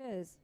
Cheers.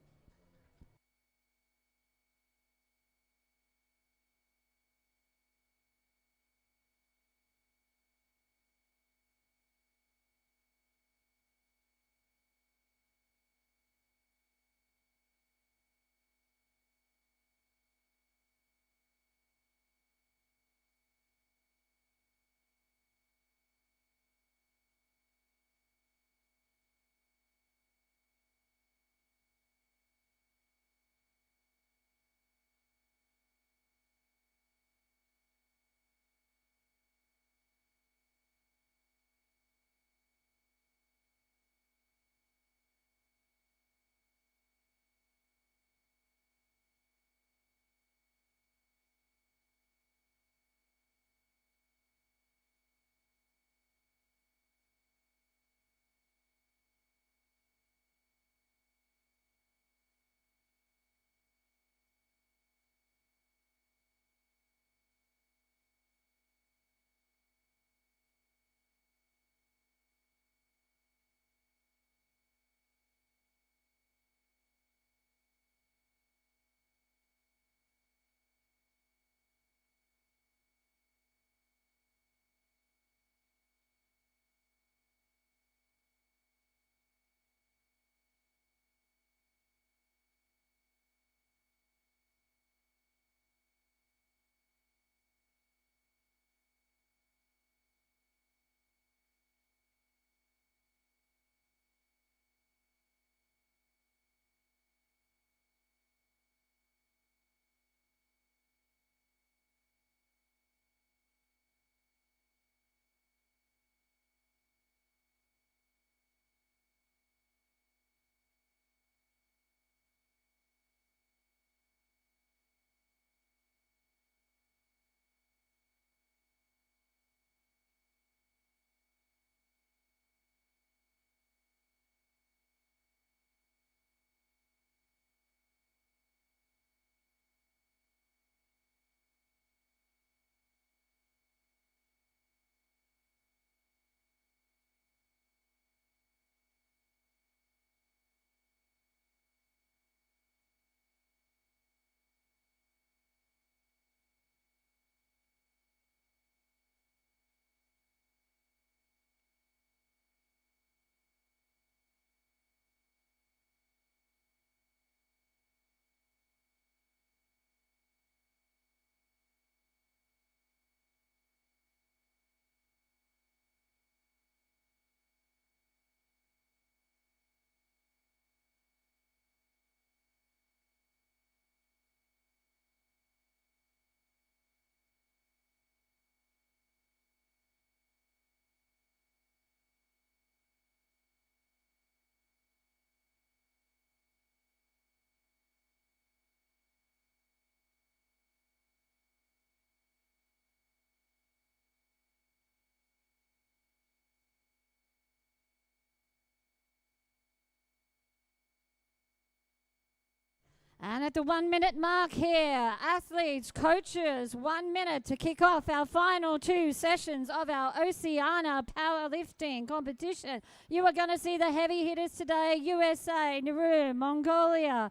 And at the 1 minute mark here, athletes, coaches, 1 minute to kick off our final two sessions of our Oceania powerlifting competition. You are going to see the heavy hitters today: USA, Nauru, Mongolia.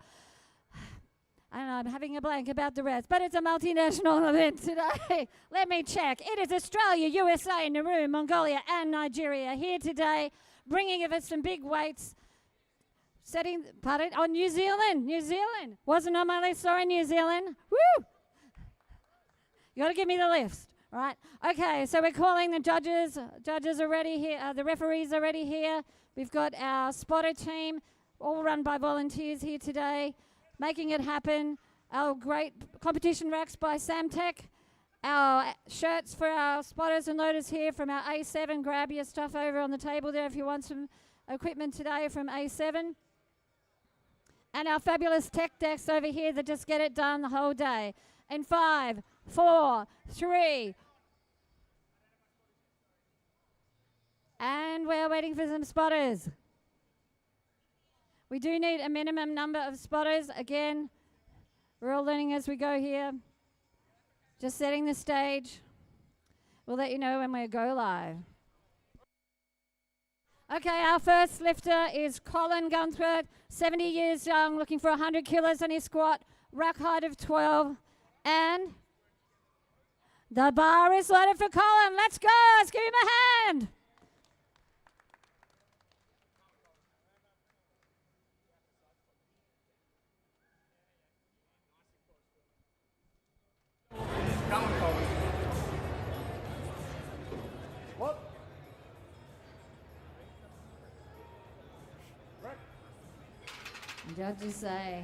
And I'm having a blank about the rest, but it's a multinational event today. Let me check. It is Australia, USA, Nauru, Mongolia, and Nigeria here today, bringing us some big weights. New Zealand. New Zealand. Wasn't on my list, sorry, New Zealand. Woo! You got to give me the list, right? Okay, so we're calling the judges. Judges are ready here. The referees are ready here. We've got our spotter team, all run by volunteers here today, making it happen. Our great competition racks by Samtech. Our shirts for our spotters and loaders here from our A7. Grab your stuff over on the table there if you want some equipment today from A7. And our fabulous tech decks over here that just get it done the whole day. In 5, 4, 3. And we're waiting for some spotters. We do need a minimum number of spotters. Again, we're all learning as we go here. Just setting the stage. We'll let you know when we go live. Okay, our first lifter is Colin Gunsworth, 70 years young, looking for 100 kilos on his squat, rack height of 12, and the bar is loaded for Colin. Let's go. Let's give him a hand. Come on, Colin. What? Judges say,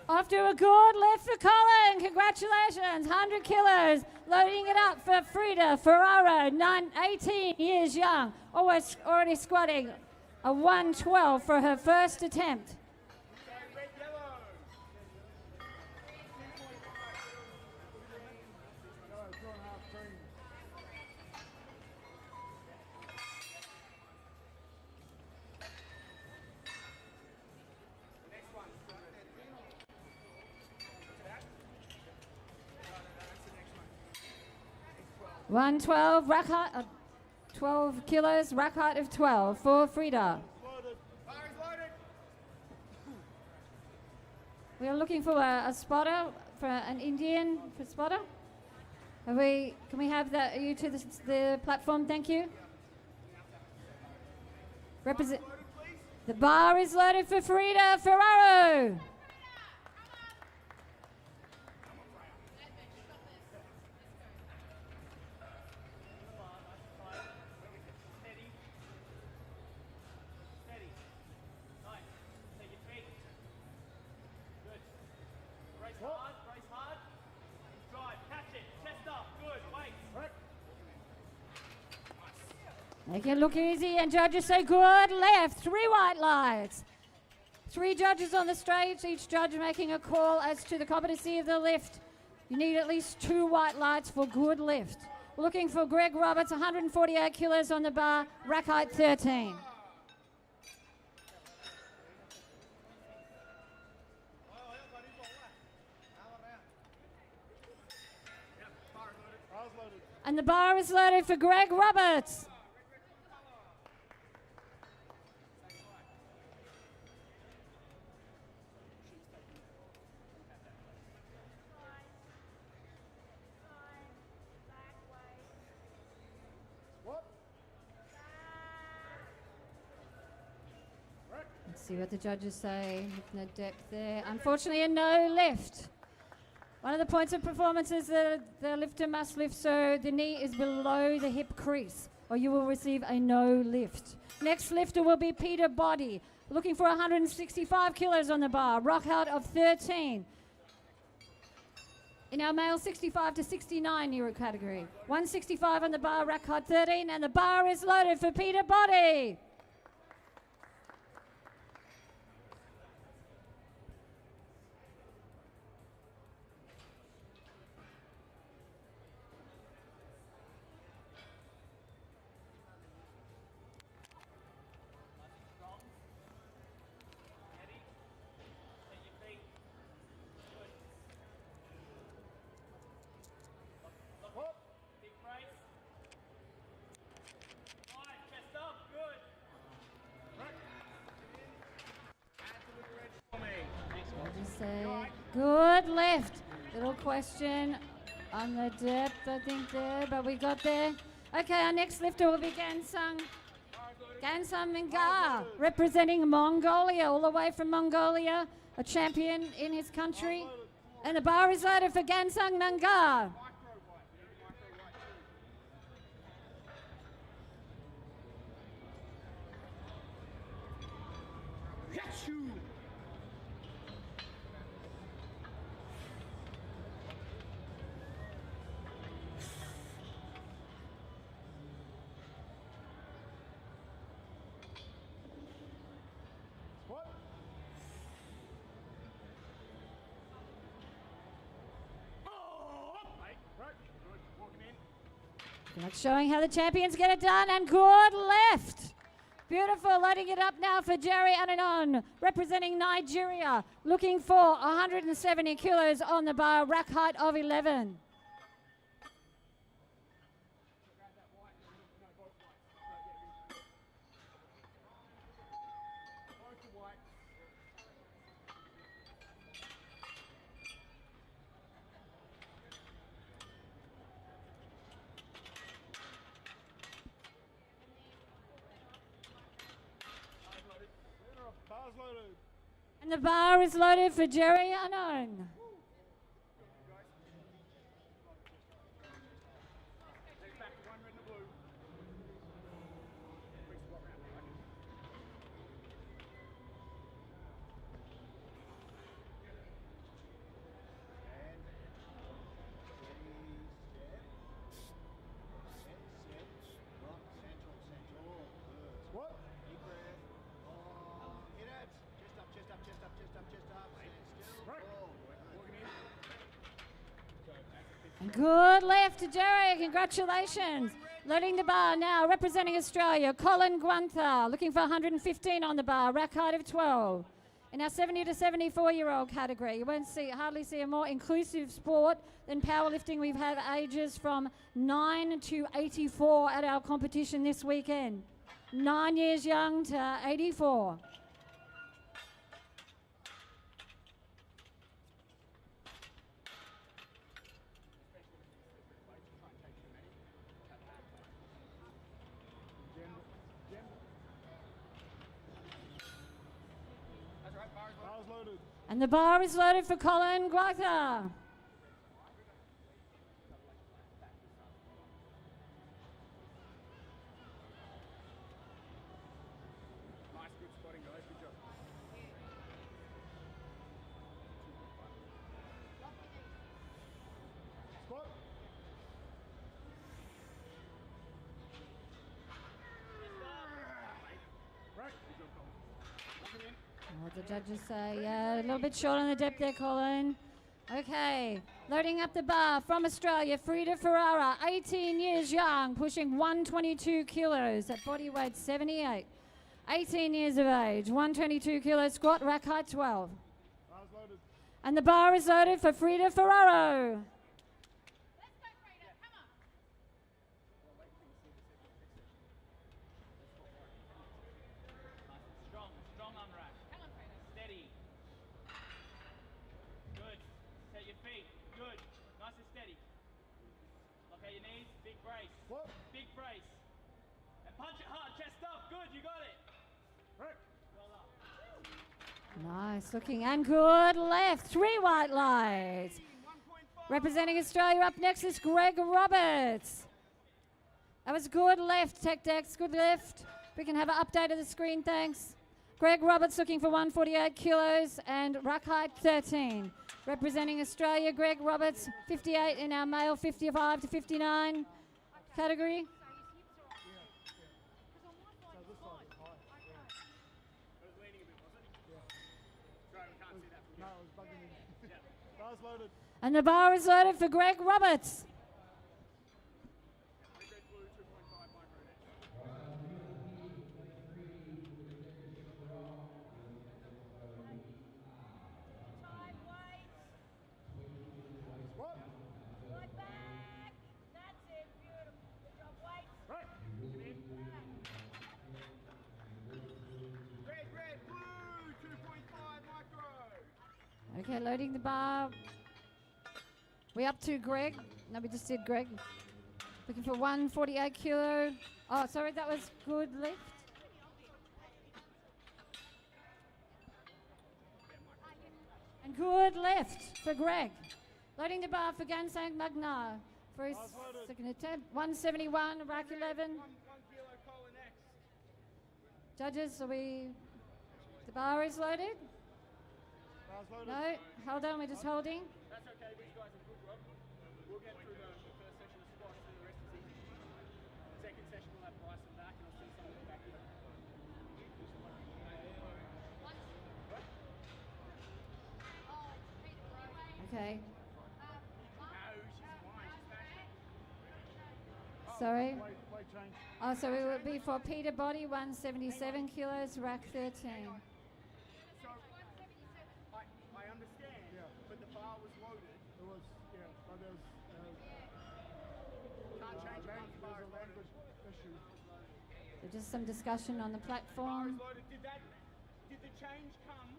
off to a good lift for Colin. Congratulations, 100 kilos. Loading it up for Frida Ferraro, 18 years young. Already squatting a 112 for her first attempt. 112, rack height, 12 kilos, rack height of 12 for Frida. We are looking for a spotter, for an Indian for spotter. Can we have you to the platform? Thank you. The bar is loaded for Frida Ferraro. Make it look easy, and judges say good left. 3 white lights. 3 judges on the stage, each judge making a call as to the competency of the lift. You need at least 2 white lights for good lift. We're looking for Greg Roberts, 148 kilos on the bar, rack height 13. And the bar is loaded for Greg Roberts. Let's see what the judges say. No depth there. Unfortunately, a no lift. One of the points of performance is that the lifter must lift so the knee is below the hip crease, or you will receive a no lift. Next lifter will be Peter Body, looking for 165 kilos on the bar, rock height of 13. In our male 65 to 69 year category. 165 on the bar, rack height 13, and the bar is loaded for Peter Body. Good lift. Little question on the depth, I think, there, but we got there. Okay, our next lifter will be Gansung Mingar, representing Mongolia, all the way from Mongolia, a champion in his country. And the bar is loaded for Gansung Mingar. That's showing how the champions get it done, and good left. Beautiful, loading it up now for Jerry Ananon, representing Nigeria, looking for 170 kilos on the bar, rack height of 11. Bar's loaded. And the bar is loaded for Jerry Unknown. Take back to one red and a blue. Quick squat round. What? Deep breath. Hit it. Chest up, chest up, chest up, chest up, chest up. Stand still. Right. Walking in. And good left to Jerry. Congratulations. Loading the bar now, representing Australia, Colin Gunther, looking for 115 on the bar, rack height of 12. In our 70 to 74-year-old category, you won't hardly see a more inclusive sport than powerlifting. We've had ages from 9 to 84 at our competition this weekend. 9 years young to 84. That's right, bar's loaded. And the bar is loaded for Colin Gunther. Nice, good spotting, guys. Good job. Squat. Right. Good job, Colin. Walking in. What the judges say, yeah, a little bit short on the depth there, Colin. Okay, loading up the bar from Australia, Frida Ferrara, 18 years young, pushing 122 kilos at body weight 78. 18 years of age, 122 kilos, squat, rack height 12. Bar's loaded. And the bar is loaded for Frida Ferraro. Strong, strong on rack. Steady. Good. Set your feet. Good. Nice and steady. Lock out your knees. Big brace. What? Big brace. And punch it hard. Chest up. Good. You got it. Right. Well done. Nice looking and good left, 3 white lights. 1.5. Representing Australia up next is Greg Roberts. That was good left, Tech Dex, good left. We can have an update of the screen, thanks. Greg Roberts looking for 148 kilos and rack height 13. Representing Australia, Greg Roberts, 58 in our male 55 to 59 category. It was leaning a bit, was it? Yeah. Sorry, we can't see that from here. No, it was bugging me. Yeah. Bar's loaded. And the bar is loaded for Greg Roberts. Red, blue, 2.5 micro net. What? Right. Red, blue, 2.5 micro. Okay, loading the bar. We up to Greg. No, we just did Greg. Looking for 148 kilo. Oh, sorry, that was good lift. And good left for Greg. Loading the bar for Gansang Magna for his second attempt. 171, rack 11. 1 kilo cola next. Judges, are we... The bar is loaded? Bar's loaded. No, hold on, we're just holding. That's okay, these guys are good, Rob. We'll get through the first session of squats and the rest is easy. Second session we'll have Bryson back and I'll see some of the back here. Okay, No, she's fine. She's smashing. sorry. Weight change. Oh, so it would be for Peter Body, 177 kilos, rack 13. So, I understand, but the bar was loaded. It was, yeah, but there was... can't change it once the bar is loaded. Issue. So just some discussion on the Bar platform. is loaded. Did the change come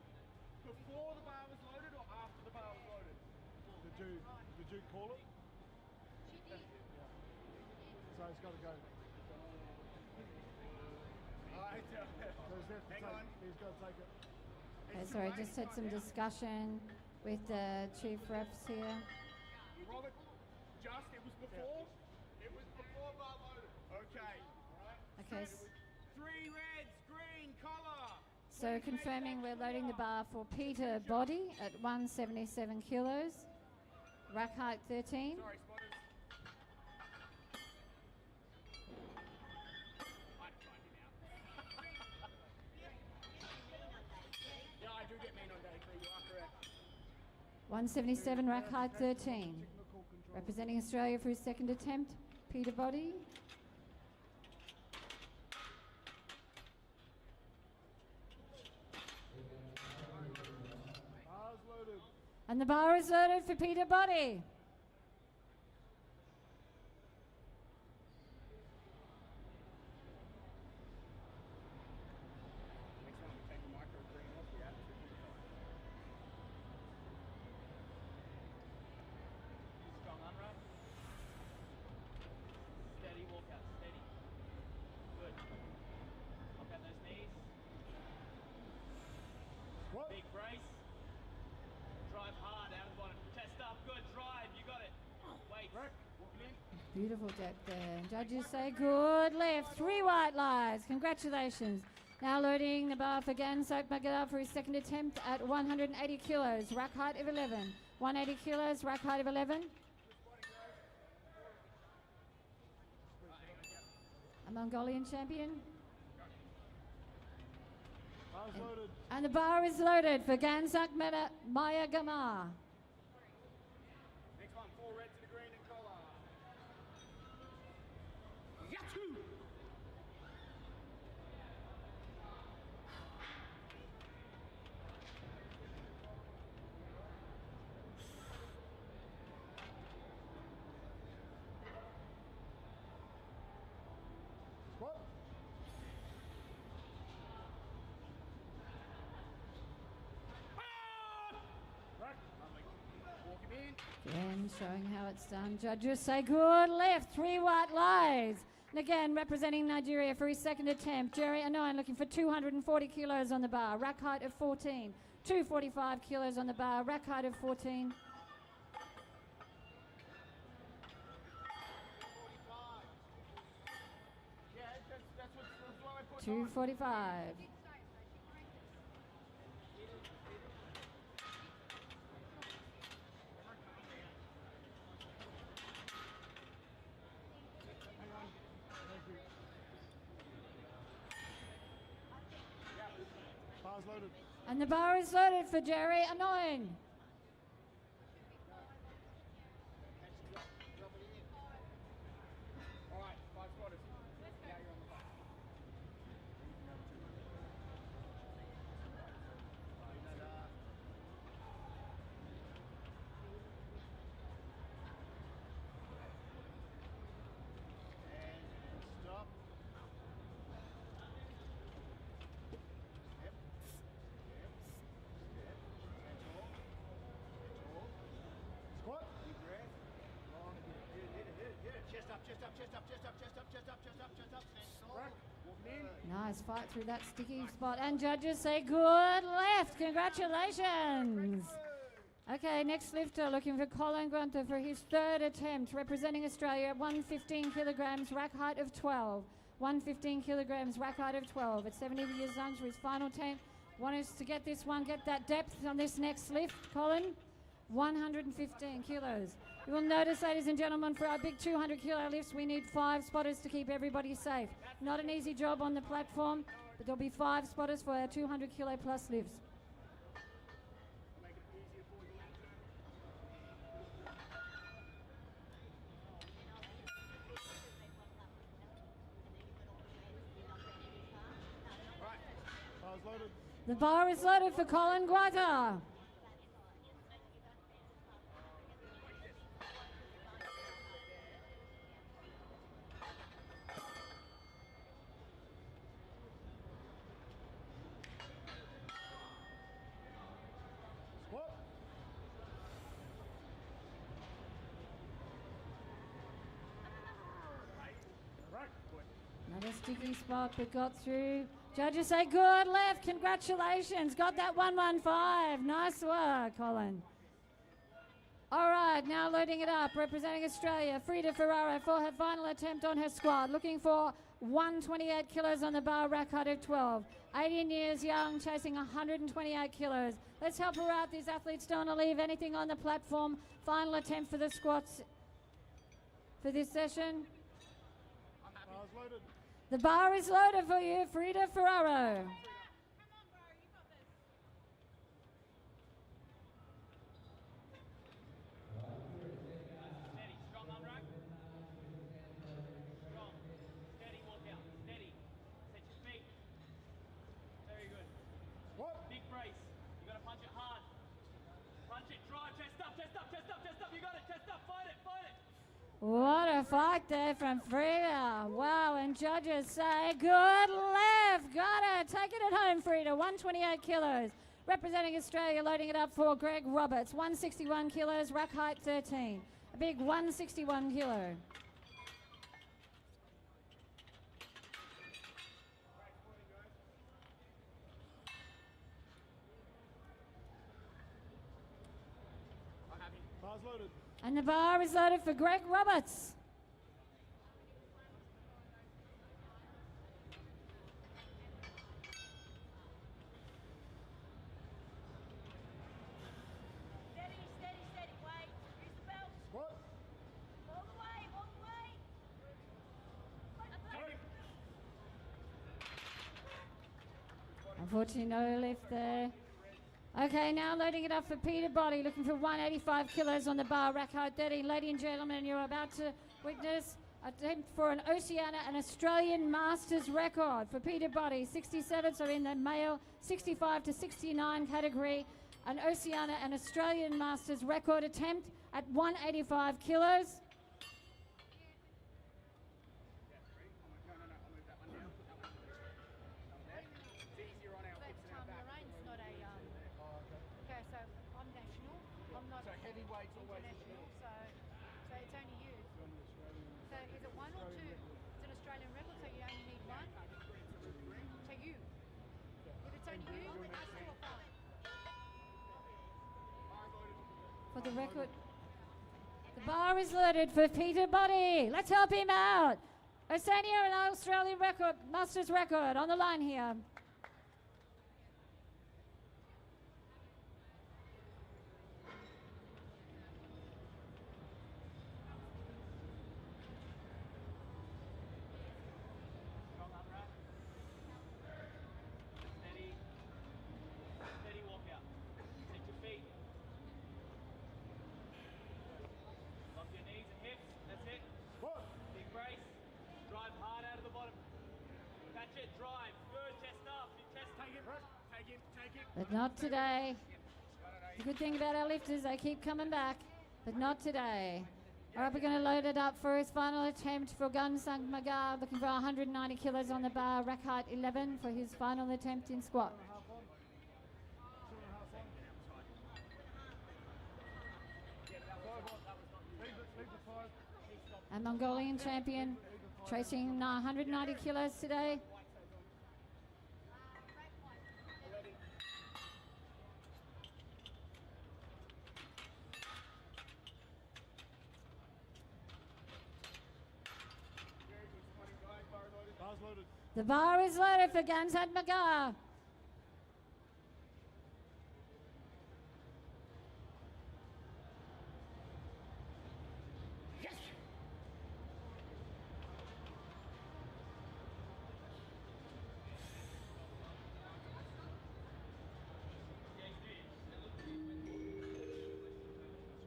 before the bar was loaded or after the bar was loaded? Did you call it? She did. Yeah. So it's got to go. Alright, Hang on. He's got to take it. Okay, sorry, just had some discussion with the chief refs here. Robert, it was before? It was before bar loaded. Okay. Okay, Three reds, green, collar. so confirming we're loading the bar for Peter Body at 177 kilos, rack height 13. Sorry, spotters. I'd find him out. Yeah, I do get mean on day 3, you are correct. 177, rack height 13. Representing Australia for his second attempt, Peter Body. Bar's loaded. And the bar is loaded for Peter Body. Next one, we take the micro green off, we add 2.5. Strong unroll. Steady walk out, steady. Good. Lock out those knees. What? Big brace. Drive hard out of the bottom. Test up, good. Drive, you got it. Wait. Rick, walking in. Beautiful deck there. Judges say good lift. 3 white lies. Congratulations. Now loading the bar for Gansak Magada for his second attempt at 180 kilos, rack height of 11. 180 kilos, rack height of 11. A Mongolian champion. Bar's loaded. And the bar is loaded for Gansak Maya Gamar. Next one, 4 reds to the green and collar. Yahoo! What? Right. Walk him in. Again, showing how it's done. Judges say good lift. 3 white lies. And again, representing Nigeria for his second attempt, Jerry Anoan looking for 240 kilos on the bar, rack height of 14. 245 kilos on the bar, rack height of 14. 45. Yeah, that's what I put 245. Bar's loaded. And the bar is loaded for Jerry Anoan. All right, 5 spotters. Now you're on the bar. And stop. Step. Squat. Deep breath. Long. Hit it. Chest up, chest up, chest up, chest up, chest up, chest up, chest up, chest up. Stand tall. Walking in. Nice fight through that sticky spot. And judges say good lift. Congratulations. Okay, next lifter looking for Colin Grunter for his third attempt, representing Australia at 115 kilograms, rack height of 12. 115 kilograms, rack height of 12. At 70 years young for his final attempt. Want us to get this one, get that depth on this next lift, Colin? 115 kilos. You will notice, ladies and gentlemen, for our big 200 kilo lifts, we need 5 spotters to keep everybody safe. Not an easy job on the platform, but there'll be 5 spotters for our 200 kilo plus lifts. Make it easier for you in turn. Right. Bar's loaded. The bar is loaded for Colin Guata. Squat. Right. Good. Another sticky spot, but got through Judges say good left. Congratulations. Got that 115. Nice work, Colin. All right, now loading it up. Representing Australia, Frida Ferraro for her final attempt on her squad. Looking for 128 kilos on the bar, rack height of 12. 18 years young, chasing 128 kilos. Let's help her out. These athletes don't want to leave anything on the platform. Final attempt for the squats for this session. Bar's loaded. The bar is loaded for you, Frida Ferraro. Steady, strong on rack. Strong. Steady, walk out. Steady. Set your feet. Very good. What? Big brace. You gotta punch it hard. Punch it, drive, chest up, chest up, chest up, chest up. You got it, chest up, fight it, fight it. What a fight there from Frida. Wow, and judges say good left. Got it. Taking it home, Frida. 128 kilos. Representing Australia, loading it up for Greg Roberts. 161 kilos, rack height 13. A big 161 kilo. Bar's loaded. And the bar is loaded for Greg Roberts. Steady, steady, steady. Wait. Use the belt. What? All the way, all the way. Unfortunately, no lift there. Okay, now loading it up for Peter Body, looking for 185 kilos on the bar, rack height 13. Ladies and gentlemen, you're about to witness attempt for an Oceania and Australian Masters record for Peter Body, 67, so in the male 65 to 69 category, an Oceania and Australian Masters record attempt at 185 kilos. Lorraine's not a. Okay, so I'm national. I'm not heavyweights always international. So it's only you. So is it one or two? It's an Australian record, so you only need one. So you. If it's only you, then us two are fine. For the record, the bar is loaded for Peter Body. Let's help him out. Oceania and Australian record, Masters record on the line here. Strong on rack. Steady. Steady, walk out. Set your feet. Lock your knees and hips. That's it. What? Big brace. Drive hard out of the bottom. Catch it, drive. Good, chest up. Your chest. Take it. Take it, take it. But not today. The good thing about our lifters, they keep coming back, but not today. All right, we're going to load it up for his final attempt for Gunsung Magar, looking for 190 kilos on the bar, rack height 11 for his final attempt in squat. Half on. 2.5 on. Leave the 5. A Mongolian champion, tracing 190 kilos today. Bar's loaded. The bar is loaded for Gunsung Magar.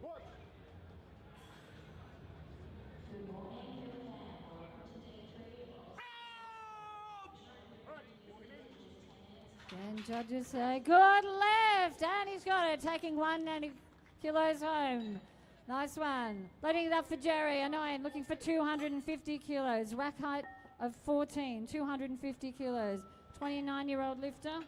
What? And judges say, good left, and he's got it, taking 190 kilos home. Nice one. Loading it up for Jerry, Anoyan, looking for 250 kilos. Rack height of 14, 250 kilos. 29-year-old lifter.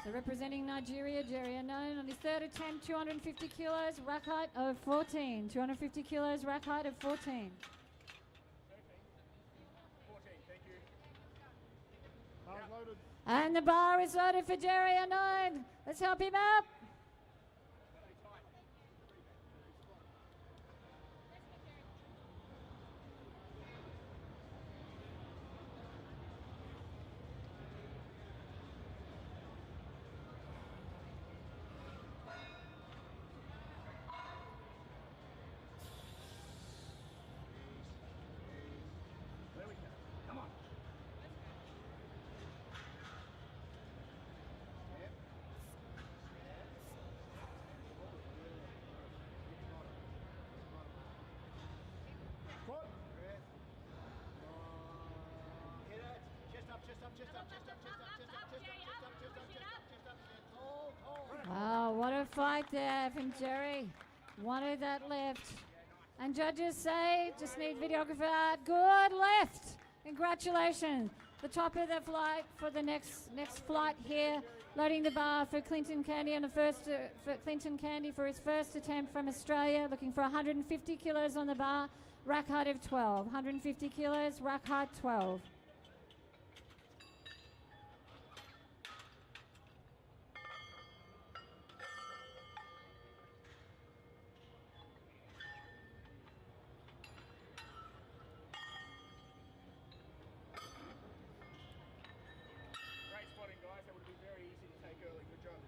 So representing Nigeria, Jerry Unknown on his third attempt, 250 kilos, rack height of 14. 250 kilos, rack height of 14. 14, thank you. Bars loaded. And the bar is loaded for Jerry Unknown. Let's help him up. There we go. Come on. Squat. Hit it. Chest up, chest up, chest up, chest up, chest up, chest up, chest up, chest up, chest up, chest up, chest up. Tall, tall. Wow, what a fight there from Jerry. Wanted that left. And judges say, just need videographer art. Good left. Congratulations. The top of the flight for the next flight here. Loading the bar for Clinton Candy on the first for Clinton Candy for his first attempt from Australia. Looking for 150 kilos on the bar. Rack height of 12. 150 kilos. Rack height 12. Great spotting, guys. That would have been very easy to take early. Good job.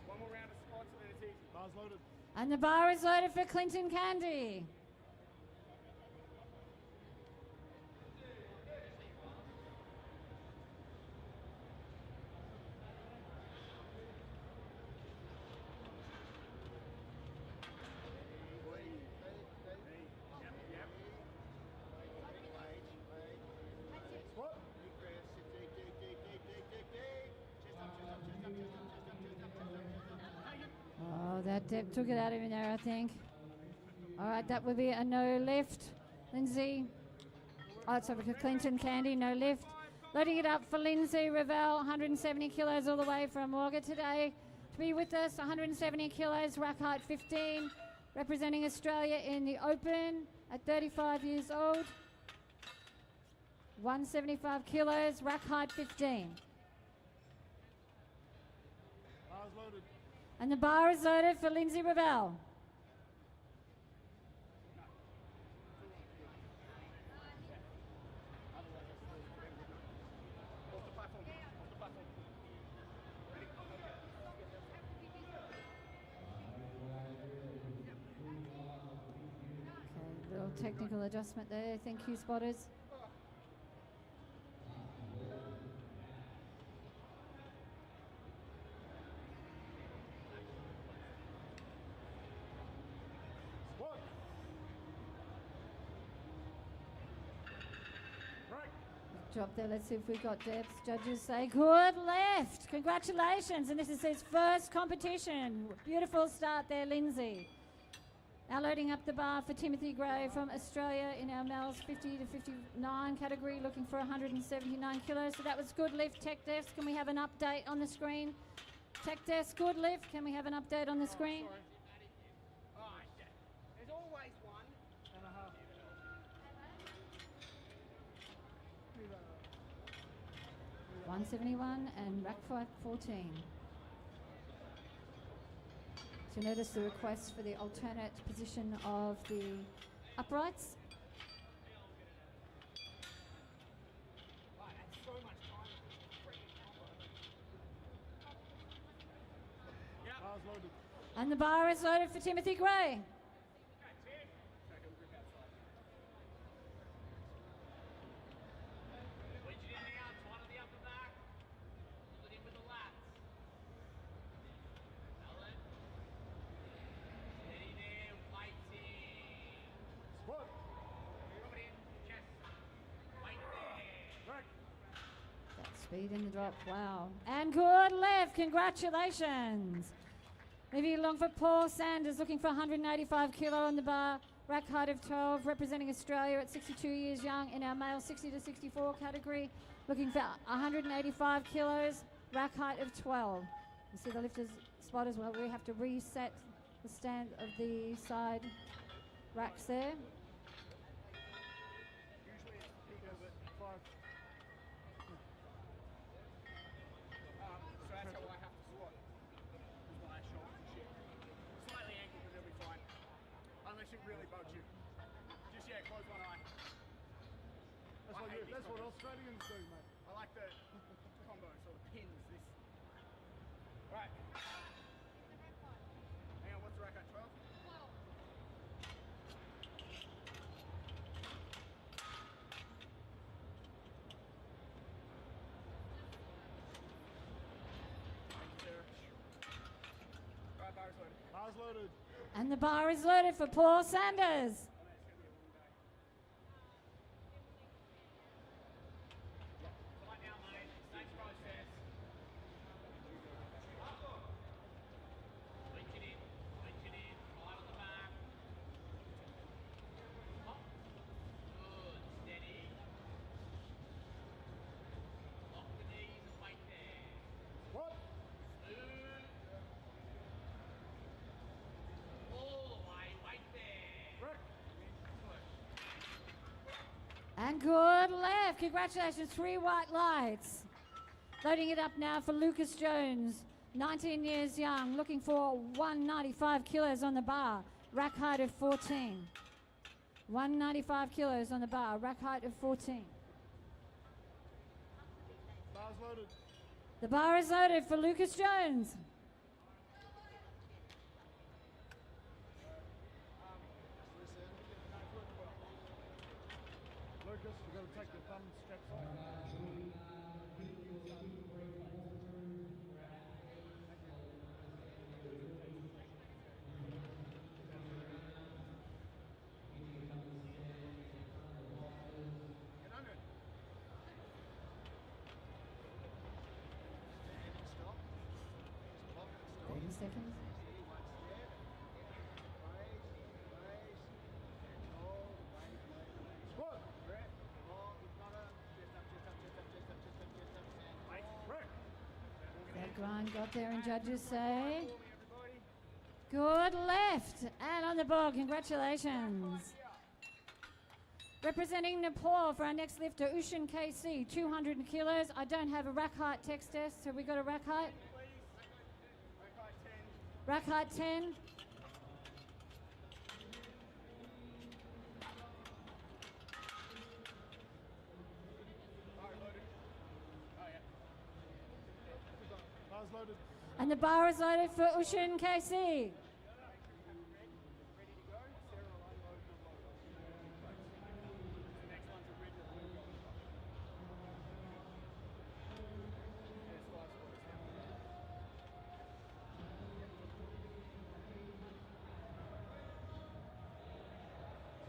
One more round of spots and then it's easy. Bars loaded. And the bar is loaded for Clinton Candy. Squat. Deep breath. Sit deep, deep, deep, deep, deep, deep, deep. Chest up, chest up, chest up, chest up, chest up, chest up, chest up. Take it. Oh, that depth took it out of him there, I think. All right, that would be a no lift. Lindsay. Oh, it's over to Clinton Candy, no lift. Loading it up for Lindsay Ravel, 170 kilos all the way from Wagga today. To be with us, 170 kilos, rack height 15. Representing Australia in the Open at 35 years old. 175 kilos, rack height 15. Bars loaded. And the bar is loaded for Lindsay Ravel. Off the platform. Off the platform. Ready? Okay, little technical adjustment there. Thank you, spotters. Squat. Break. Job there. Let's see if we got depth. Judges say good left. Congratulations. And this is his first competition. Beautiful start there, Lindsay. Now loading up the bar for Timothy Gray from Australia in our males 50 to 59 category, looking for 179 kilos. So that was good lift. Tech desk, can we have an update on the screen? Tech desk, good lift. Can we have an update on the screen? Sorry. Alright, there's always one and a half. 171 and rack 514. So notice the request for the alternate position of the uprights. Right, that's so much time. Yep. Bars loaded. And the bar is loaded for Timothy Gray. Wedge it in the arms, one at the upper back. Pull it in with the lats. Alan. Steady there, waiting. Squat. Drop it in, chest. Wait there. Break. That speed in the drop, wow. And good left, congratulations. Moving along for Paul Sanders, looking for 185 kilo on the bar. Rack height of 12, representing Australia at 62 years young in our male 60 to 64 category. looking for 185 kilos, rack height of 12. You see the lifter's spot as well. We have to reset the stand of the side racks there. Usually it's equals at 5. So that's how I have to squat. With my shoulders and shit. Slightly angled, but it'll be fine. Unless it really bugs you. Just, yeah, close one eye. That's what Australians do, mate. I like the combo, so the pins, this. Right. Hang on, what's the rack at, 12? 12. Thank you, Sarah. Right, bar is loaded. Bars loaded. And the bar is loaded for Paul Sanders. Right now, mate. Same process. Reach it in. Right on the back. Up. Good. Steady. Lock the knees and wait there. What? Smooth. All the way. Wait there. Rick. And good left. Congratulations, 3 white lights. Loading it up now for Lucas Jones, 19 years young, looking for 195 kilos on the bar, rack height of 14. 195 kilos on the bar, rack height of 14. Bars loaded. The bar is loaded for Lucas Jones. Lucas, you've got to take your thumb straps off. Get under it. 30 seconds. Squat. Rick. That grind got there and judges say, good left. And on the board, congratulations. Representing Nepal for our next lifter, Oceania KC, 200 kilos. I don't have a rack height text test. Have we got a rack height? Rack height 10. Bars loaded. And the bar is loaded for Oceania KC. Ready to go? Sarah will unload your load. The next one's a rigid blue go. There's 5 squats.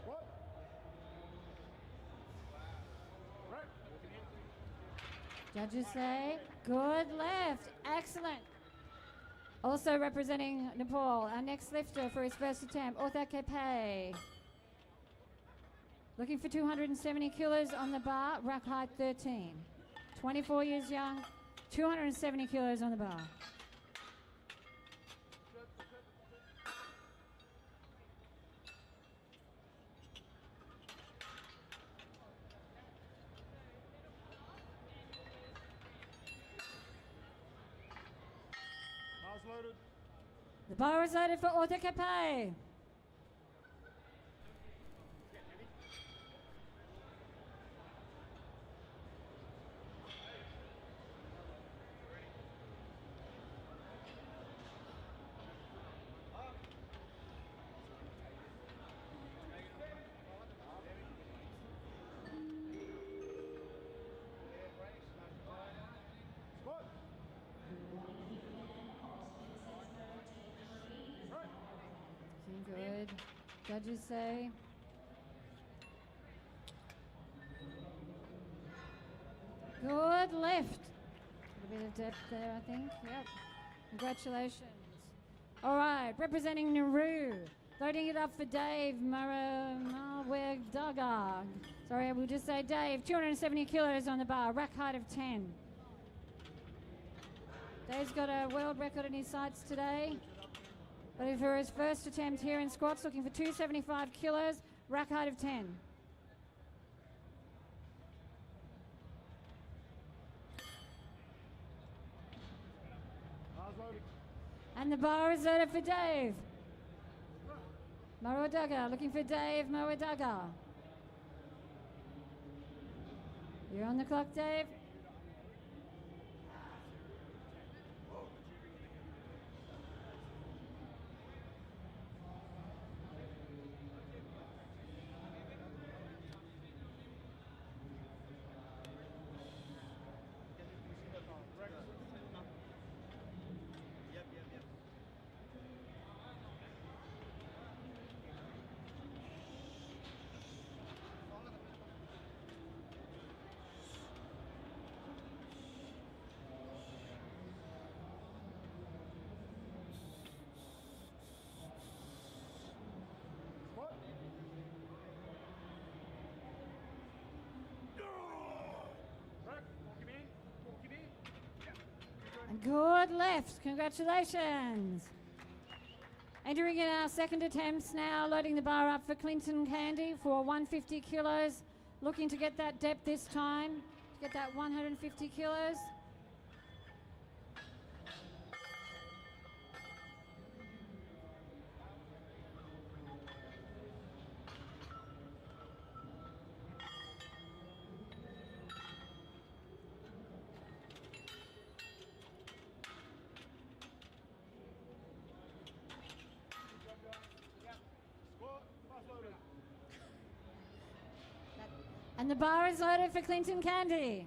What? Rick. Judges say, good left. Excellent. Also representing Nepal, our next lifter for his first attempt, Ortha Kepe. Looking for 270 kilos on the bar, rack height 13. 24 years young, 270 kilos on the bar. Bars loaded. The bar is loaded for Ortha Kepe. Squat. Rick. Looking good. Judges say. Good left. A bit of depth there, I think. Yep. Congratulations. All right, representing Nauru, Loading it up for Dave Marwegdaga. Sorry, we'll just say Dave. 270 kilos on the bar, rack height of 10. Dave's got a world record in his sights today. But for his first attempt here in squats, looking for 275 kilos, rack height of 10. Bars loaded. And the bar is loaded for Dave. Marwadaga, looking for Dave Marwadaga. You're on the clock, Dave. What? Rack, walk him in. Walk him in. And good left. Congratulations. Entering in our second attempts now, loading the bar up for Clinton Candy for 150 kilos. Looking to get that depth this time, to get that 150 kilos. Squat, bars loaded. And the bar is loaded for Clinton Candy.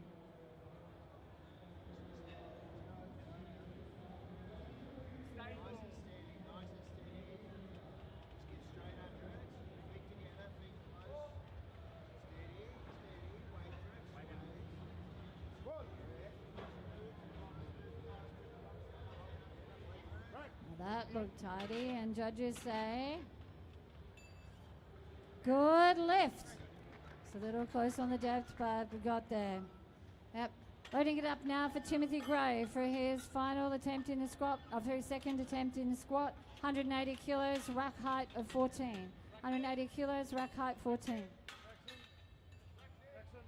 Squat. Rack. Well, that looked tidy, and judges say good lift. It's a little close on the depth, but we got there. Yep. Loading it up now for Timothy Gray for his final attempt in the squat, for his second attempt in the squat. 180 kilos, rack height of 14. 180 kilos, rack height 14. Jackson.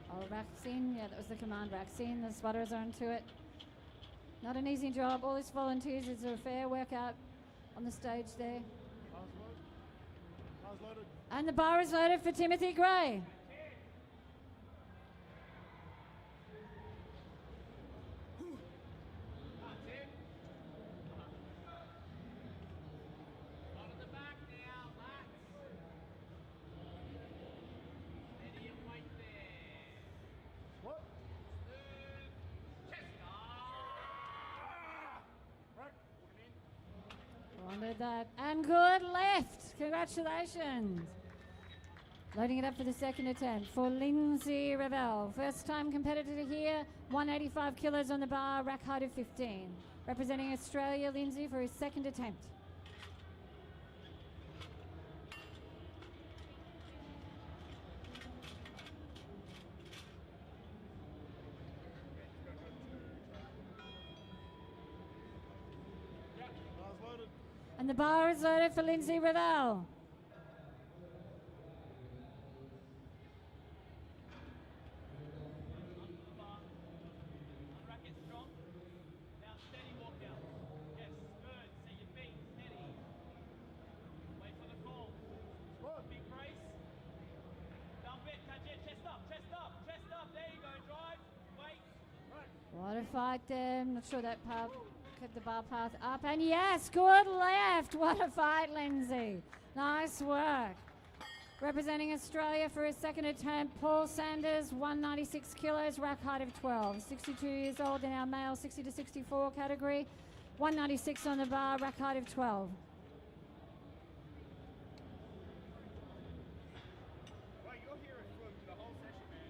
Oh, vaccine. Yeah, that was the command vaccine. The spotters are onto it. Not an easy job. All these volunteers. It's a fair workout on the stage there. Bars loaded. Bars loaded. And the bar is loaded for Timothy Gray. What? Rack, walk him in. Wanted that. And good left. Congratulations. Loading it up for the second attempt for Lindsay Ravel. First time competitor here. 185 kilos on the bar, rack height of 15. Representing Australia, Lindsay, for his second attempt. Bars loaded. And the bar is loaded for Lindsay Ravel. Unrack it strong. Now steady walk down. Yes, good. See your feet, steady. Wait for the call. Squat. Big brace. Dump it, catch it. Chest up, chest up, chest up. There you go. Drive. Wait. Rack. What a fight there. I'm not sure that path kept the bar path up. And yes, good left. What a fight, Lindsay. Nice work. Representing Australia for his second attempt, Paul Sanders, 196 kilos, rack height of 12. 62 years old in our male 60 to 64 category. 196 on the bar, rack height of 12. Well, you're here for the whole session, man.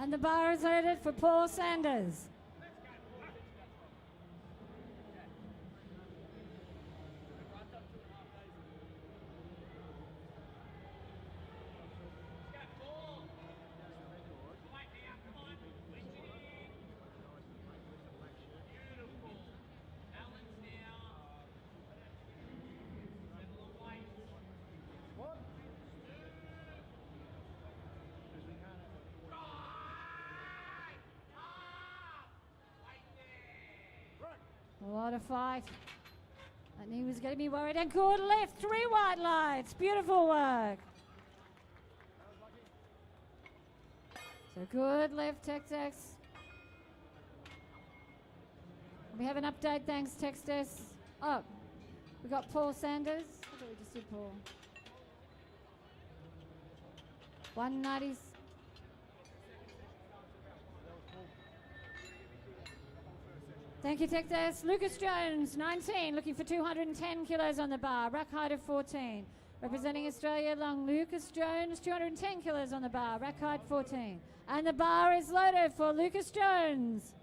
And the bar is loaded for Paul Sanders. A lot of fight. And he was going to be worried. And good left, 3 white lights. Beautiful work. So good left, Tex-Tex. We have an update, thanks, Tex-Tex. Oh, we got Paul Sanders. I thought we just did Paul. 190. Thank you, Tex-Tex. Lucas Jones, 19, looking for 210 kilos on the bar. Rack height of 14. Representing Australia along Lucas Jones, 210 kilos on the bar. Rack height 14. And the bar is loaded for Lucas Jones.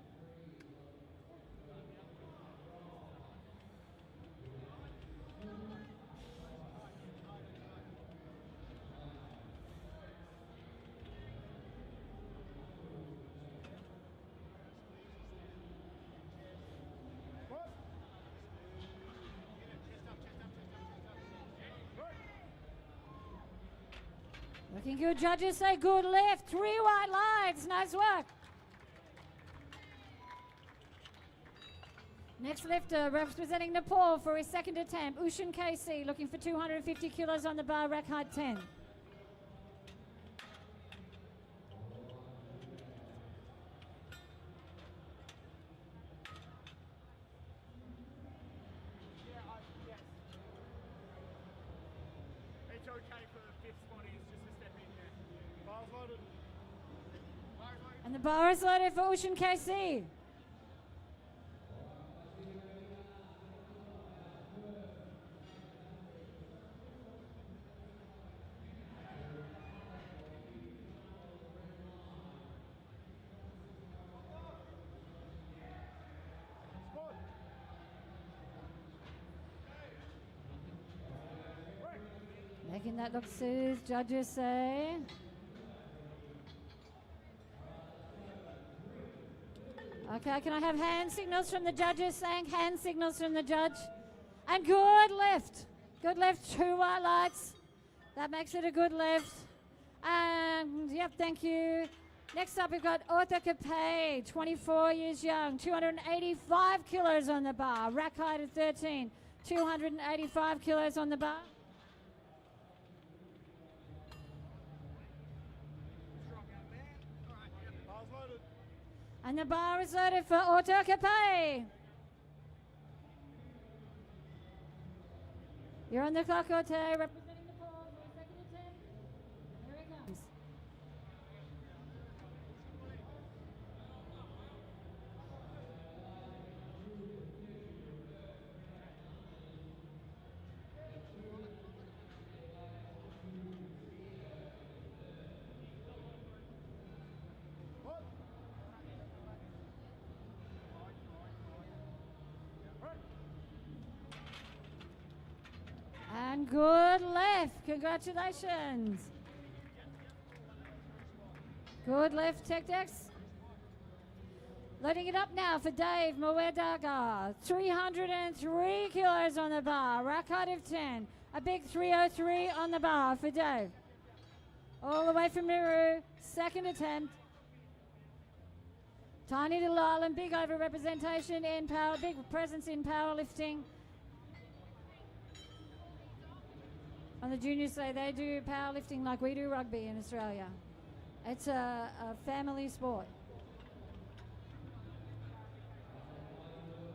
Looking good, judges say good left, 3 white lights, nice work. Next lifter representing Nepal for his second attempt, Ushan KC, looking for 250 kilos on the bar, rack height 10. It's okay for the 5th spot, he's just a step in there. Bars loaded. And the bar is loaded for Ushan KC. Spot. Making that look smooth, judges say. Okay, can I have hand signals from the judges saying hand signals from the judge? And good left. Good left, 2 white lights. That makes it a good left. And, yep, thank you. Next up, we've got Arthur Capay, 24 years young, 285 kilos on the bar. Rack height of 13, 285 kilos on the bar. Bars loaded. And the bar is loaded for Arthur Capay. You're on the clock, Arthur, representing Nepal for a second attempt. Here it comes. What? And good left. Congratulations. Good left, Tex-Tex. Loading it up now for Dave Mwedaga. 303 kilos on the bar. Rack height of 10. A big 303 on the bar for Dave. All the way from Nauru. Second attempt. Tiny little island. Big overrepresentation in power. Big presence in powerlifting. On the juniors say they do powerlifting like we do rugby in Australia. It's a family sport.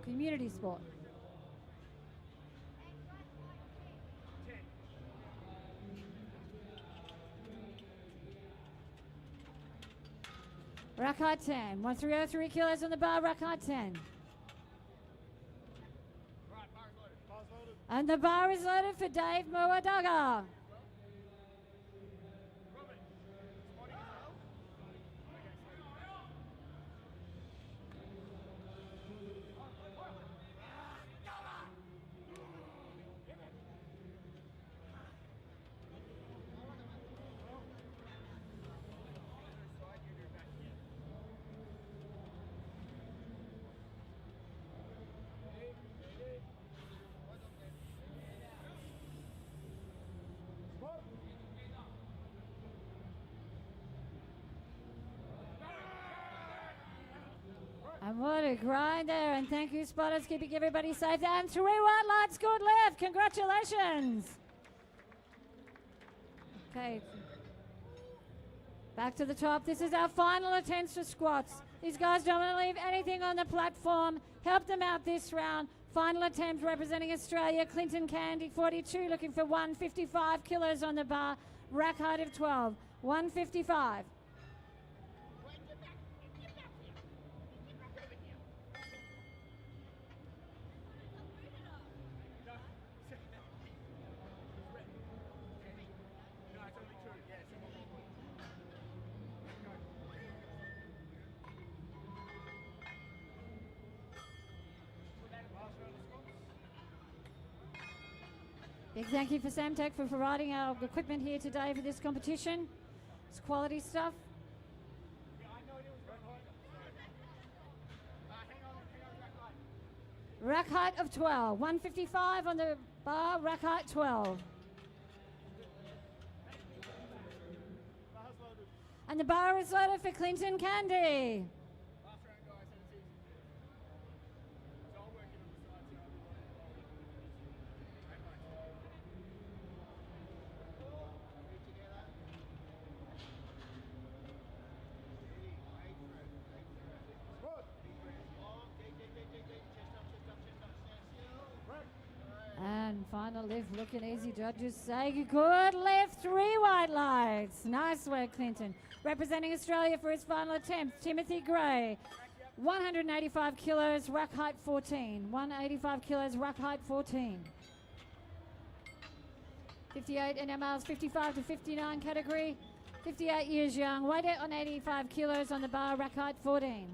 Community sport. 10. Rack height 10. 1303 kilos on the bar, rack height 10. Right, bar's loaded. Bars loaded. And the bar is loaded for Dave Mwedaga. Robert, spotting as well. Okay, so What a grind there, and thank you, spotters, keeping everybody safe. And 3 white lights, good left. Congratulations. Okay. Back to the top. This is our final attempts for squats. These guys don't want to leave anything on the platform. Help them out this round. Final attempt representing Australia, Clinton Candy, 42, looking for 155 kilos on the bar. Rack height of 12, 155. Big thank you for Samtech for providing our equipment here today for this competition. It's quality stuff. Rack height of 12, 155 on the bar, rack height 12. And the bar is loaded for Clinton Candy. And final lift, looking easy, judges say. Good lift, 3 white lights. Nice work, Clinton. Representing Australia for his final attempt, Timothy Gray. 185 kilos, rack height 14. 185 kilos, rack height 14. 58 NMLs, 55 to 59 category. 58 years young, weighed on 85 kilos on the bar, rack height 14.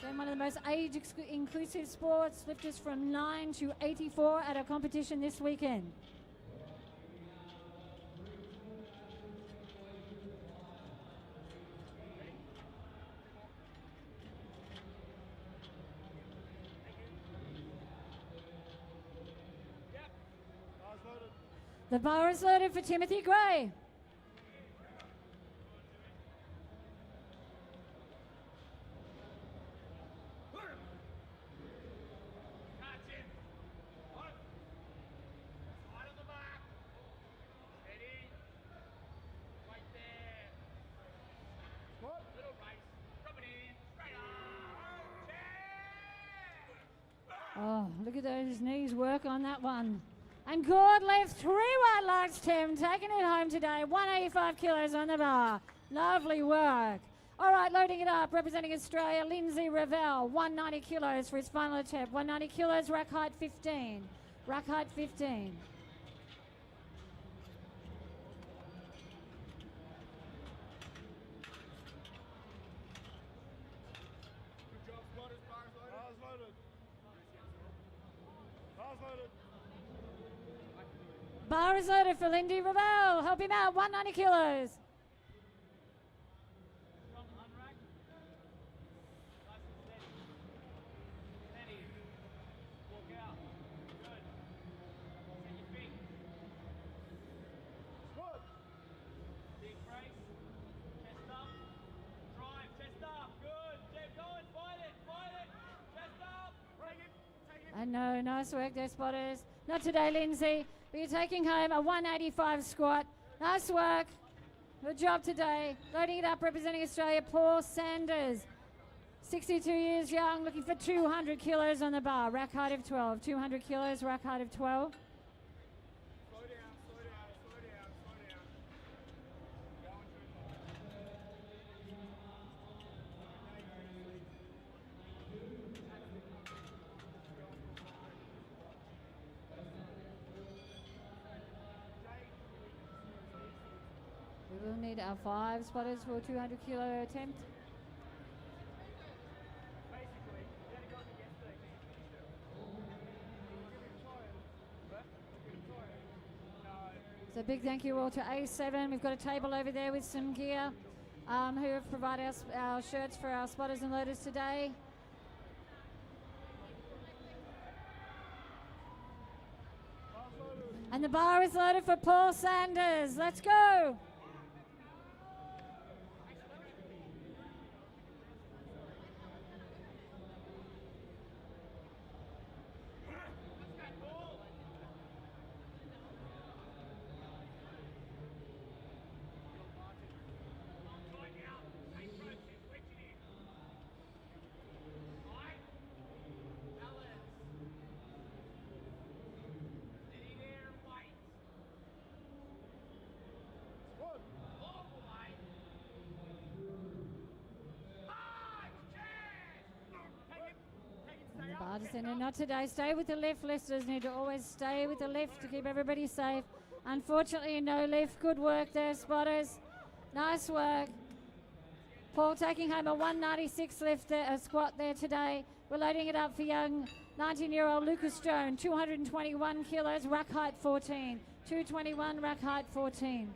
Then one of the most age-inclusive sports, lifters from 9 to 84 at a competition this weekend. The bar is loaded for Timothy Gray. Oh, look at those knees work on that one. And good left, 3 white lights, Tim, taking it home today. 185 kilos on the bar. Lovely work. All right, loading it up, representing Australia, Lindsay Ravel, 190 kilos for his final attempt. 190 kilos, rack height 15. Rack height 15. Bar is loaded for Lindy Ravel. Help him out, 190 kilos. I know, nice work there, spotters. Not today, Lindsay, but you're taking home a 185 squat. Nice work. Good job today. Loading it up, representing Australia, Paul Sanders. 62 years young, looking for 200 kilos on the bar. Rack height of 12. 200 kilos, rack height of 12. We will need our 5 spotters for a 200 kilo attempt. So big thank you all to A7. We've got a table over there with some gear who have provided us our shirts for our spotters and loaders today. And the bar is loaded for Paul Sanders. Let's go. So no, not today. Stay with the lift. Lifters need to always stay with the lift to keep everybody safe. Unfortunately, no lift. Good work there, spotters. Nice work. Paul taking home a 196 lift there, a squat there today. We're loading it up for young 19-year-old Lucas Jones, 221 kilos, rack height 14. 221, rack height 14.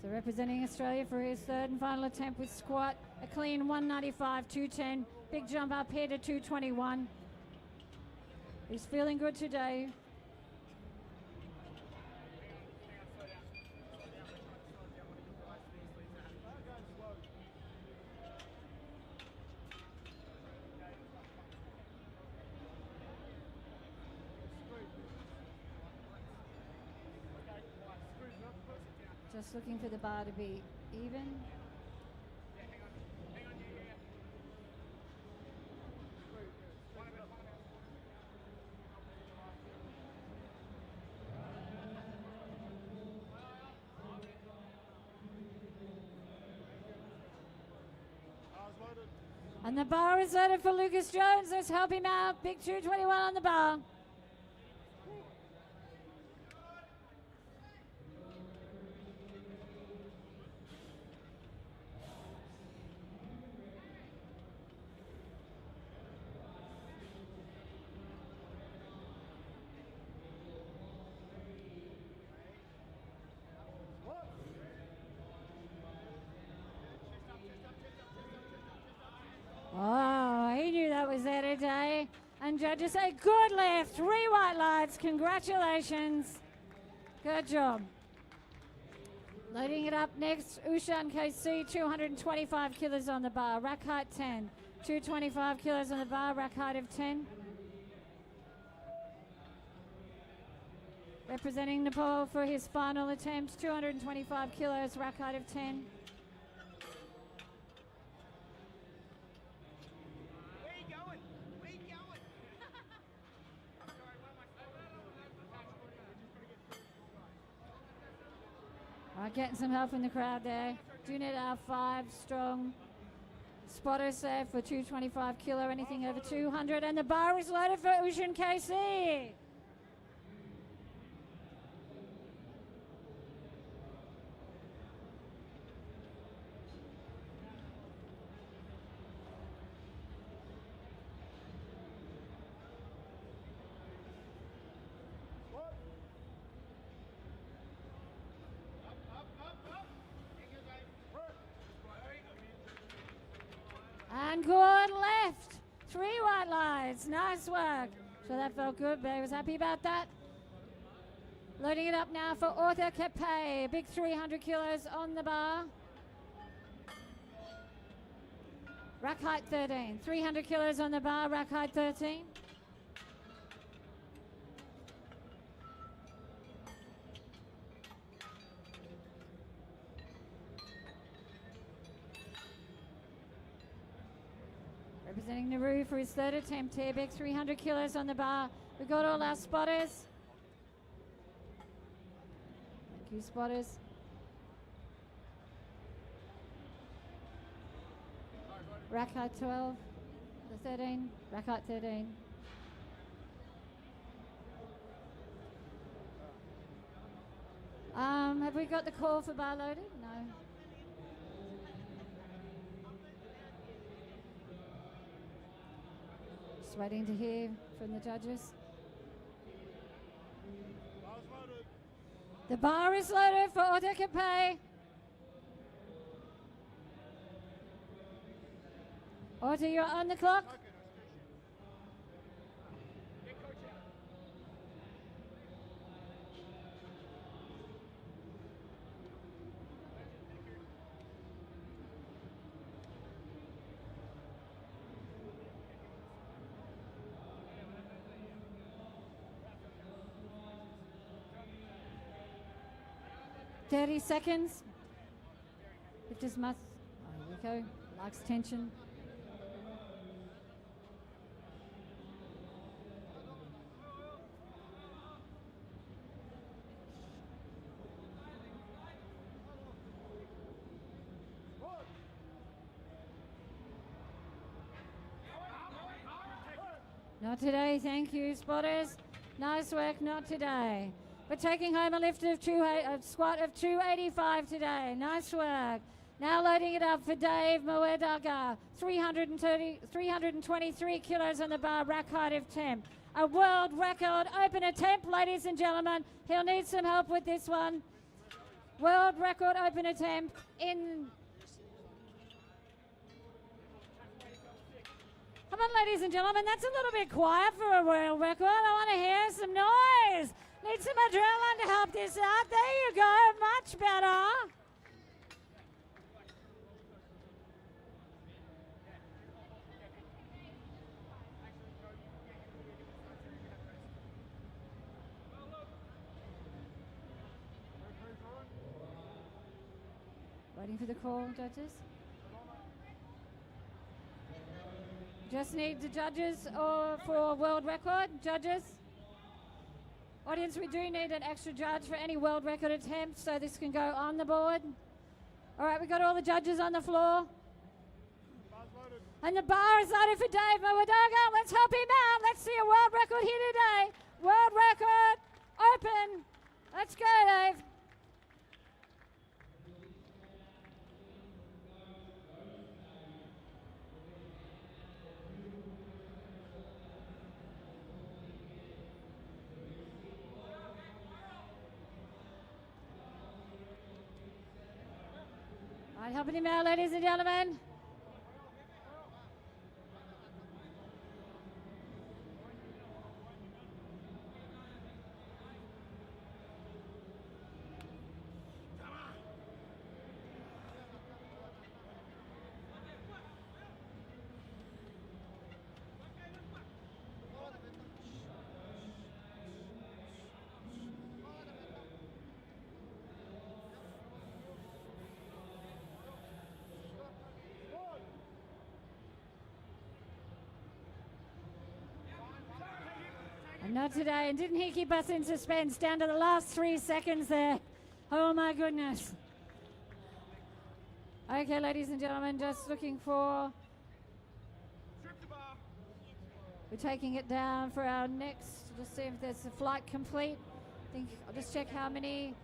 So representing Australia for his third and final attempt with squat, a clean 195, 210, big jump up here to 221. He's feeling good today. Just looking for the bar to be even. And the bar is loaded for Lucas Jones. Let's help him out. Big 221 on the bar. Oh, he knew that was there today. And judges say, good lift, 3 white lights, congratulations. Good job. Loading it up next, Ushan KC, 225 kilos on the bar, rack height 10. 225 kilos on the bar, rack height of 10. Representing Nepal for his final attempt, 225 kilos, rack height of 10. All right, getting some help from the crowd there. Unit R5, strong. Spotter safe for 225 kilo, anything over 200. And the bar is loaded for Ushan KC. And good left. 3 white lights. Nice work. So that felt good. Barry was happy about that. Loading it up now for Arthur Capay. A big 300 kilos on the bar. Rack height 13. 300 kilos on the bar. Rack height 13. Representing Nauru for his third attempt here, big 300 kilos on the bar. We've got all our spotters. Thank you, spotters. Rack height 12, the 13, rack height 13. Have we got the call for bar loading? No. Just waiting to hear from the judges. The bar is loaded for Arthur Capay. Arthur, you're on the clock. Thirty seconds. It just must. Oh, here we go. Likes tension. Not today, thank you, spotters. Nice work, not today. We're taking home a lift of a squat of 285 today. Nice work. Now loading it up for Dave Moedaga. 323 kilos on the bar, rack height of 10. A world record open attempt, ladies and gentlemen. He'll need some help with this one. World record open attempt in... Come on, ladies and gentlemen, that's a little bit quiet for a world record. I want to hear some noise. Need some adrenaline to help this out. There you go, much better. Waiting for the call, judges. Just need the judges for world record. Judges. Audience, we do need an extra judge for any world record attempt, so this can go on the board. All right, we got all the judges on the floor. And the bar is loaded for Dave Mawadaga. Let's help him out. Let's see a world record here today. World record open. Let's go, Dave. All right, helping him out, ladies and gentlemen. And not today. And didn't he keep us in suspense down to the last 3 seconds there? Oh my goodness. Okay, ladies and gentlemen, just looking for... We're taking it down for our next, just see if there's a flight complete. I'll just check how many.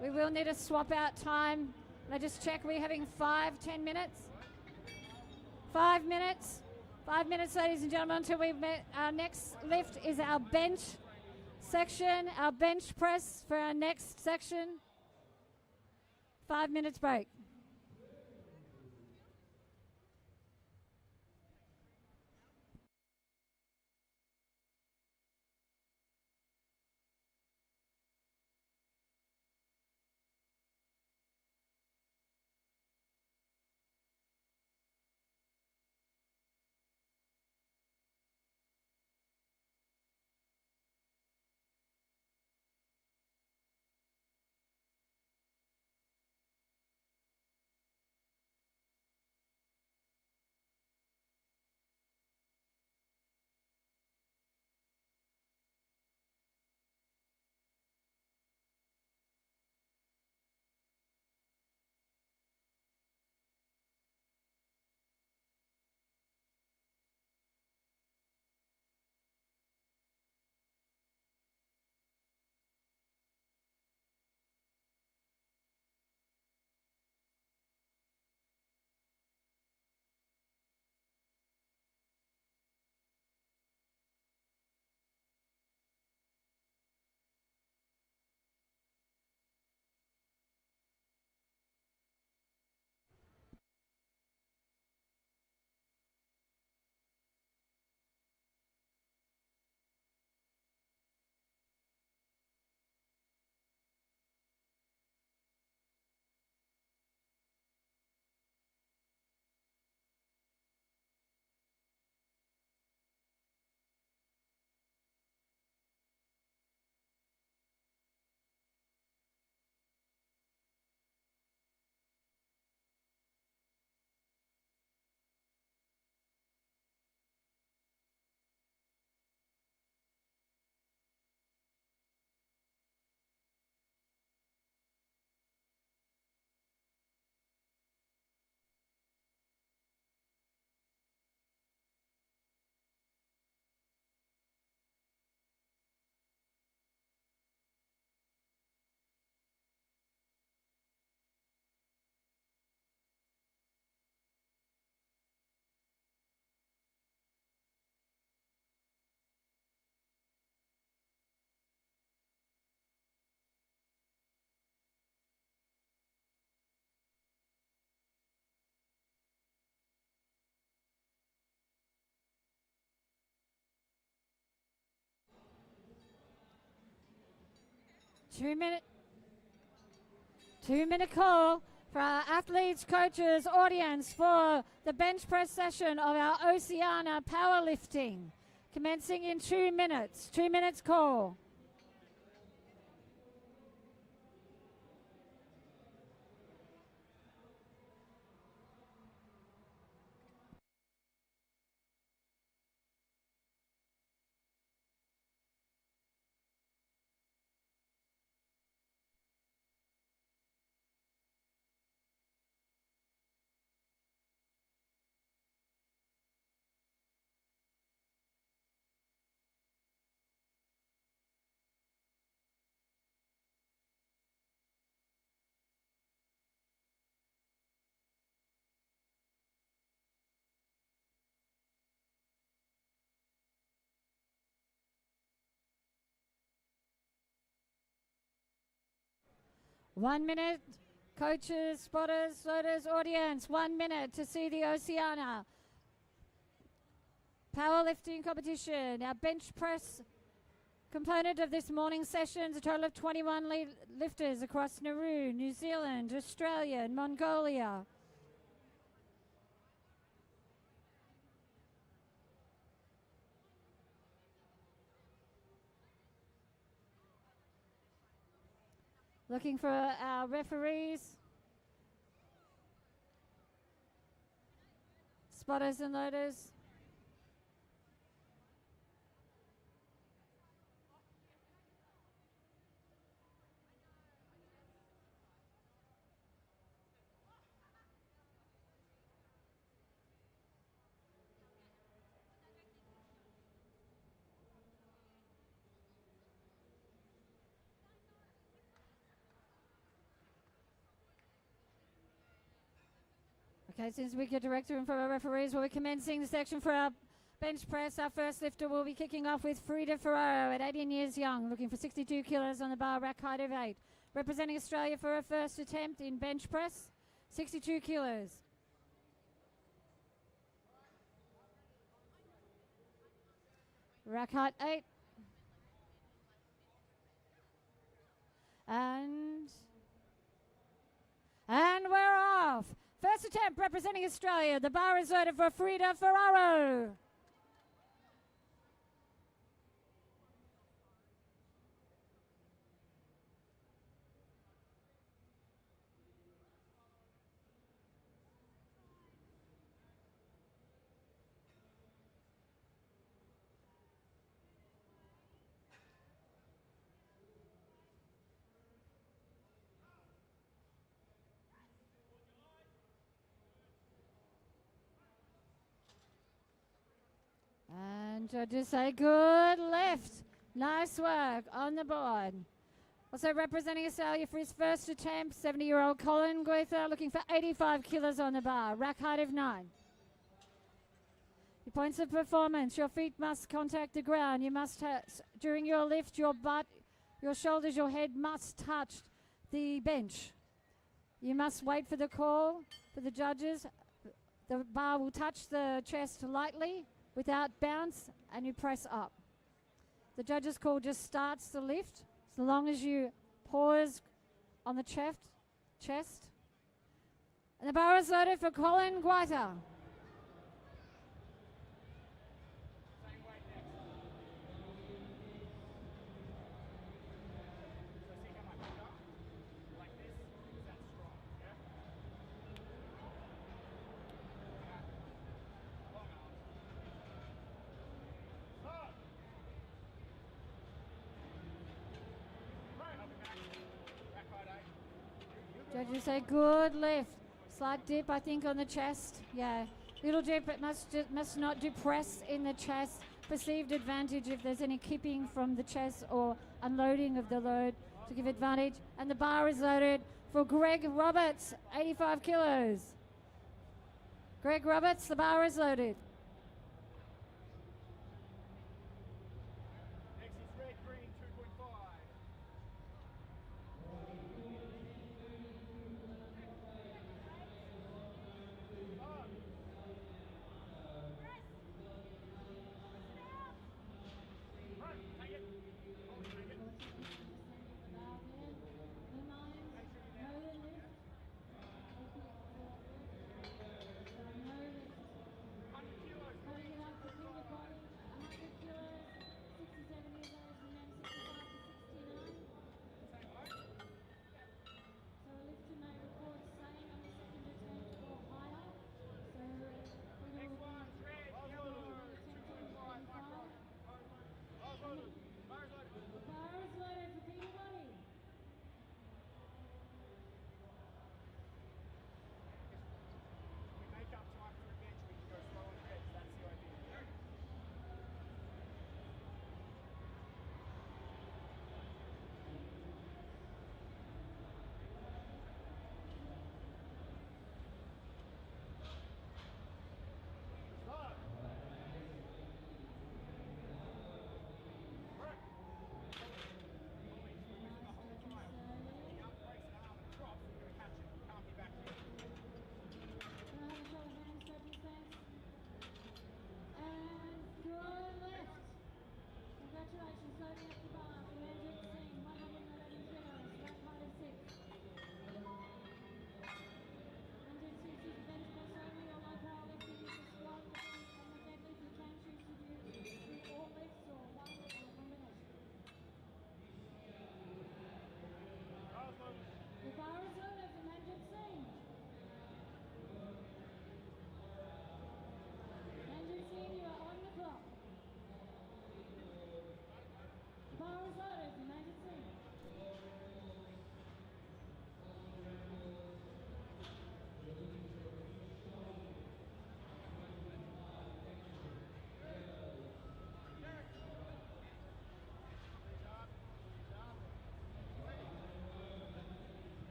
We will need a swap out time. I just check, we're having 10 minutes. 5 minutes. 5 minutes, ladies and gentlemen, until we've met. Our next lift is our bench section, our bench press for our next section. 5 minutes break. 2 minute call for our athletes, coaches, audience for the bench press session of our Oceania powerlifting, commencing in 2 minutes. 2 minutes call. One minute, coaches, spotters, floaters, audience. 1 minute to see the Oceania powerlifting competition. Our bench press component of this morning's session is a total of 21 lifters across Nauru, New Zealand, Australia, and Mongolia. Looking for our referees, spotters and loaders. Okay, since we get director and for our referees, we'll be commencing the section for our bench press. Our first lifter will be kicking off with Frida Ferraro at 18 years young, looking for 62 kilos on the bar, rack height of 8. Representing Australia for her first attempt in bench press, 62 kilos. Rack height 8. And we're off. First attempt representing Australia. The bar is loaded for Frida Ferraro. And judges say good lift. Nice work on the board. Also representing Australia for his first attempt, 70-year-old Colin Guether, looking for 85 kilos on the bar, rack height of 9. Your points of performance, your feet must contact the ground. You must during your lift, your butt, your shoulders, your head must touch the bench. You must wait for the call for the judges. The bar will touch the chest lightly without bounce, and you press up. The judge's call just starts the lift, so long as you pause on the chest. And the bar is loaded for Colin Guaita. Judges say good lift. Slight dip, I think, on the chest. Yeah. Little dip, it must not depress in the chest. Perceived advantage if there's any kipping from the chest or unloading of the load to give advantage. And the bar is loaded for Greg Roberts, 85 kilos. Greg Roberts, the bar is loaded. Next is red, green, 2.5. Take it. Oh, take it.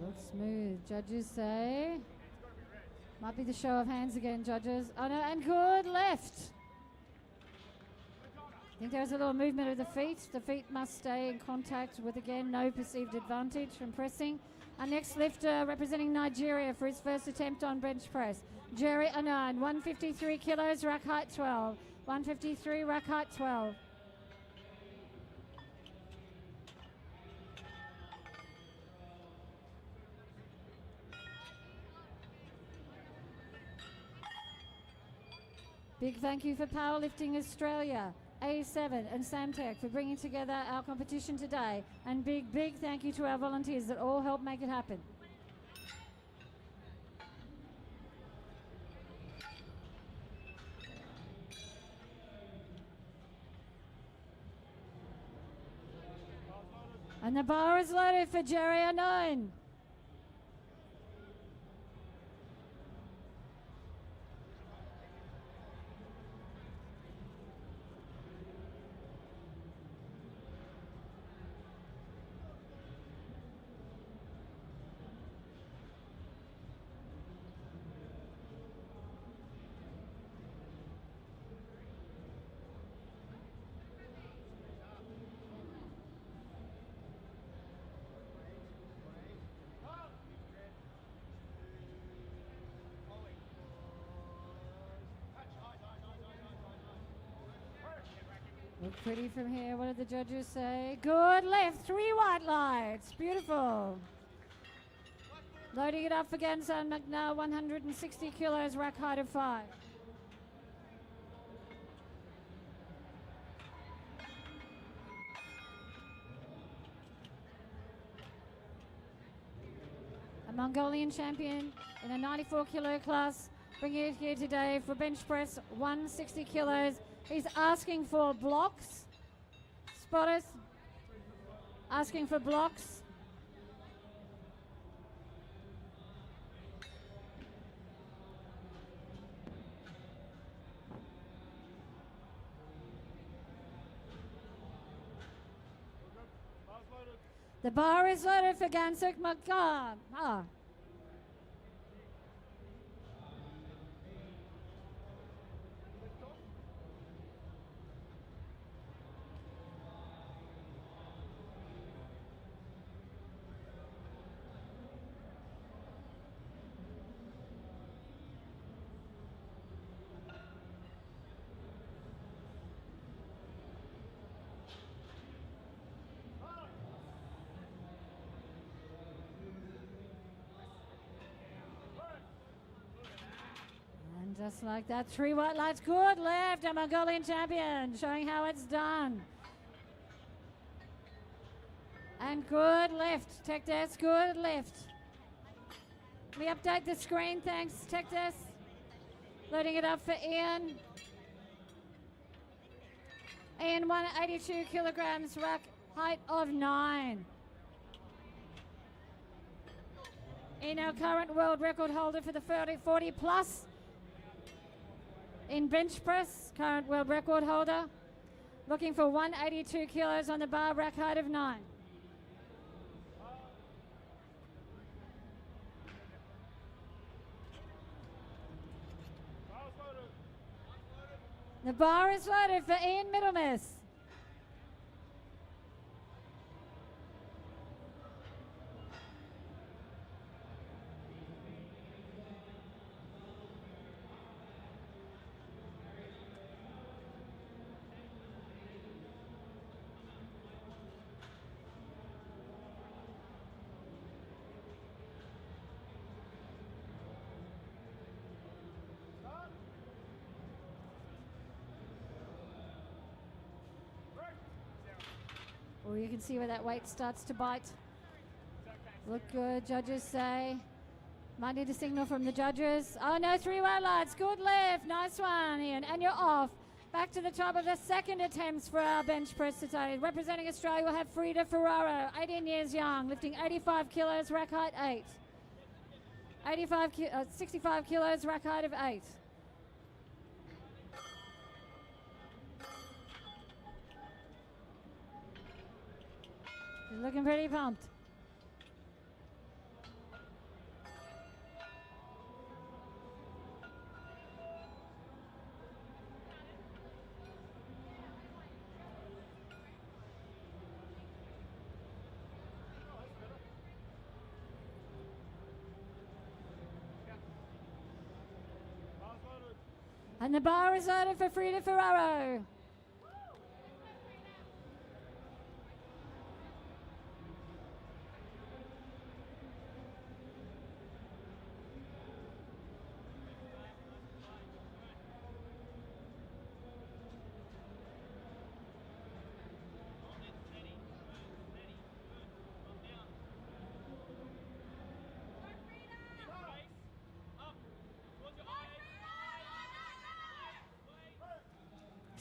Looks smooth. Judges say. Might be the show of hands again, judges. Oh no, and good left. I think there's a little movement of the feet. The feet must stay in contact with, again, no perceived advantage from pressing. Our next lifter representing Nigeria for his first attempt on bench press. Jerry Anan, 153 kilos, rack height 12. 153, rack height 12. Big thank you for Powerlifting Australia, A7 and Samtech for bringing together our competition today. And big thank you to our volunteers that all help make it happen. And the bar is loaded for Jerry Unknown. Look pretty from here. What did the judges say? Good left, 3 white lights. Beautiful. Loading it up for Gansan McNair, 160 kilos, rack height of 5. A Mongolian champion in a 94 kilo class, bringing it here today for bench press, 160 kilos. He's asking for blocks. Spotters, asking for blocks. The bar is loaded for Gansuk Makar. Just like that, 3 white lights, good left, a Mongolian champion, showing how it's done. And good left, Tech Desk, good left. We update the screen, thanks, Tech Desk. Loading it up for Ian. Ian, 182 kilograms, rack height of 9. Ian, our current world record holder for the 40 plus. In bench press, current world record holder, looking for 182 kilos on the bar, rack height of 9. The bar is loaded for Ian Middlemiss. Or you can see where that weight starts to bite. Look good, judges say. Might need a signal from the judges. Oh no, 3 white lights, good left, nice one, Ian. And you're off. Back to the top of the second attempts for our bench press today. Representing Australia, we'll have Frida Ferraro, 18 years young, lifting 85 kilos, rack height 8. 65 kilos, rack height of 8. She's looking pretty pumped. And the bar is loaded for Frida Ferraro.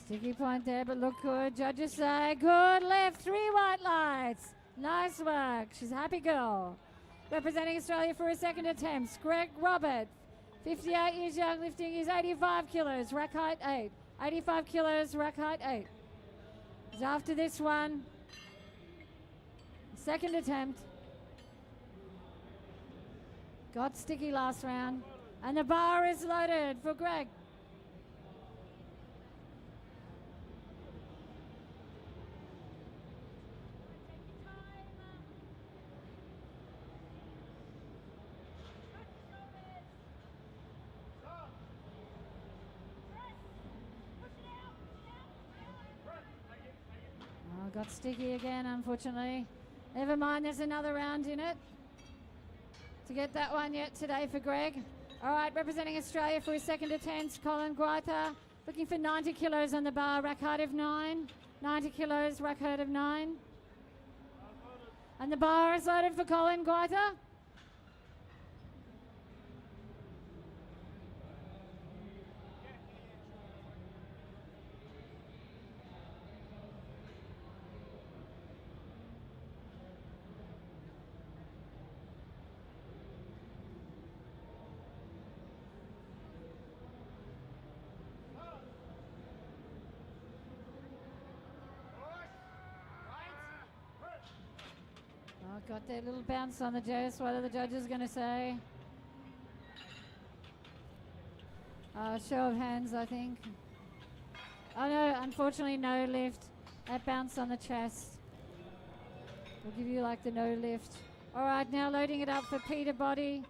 Sticky point there, but look good. Judges say good lift, 3 white lights. Nice work. She's a happy girl. Representing Australia for a second attempt, Greg Robert, 58 years young, lifting his 85 kilos, rack height 8. 85 kilos, rack height 8. He's after this one. Second attempt. Got sticky last round. And the bar is loaded for Greg. Got sticky again, unfortunately. Never mind, there's another round in it. To get that one yet today for Greg. All right, representing Australia for his second attempt, Colin Guaita, looking for 90 kilos on the bar, rack height of 9. 90 kilos, rack height of 9. And the bar is loaded for Colin Guaita. Got their little bounce on the Jess. What are the judges going to say? Show of hands, I think. Oh no, unfortunately no lift. That bounce on the chest. We'll give you like the no lift. All right, now loading it up for Peter Body.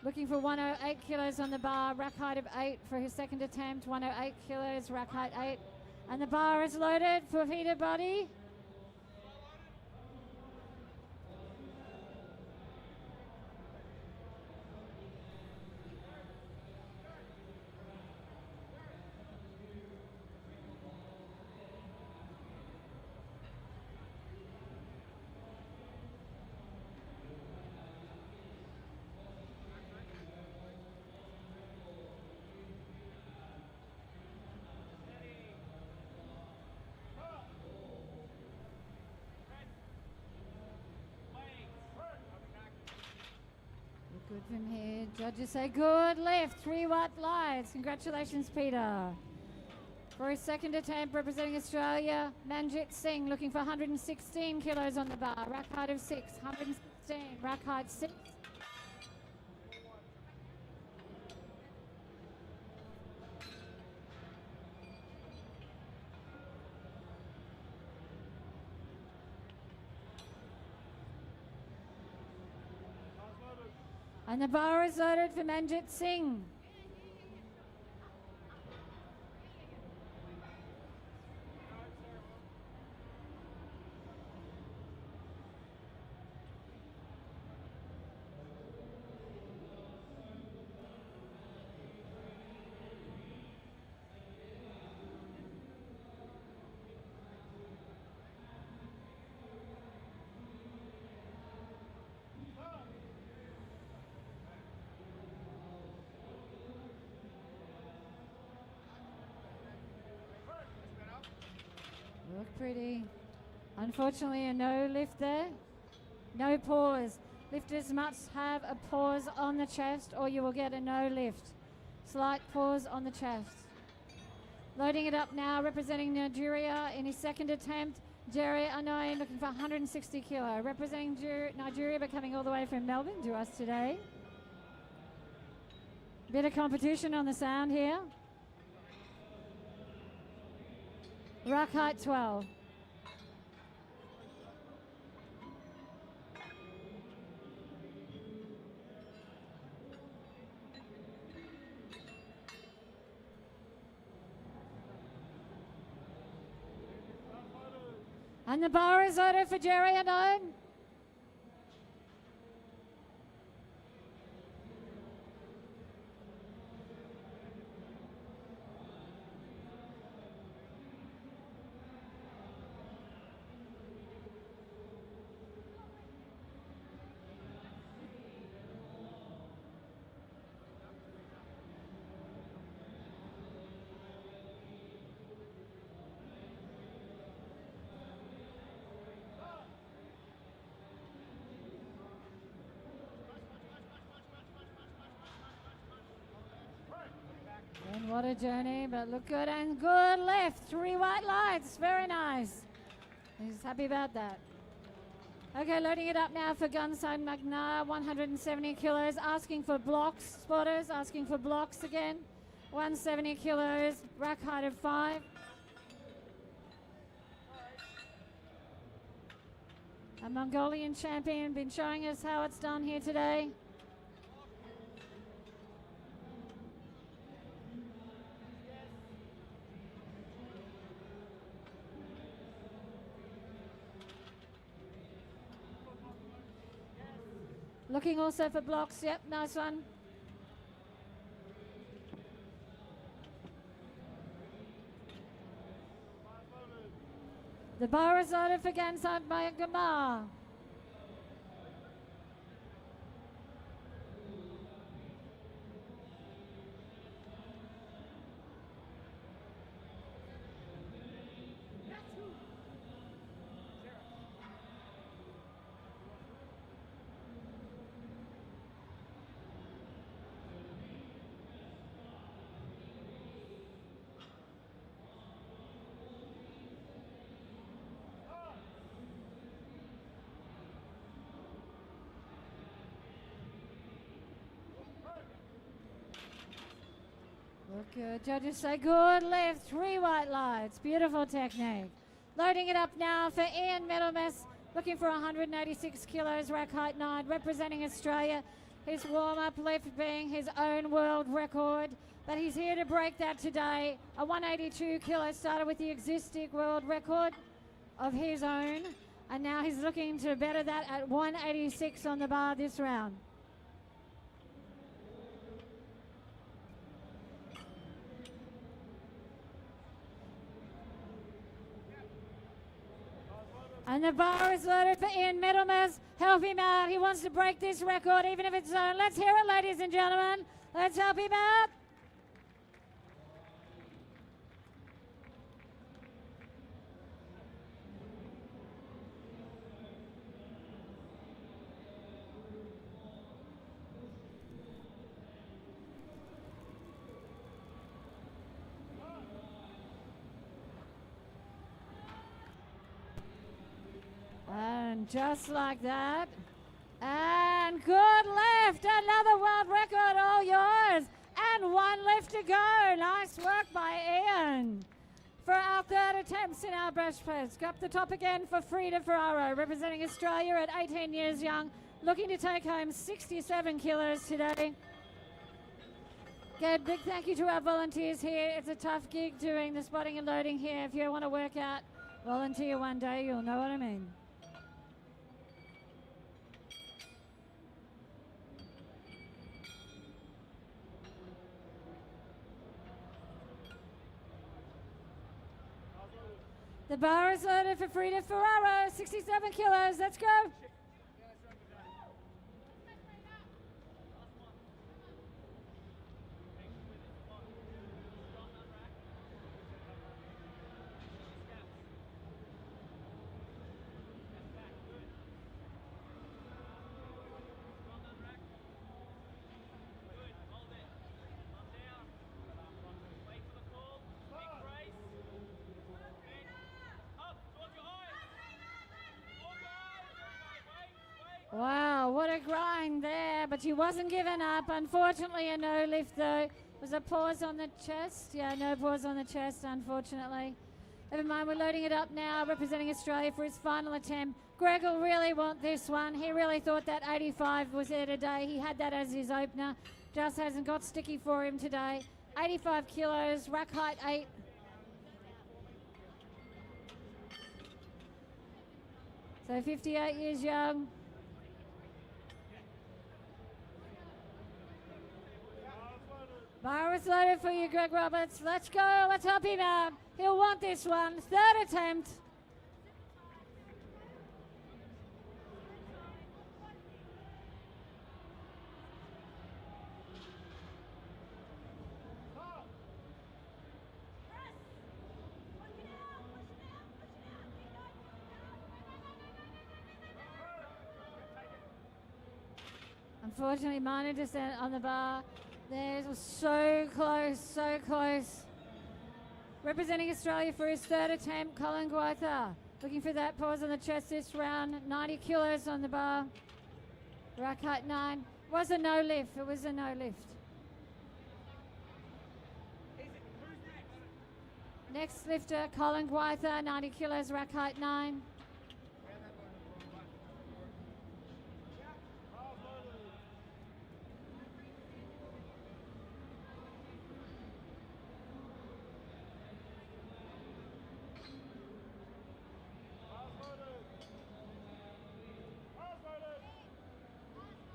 Looking for 108 kilos on the bar, rack height of 8 for his second attempt. 108 kilos, rack height 8. And the bar is loaded for Peter Body. Good from here. Judges say good lift, 3 white lights. Congratulations, Peter. For his second attempt, representing Australia, Manjit Singh, looking for 116 kilos on the bar. Rack height of 6, 116, rack height 6. And the bar is loaded for Manjit Singh. Look pretty. Unfortunately, a no lift there. No pause. Lifters must have a pause on the chest or you will get a no lift. Slight pause on the chest. Loading it up now, representing Nigeria in his second attempt. Jerry Anoy looking for 160 kilo. Representing Nigeria but coming all the way from Melbourne to us today. Bit of competition on the sound here. Rack height 12. And the bar is loaded for Jerry Alone. And what a journey, but look good and good left. 3 white lights, very nice. He's happy about that. Okay, loading it up now for Gunside McNair, 170 kilos, asking for blocks, spotters, asking for blocks again. 170 kilos, rack height of 5. A Mongolian champion, been showing us how it's done here today. Looking also for blocks. Yep, nice one. The bar is loaded for Gansad by Gamar. Look good. Judges say good left. 3 white lights. Beautiful technique. Loading it up now for Ian Middlemas. Looking for 186 kilos, rack height 9, representing Australia. His warm-up lift being his own world record. But he's here to break that today. A 182 kilo started with the existing world record of his own. And now he's looking to better that at 186 on the bar this round. And the bar is loaded for Ian Middlemas. Help him out. He wants to break this record, even if it's his own. Let's hear it, ladies and gentlemen. Let's help him out. And just like that. And good left. Another world record, all yours. And 1 left to go. Nice work by Ian. For our 3rd attempts in our breastplates. Up the top again for Frida Ferraro, representing Australia at 18 years young. Looking to take home 67 kilos today. Good, big thank you to our volunteers here. It's a tough gig doing the spotting and loading here. If you want to work out, volunteer one day, you'll know what I mean. The bar is loaded for Frida Ferraro, 67 kilos. Let's go. Wow, what a grind there, but she wasn't giving up. Unfortunately, a no lift though. Was a pause on the chest? Yeah, no pause on the chest, unfortunately. Never mind, we're loading it up now, representing Australia for his final attempt. Greg will really want this one. He really thought that 85 was there today. He had that as his opener. Just hasn't got sticky for him today. 85 kilos, rack height 8. So 58 years young. Bar is loaded for you, Greg Roberts. Let's go. Let's help him out. He'll want this one. Third attempt. Unfortunately, minor descent on the bar. There's so close, so close. Representing Australia for his third attempt, Colin Gwyther. Looking for that pause on the chest this round. 90 kilos on the bar. Rack height 9. Was a no lift. It was a no lift. Next lifter, Colin Gwyther, 90 kilos, rack height 9.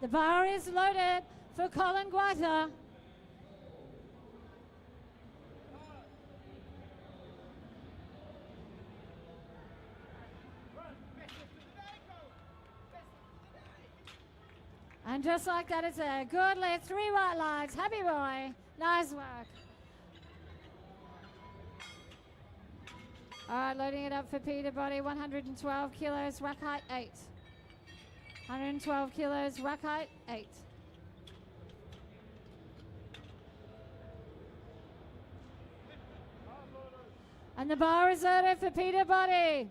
The bar is loaded for Colin Gwyther. And just like that, it's a good lift. 3 white lines. Happy boy. Nice work. All right, loading it up for Peterbody. 112 kilos, rack height 8. 112 kilos, rack height 8. And the bar is loaded for Peterbody.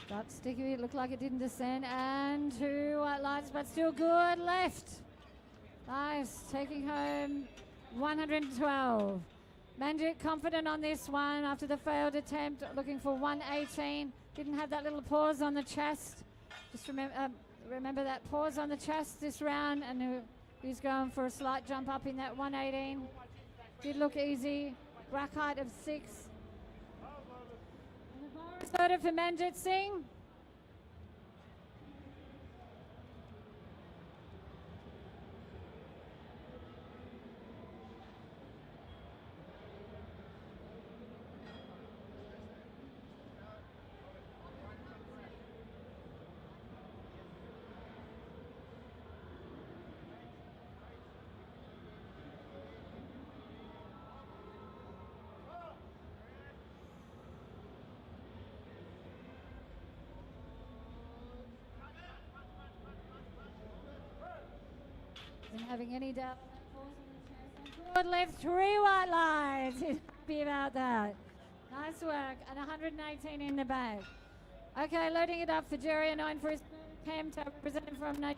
Got sticky, it looked like it didn't descend, and 2 white lines, but still good left. Nice, taking home 112. Manjit confident on this one after the failed attempt, looking for 118. Didn't have that little pause on the chest. Just remember that pause on the chest this round, and he's going for a slight jump up in that 118. Did look easy, rack height of 6. Loaded for Manjit Singh. Isn't having any doubt. Good lift, 3 white lines. He's happy about that. Nice work, and 118 in the bag. Okay, loading it up for Jerry and 9 for his attempt, representing from Nigeria.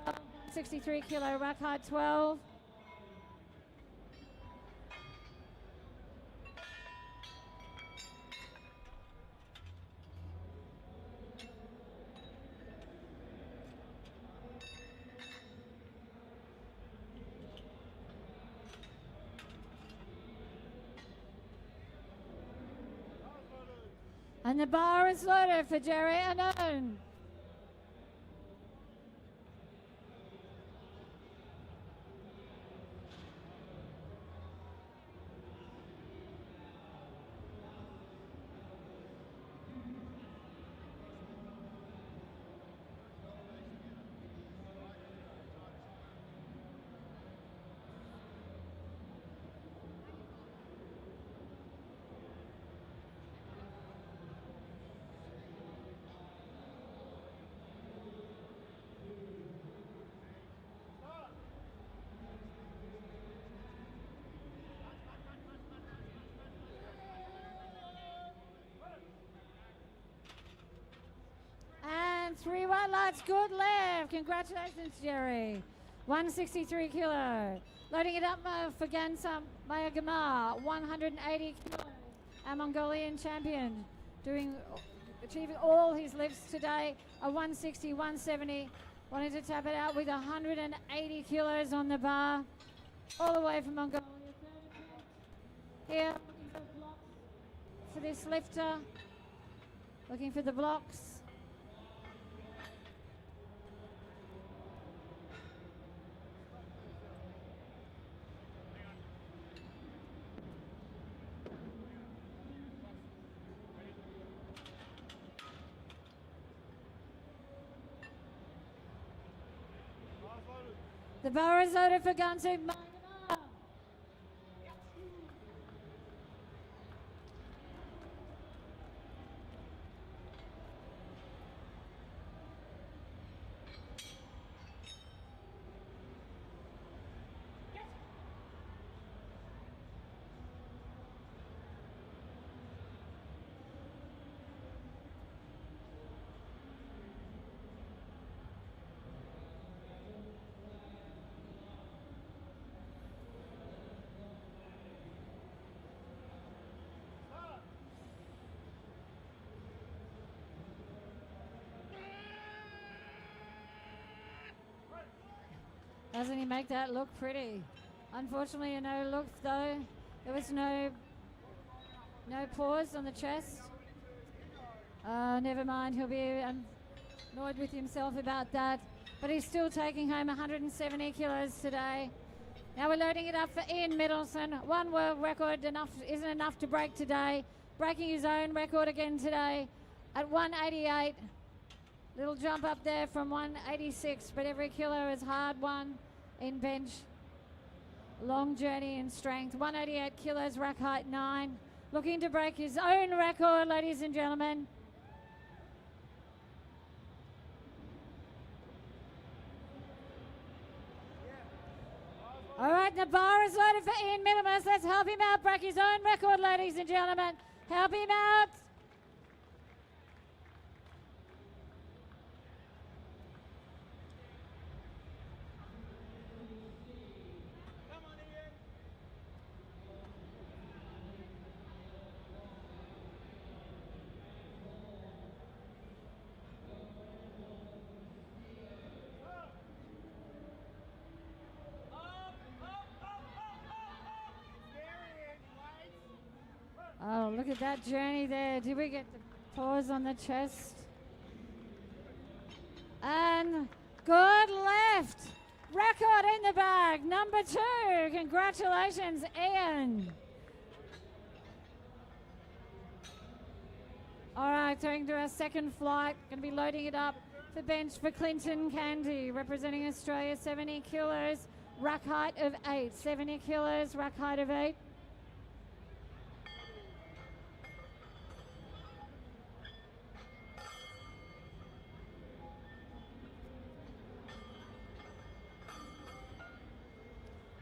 163 kilo, rack height 12. And the bar is loaded for Jerry Anon. 3 white lights, good left. Congratulations, Jerry. 163 kilo. Loading it up for Gansa Mayagamar, 180 kilos. Our Mongolian champion, achieving all his lifts today, a 160, 170. Wanting to tap it out with 180 kilos on the bar, all the way from Mongolia. Here, looking for blocks for this lifter. Looking for the blocks. The bar is loaded for Gansu. Doesn't he make that look pretty? Unfortunately, a no look though. There was no pause on the chest. Never mind, he'll be annoyed with himself about that. But he's still taking home 170 kilos today. Now we're loading it up for Ian Middleton. One world record isn't enough to break today. Breaking his own record again today at 188. Little jump up there from 186, but every kilo is hard won in bench. Long journey in strength. 188 kilos, rack height 9. Looking to break his own record, ladies and gentlemen. All right, the bar is loaded for Ian Minimus. Let's help him out, break his own record, ladies and gentlemen. Help him out. Oh, look at that journey there. Did we get the pause on the chest? And good left. Record in the bag. Number 2. Congratulations, Ian. All right, going to our second flight. Going to be loading it up for bench for Clinton Candy, representing Australia, 70 kilos, rack height of 8. 70 kilos, rack height of 8.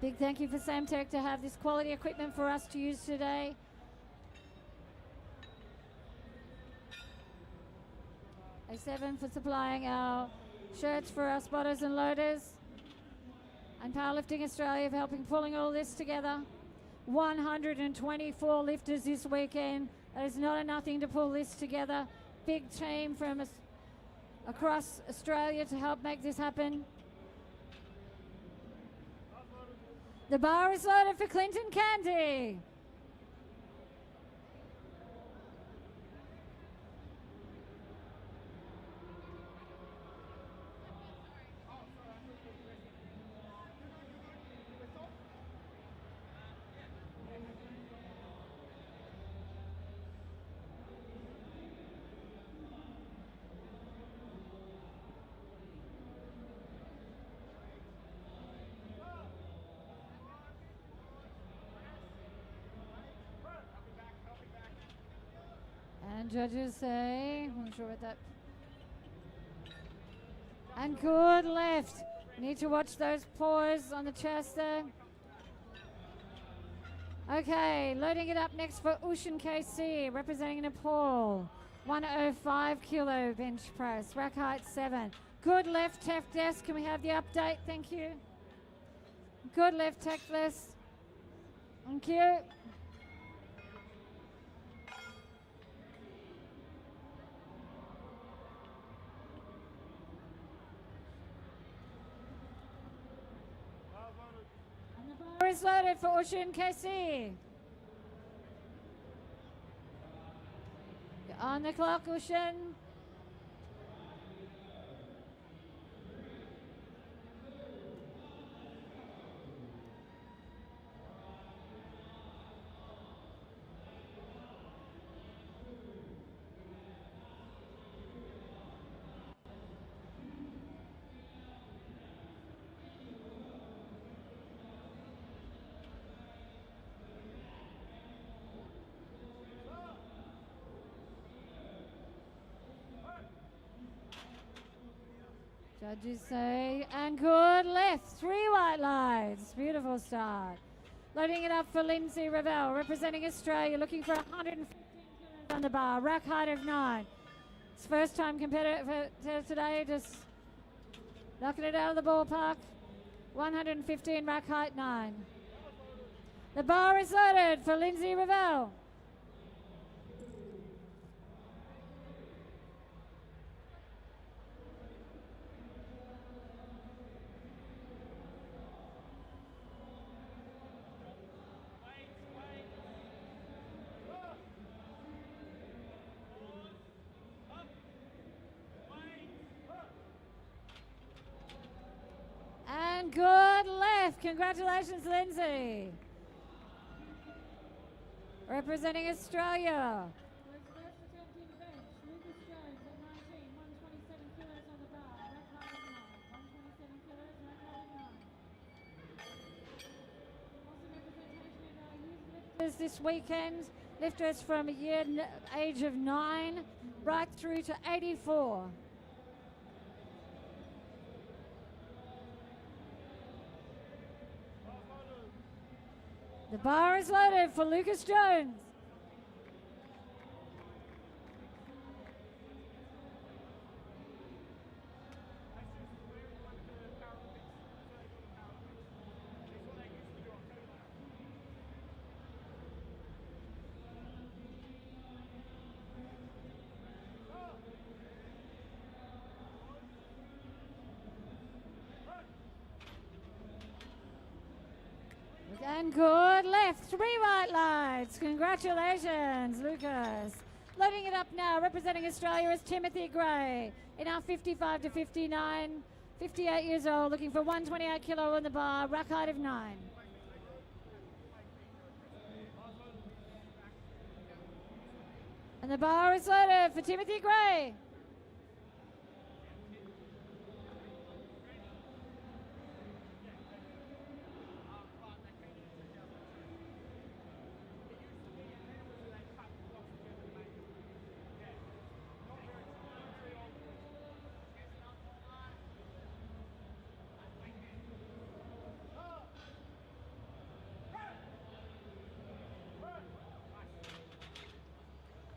Big thank you for Samtech to have this quality equipment for us to use today. A7 for supplying our shirts for our spotters and loaders. And Powerlifting Australia for helping pulling all this together. 124 lifters this weekend. That is not enough to pull this together. Big team from across Australia to help make this happen. The bar is loaded for Clinton Candy. And judges say, I'm not sure what that. And good left. Need to watch those paws on the chest there. Okay, loading it up next for Ushan KC, representing Nepal. 105 kilo bench press, rack height 7. Good left tech desk. Can we have the update? Thank you. Good left tech desk. Thank you. Bar is loaded for Ocean KC. You're on the clock, Ocean. Judges say, and good left, 3 white lights. Beautiful start. Loading it up for Lindsay Ravel, representing Australia, looking for 115 kilos on the bar, rack height of 9. It's first time competitor today, just knocking it out of the ballpark. 115, rack height 9. The bar is loaded for Lindsay Ravel. And good left. Congratulations, Lindsay. Representing Australia. This weekend, lifters from age of 9 right through to 84. The bar is loaded for Lucas Jones. And good left, 3 white lights. Congratulations, Lucas. Loading it up now, representing Australia is Timothy Gray. In our 55 to 59, 58 years old, looking for 128 kilo on the bar, rack height of 9. And the bar is loaded for Timothy Gray.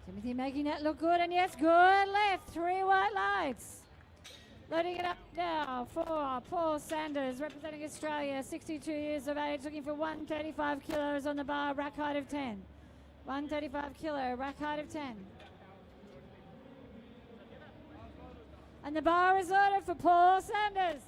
Timothy making that look good, and yes, good left, 3 white lights. Loading it up now for Paul Sanders, representing Australia, 62 years of age, looking for 135 kilos on the bar, rack height of 10. 135 kilo, rack height of 10. And the bar is loaded for Paul Sanders.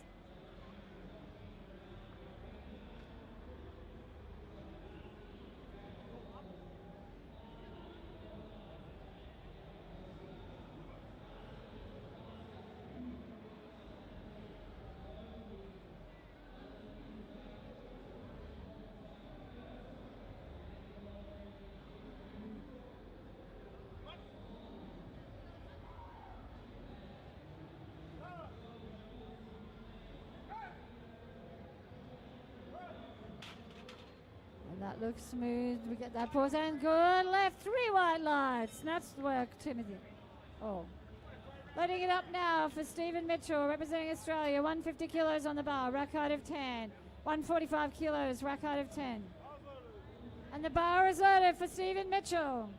That looks smooth. We get that pause and good left, 3 white lights. Snaps the work, Timothy. Oh. Loading it up now for Stephen Mitchell, representing Australia. 150 kilos on the bar, rack height of 10. 145 kilos, rack height of 10. And the bar is loaded for Stephen Mitchell.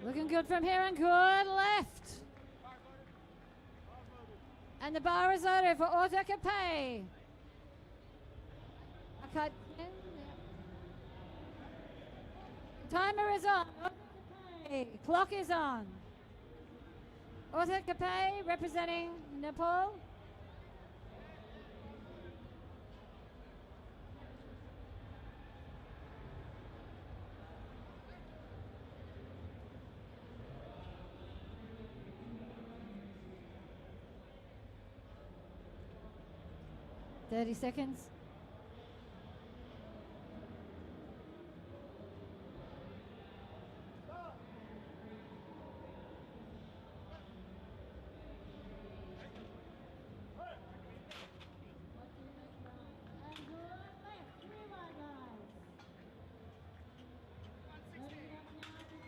Looking good from here and good left. And the bar is loaded for Auto Capay. Timer is on. Clock is on. Auto Capay representing Nepal. Thirty seconds.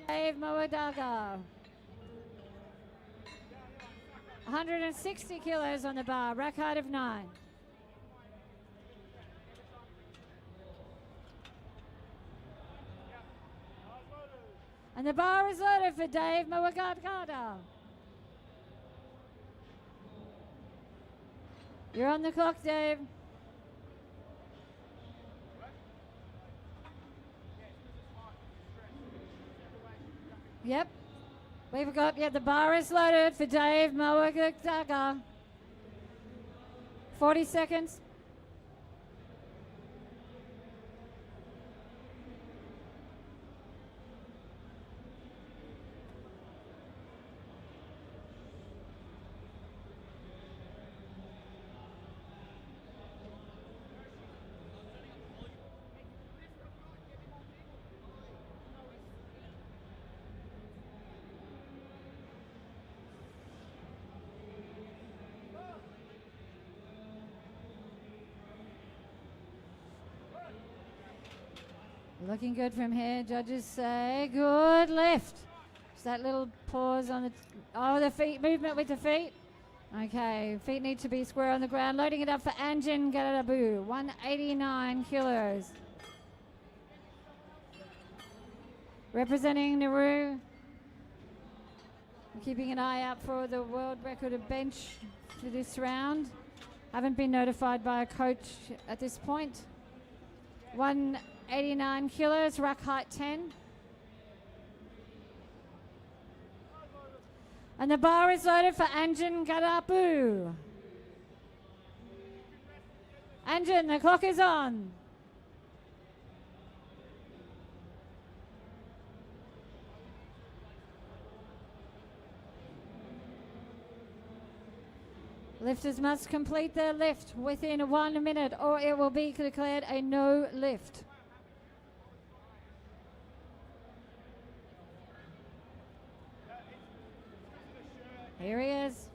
Dave Mowadaga. 160 kilos on the bar, rack height of 9. And the bar is loaded for Dave Mowadaga. You're on the clock, Dave. Yep. We've got, the bar is loaded for Dave Mowadaga. 40 seconds. Looking good from here. Judges say good left. Just that little pause on the feet, movement with the feet. Okay, feet need to be square on the ground. Loading it up for Anjan Gadarabu, 189 kilos. Representing Nauru. Keeping an eye out for the world record of bench for this round. Haven't been notified by a coach at this point. 189 kilos, rack height 10. And the bar is loaded for Anjan Gadapu. Anjan, the clock is on. Lifters must complete their lift within 1 minute or it will be declared a no lift. Here he is.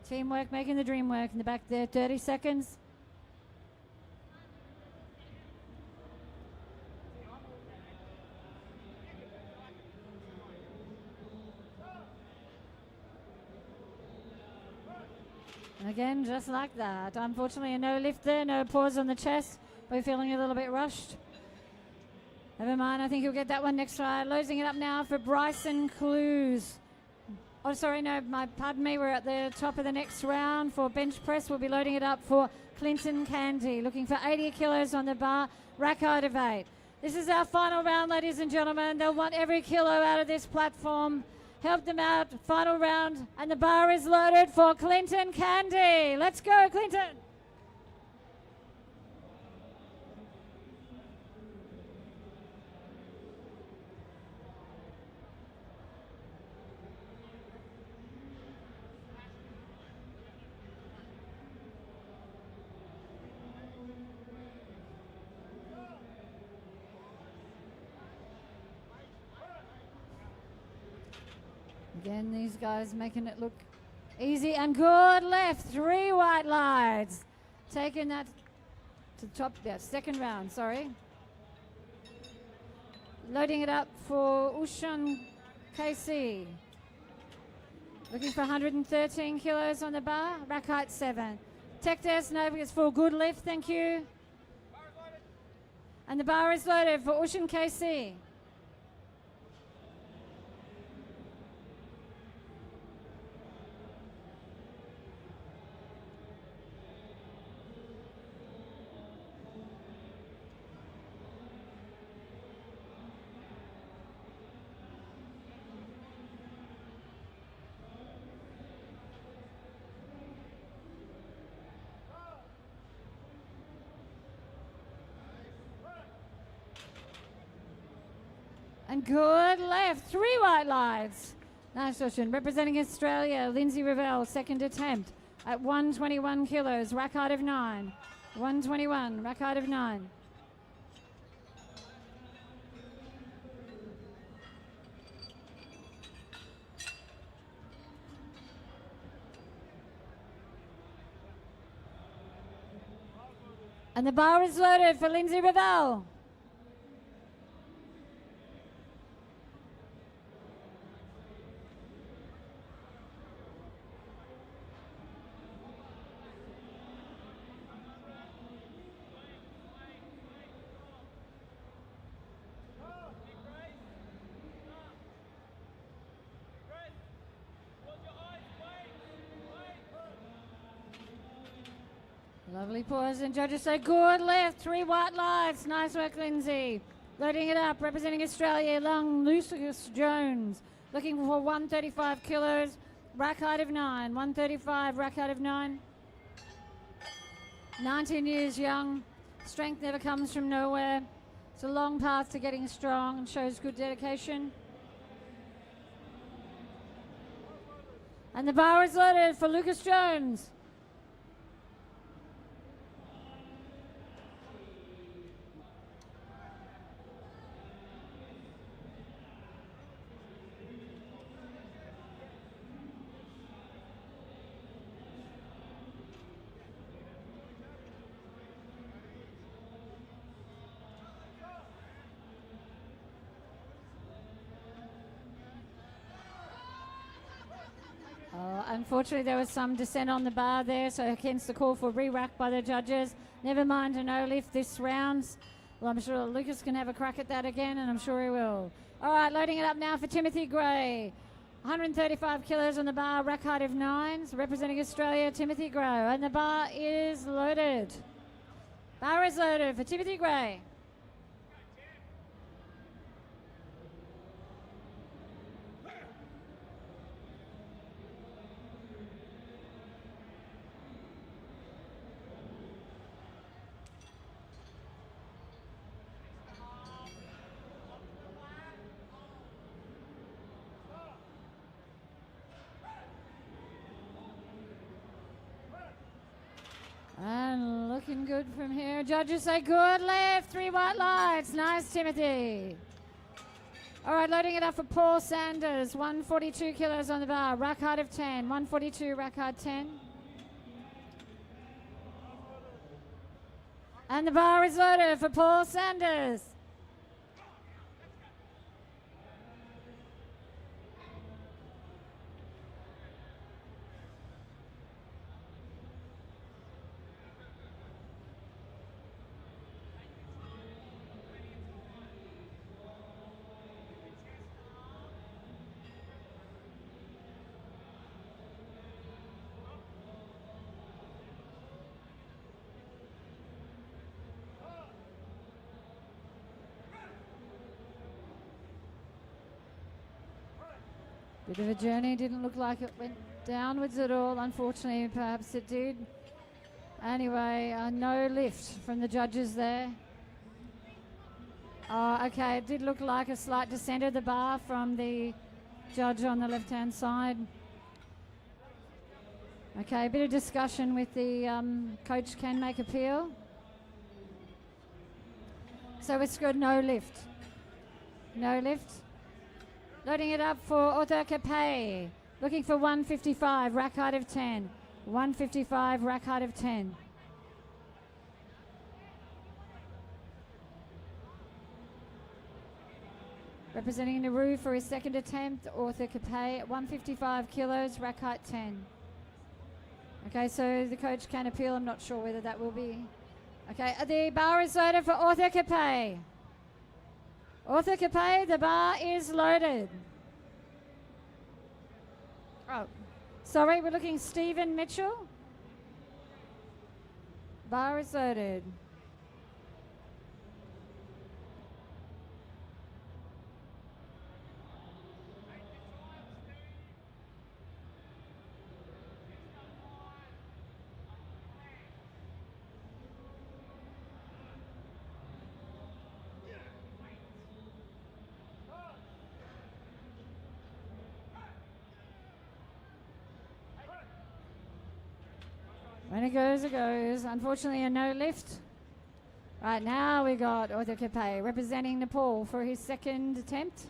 Teamwork making the dream work in the back there, 30 seconds. And again, just like that. Unfortunately, a no lift there, no pause on the chest. We're feeling a little bit rushed. Never mind, I think he'll get that one next try. Loading it up now for Bryson Clues. Oh, sorry, no, pardon me. We're at the top of the next round for bench press. We'll be loading it up for Clinton Candy, looking for 80 kilos on the bar, rack height of 8. This is our final round, ladies and gentlemen. They'll want every kilo out of this platform. Help them out, final round, and the bar is loaded for Clinton Candy. Let's go, Clinton. Again, these guys making it look easy and good left. 3 white lights. Taking that to the top, second round, sorry. Loading it up for Ushan KC. Looking for 113 kilos on the bar, rack height 7. Tech test, no, it's for good lift, thank you. And the bar is loaded for Ushan KC. And good left. 3 white lights. Nice, Ocean. Representing Australia, Lindsay Revell, second attempt at 121 kilos, rack height of 9. 121, rack height of 9. And the bar is loaded for Lindsay Revell. Lovely pause, and judges say good left, 3 white lights. Nice work, Lindsay. Loading it up, representing Australia, young Lucas Jones. Looking for 135 kilos, rack height of 9. 135, rack height of 9. 19 years young. Strength never comes from nowhere. It's a long path to getting strong and shows good dedication. And the bar is loaded for Lucas Jones. Unfortunately, there was some descent on the bar there, so hence the call for re-rack by the judges. Never mind a no lift this round. Well, I'm sure Lucas can have a crack at that again, and I'm sure he will. All right, loading it up now for Timothy Gray. 135 kilos on the bar, rack height of 9. So representing Australia, Timothy Gray. And the bar is loaded. Bar is loaded for Timothy Gray. And looking good from here. Judges say good left, 3 white lights. Nice, Timothy. All right, loading it up for Paul Sanders. 142 kilos on the bar, rack height of 10. 142, rack height 10. And the bar is loaded for Paul Sanders. Bit of a journey, didn't look like it went downwards at all. Unfortunately, perhaps it did. Anyway, no lift from the judges there. Oh, okay, it did look like a slight descent of the bar from the judge on the left-hand side. Okay, a bit of discussion with the coach can make appeal. So it's good, no lift. No lift. Loading it up for Arthur Capay. Looking for 155, rack height of 10. 155, rack height of 10. Representing Nauru for his second attempt, Arthur Capay, 155 kilos, rack height 10. Okay, so the coach can appeal. I'm not sure whether that will be. Okay, the bar is loaded for Arthur Capay. Arthur Capay, the bar is loaded. Oh, sorry, we're looking Stephen Mitchell. Bar is loaded. When it goes, it goes. Unfortunately, a no lift. Right now we got Odekepe representing Nepal for his second attempt.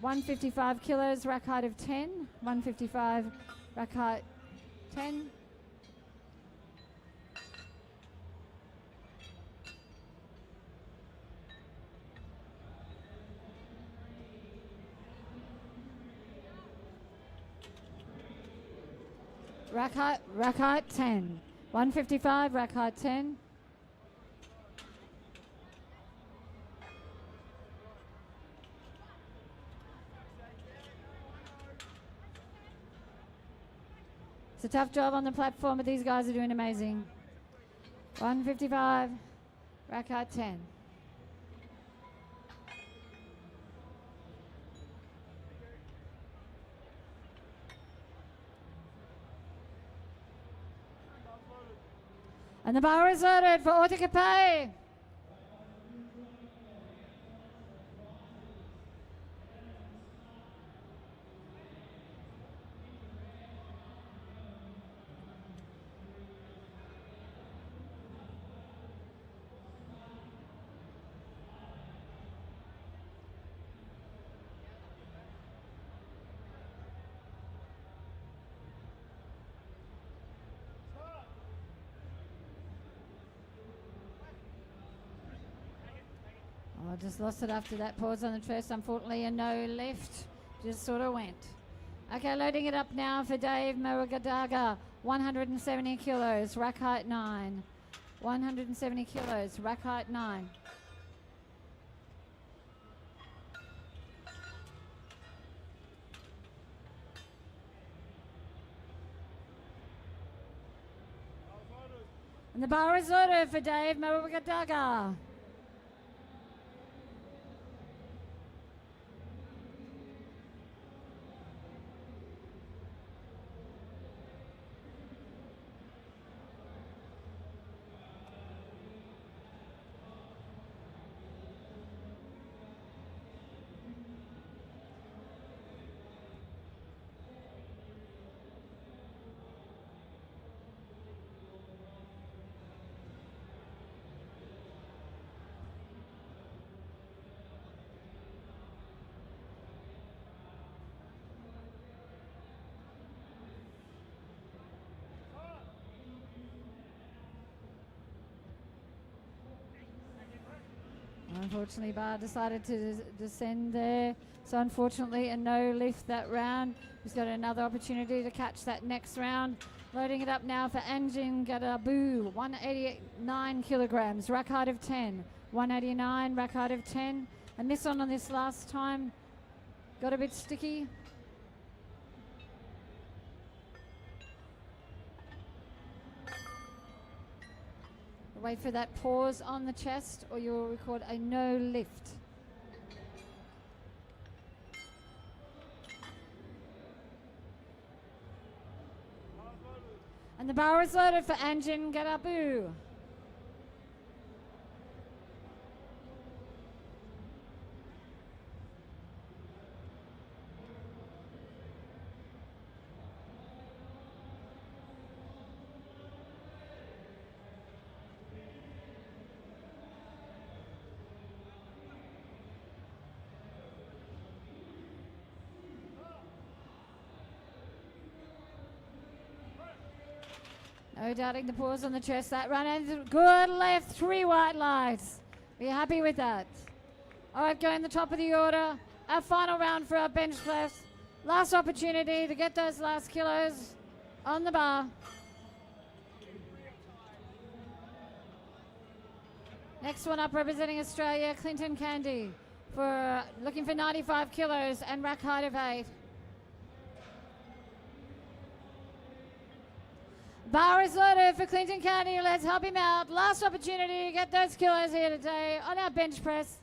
155 kilos, rack height of 10. 155, rack height 10. Rack height 10. 155, rack height 10. It's a tough job on the platform, but these guys are doing amazing. 155, rack height 10. And the bar is loaded for Otekepe. I just lost it after that pause on the chest. Unfortunately, a no lift. Just sort of went. Okay, loading it up now for Dave Marugadaga. 170 kilos, rack height 9. 170 kilos, rack height 9. And the bar is loaded for Dave Marugadaga. Unfortunately, Bar decided to descend there. So unfortunately, a no lift that round. He's got another opportunity to catch that next round. Loading it up now for Anjin Gadabu. 189 kilograms, rack height of 10. 189, rack height of 10. And this one on this last time got a bit sticky. Wait for that pause on the chest or you'll record a no lift. And the bar is loaded for Anjin Gadabu. No doubting the pause on the chest. That run and good left, 3 white lights. Be happy with that. All right, going the top of the order. Our final round for our bench press. Last opportunity to get those last kilos on the bar. Next one up, representing Australia, Clinton Candy, for looking for 95 kilos and rack height of 8. Bar is loaded for Clinton County. Let's help him out. Last opportunity to get those kilos here today on our bench press.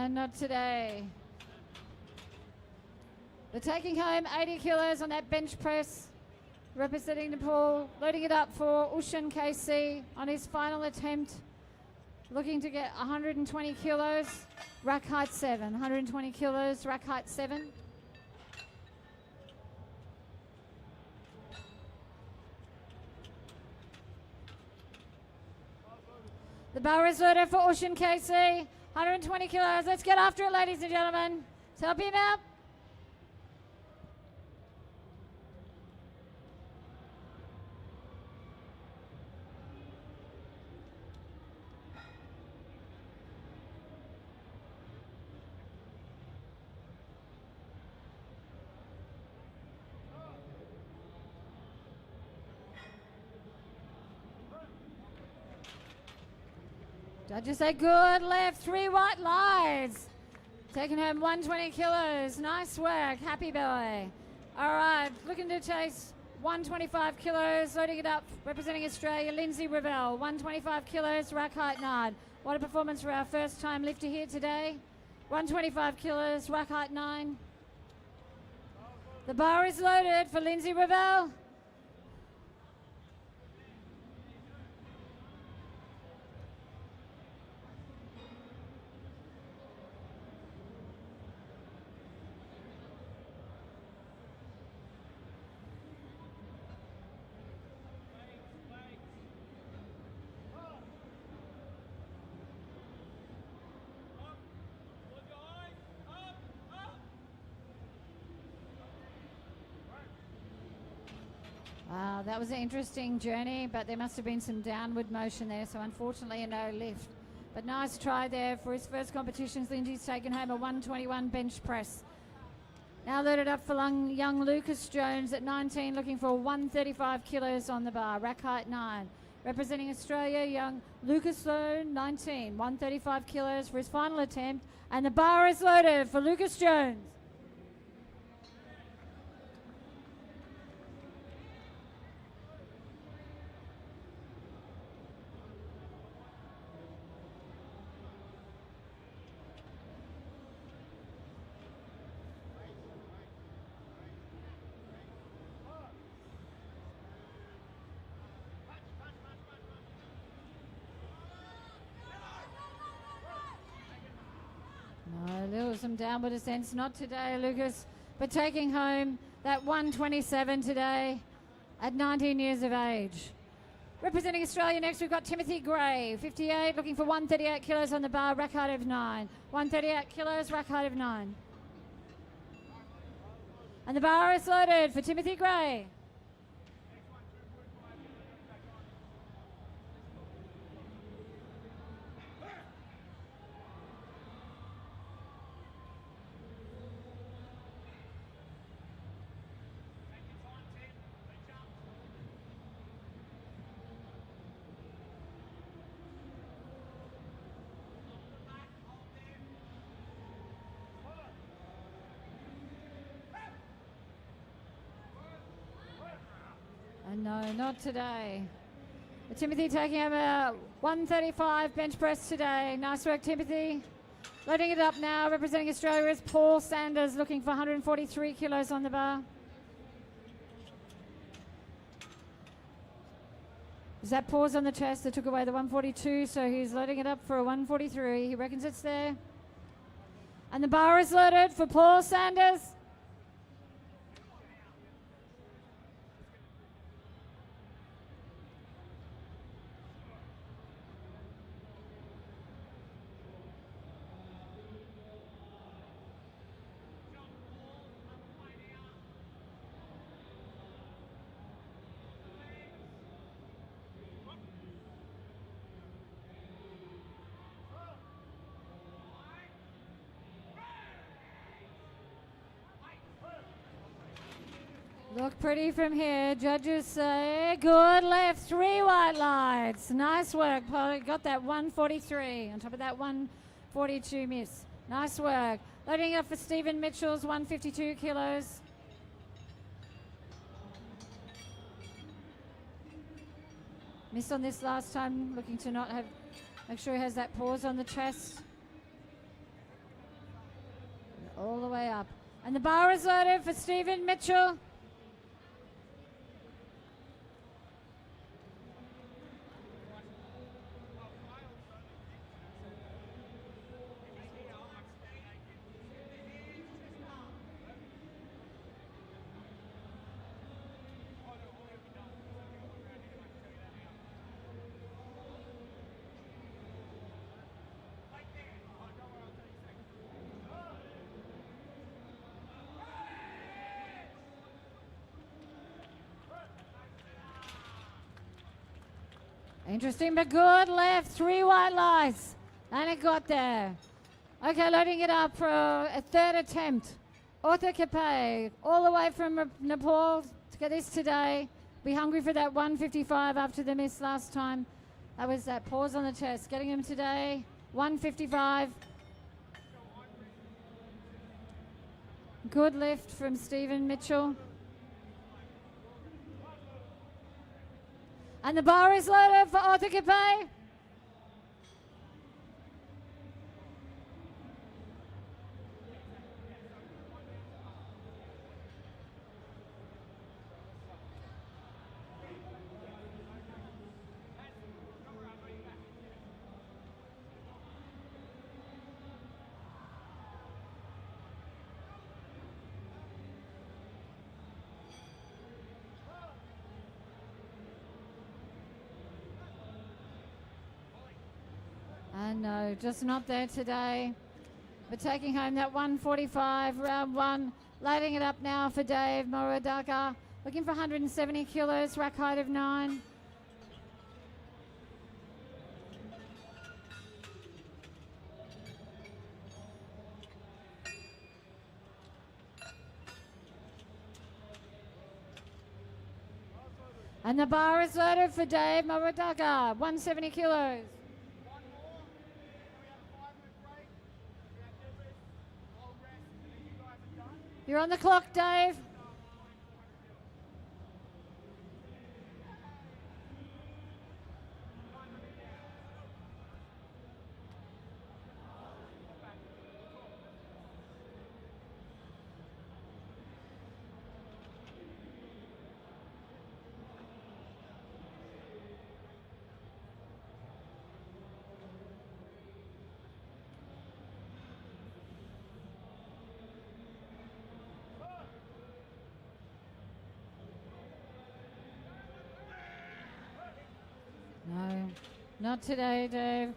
No, not today. They're taking home 80 kilos on that bench press, representing Nepal, loading it up for Ushan KC on his final attempt, looking to get 120 kilos, rack height 7. 120 kilos, rack height 7. The bar is loaded for Ocean KC. 120 kilos. Let's get after it, ladies and gentlemen. Let's help him out. Judges say good left, 3 white lines. Taking home 120 kilos. Nice work, happy boy. All right, looking to chase 125 kilos, loading it up, representing Australia, Lindsay Ravel, 125 kilos, rack height 9. What a performance for our first time lifter here today. 125 kilos, rack height 9. The bar is loaded for Lindsay Ravel. Wow, that was an interesting journey, but there must have been some downward motion there, so unfortunately a no lift. But nice try there for his first competitions. Lindsay's taken home a 121 bench press. Now loaded up for young Lucas Jones at 19, looking for 135 kilos on the bar, rack height 9. Representing Australia, young Lucas Sloan, 19, 135 kilos for his final attempt, and the bar is loaded for Lucas Jones. No, there was some downward ascents. Not today, Lucas, but taking home that 127 today at 19 years of age. Representing Australia next, we've got Timothy Gray, 58, looking for 138 kilos on the bar, rack height of 9. 138 kilos, rack height of 9. And the bar is loaded for Timothy Gray. No, not today. But Timothy taking over 135 bench press today. Nice work, Timothy. Loading it up now, representing Australia is Paul Sanders, looking for 143 kilos on the bar. There's that pause on the chest that took away the 142, so he's loading it up for a 143. He reckons it's there. And the bar is loaded for Paul Sanders. Look pretty from here. Judges say good left, 3 white lights. Nice work, Polly. Got that 143 on top of that 142 miss. Nice work. Loading up for Stephen Mitchell's 152 kilos. Missed on this last time, looking to not have, make sure he has that pause on the chest. all the way up. And the bar is loaded for Stephen Mitchell. Interesting, but good left, 3 white lights, and it got there. Okay, loading it up for a third attempt. Arthur Capet, all the way from Nepal to get this today. Be hungry for that 155 after the miss last time. That was that pause on the chest. Getting him today, 155. Good lift from Stephen Mitchell. And the bar is loaded for Arthur Capet. And no, just not there today. But taking home that 145, round 1. Loading it up now for Dave Moradaka. Looking for 170 kilos, rack height of 9. And the bar is loaded for Dave Moradaka, 170 kilos. You're on the clock, Dave. No, not today, Dave.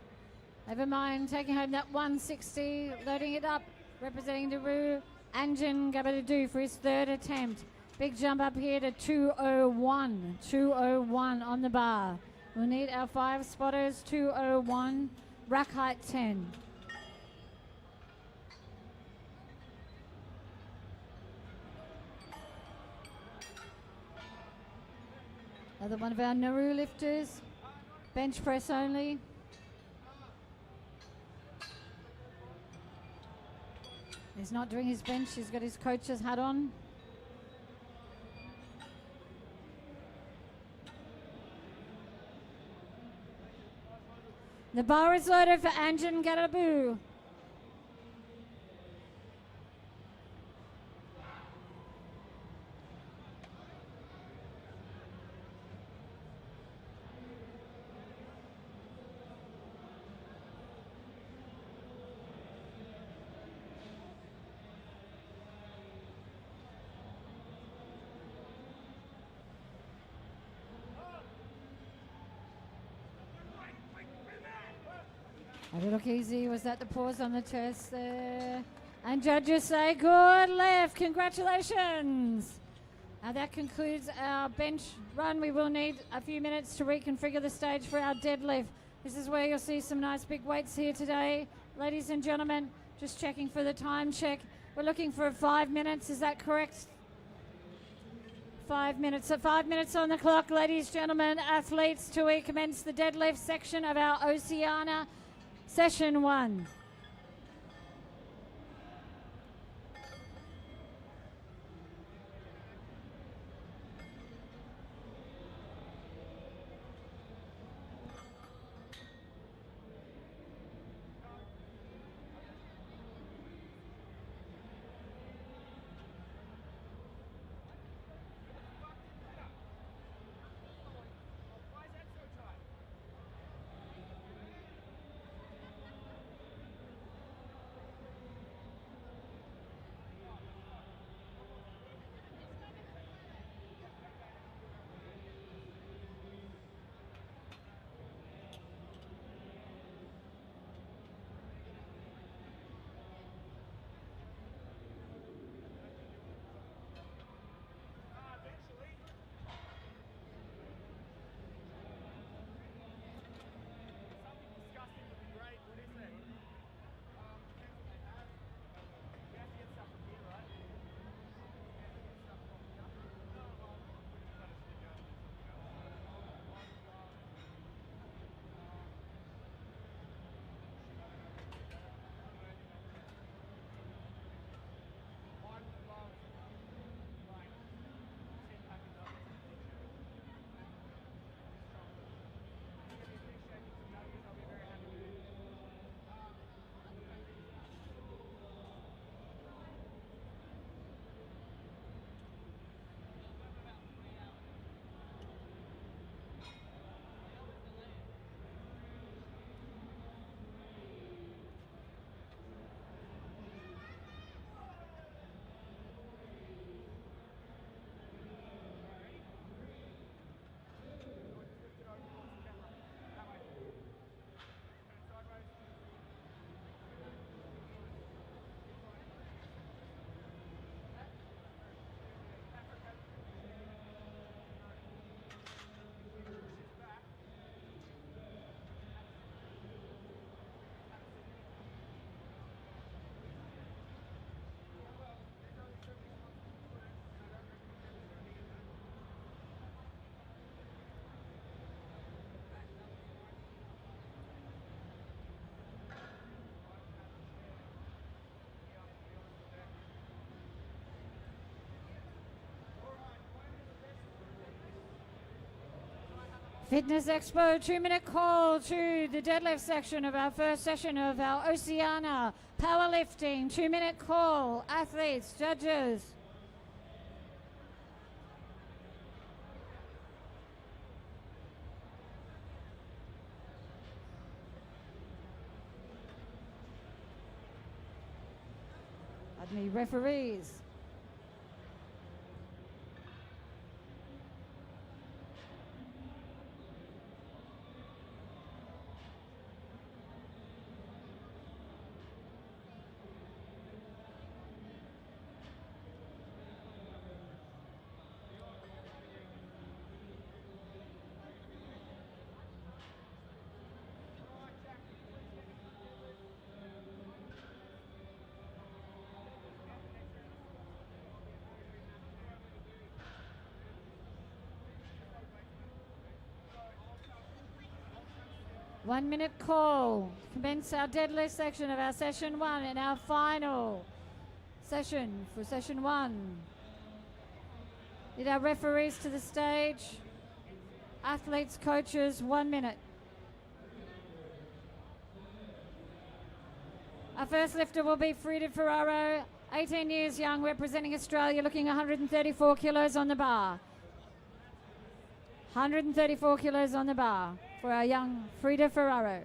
Never mind, taking home that 160, loading it up, representing Daru Anjan Gabadadu for his third attempt. Big jump up here to 201, 201 on the bar. We'll need our 5 spotters, 201, rack height 10. Another one of our Nauru lifters. Bench press only. He's not doing his bench, he's got his coach's hat on. The bar is loaded for Anjan Garabu. Had it look easy, was that the pause on the chest there? And judges say good left, congratulations. Now that concludes our bench run. We will need a few minutes to reconfigure the stage for our deadlift. This is where you'll see some nice big weights here today. Ladies and gentlemen, just checking for the time check. We're looking for 5 minutes, is that correct? 5 minutes. So 5 minutes on the clock, ladies, gentlemen, athletes, till we commence the deadlift section of our Oceania Session 1. Fitness Expo 2-minute call to the deadlift section of our first session of our Oceania powerlifting 2-minute call. Athletes, judges. Pardon me, referees. One-minute call. Commence our deadlift section of our session 1 and our final session for session 1. Need our referees to the stage. Athletes, coaches, 1 minute. Our first lifter will be Frida Ferraro, 18 years young, representing Australia, looking 134 kilos on the bar. 134 kilos on the bar for our young Frida Ferraro.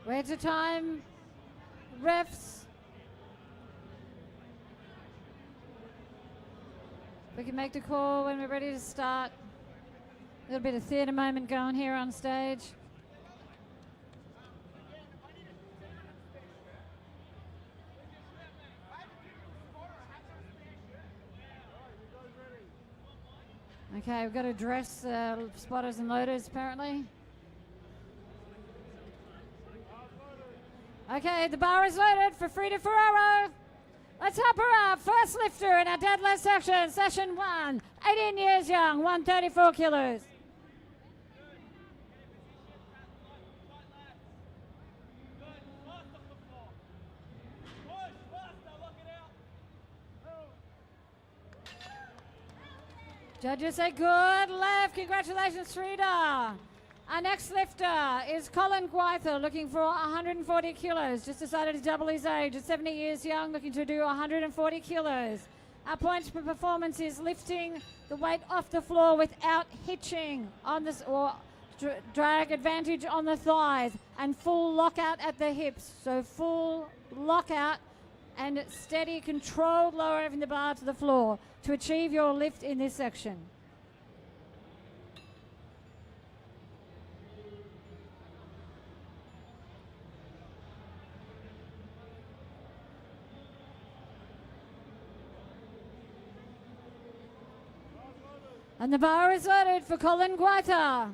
Where's the time? Refs. We can make the call when we're ready to start. A little bit of theatre moment going here on stage. Okay, we've got to dress spotters and loaders apparently. Okay, the bar is loaded for Frida Ferraro. Let's help her up. First lifter in our deadlift section, session 1. 18 years young, 134 kilos. Judges say good left. Congratulations, Frida. Our next lifter is Colin Gwyther, looking for 140 kilos. Just decided to double his age. At 70 years young, looking to do 140 kilos. Our points per performance is lifting the weight off the floor without hitching on this or drag advantage on the thighs and full lockout at the hips. So full lockout and steady, controlled lowering the bar to the floor to achieve your lift in this section. And the bar is loaded for Colin Gwyther.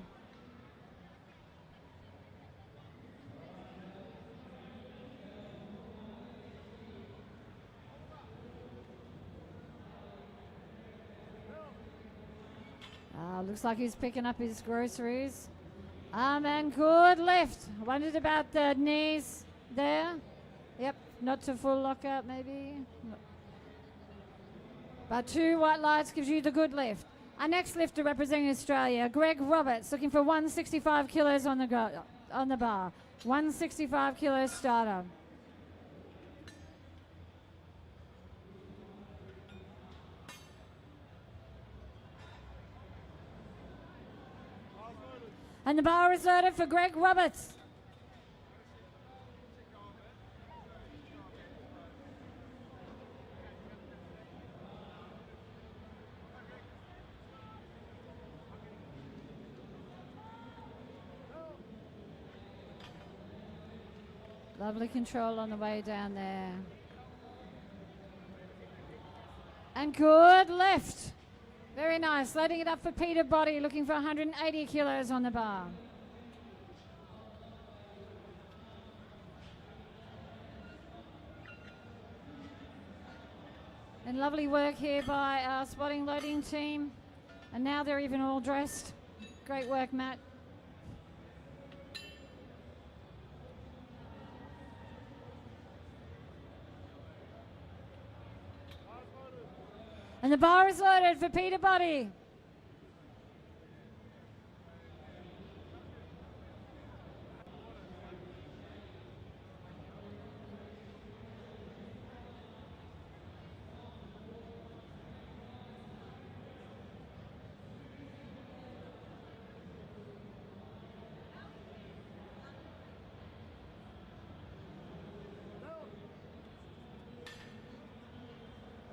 Looks like he's picking up his groceries. And good lift. Wondered about the knees there. Yep, not to full lockout maybe. But 2 white lights gives you the good lift. Our next lifter representing Australia, Greg Roberts, looking for 165 kilos on the bar. 165 kilo starter. And the bar is loaded for Greg Roberts. Lovely control on the way down there. And good left. Very nice. Loading it up for Peter Body, looking for 180 kilos on the bar. And lovely work here by our spotting loading team. And now they're even all dressed. Great work, Matt. And the bar is loaded for Peterbody.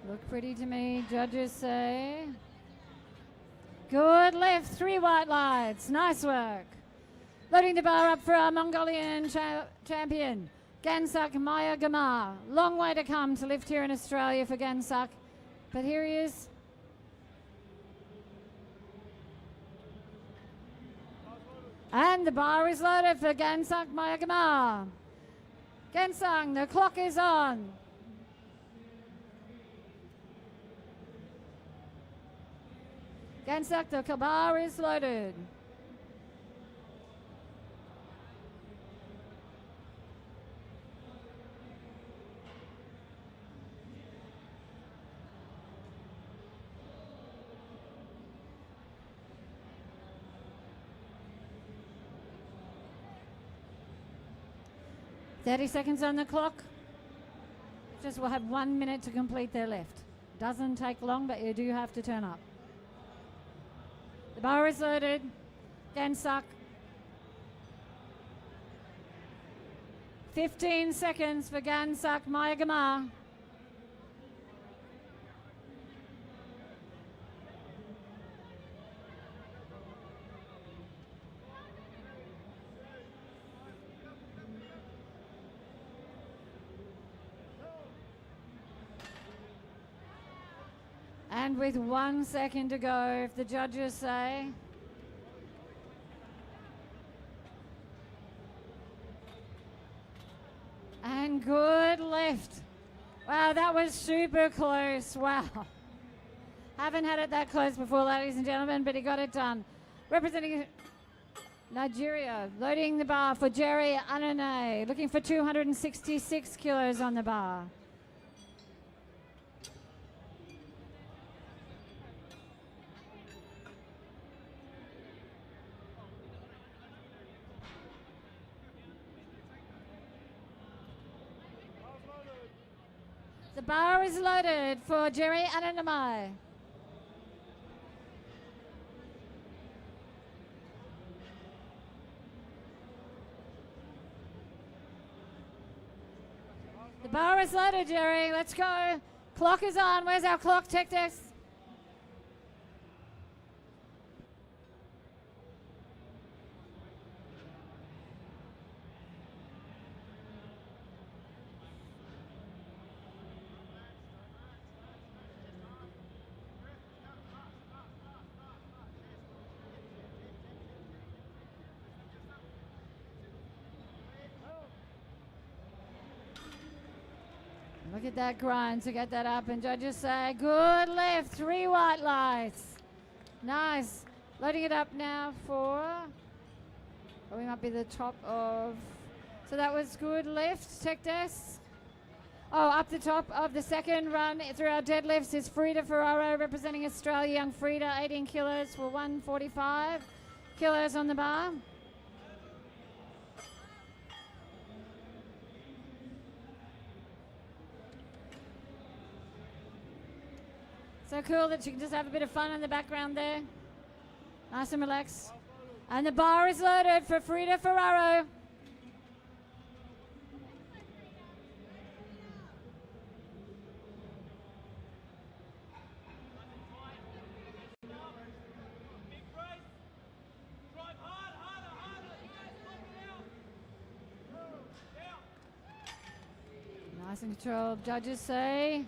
Look pretty to me, judges say. Good lift, 3 white lights, nice work. Loading the bar up for our Mongolian champion, Gansak Maya Gamar. Long way to come to lift here in Australia for Gansak, but here he is. And the bar is loaded for Gansak Maya Gamar. Gansang, the clock is on. Gansak, the bar is loaded. "30 seconds on the clock. Just will have 1 minute to complete their lift. Doesn't take long, but you do have to turn up. The bar is loaded. Gansak. 15 seconds for Gansak Mayagama. And with 1 second to go, if the judges say. And good lift. Wow, that was super close. Wow. Haven't had it that close before, ladies and gentlemen, but he got it done. Representing Nigeria, loading the bar for Jerry Anane, looking for 266 kilos on the bar. The bar is loaded for Jerry Ananamai. The bar is loaded, Jerry. Let's go. Clock is on. Where's our clock, Tech Desk? Look at that grind to get that up, and judges say, good lift, 3 white lights. Nice. Loading it up now for, we might be the top of, so that was good lift, Tech Desk. Oh, up the top of the second run through our deadlifts is Frida Ferraro, representing Australia, young Frida, 18 kilos for 145 kilos on the bar. So cool that you can just have a bit of fun in the background there. Nice and relaxed. And the bar is loaded for Frida Ferraro. Nice and controlled, judges say.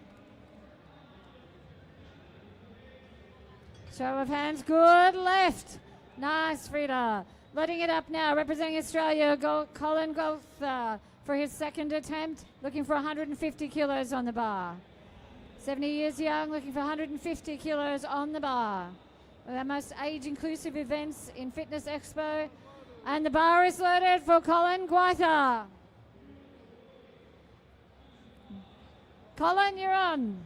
Show of hands, good left. Nice, Frida. Letting it up now, representing Australia, Colin Golther for his second attempt, looking for 150 kilos on the bar. 70 years young, looking for 150 kilos on the bar. One of our most age-inclusive events in Fitness Expo. And the bar is loaded for Colin Gwyther. Colin, you're on.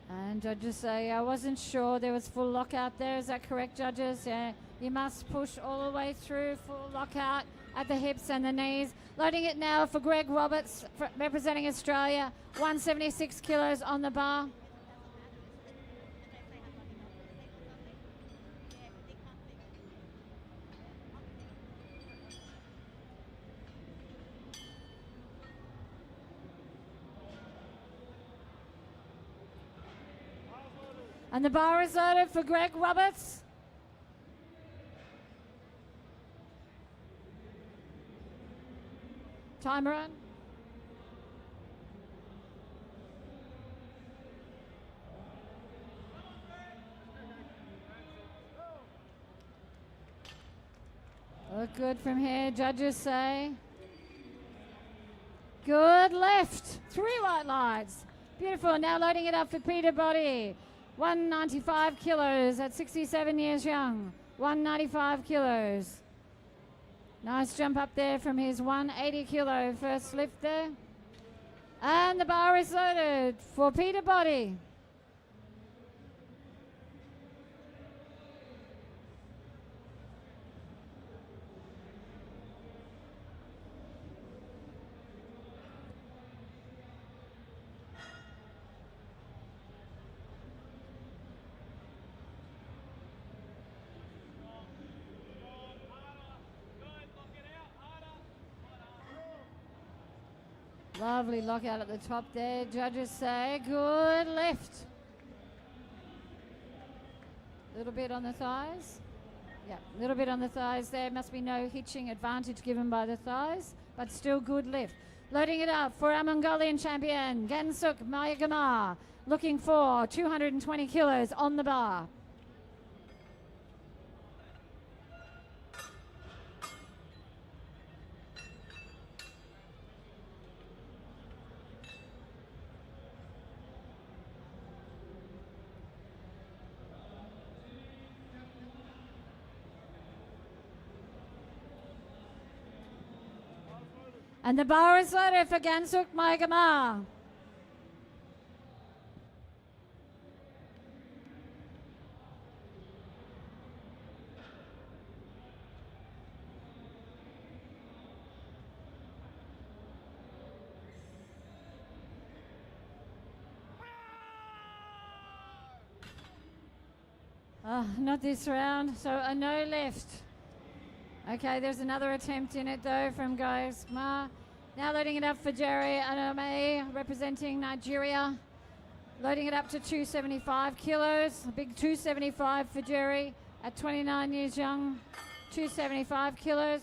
And judges say, I wasn't sure there was full lockout there. Is that correct, judges? Yeah, you must push all the way through, full lockout at the hips and the knees. Loading it now for Greg Roberts, representing Australia, 176 kilos on the bar. And the bar is loaded for Greg Roberts. Timer on. Look good from here, judges say. Good left. 3 white lights. Beautiful. Now loading it up for Peter Body. 195 kilos at 67 years young. 195 kilos. Nice jump up there from his 180 kilo first lift there. And the bar is loaded for Peter Body. Lovely lockout at the top there. Judges say good lift. Little bit on the thighs. Yeah, little bit on the thighs there. Must be no hitching advantage given by the thighs, but still good lift. Loading it up for our Mongolian champion, Gansuk Mayagama, looking for 220 kilos on the bar. And the bar is loaded for Gansuk Mayagama. Not this round, so a no left. Okay, there's another attempt in it though from Guys Ma. Now loading it up for Jerry Anome, representing Nigeria. Loading it up to 275 kilos. A big 275 for Jerry at 29 years young. 275 kilos.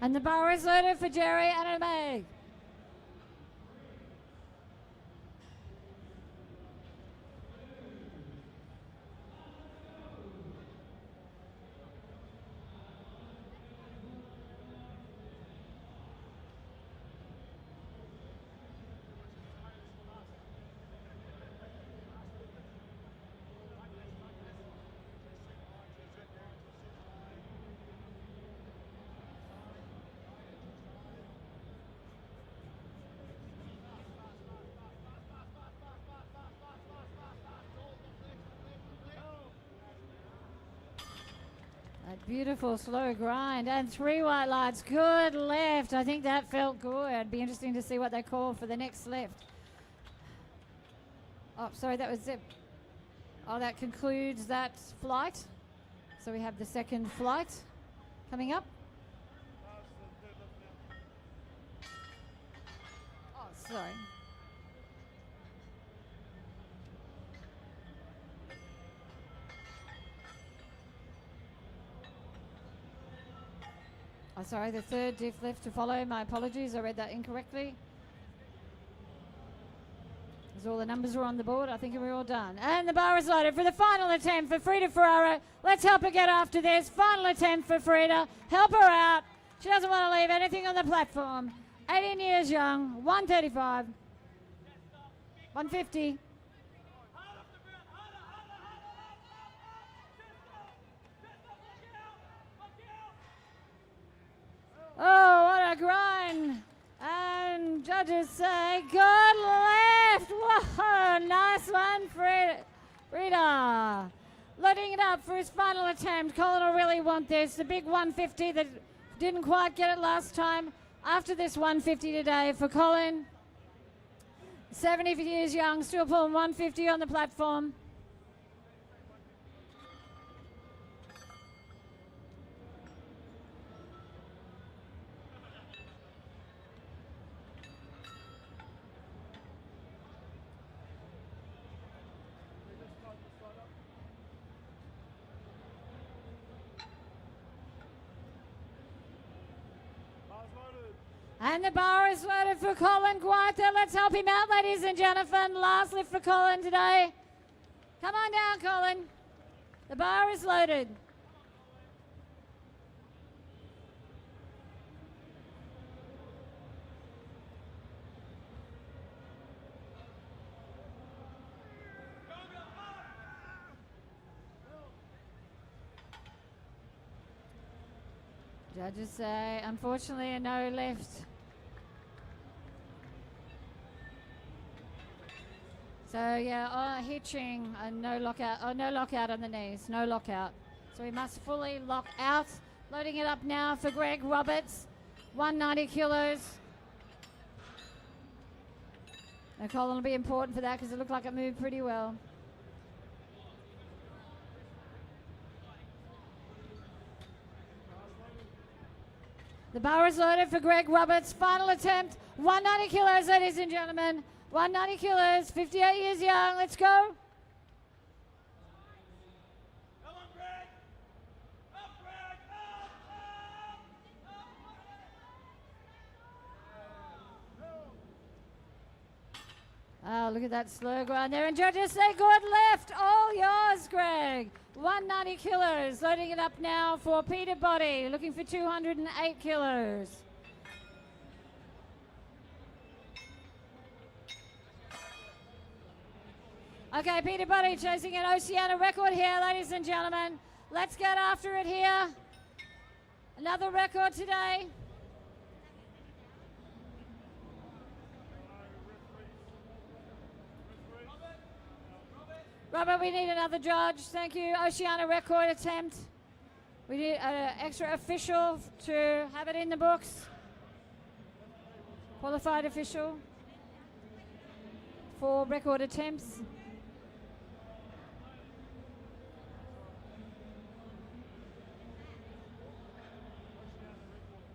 And the bar is loaded for Jerry Anime. Beautiful slow grind and 3 white lights. Good left. I think that felt good. It'd be interesting to see what they call for the next left. Oh, sorry, that was it. Oh, that concludes that flight. So we have the second flight coming up. Oh, sorry. Oh, sorry, the third diff left to follow. My apologies, I read that incorrectly. As all the numbers were on the board, I think we're all done. And the bar is loaded for the final attempt for Frida Ferraro. Let's help her get after this. Final attempt for Frida. Help her out. She doesn't want to leave anything on the platform. 18 years young, 135, 150. Oh, what a grind. And judges say, good left. Whoa, nice one, Frida. Loading it up for his final attempt. Colin will really want this. The big 150 that didn't quite get it last time. After this 150 today for Colin. 70 years young, still pulling 150 on the platform. And the bar is loaded for Colin Guaita. Let's help him out, ladies and gentlemen. Last lift for Colin today. Come on down, Colin. The bar is loaded. Judges say, unfortunately, a no left. So yeah, hitching, no lockout, no lockout on the knees, no lockout. So we must fully lock out. Loading it up now for Greg Roberts, 190 kilos. Now Colin will be important for that because it looked like it moved pretty well. The bar is loaded for Greg Roberts. Final attempt, 190 kilos, ladies and gentlemen. 190 kilos, 58 years young. Let's go. Come on, Greg! Up, Greg! Up! Oh, look at that slow grind there. And judges say good left. All yours, Greg. 190 kilos. Loading it up now for Peter Body. Looking for 208 kilos. Okay, Peter Body chasing an Oceania record here, ladies and gentlemen. Let's get after it here. Another record today. Robert, we need another judge. Thank you. Oceania record attempt. We need an extra official to have it in the books. Qualified official for record attempts.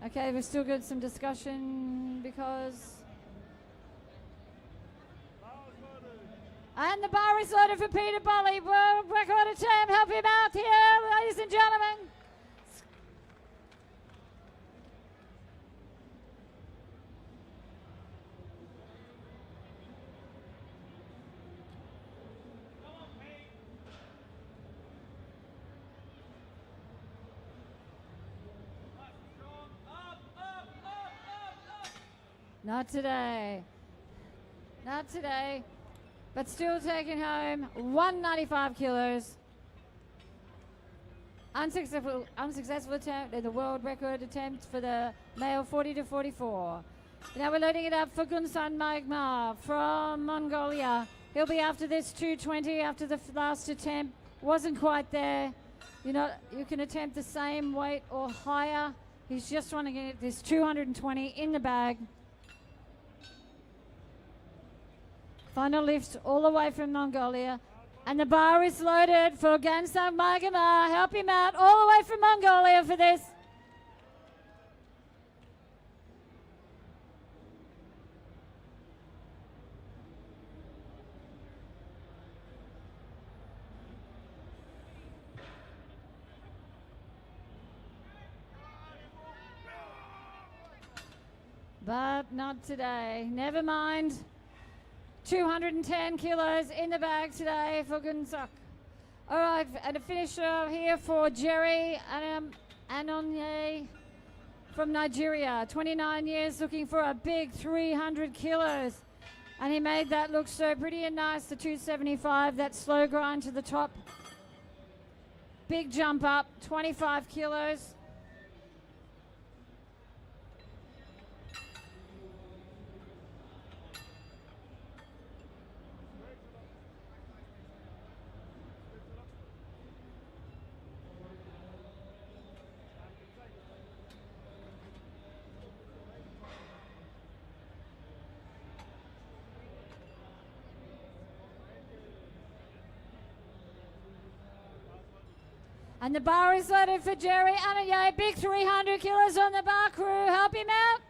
Okay, we've still got some discussion because... And the bar is loaded for Peter Bolly. World record attempt. Help him out here, ladies and gentlemen. Not today. Not today. But still taking home 195 kilos. Unsuccessful attempt at the world record attempt for the male 40 to 44. Now we're loading it up for Gunsan Magma from Mongolia. He'll be after this 220 after the last attempt. Wasn't quite there. You can attempt the same weight or higher. He's just trying to get this 220 in the bag. Final lift all the way from Mongolia. And the bar is loaded for Gansang Magama. Help him out all the way from Mongolia for this. But not today. Never mind. 210 kilos in the bag today for Gunsuk. All right, and a finisher here for Jerry Anonye from Nigeria. 29 years, looking for a big 300 kilos. And he made that look so pretty and nice, the 275, that slow grind to the top. Big jump up, 25 kilos. And the bar is loaded for Jerry Anaya. Big 300 kilos on the bar crew. Help him out.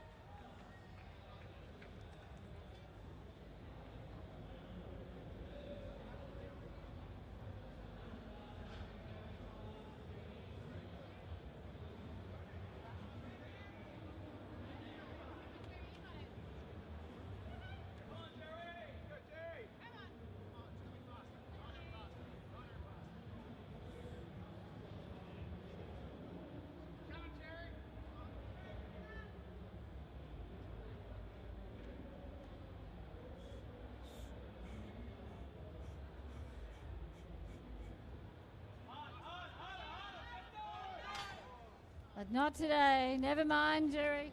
But not today. Never mind, Jerry.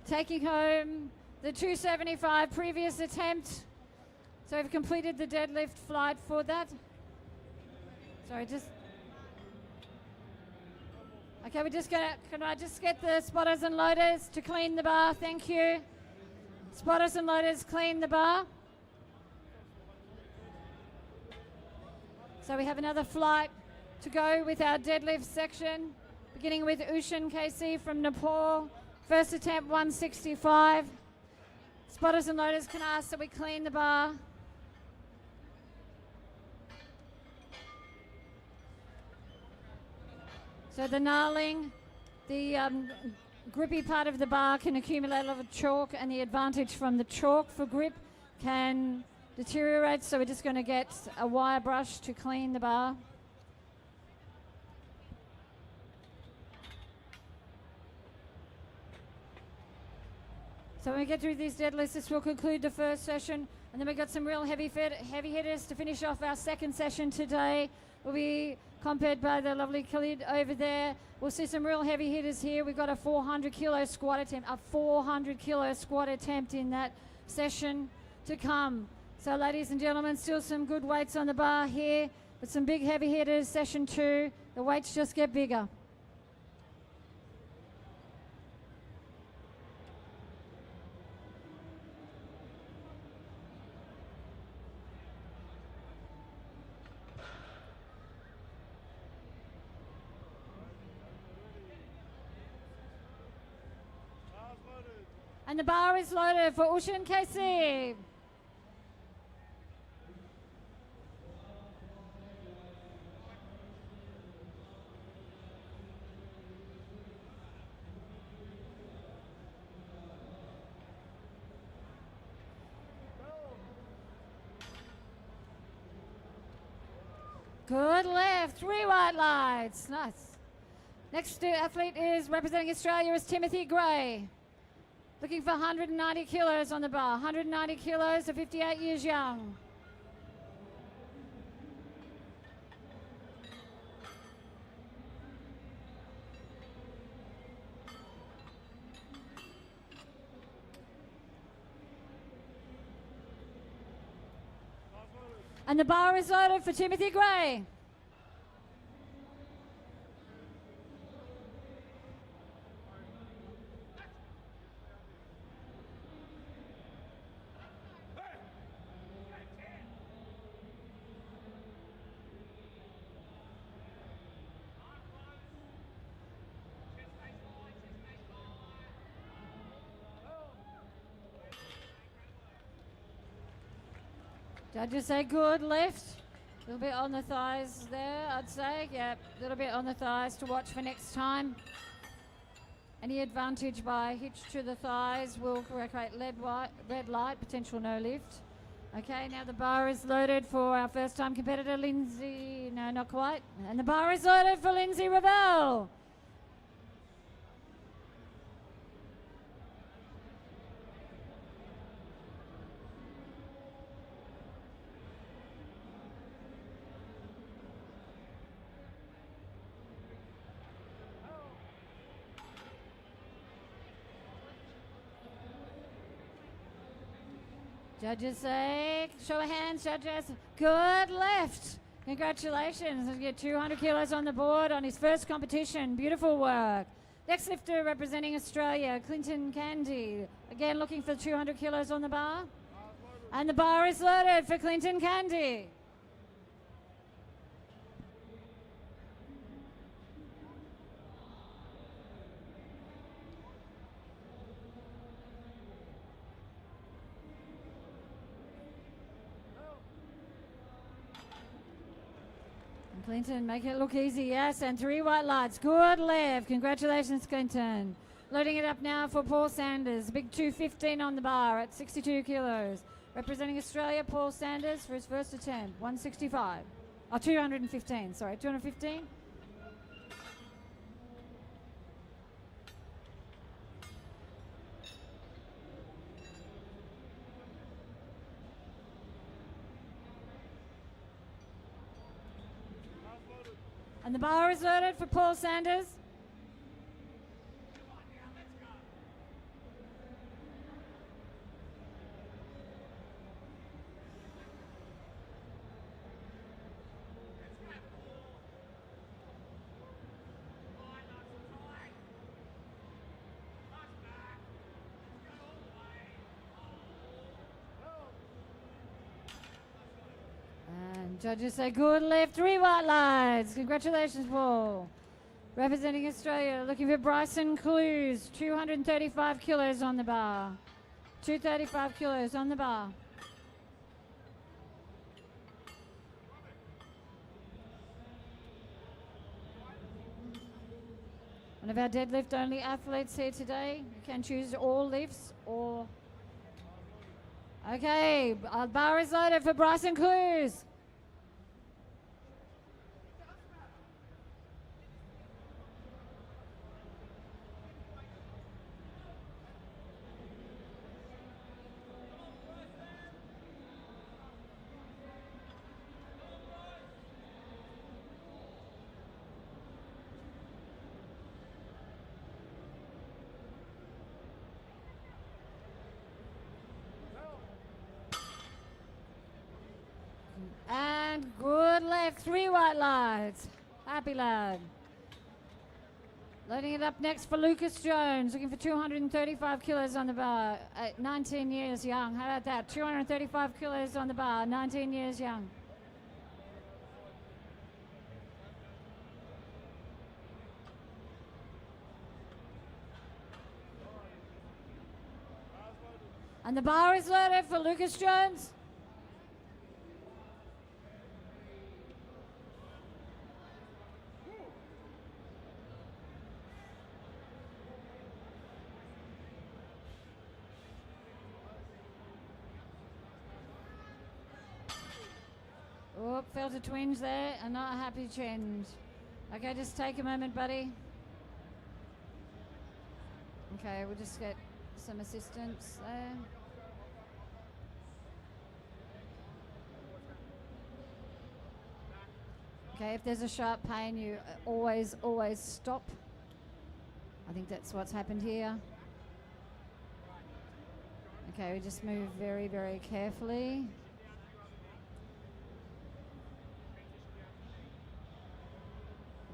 Taking home the 275 previous attempt. So we've completed the deadlift flight for that. Sorry, just... Okay, we're just gonna... Can I just get the spotters and loaders to clean the bar? Thank you. Spotters and loaders, clean the bar. So we have another flight to go with our deadlift section. Beginning with Ushan KC from Nepal. First attempt 165. Spotters and loaders can ask that we clean the bar. So the gnarling, the grippy part of the bar can accumulate a lot of chalk, and the advantage from the chalk for grip can deteriorate. So we're just going to get a wire brush to clean the bar. So when we get through these deadlifts, this will conclude the first session. And then we've got some real heavy hitters to finish off our second session today. We'll be compared by the lovely Khalid over there. We'll see some real heavy hitters here. We've got a 400 kilo squat attempt, a 400 kilo squat attempt in that session to come. So ladies and gentlemen, still some good weights on the bar here, but some big heavy hitters, session 2. The weights just get bigger. And the bar is loaded for Ushan KC. Good left, 3 white lights, nice. Next athlete is representing Australia is Timothy Gray. Looking for 190 kilos on the bar. 190 kilos at 58 years young. And the bar is loaded for Timothy Gray. Judges say good left. A little bit on the thighs there, I'd say. Yep, a little bit on the thighs to watch for next time. Any advantage by hitch to the thighs will create red light, potential no lift. Okay, now the bar is loaded for our first time competitor, Lindsay. No, not quite. And the bar is loaded for Lindsay Ravel. Judges say, show of hands, judges. Good left. Congratulations. He'll get 200 kilos on the board on his first competition. Beautiful work. Next lifter representing Australia, Clinton Candy. Again, looking for 200 kilos on the bar. And the bar is loaded for Clinton Candy. Clinton, make it look easy, yes, and 3 white lights. Good left. Congratulations, Clinton. Loading it up now for Paul Sanders. Big 215 on the bar at 62 kilos. Representing Australia, Paul Sanders for his first attempt. 165. Oh, 215, sorry, 215. And the bar is loaded for Paul Sanders. Judges say good left, 3 white lights. Congratulations, Paul. Representing Australia, looking for Bryson Clues, 235 kilos on the bar. 235 kilos on the bar. One of our deadlift only athletes here today. You can choose all lifts or... Okay, our bar is loaded for Bryson Clues. And good left, 3 white lights. Happy lad. Loading it up next for Lucas Jones, looking for 235 kilos on the bar, 19 years young. How about that? 235 kilos on the bar, 19 years young. And the bar is loaded for Lucas Jones. Oh, felt a twinge there and not a happy twinge. Okay, just take a moment, buddy. Okay, we'll just get some assistance there. Okay, if there's a sharp pain, you always stop. I think that's what's happened here. Okay, we just move very, very carefully.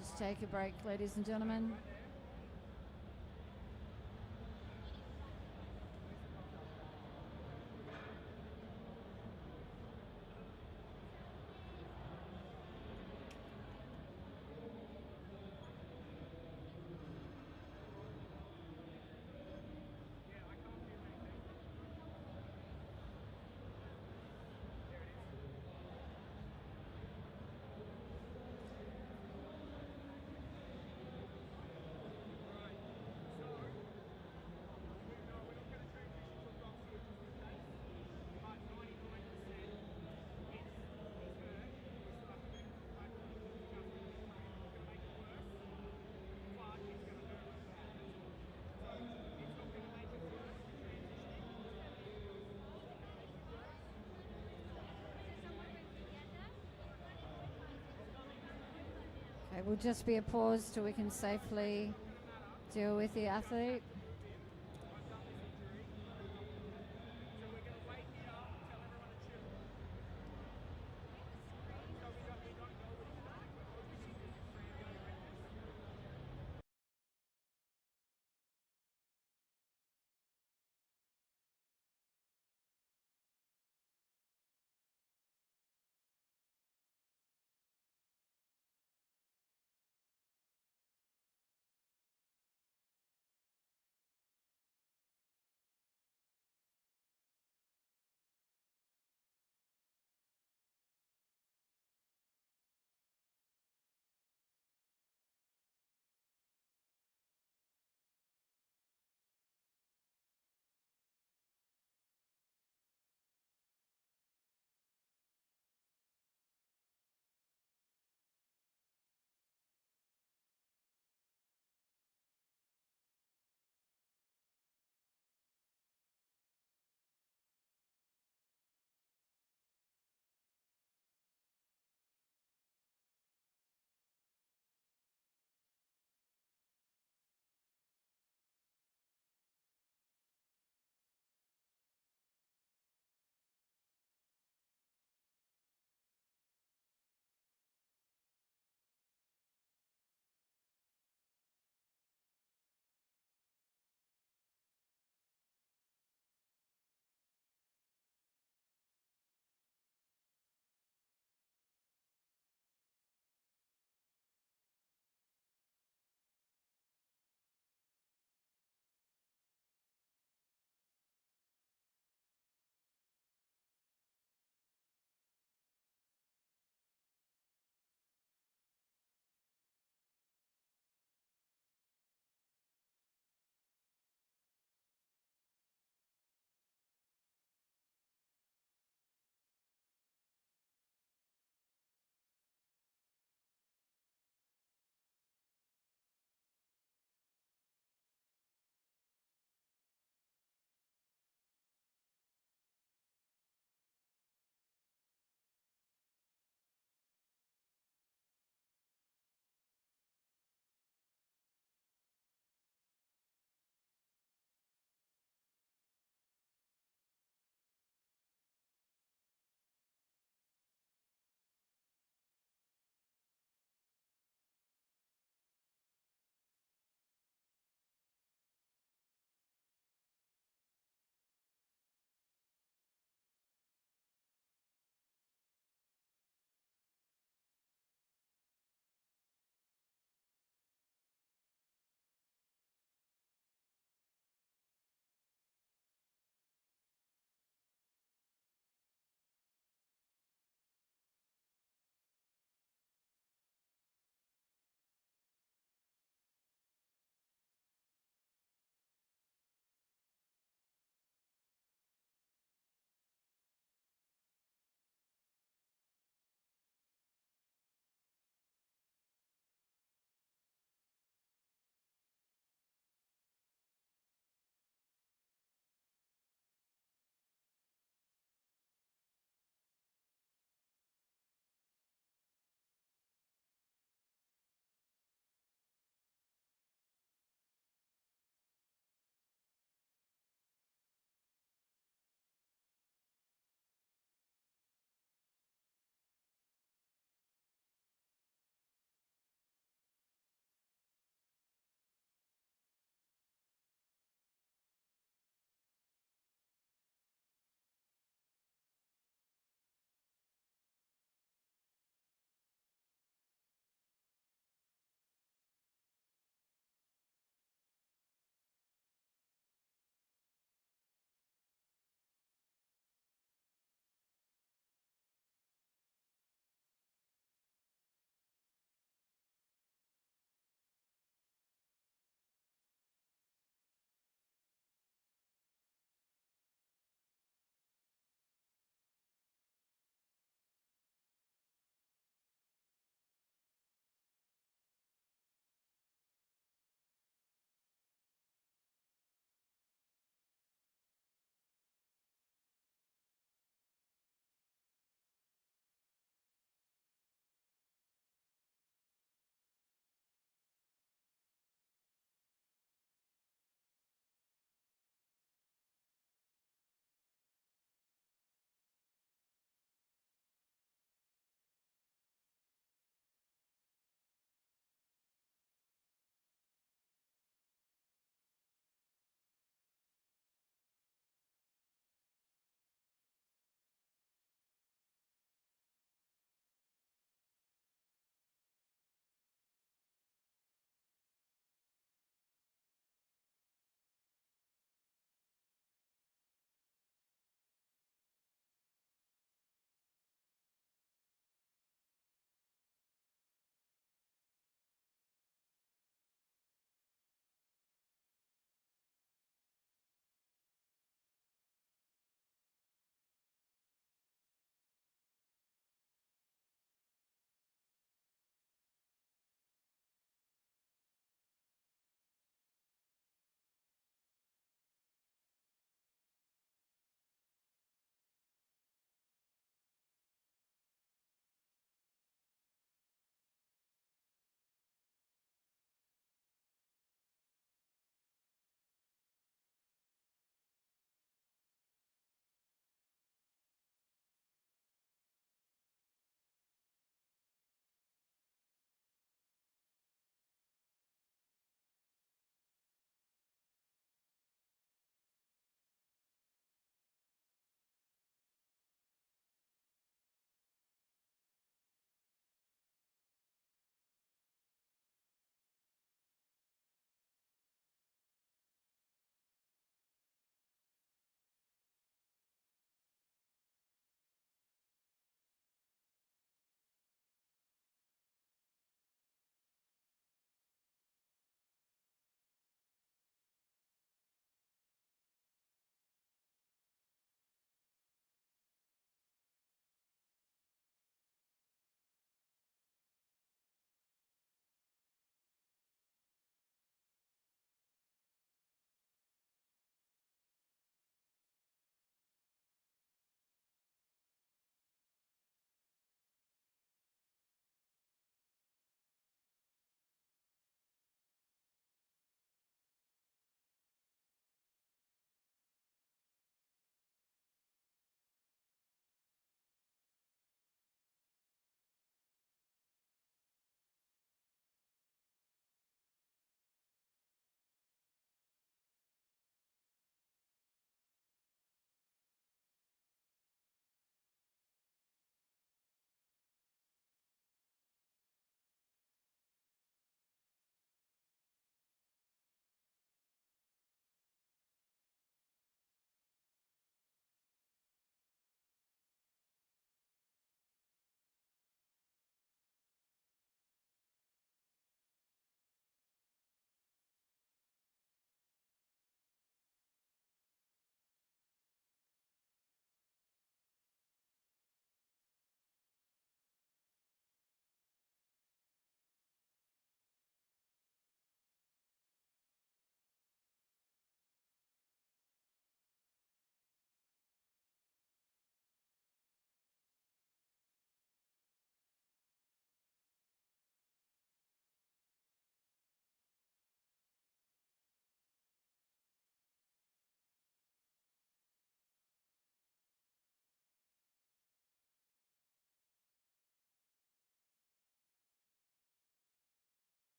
Just take a break, ladies and gentlemen. will just be a pause till we can safely deal with the athlete.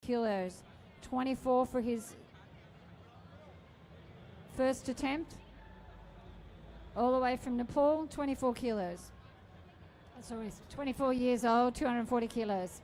kilos. 24 for his first attempt. All the way from Nepal, 24 kilos. Sorry, 24 years old, 240 kilos.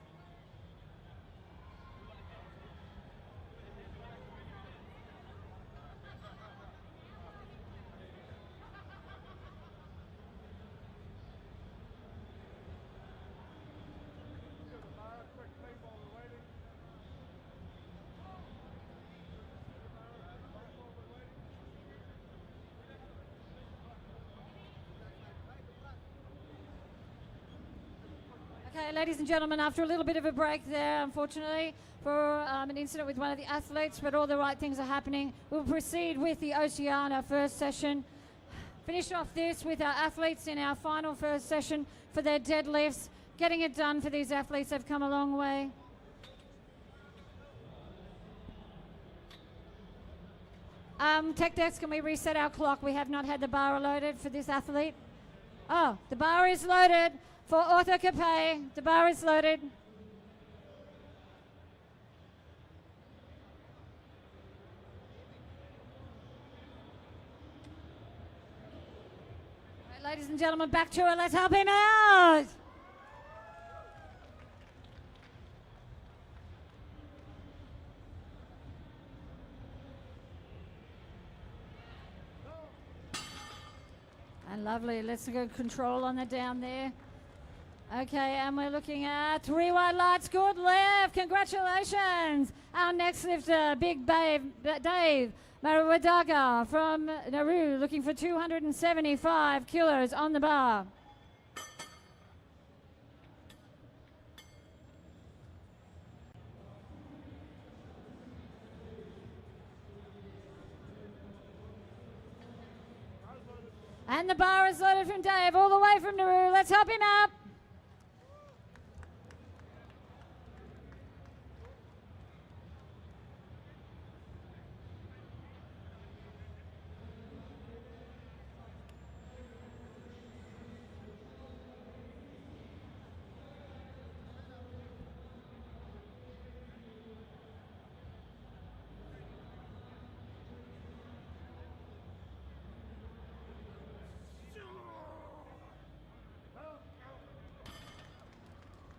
Okay, ladies and gentlemen, after a little bit of a break there, unfortunately, for an incident with one of the athletes, but all the right things are happening, we'll proceed with the Oceania first session. Finish off this with our athletes in our final first session for their deadlifts. Getting it done for these athletes, they've come a long way. Tech desk, can we reset our clock? We have not had the bar loaded for this athlete. Oh, the bar is loaded. For Arthur Capet, the bar is loaded. Right, ladies and gentlemen, back to it. Let's help him out. And lovely. Let's go control on the down there. Okay, and we're looking at 3 white lights, good left, congratulations. Our next lifter, Big Dave Marawadaga from Nauru, looking for 275 kilos on the bar. And the bar is loaded from Dave, all the way from Nauru. Let's help him up.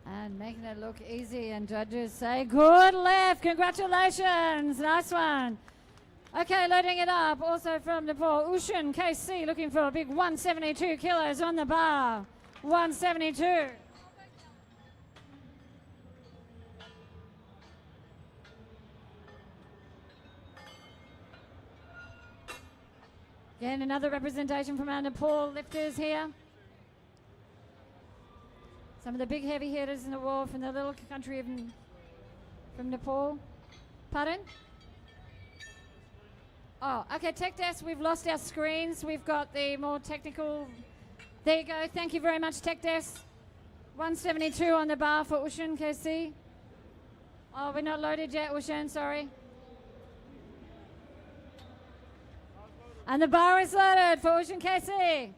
And making it look easy, and judges say, good left, congratulations, nice one. Okay, loading it up, also from Nepal, Ushan KC, looking for a big 172 kilos on the bar, 172. Again, another representation from our Nepal lifters here. Some of the big heavy hitters in the world from the little country of from Nepal. Pardon? Oh, okay, tech desk, we've lost our screens. We've got the more technical. There you go, thank you very much, tech desk. 172 on the bar for Ushan KC. Oh, we're not loaded yet, Ushan, sorry. And the bar is loaded for Ushan KC.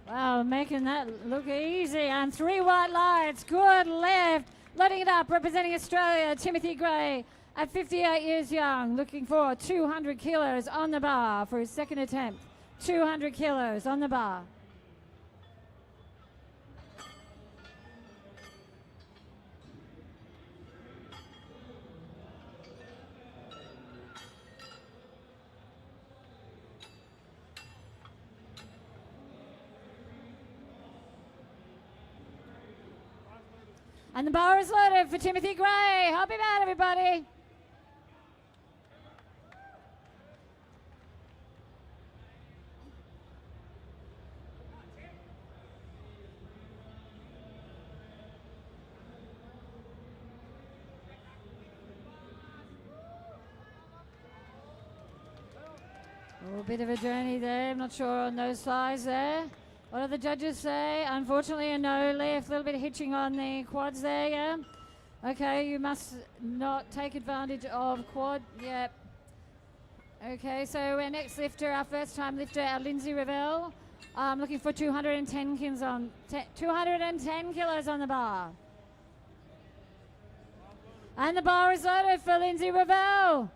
Wow, making that look easy. And 3 white lights, good left. Loading it up, representing Australia, Timothy Gray, at 58 years young, looking for 200 kilos on the bar for his second attempt. 200 kilos on the bar. And the bar is loaded for Timothy Gray. Help him out, everybody. Oh, a bit of a journey there. I'm not sure on those sides there. What do the judges say? Unfortunately, a no left. A little bit of hitching on the quads there, yeah? Okay, you must not take advantage of quad. Yep. Okay, so our next lifter, our first time lifter, our Lindsay Ravel, looking for 210 kilos on 210 kilos on the bar. And the bar is loaded for Lindsay Ravel.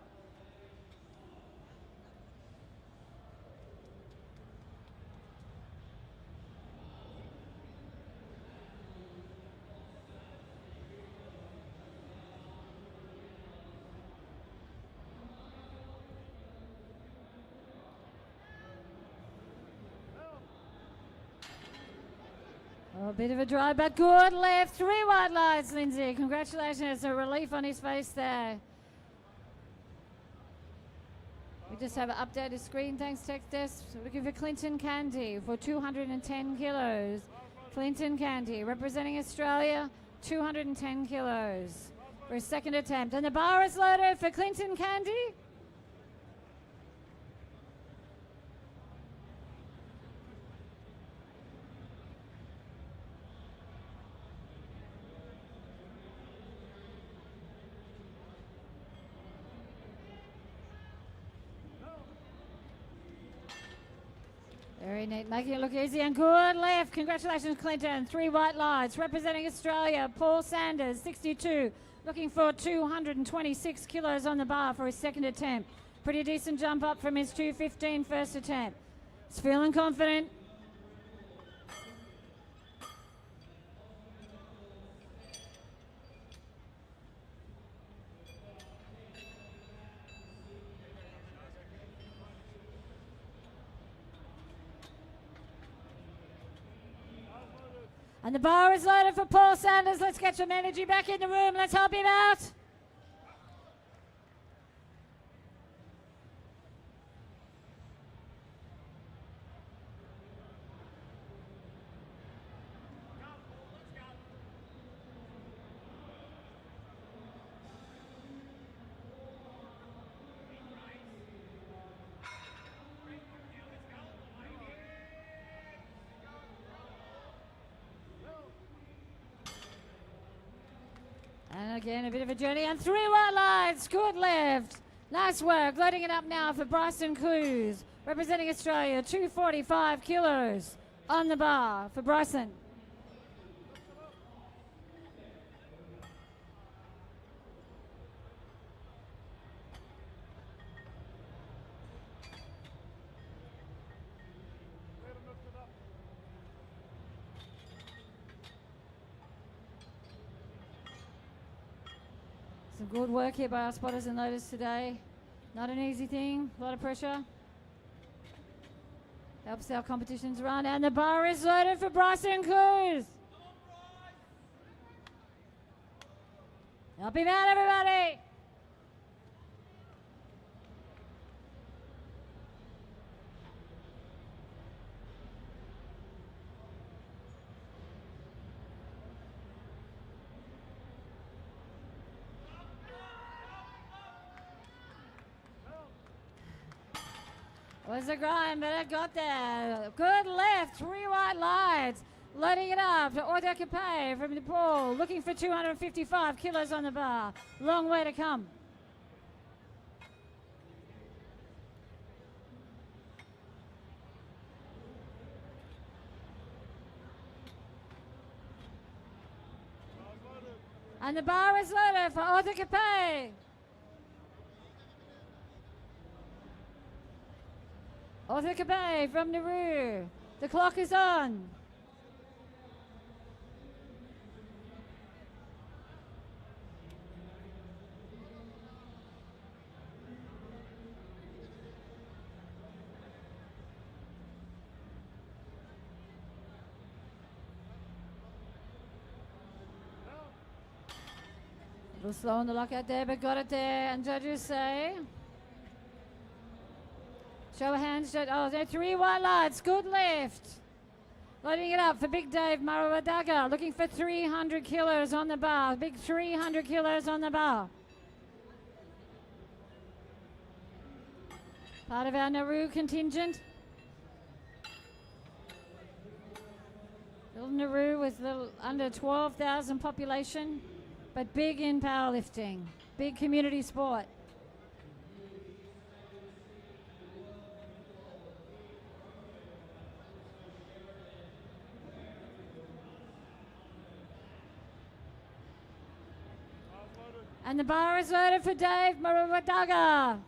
Oh, a bit of a drive, but good left. 3 white lights, Lindsay. Congratulations. A relief on his face there. We just have an updated screen. Thanks, Tech Desk. Looking for Clinton Candy for 210 kilos. Clinton Candy, representing Australia, 210 kilos for his second attempt. And the bar is loaded for Clinton Candy. Very neat, making it look easy and good left. Congratulations, Clinton. 3 white lights, representing Australia. Paul Sanders, 62, looking for 226 kilos on the bar for his second attempt. Pretty decent jump up from his 215 first attempt. He's feeling confident. And the bar is loaded for Paul Sanders. Let's get some energy back in the room. Let's help him out. And again, a bit of a journey and 3 white lights. Good left. Nice work. Loading it up now for Bryson Clues, representing Australia. 245 kilos on the bar for Bryson. Some good work here by our spotters and loaders today. Not an easy thing, a lot of pressure. Helps our competitions run, and the bar is loaded for Bryson Clues. Help him out, everybody. Was a grind, but it got there. Good left, 3 white lights. Loading it up to Auto Capet from Nepal, looking for 255 kilos on the bar. Long way to come. And the bar is loaded for Auto Capet. Auto Capet from Nauru. The clock is on. A little slow on the lockout there, but got it there. And judges say, show of hands. Oh, there are 3 white lights. Good left. Loading it up for Big Dave Marawadaga, looking for 300 kilos on the bar. Big 300 kilos on the bar. Part of our Nauru contingent. Little Nauru with little under 12,000 population, but big in powerlifting, big community sport. And the bar is loaded for Dave Marumadaga.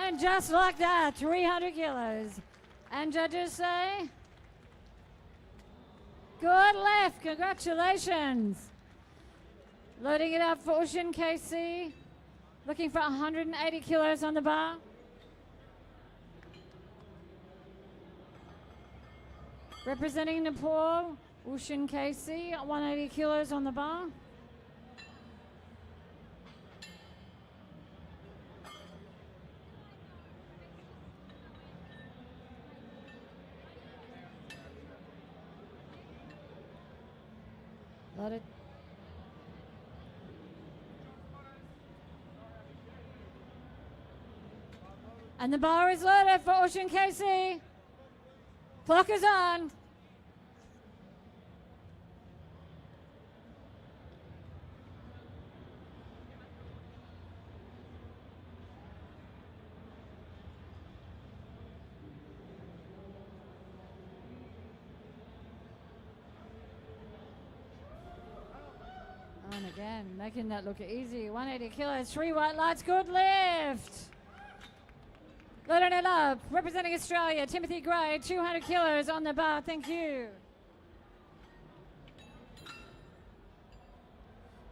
And just like that, 300 kilos. And judges say, good left, congratulations. Loading it up for Ocean KC, looking for 180 kilos on the bar. Representing Nepal, Ocean KC, 180 kilos on the bar. Loaded. And the bar is loaded for Ocean KC. Clock is on. And again, making that look easy. 180 kilos, 3 white lights, good lift. Loading it up, representing Australia, Timothy Gray, 200 kilos on the bar, thank you.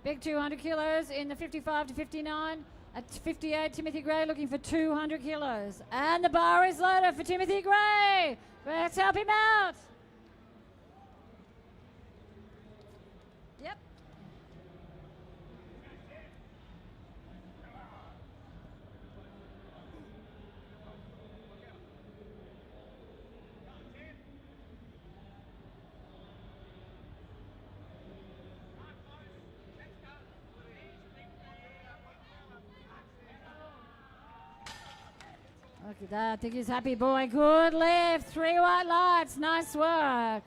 Big 200 kilos in the 55 to 59. At 58, Timothy Gray looking for 200 kilos. And the bar is loaded for Timothy Gray. Let's help him out. Yep. Look at that. I think he's happy, boy. Good lift. 3 white lights. Nice work.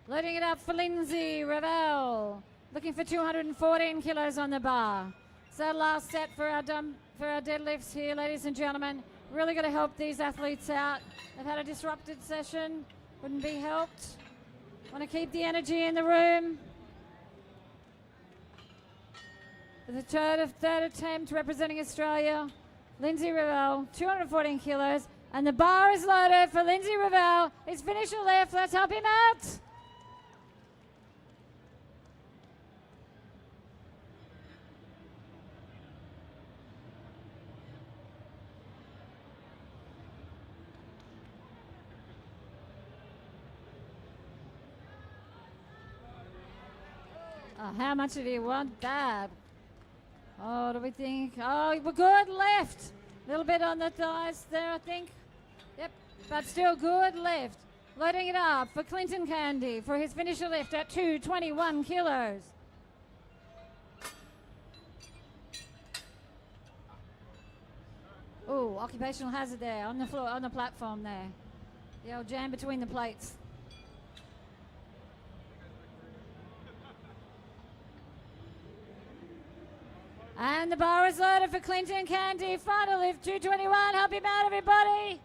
Loading it up for Lindsay Ravel. Looking for 214 kilos on the bar. So last set for our deadlifts here, ladies and gentlemen. Really got to help these athletes out. They've had a disrupted session. Wouldn't be helped. Want to keep the energy in the room. For the third attempt representing Australia. Lindsay Ravel, 214 kilos, and the bar is loaded for Lindsay Ravel. His finisher left, let's help him out. Oh, how much did he want that? Oh, do we think? Oh, we're good left. A little bit on the thighs there, I think. Yep, but still good left. Loading it up for Clinton Candy for his finisher lift at 221 kilos. Oh, occupational hazard there on the floor, on the platform there. The old jam between the plates. And the bar is loaded for Clinton Candy. Final lift, 221. Help him out, everybody.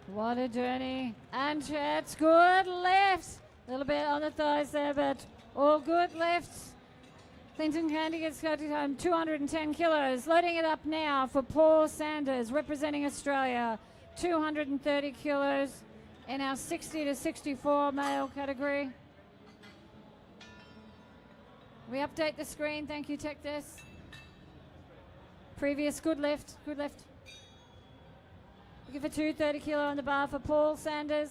What a journey. And it's good left. A little bit on the thighs there, but all good lifts. Clinton Candy gets going home 210 kilos. Loading it up now for Paul Sanders, representing Australia, 230 kilos in our 60 to 64 male category. We update the screen. Thank you, Tech Desk. Previous good lift, good lift. Looking for 230 kilo on the bar for Paul Sanders.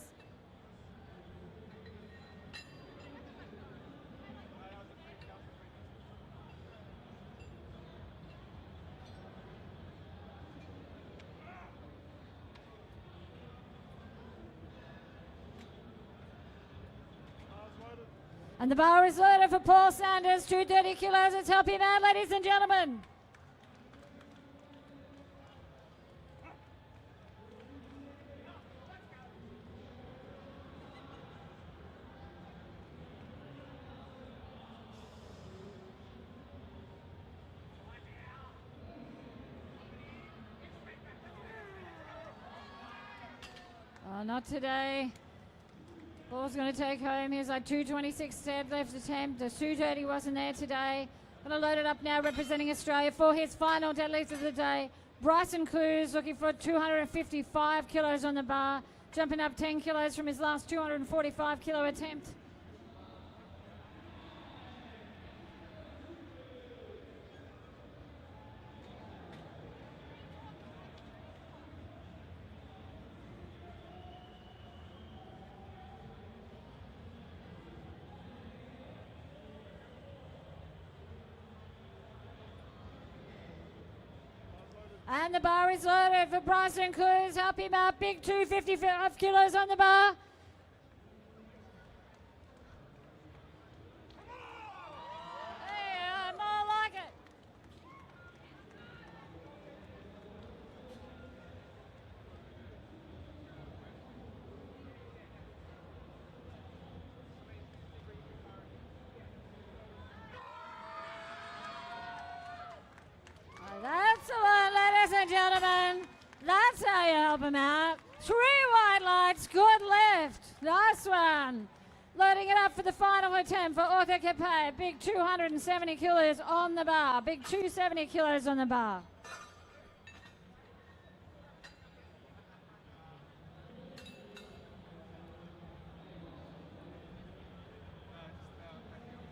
And the bar is loaded for Paul Sanders, 230 kilos. Let's help him out, ladies and gentlemen. Oh, not today. Paul's going to take home. Here's our 226 deadlift attempt. The 230 wasn't there today. Going to load it up now, representing Australia for his final deadlift of the day. Bryson Clues looking for 255 kilos on the bar, jumping up 10 kilos from his last 245 kilo attempt. And the bar is loaded for Bryson Clues. Help him out. Big 255 kilos on the bar. Yeah, more like it. That's the one, ladies and gentlemen. That's how you help him out. 3 white lights, good lift. Nice one. Loading it up for the final attempt for Arthur Capet. Big 270 kilos on the bar. Big 270 kilos on the bar.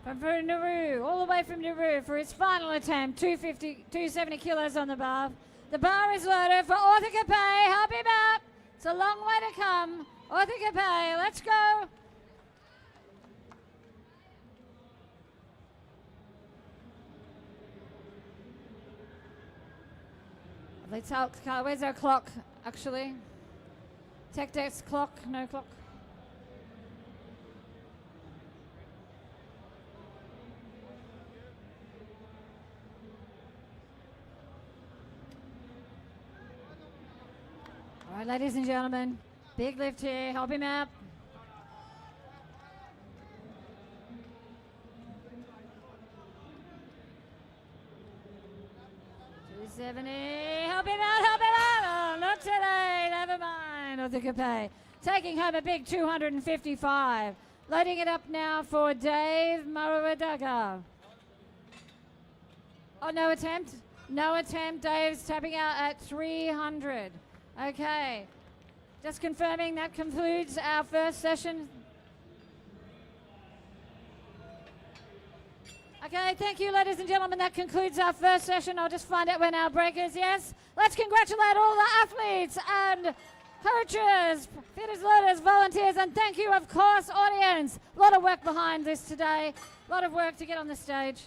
From Nauru, all the way from Nauru for his final attempt, 270 kilos on the bar. The bar is loaded for Arthur Capet. Help him out. It's a long way to come. Arthur Capet, let's go. Let's help. Where's our clock, actually? Tech Desk clock, no clock. All right, ladies and gentlemen, big lift here, help him out. $270, help him out, help him out. Oh, not today, never mind. Arthur Capet taking home a big 255. Loading it up now for Dave Maruadaga. Oh, no attempt? No attempt. Dave's tapping out at 300. Okay, just confirming that concludes our first session. Okay, thank you, ladies and gentlemen. That concludes our first session. I'll just find out when our break is. Yes, let's congratulate all the athletes and coaches, fitters, loaders, volunteers, and thank you, of course, audience. A lot of work behind this today. A lot of work to get on the stage.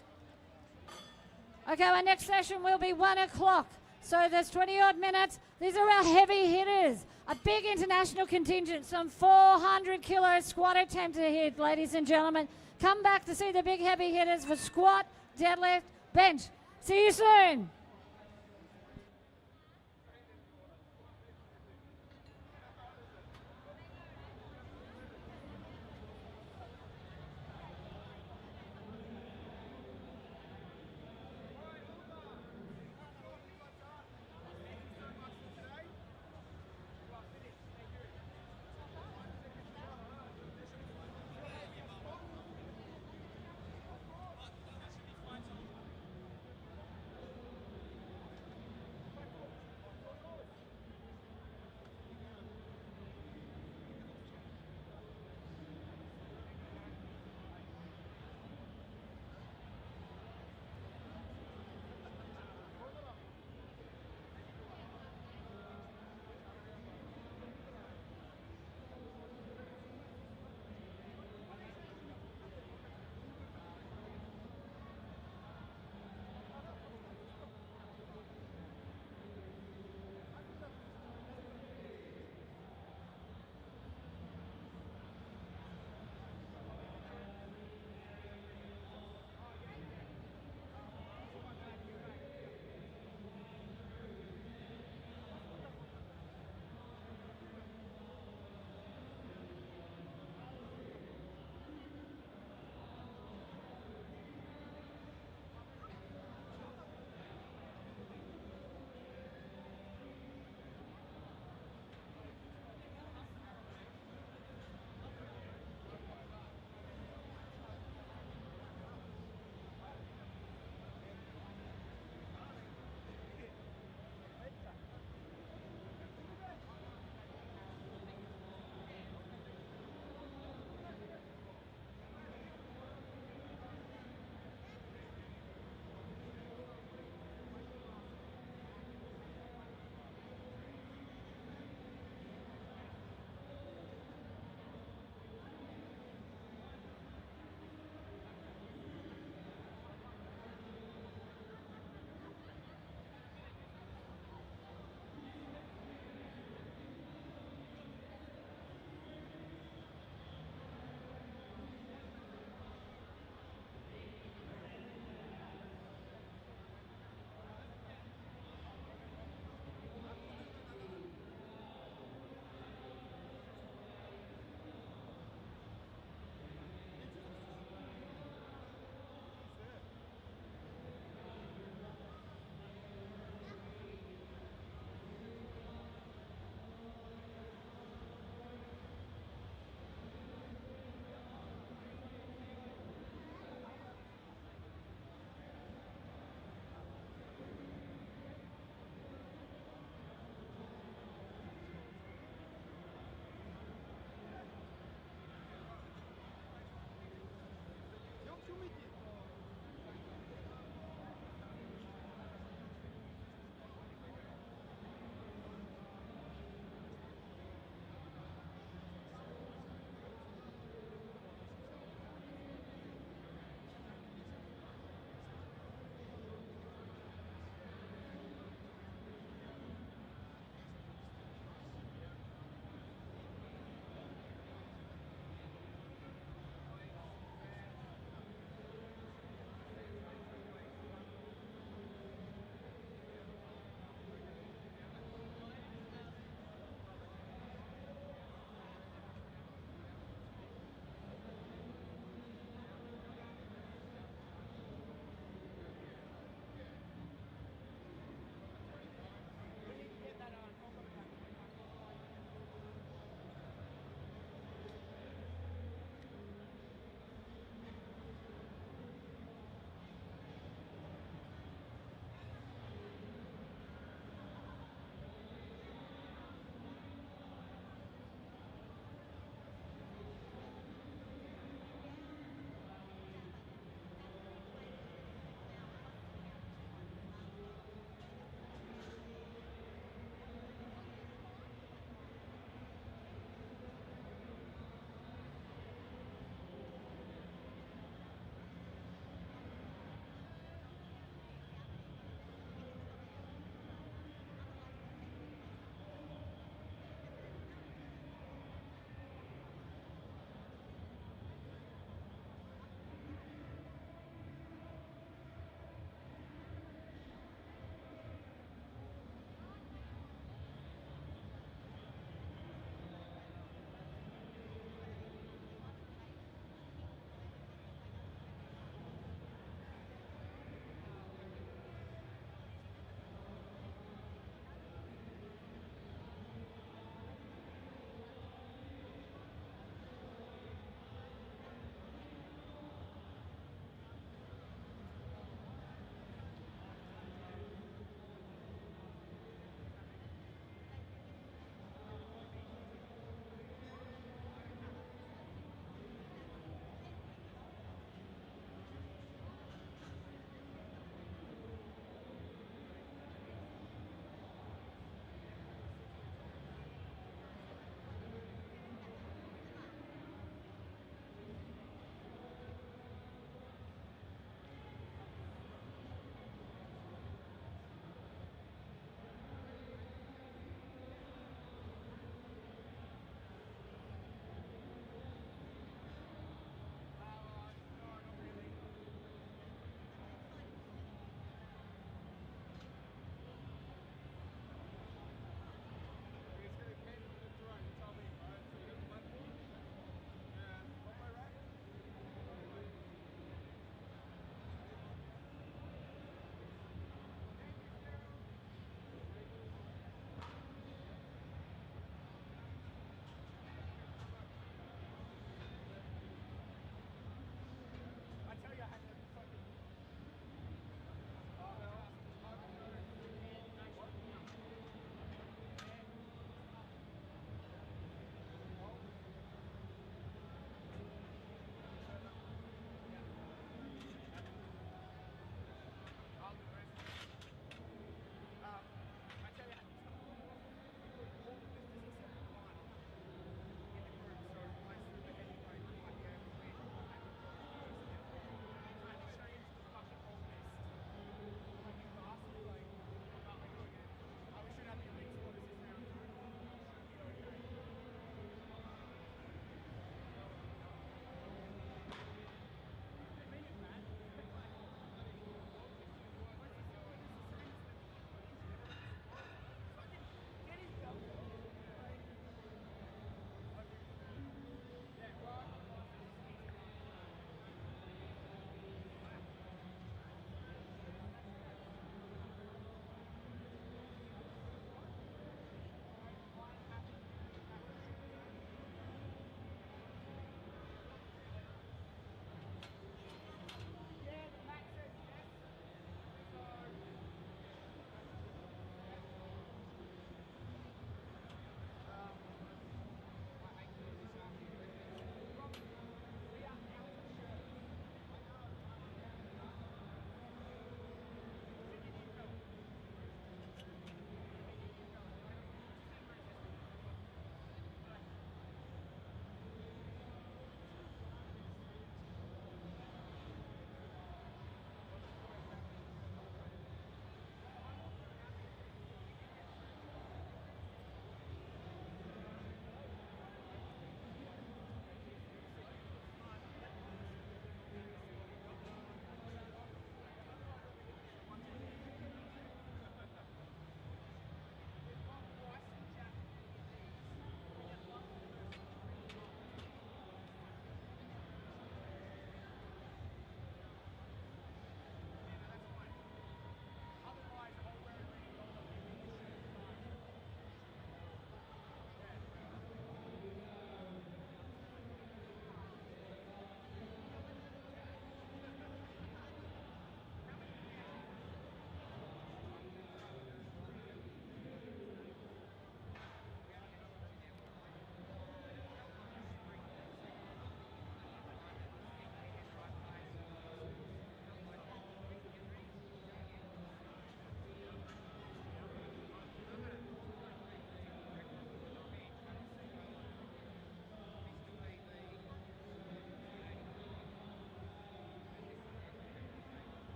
Okay, our next session will be 1 o'clock. So there's 20 odd minutes. These are our heavy hitters. A big international contingent, some 400 kilo squat attempt to hit, ladies and gentlemen. Come back to see the big heavy hitters for squat, deadlift, bench. See you soon.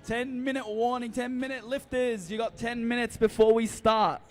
10-minute warning, 10-minute lifters. You got 10 minutes before we start.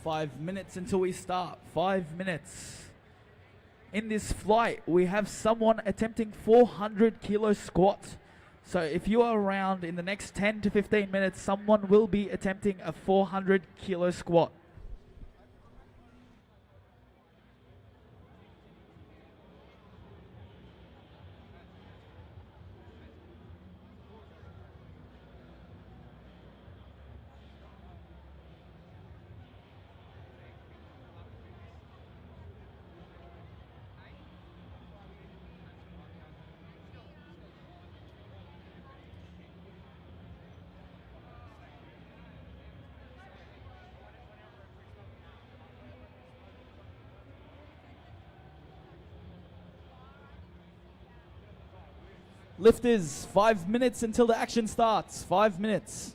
Five minutes until we start. 5 minutes. In this flight, we have someone attempting 400 kilo squat. So if you are around in the next 10 to 15 minutes, someone will be attempting a 400 kilo squat. Lifters, 5 minutes until the action starts. 5 minutes.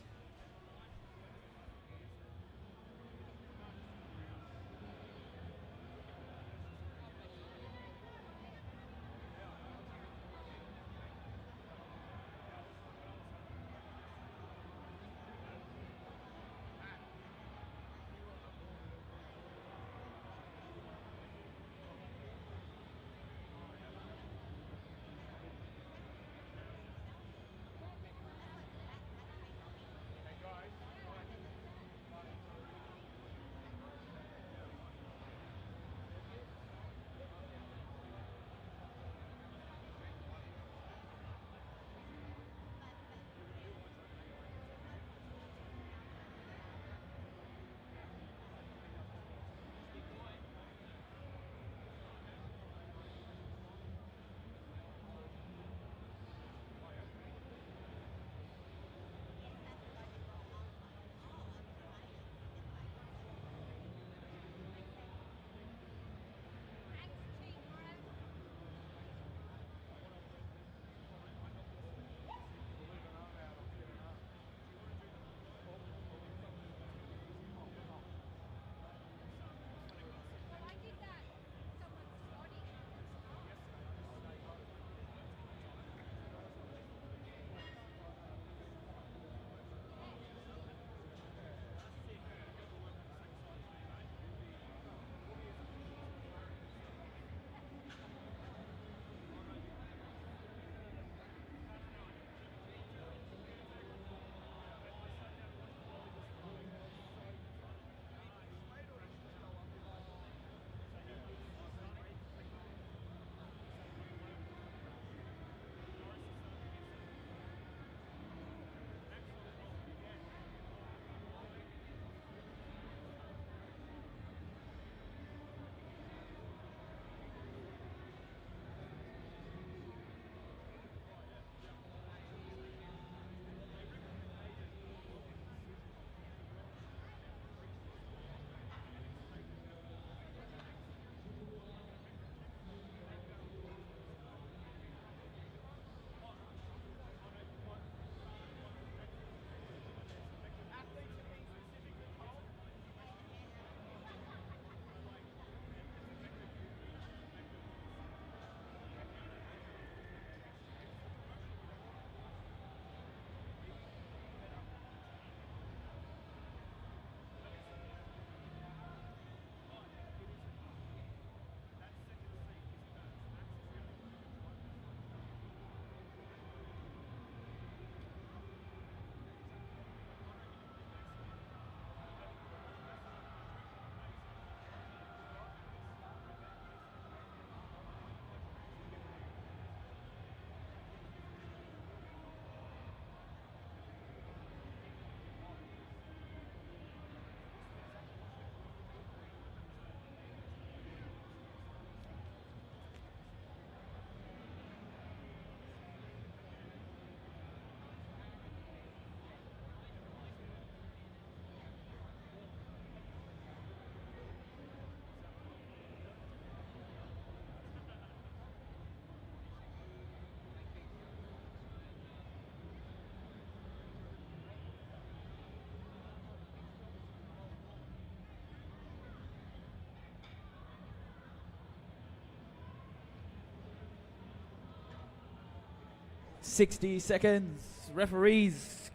"60 seconds. Referees,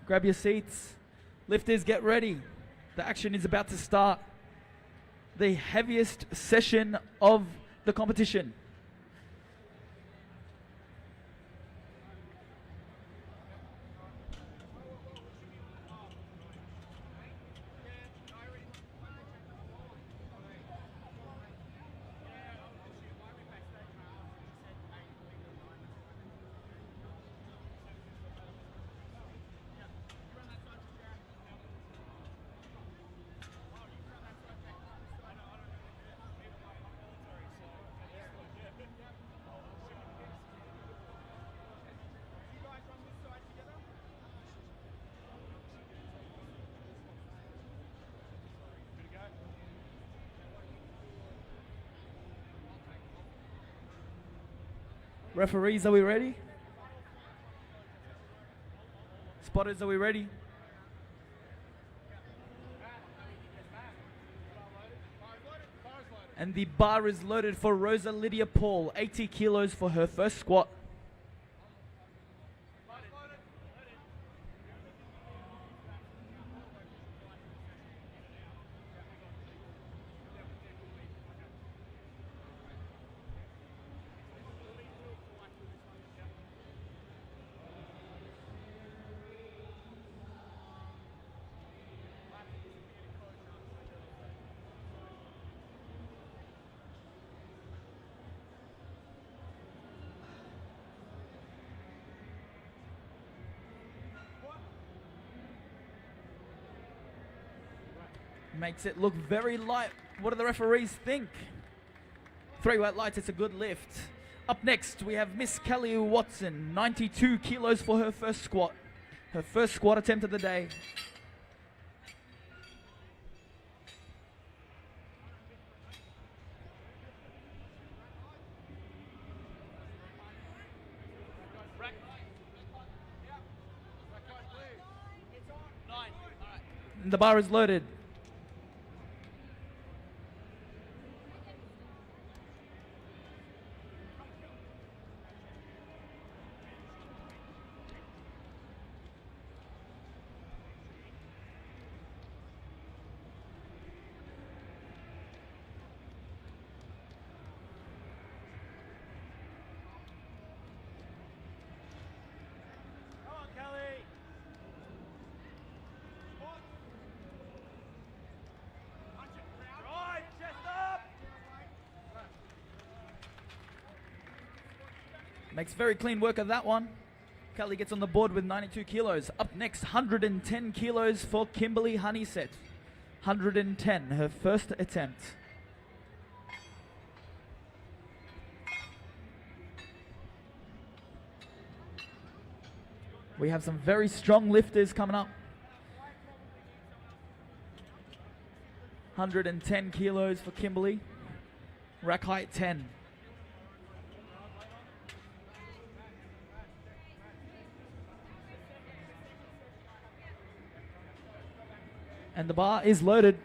grab your seats. Lifters, get ready. The action is about to start. The heaviest session of the competition." Referees, are we ready? Spotters, are we ready? And the bar is loaded for Rosa Lydia Paul, 80 kilos for her first squat. Makes it look very light. What do the referees think? 3 white lights, it's a good lift. Up next, we have Miss Kelly Watson, 92 kilos for her first squat. Her first squat attempt of the day. And the bar is loaded. Makes very clean work of that one. Kelly gets on the board with 92 kilos. Up next, 110 kilos for Kimberly Honeysett. 110, her first attempt. We have some very strong lifters coming up. 110 kilos for Kimberly. Rack height 10. And the bar is loaded.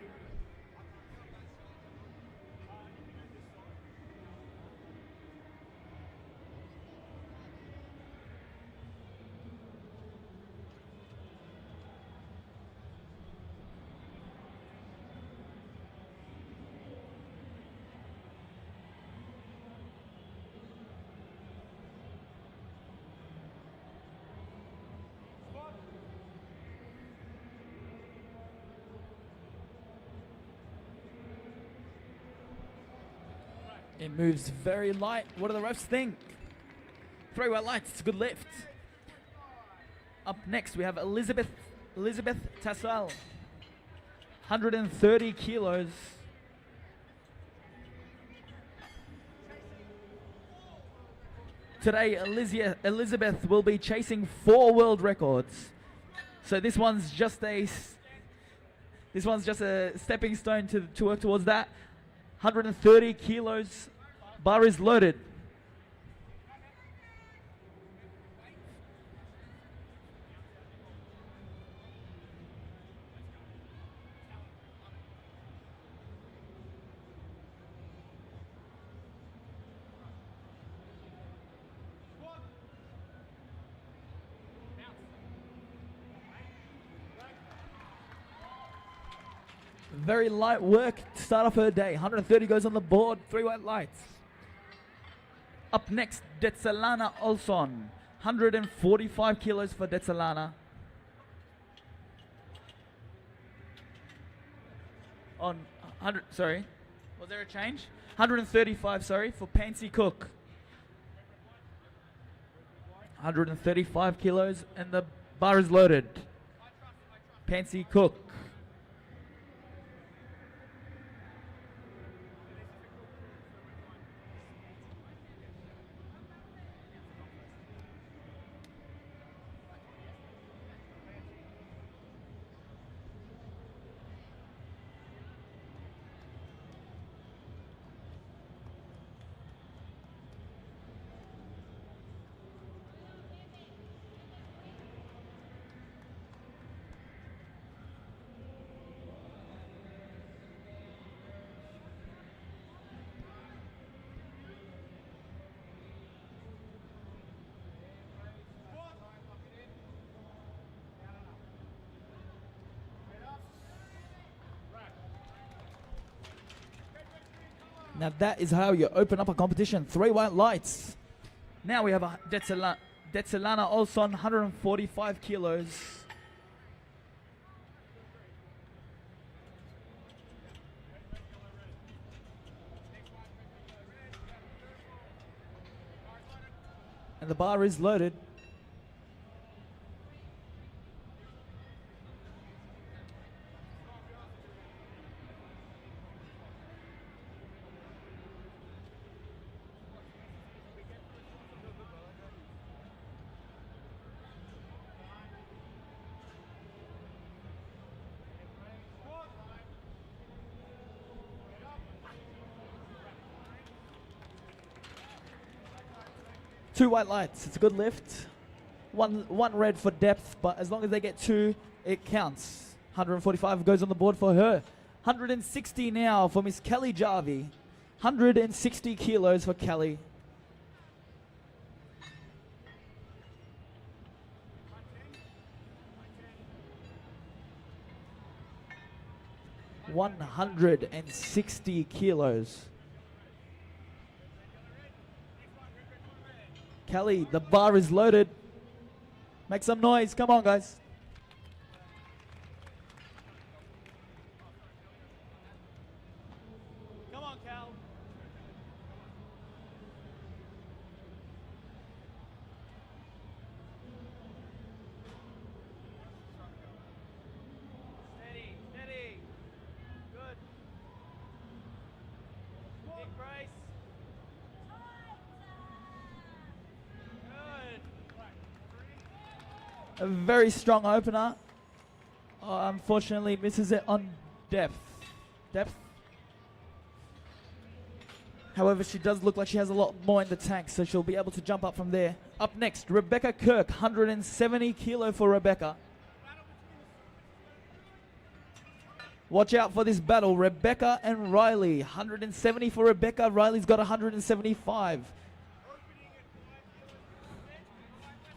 It moves very light. What do the refs think? 3 white lights, it's a good lift. Up next, we have Elizabeth Tassel, 130 kilos. Today, Elizabeth will be chasing 4 world records. So this one's just a stepping stone to work towards that. 130 kilos. Bar is loaded. Very light work to start off her day. 130 goes on the board, 3 white lights. Up next, Detsalana Olson. 145 kilos for Detsalana. On 100, sorry. Was there a change? 135, sorry, for Pansy Cook. 135 kilos and the bar is loaded. Pansy Cook. Now that is how you open up a competition. 3 white lights. Now we have a Detzelana Olson, 145 kilos. And the bar is loaded. Two white lights. It's a good lift. One red for depth, but as long as they get 2, it counts. 145 goes on the board for her. 160 now for Miss Kelly Jarvie. 160 kilos for Kelly. $160 kilos. Kelly, the bar is loaded. Make some noise. Come on, guys. Come on, Cal. Steady, steady. Good. Big brace. A very strong opener. Unfortunately misses it on depth. However, she does look like she has a lot more in the tank, so she'll be able to jump up from there. Up next, Rebecca Kirk, 170 kilo for Rebecca. Watch out for this battle, Rebecca and Riley. 170 for Rebecca, Riley's got 175.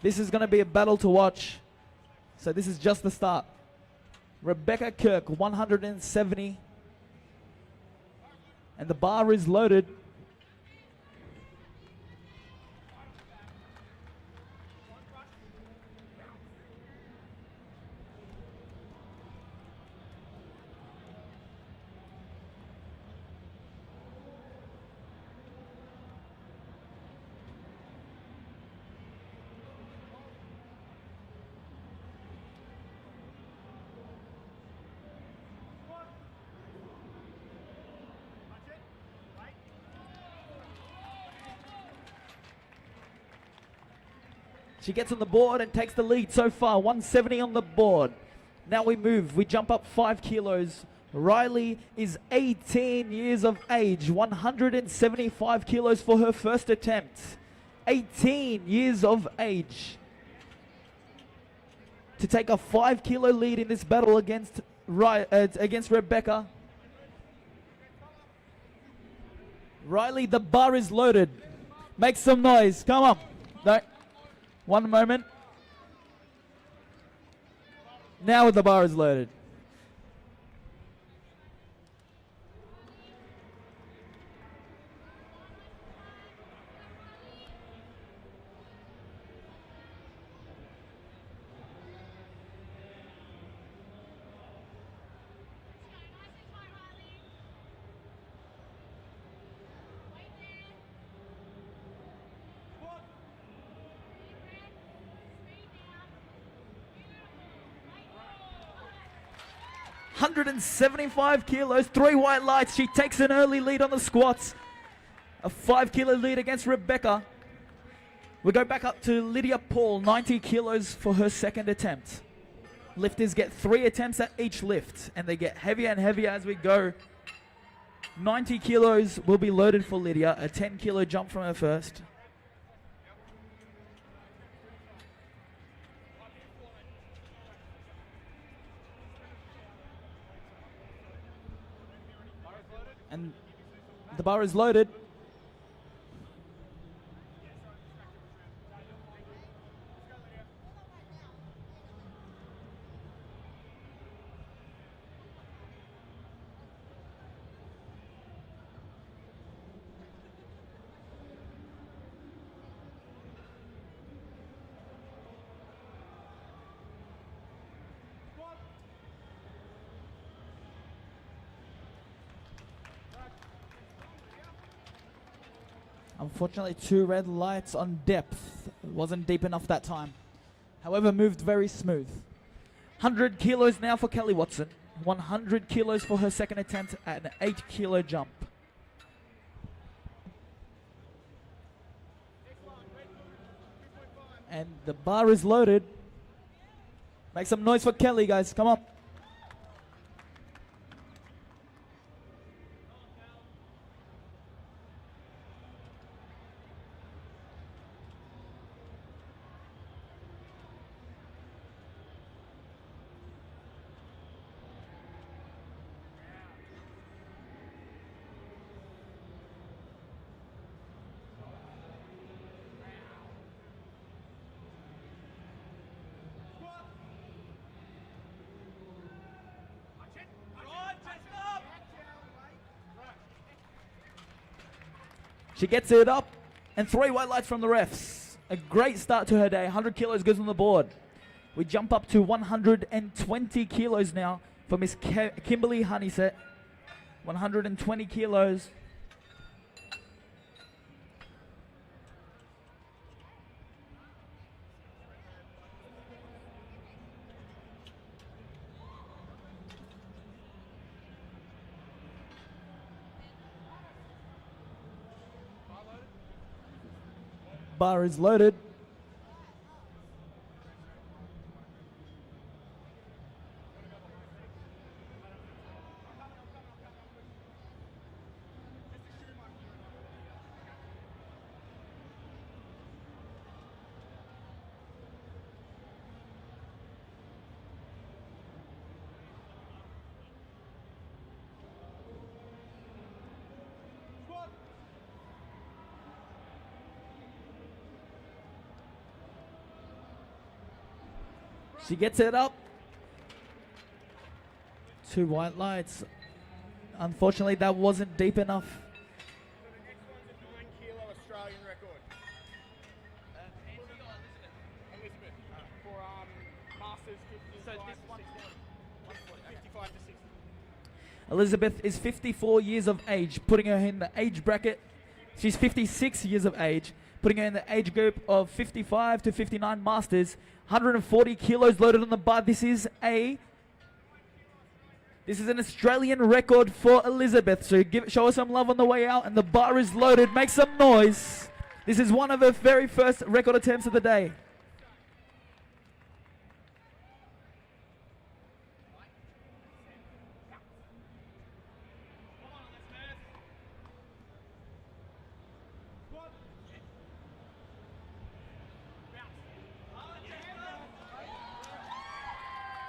This is going to be a battle to watch. So this is just the start. Rebecca Kirk, 170. And the bar is loaded. She gets on the board and takes the lead so far. 170 on the board. Now we move. We jump up 5 kilos. Riley is 18 years of age. 175 kilos for her first attempt. 18 years of age. To take a 5 kilo lead in this battle against Rebecca. Riley, the bar is loaded. Make some noise. Come on. No. One moment. Now the bar is loaded. $175 kilos, 3 white lights. She takes an early lead on the squats. A 5 kilo lead against Rebecca. We go back up to Lydia Paul, 90 kilos for her second attempt. Lifters get 3 attempts at each lift, and they get heavier and heavier as we go. 90 kilos will be loaded for Lydia, a 10 kilo jump from her first. And the bar is loaded. Unfortunately, 2 red lights on depth. It wasn't deep enough that time. However, moved very smooth. 100 kilos now for Kelly Watson. 100 kilos for her second attempt at an 8 kilo jump. And the bar is loaded. Make some noise for Kelly, guys. Come on. She gets it up, and 3 white lights from the refs. A great start to her day. 100 kilos goes on the board. We jump up to 120 kilos now for Miss Kimberly Honeysett. 120 kilos. Bar is loaded. She gets it up. 2 white lights. Unfortunately, that wasn't deep enough. So the next one's a 9 kilo Australian record. Elizabeth. For Masters 55 to 60. Elizabeth is 54 years of age, putting her in the age bracket. She's 56 years of age, putting her in the age group of 55 to 59 Masters. 140 kilos loaded on the bar. This is an Australian record for Elizabeth. So show her some love on the way out, and the bar is loaded. Make some noise. This is one of her very first record attempts of the day.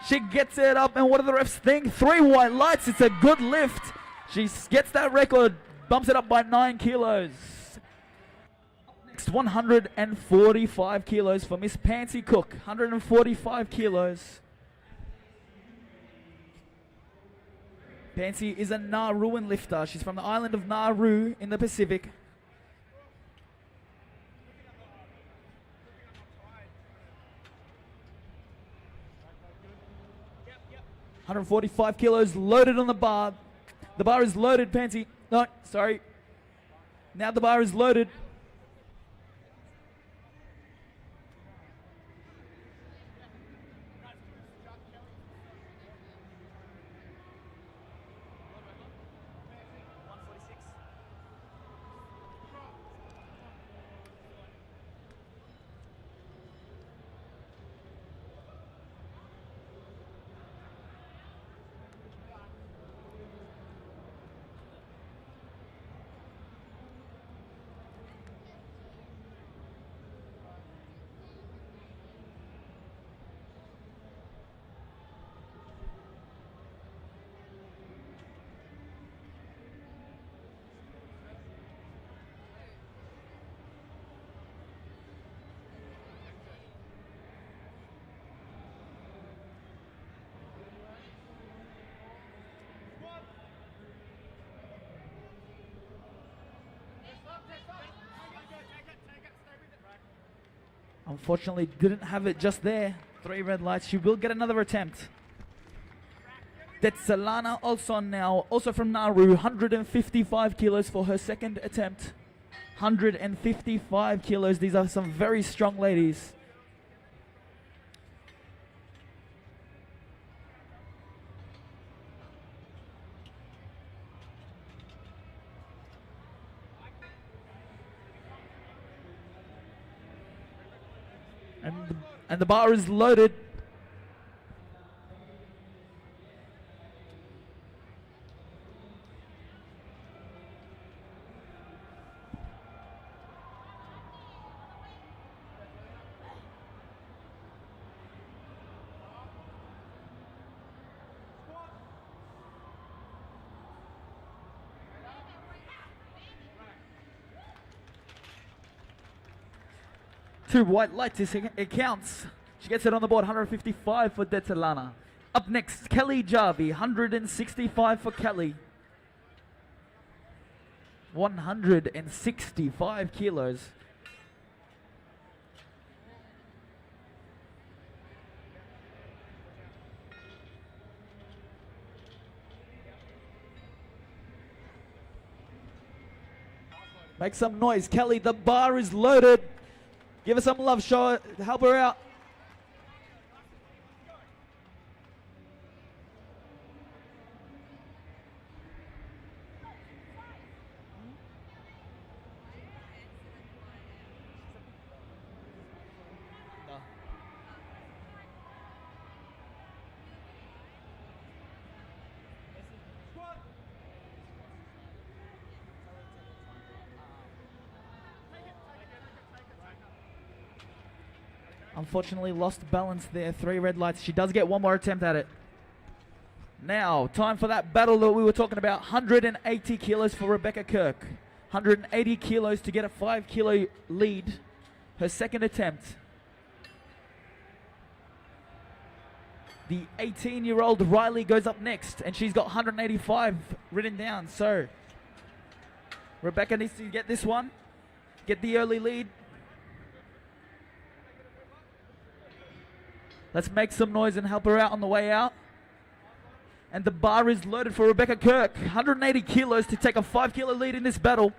She gets it up, and what do the refs think? 3 white lights. It's a good lift. She gets that record, bumps it up by 9 kilos. Next, 145 kilos for Miss Pansy Cook. 145 kilos. Pansy is a Nauruan lifter. She's from the island of Nauru in the Pacific. Yep. 145 kilos loaded on the bar. The bar is loaded, Pansy. No, sorry. Now the bar is loaded. Unfortunately, didn't have it just there. 3 red lights. She will get another attempt. Detsalana Olson now, also from Nauru, 155 kilos for her second attempt. 155 kilos. These are some very strong ladies. And the bar is loaded. Two white lights, it counts. She gets it on the board, 155 for Detalana. Up next, Kelly Jarvie, 165 for Kelly. 165 kilos. Make some noise, Kelly. The bar is loaded. Give her some love, show her, help her out. Unfortunately lost balance there. 3 red lights. She does get one more attempt at it. Now, time for that battle that we were talking about. 180 kilos for Rebecca Kirk. 180 kilos to get a 5 kilo lead. Her second attempt. The 18-year-old Riley goes up next, and she's got 185 written down. So, Rebecca needs to get this one. Get the early lead. Let's make some noise and help her out on the way out. And the bar is loaded for Rebecca Kirk. 180 kilos to take a 5 kilo lead in this battle.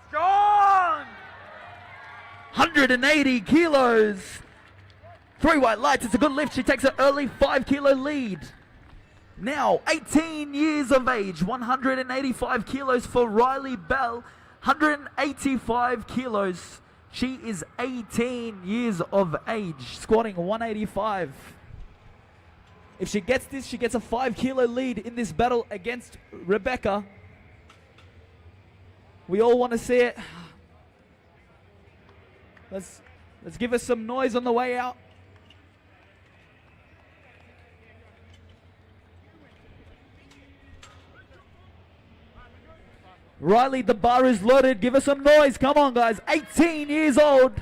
Strong! 180 kilos. 3 white lights. It's a good lift. She takes an early 5 kilo lead. Now, 18 years of age. 185 kilos for Riley Bell. 185 kilos. She is 18 years of age, squatting 185. If she gets this, she gets a 5 kilo lead in this battle against Rebecca. We all want to see it. Let's give us some noise on the way out. Riley, the bar is loaded. Give us some noise. Come on, guys. 18 years old.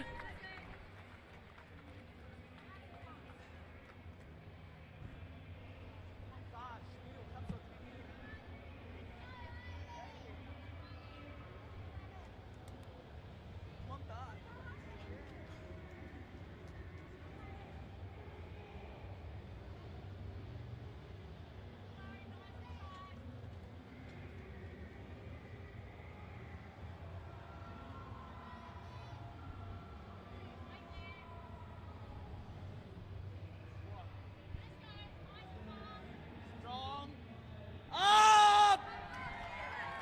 Up!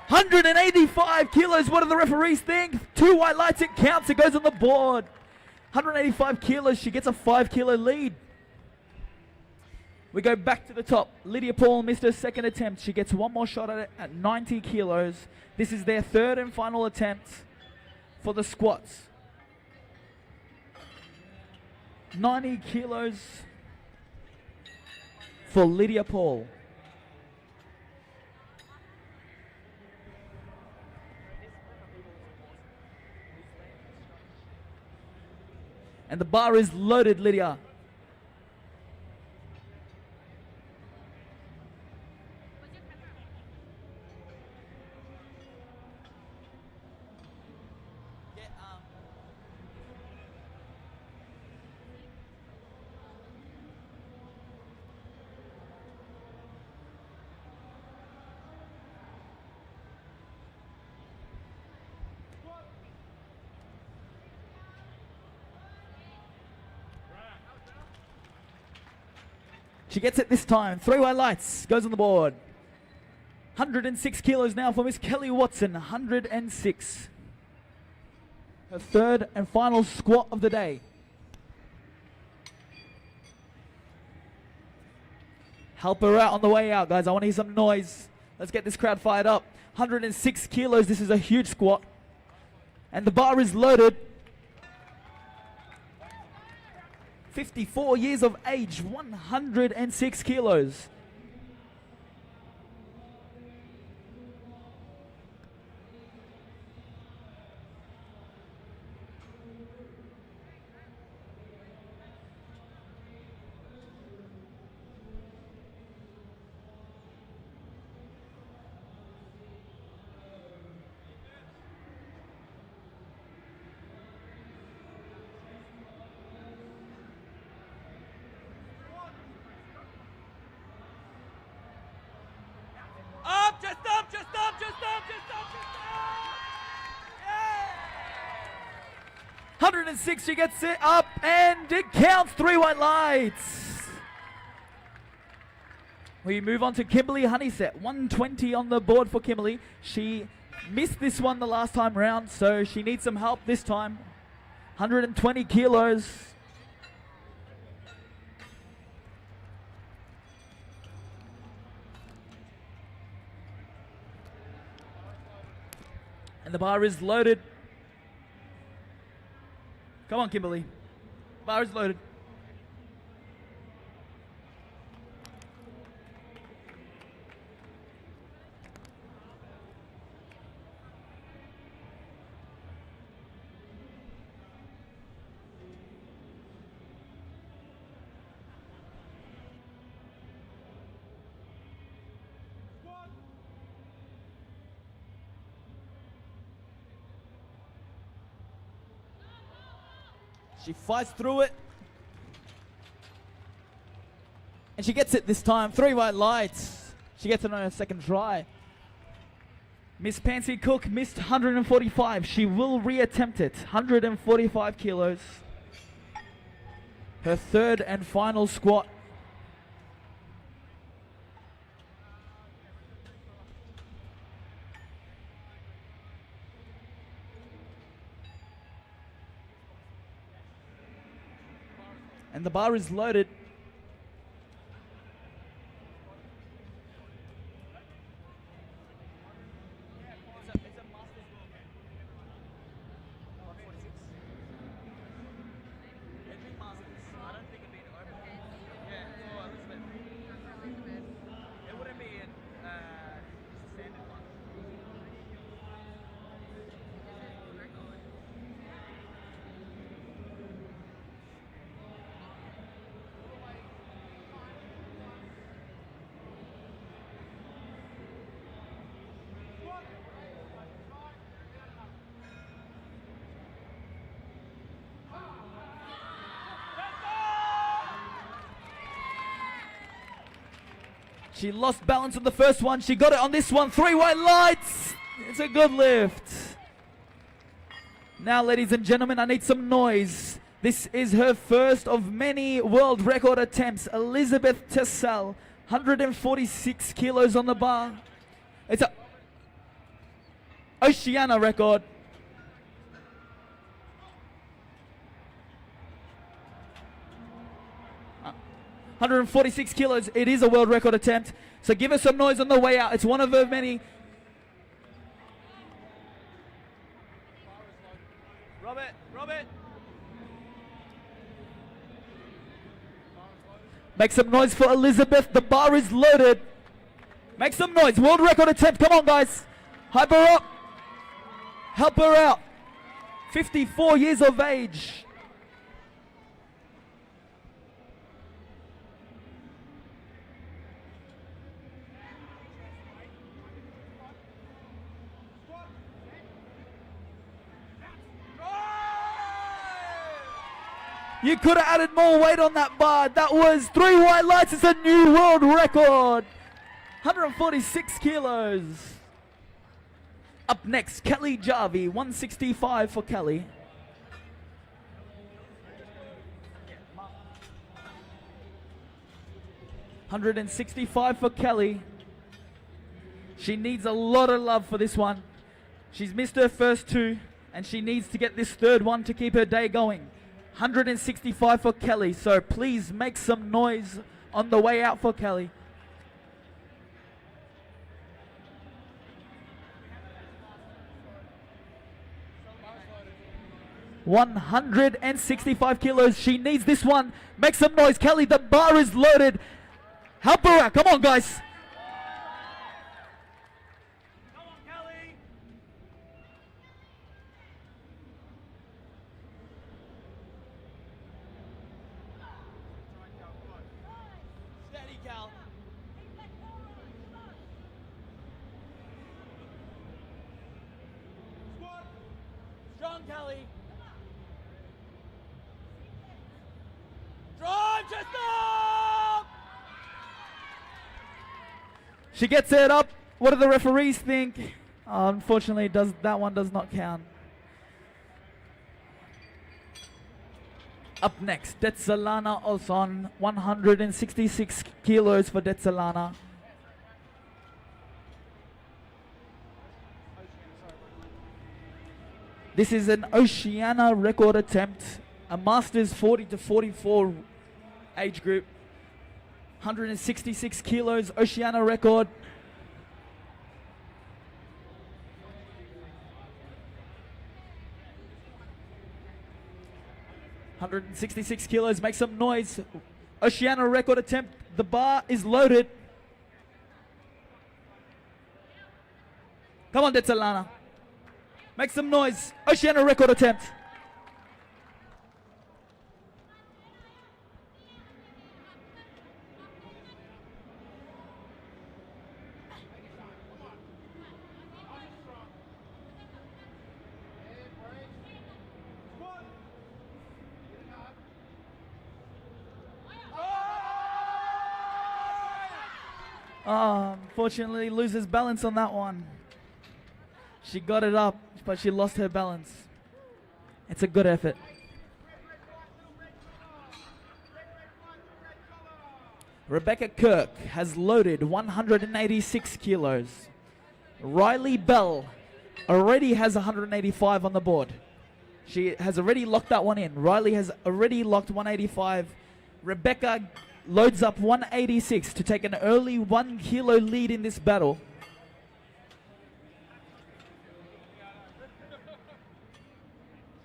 185 kilos. What do the referees think? 2 white lights. It counts. It goes on the board. 185 kilos. She gets a 5 kilo lead. We go back to the top. Lydia Paul missed her second attempt. She gets one more shot at it at 90 kilos. This is their third and final attempt for the squats. 90 kilos for Lydia Paul. And the bar is loaded, Lydia. She gets it this time. 3 white lights. Goes on the board. 106 kilos now for Miss Kelly Watson. 106. Her third and final squat of the day. Help her out on the way out, guys. I want to hear some noise. Let's get this crowd fired up. 106 kilos. This is a huge squat. And the bar is loaded. 54 years of age, 106 kilos. Up, just up, just up, just up, just up, just up! Yeah! 106, she gets it up, and it counts. 3 white lights. We move on to Kimberly Honeysett. 120 on the board for Kimberly. She missed this one the last time round, so she needs some help this time. 120 kilos. And the bar is loaded. Come on, Kimberly. Bar is loaded. She fights through it. And she gets it this time. 3 white lights. She gets it on her second try. Miss Pansy Cook missed 145. She will reattempt it. 145 kilos. Her third and final squat. And the bar is loaded. She lost balance on the first one. She got it on this one. 3 white lights. It's a good lift. Now, ladies and gentlemen, I need some noise. This is her first of many world record attempts. Elizabeth Tessel, 146 kilos on the bar. It's a Oceania record. Uh, 146 kilos. It is a world record attempt. So give us some noise on the way out. It's one of her many. Robert. Make some noise for Elizabeth. The bar is loaded. Make some noise. World record attempt. Come on, guys. Hype her up. Help her out. 54 years of age. You could have added more weight on that bar. That was 3 white lights. It's a new world record. 146 kilos. Up next, Kelly Jarvie. 165 for Kelly. 165 for Kelly. She needs a lot of love for this one. She's missed her first two, and she needs to get this third one to keep her day going. 165 for Kelly, so please make some noise on the way out for Kelly. $165 kilos. She needs this one. Make some noise, Kelly. The bar is loaded. Help her out. Come on, guys. Come on, Kelly. Steady, Cal. Squat. Strong, Kelly. Drive, chest up! She gets it up. What do the referees think? Unfortunately, that one does not count. Up next, Detsalana Olson, 166 kilos for Detsalana. This is an Oceania record attempt, a Masters 40 to 44 age group. 166 kilos, Oceania record. $166 kilos, make some noise. Oceania record attempt, the bar is loaded. Come on, Detsalana. Make some noise. Oceania record attempt. Unfortunately, loses balance on that one. She got it up, but she lost her balance. It's a good effort. Rebecca Kirk has loaded 186 kilos. Riley Bell already has 185 on the board. She has already locked that one in. Riley has already locked 185. Rebecca loads up 186 to take an early 1 kilo lead in this battle.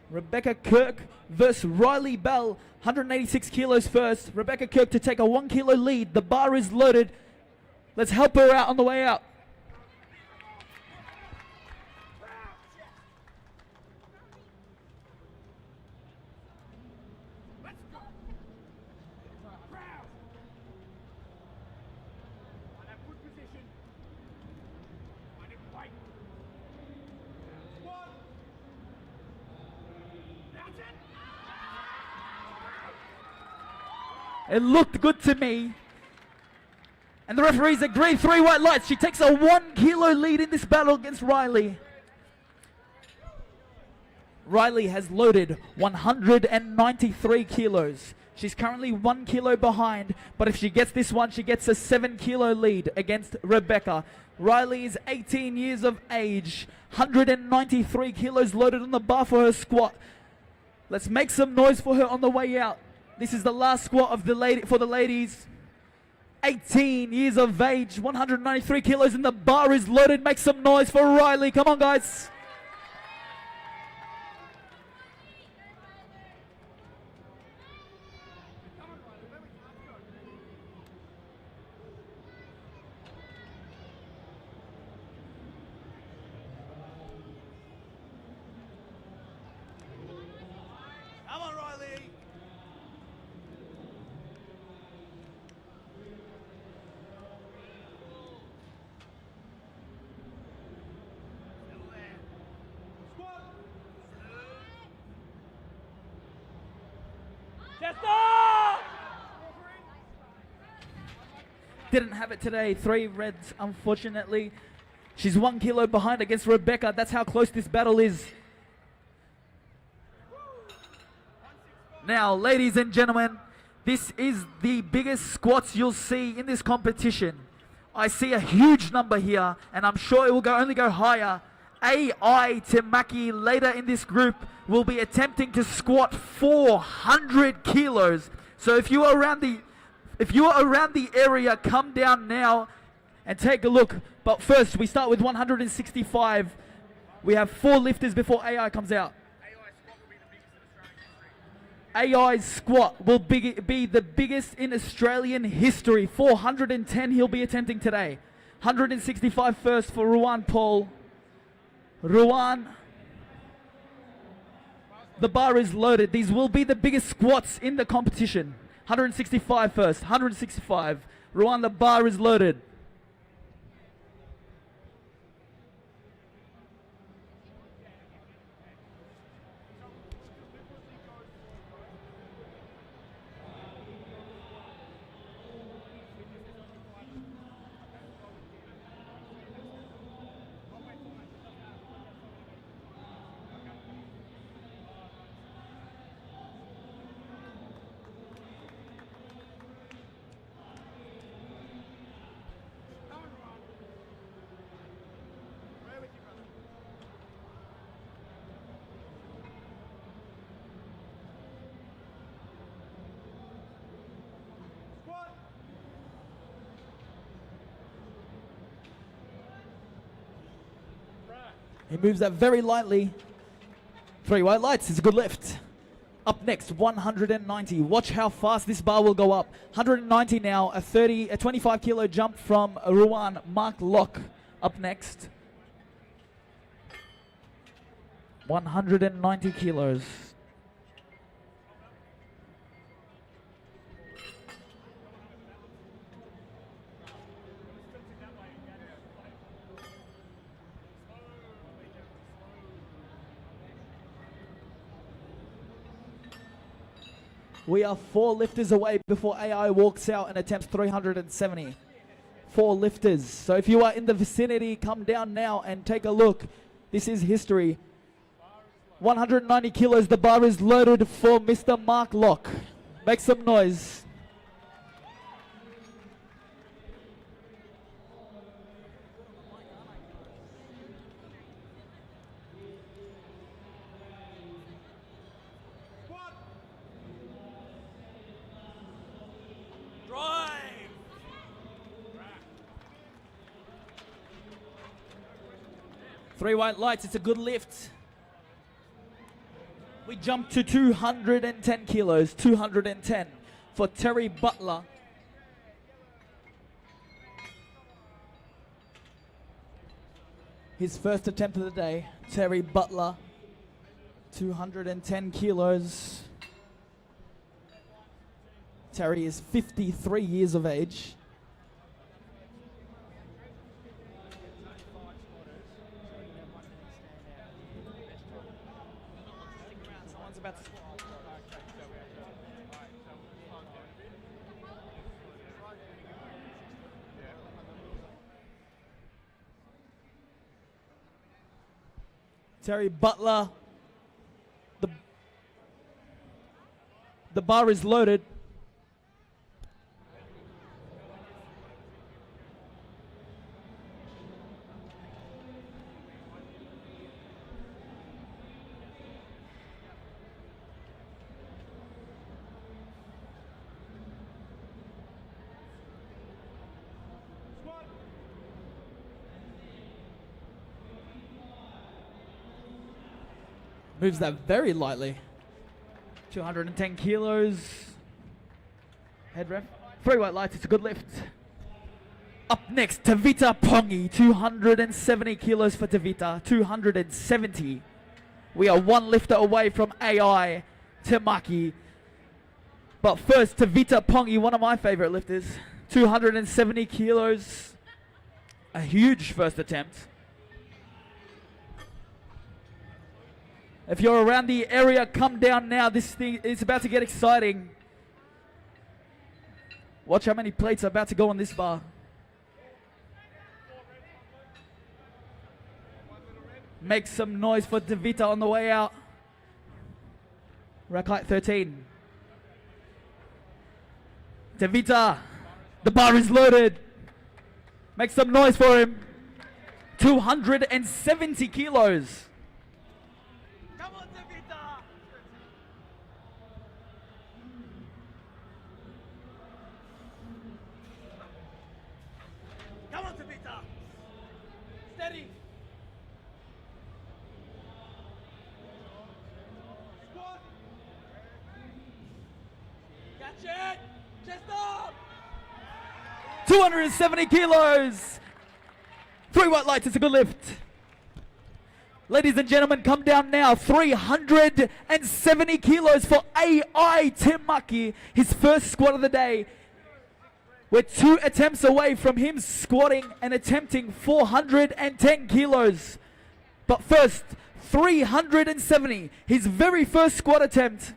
Rebecca Kirk versus Riley Bell, 186 kilos first. Rebecca Kirk to take a 1 kilo lead. The bar is loaded. Let's help her out on the way out. It looked good to me. And the referees agree. 3 white lights. She takes a 1 kilo lead in this battle against Riley. Riley has loaded 193 kilos. She's currently 1 kilo behind, but if she gets this one, she gets a 7 kilo lead against Rebecca. Riley is 18 years of age, 193 kilos loaded on the bar for her squat. Let's make some noise for her on the way out. This is the last squat of the ladies. 18 years of age, 193 kilos, and the bar is loaded. Make some noise for Riley. Come on, guys. Come on, Riley. Didn't have it today. 3 reds, unfortunately. She's 1 kilo behind against Rebecca. That's how close this battle is. Now, ladies and gentlemen, This is the biggest squats you'll see in this competition. I see a huge number here, and I'm sure it will only go higher. AI Temaki later in this group will be attempting to squat 400 kilos. So if you are around the area, come down now and take a look. But first, we start with 165. We have 4 lifters before AI comes out. AI's squat will be the biggest in Australian history. 410 he'll be attempting today. 165 first for Ruan Paul. Ruan, the bar is loaded. These will be the biggest squats in the competition. 165 first, 165. Ruan, the bar is loaded. He moves that very lightly. 3 white lights, it's a good lift. Up next, 190. Watch how fast this bar will go up. 190 now, a 25 kilo jump from Ruan. Mark Locke up next. 190 kilos. We are 4 lifters away before AI walks out and attempts 370. 4 lifters. So if you are in the vicinity, come down now and take a look. This is history. 190 kilos. The bar is loaded for Mr. Mark Locke. Make some noise. Three white lights, it's a good lift. We jump to 210 kilos, 210 for Terry Butler. His first attempt of the day, Terry Butler, 210 kilos. Terry is 53 years of age. Terry Butler, the bar is loaded. Moves that very lightly. 210 kilos. Head ref. 3 white lights, it's a good lift. Up next, Tavita Pongi. 270 kilos for Tavita. 270. We are 1 lifter away from AI Temaki. But first, Tavita Pongi, one of my favorite lifters. 270 kilos. A huge first attempt. If you're around the area, come down now. This thing is about to get exciting. Watch how many plates are about to go on this bar. Make some noise for Davita on the way out. Rack height 13. Tevita, the bar is loaded. Make some noise for him. 270 kilos. Come on, Tevita! Come on, Tevita! Steady! Squat! Catch it! Chest up! 270 kilos. 3 white lights, it's a good lift. Ladies and gentlemen, come down now. 370 kilos for AI Timaki. His first squat of the day. We're 2 attempts away from him squatting and attempting 410 kilos. But first, 370. His very first squat attempt.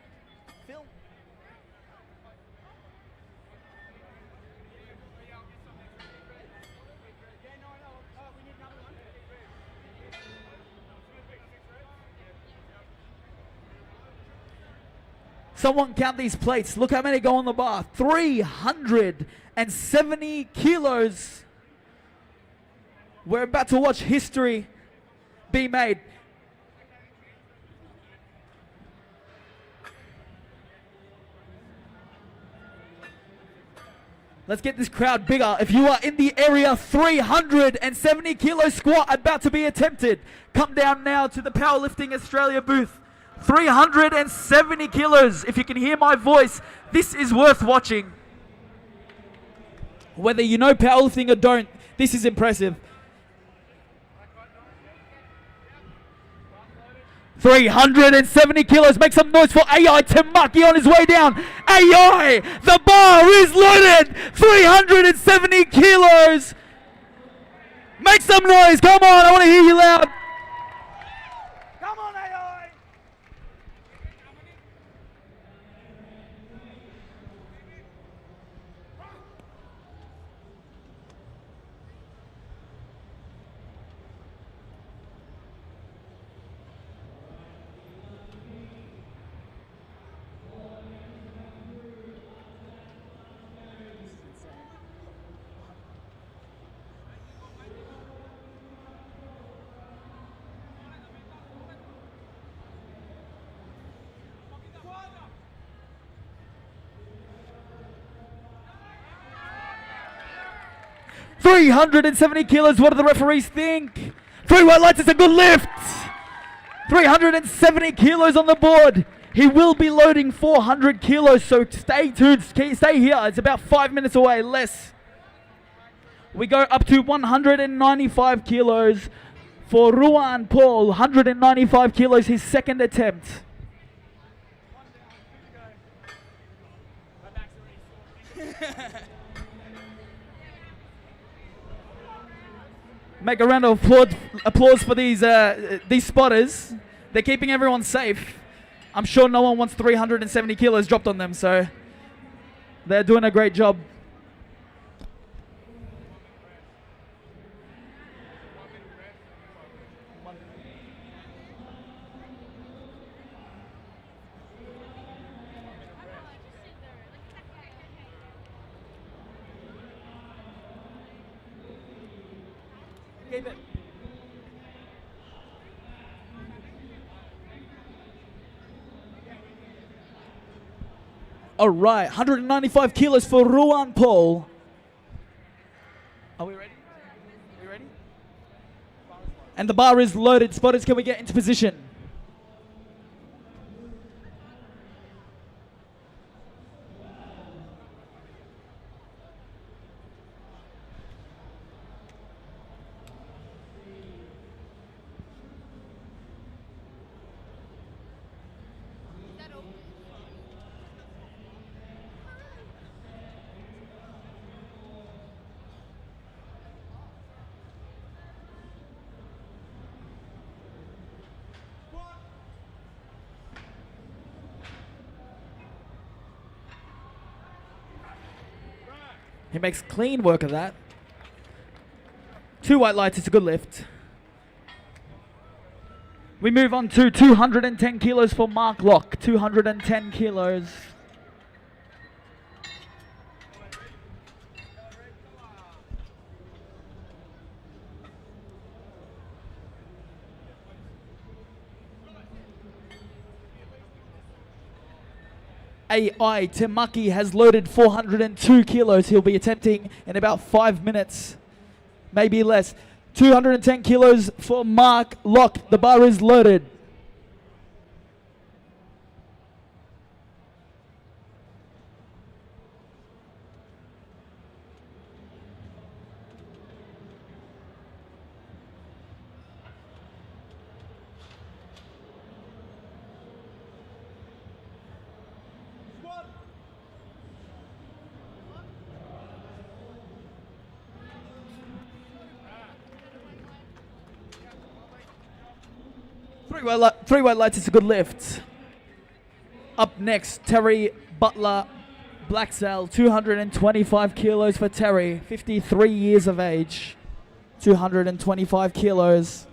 Someone count these plates. Look how many go on the bar. 370 kilos. We're about to watch history be made. Let's get this crowd bigger. If you are in the area, 370 kilo squat about to be attempted. Come down now to the Powerlifting Australia booth. 370 kilos. If you can hear my voice, this is worth watching. Whether you know powerlifting or don't, this is impressive. 370 kilos. Make some noise for AI Timaki on his way down. AI, the bar is loaded. 370 kilos. Make some noise. Come on, I want to hear you loud. Come on, AI! 370 kilos. What do the referees think? 3 white lights. It's a good lift. 370 kilos on the board. He will be loading 400 kilos, so stay tuned. Stay here. It's about 5 minutes away, less. We go up to 195 kilos for Ruan Paul. 195 kilos, his second attempt. Make a round of applause for these spotters. They're keeping everyone safe. I'm sure no one wants 370 kilos dropped on them, so they're doing a great job. Keep it. All right, 195 kilos for Ruan Paul. Are we ready? Are we ready? And the bar is loaded. Spotters, can we get into position? He makes clean work of that. 2 white lights, it's a good lift. We move on to 210 kilos for Mark Locke. 210 kilos. AI Temaki has loaded 402 kilos. He'll be attempting in about 5 minutes, maybe less. 210 kilos for Mark Locke. The bar is loaded. Three white lights is a good lift. Up next, Terry Butler Blacksail, 225 kilos for Terry, 53 years of age, 225 kilos.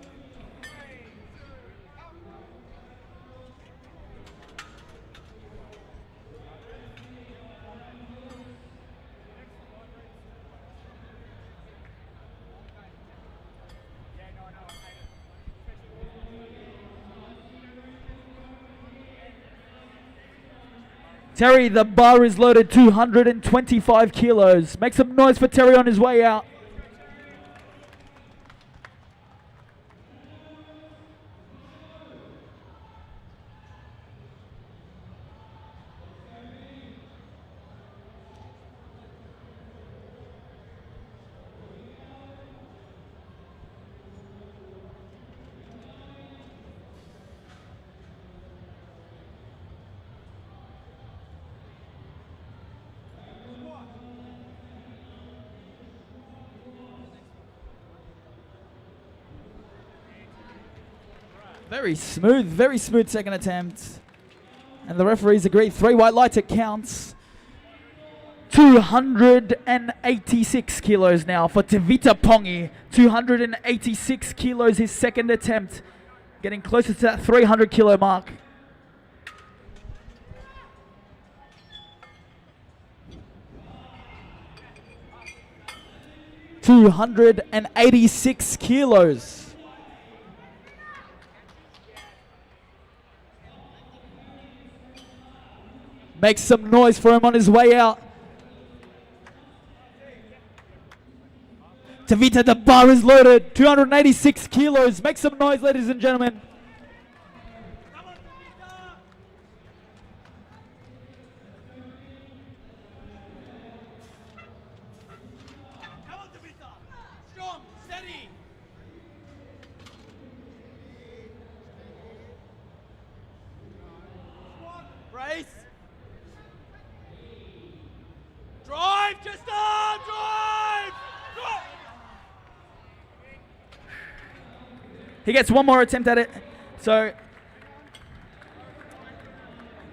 Terry, the bar is loaded, 225 kilos. Make some noise for Terry on his way out. Very smooth second attempt. And the referees agree. 3 white lights, it counts. 286 kilos now for Tevita Pongi. 286 kilos, his second attempt. Getting closer to that 300 kilo mark. $286 kilos. Make some noise for him on his way out. Tavita, the bar is loaded. 286 kilos. Make some noise, ladies and gentlemen. Come on, Tavita. Strong, steady. Brace. Drive, Chester! Drive! He gets one more attempt at it. So,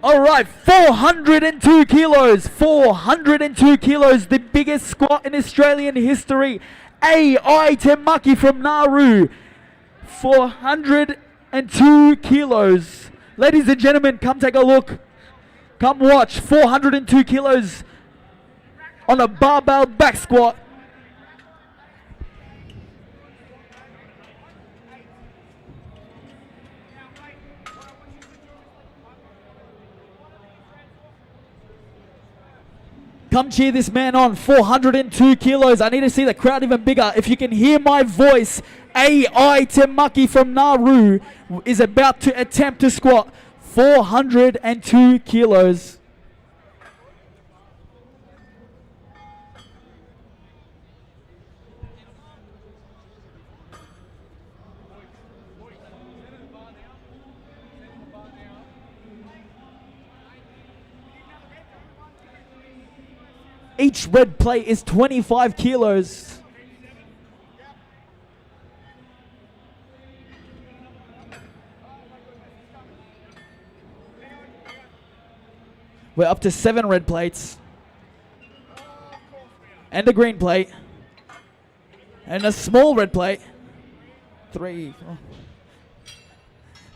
all right, 402 kilos. 402 kilos, the biggest squat in Australian history. AI Temaki from Nauru. 402 kilos. Ladies and gentlemen, come take a look. Come watch. 402 kilos on a barbell back squat. Come cheer this man on. 402 kilos. I need to see the crowd even bigger. If you can hear my voice, AI Temaki from Nauru is about to attempt to squat 402 kilos. Each red plate is 25 kilos. We're up to 7 red plates. And a green plate. And a small red plate. 3, 4.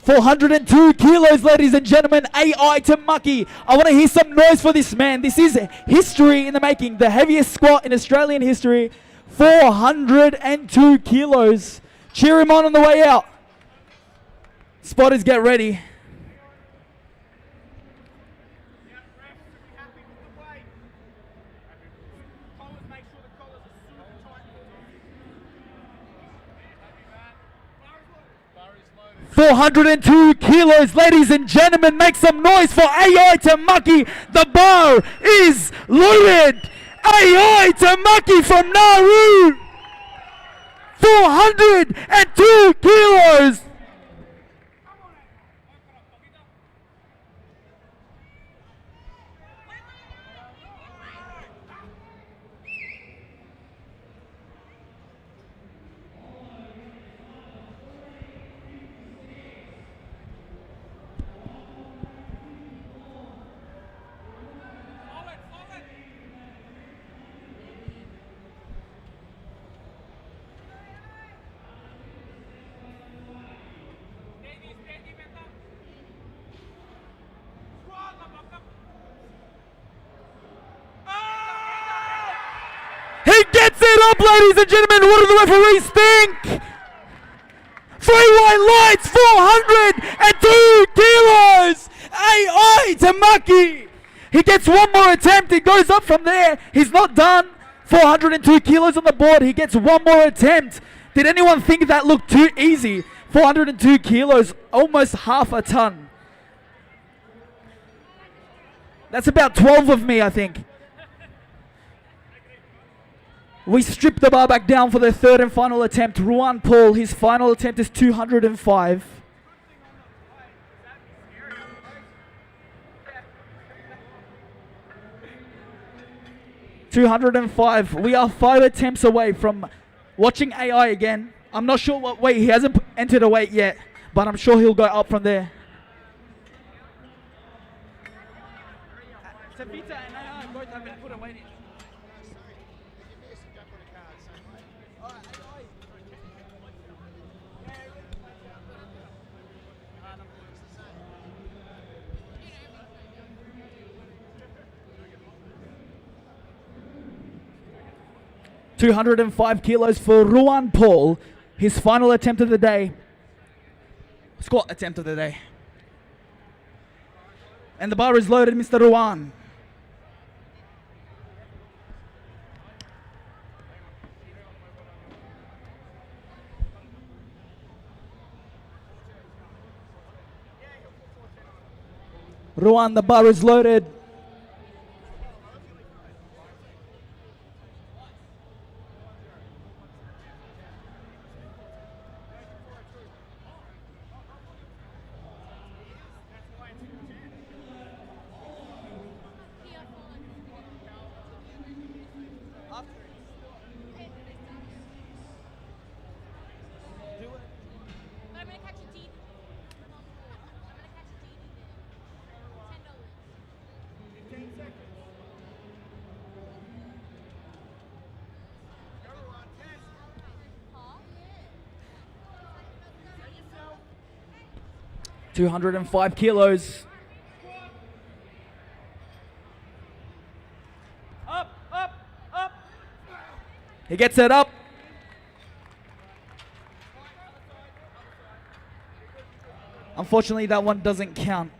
402 kilos, ladies and gentlemen. AI Temaki. I want to hear some noise for this man. This is history in the making. The heaviest squat in Australian history. 402 kilos. Cheer him on the way out. Spotters, get ready. 402 kilos, ladies and gentlemen, make some noise for AI Tamaki. The bar is loaded. AI Tamaki from Nauru. 402 kilos. He gets it up, ladies and gentlemen. What do the referees think? 3 white lights, 402 kilos. AI Tamaki. He gets one more attempt. He goes up from there. He's not done. 402 kilos on the board. He gets one more attempt. Did anyone think that looked too easy? 402 kilos, almost half a ton. That's about 12 of me, I think. We strip the bar back down for the third and final attempt. Ruan Paul, his final attempt is 205. We are 5 attempts away from watching AI again. I'm not sure what weight. He hasn't entered a weight yet, but I'm sure he'll go up from there. Tavita and AI both haven't put a weight in. 205 kilos for Ruan Paul, his final attempt of the day. Squat attempt of the day. And the bar is loaded, Mr. Ruan. Ruan, the bar is loaded. I'm gonna catch a DD. I'm gonna catch a DD there. $10. 15 seconds. Go on, 10. Huh? 205 kilos. Up, up, up. He gets it up. Unfortunately, that one doesn't count.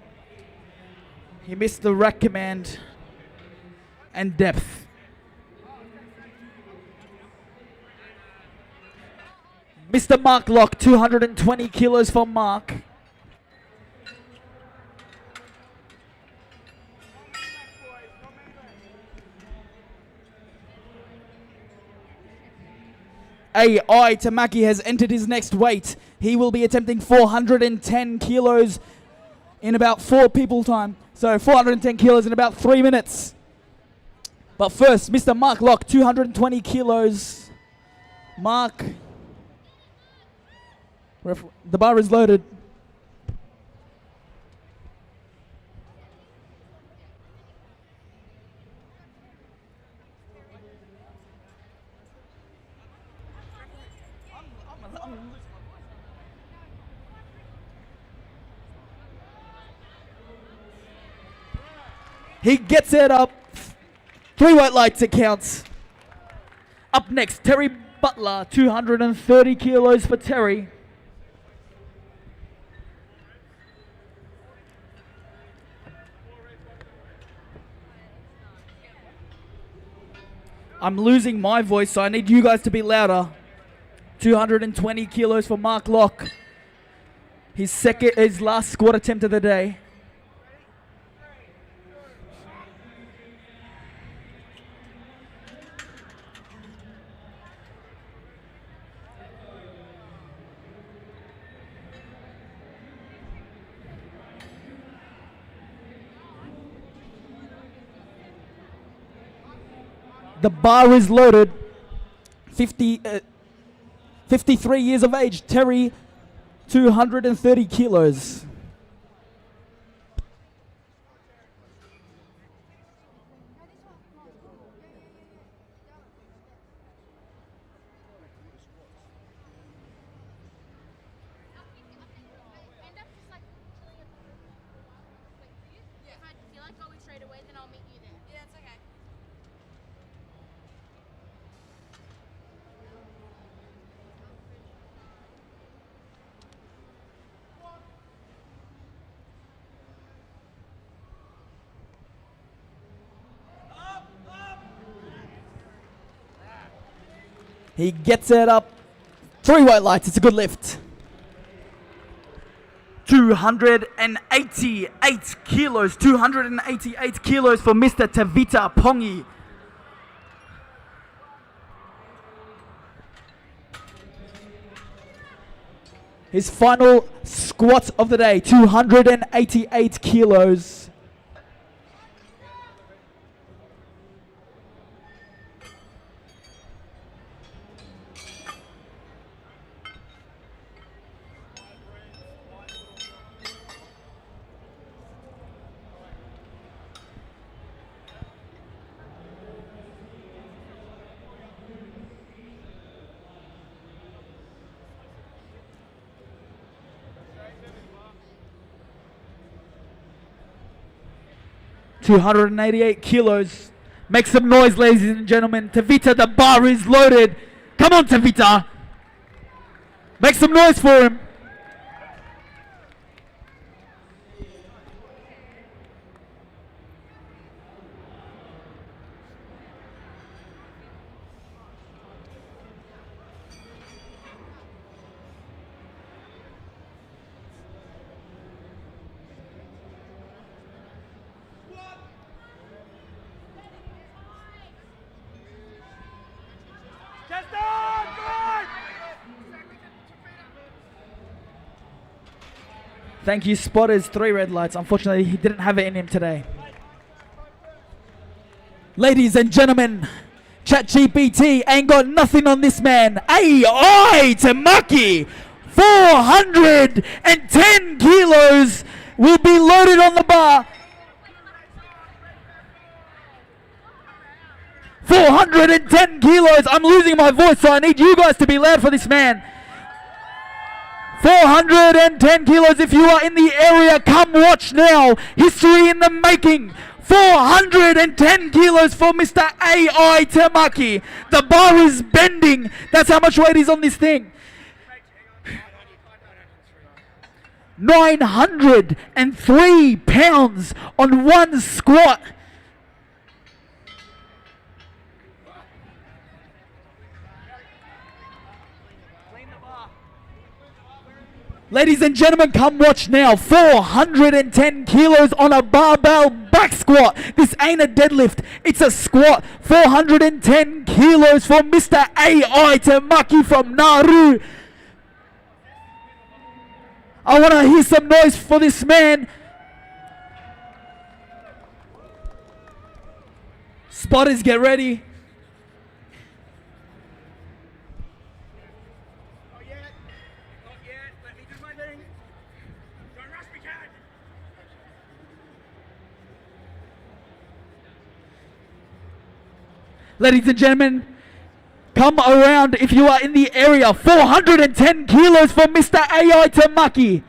He missed the rack command and depth. Mr. Mark Locke, 220 kilos for Mark. AI Tamaki has entered his next weight. He will be attempting 410 kilos in about 4 people time. So 410 kilos in about 3 minutes. But first, Mr. Mark Locke, 220 kilos. Mark. The bar is loaded. He gets it up. 3 white lights, it counts. Up next, Terry Butler, 230 kilos for Terry. I'm losing my voice, so I need you guys to be louder. 220 kilos for Mark Locke. His last squat attempt of the day. The bar is loaded. 53 years of age, Terry, 230 kilos. End up just like chilling at the wait for you. If I feel like going straight away, then I'll meet you there. Yeah, it's okay. He gets it up. 3 white lights. It's a good lift. 288 kilos. 288 kilos for Mr. Tavita Pongi. His final squat of the day. 288 kilos. $288 kilos. Make some noise, ladies and gentlemen. Tavita, the bar is loaded. Come on, Tavita. Make some noise for him. Thank you, spotters. 3 red lights. Unfortunately, he didn't have it in him today. Ladies and gentlemen, ChatGPT ain't got nothing on this man. AI Tamaki, 410 kilos will be loaded on the bar. 410 kilos. I'm losing my voice, so I need you guys to be loud for this man. 410 kilos. If you are in the area, come watch now. History in the making. 410 kilos for Mr. AI Tamaki. The bar is bending. That's how much weight is on this thing. 903 pounds on one squat. Ladies and gentlemen, come watch now. 410 kilos on a barbell back squat. This ain't a deadlift, it's a squat. 410 kilos for Mr. AI Tamaki from Nauru. I want to hear some noise for this man. Spotters, get ready. Ladies and gentlemen, come around if you are in the area. 410 kilos for Mr. AI Tamaki.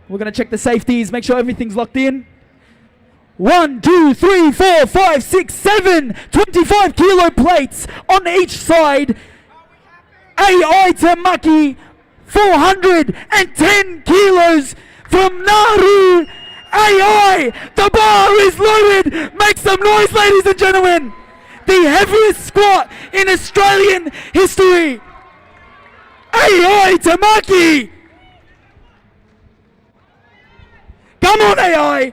We're going to check the safeties, make sure everything's locked in. 1, 2, 3, 4, 5, 6, 7. 25 kilo plates on each side. AI Tamaki, 410 kilos from Nauru. AI, the bar is loaded. Make some noise, ladies and gentlemen. The heaviest squat in Australian history. AI Tamaki! Come on, AI!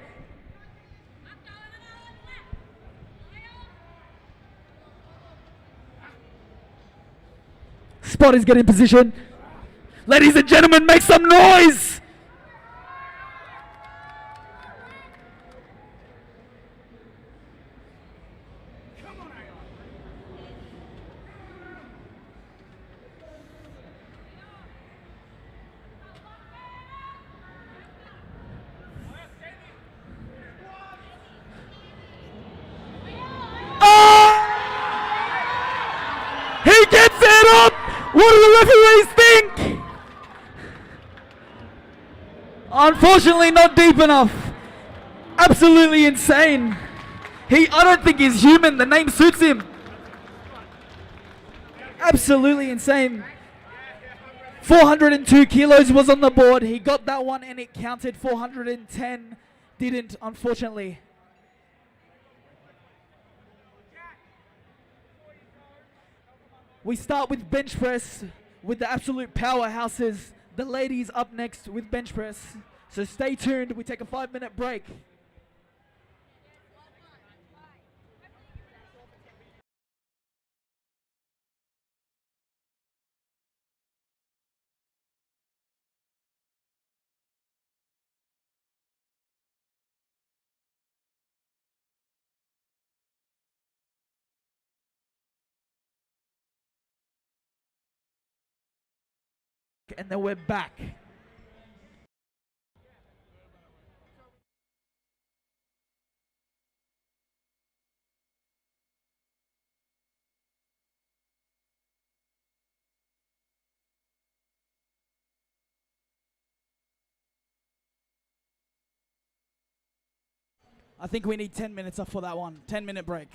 Spot is getting position. Ladies and gentlemen, make some noise! He gets it up! What do the referees think? Unfortunately, not deep enough. Absolutely insane. I don't think he's human. The name suits him. Absolutely insane. 402 kilos was on the board. He got that one and it counted. 410 didn't, unfortunately. We start with bench press with the absolute powerhouses. The ladies up next with bench press. So stay tuned. We take a 5-minute break. And then we're back. I think we need 10 minutes up for that one. 10-minute break.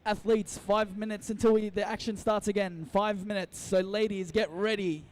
Athletes, 5 minutes until the action starts again. 5 minutes. So ladies, get ready.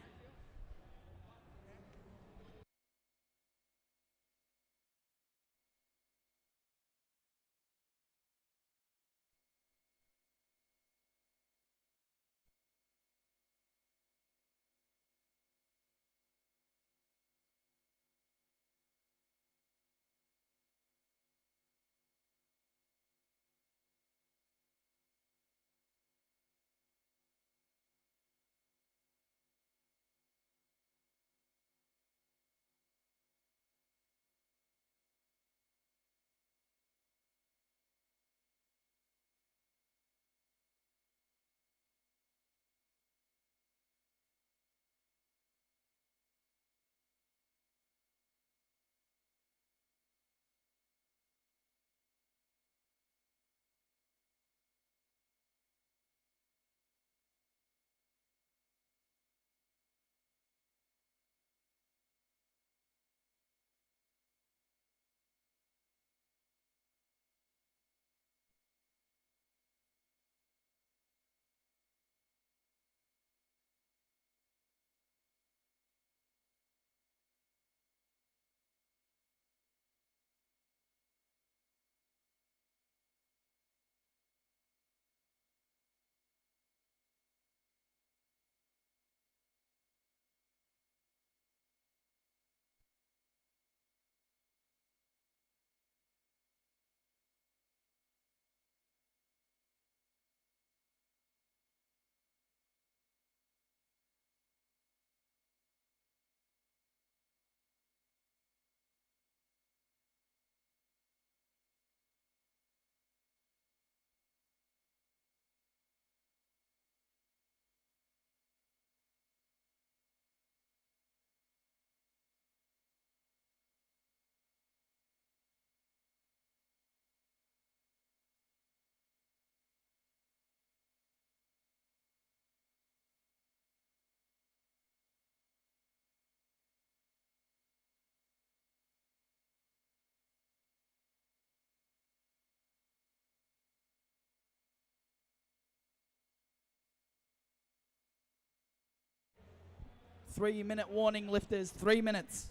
Three-minute warning, lifters. 3 minutes.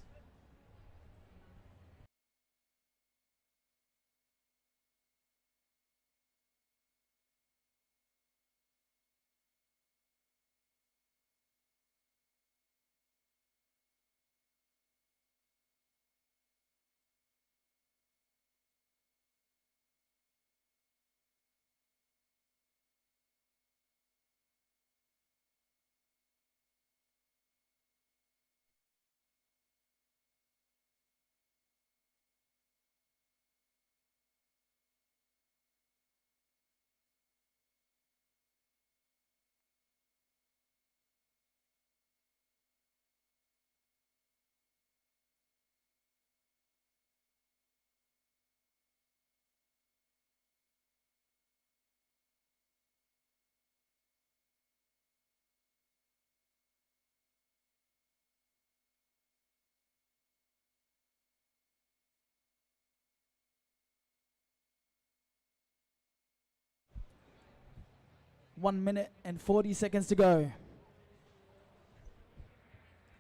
One minute and 40 seconds to go.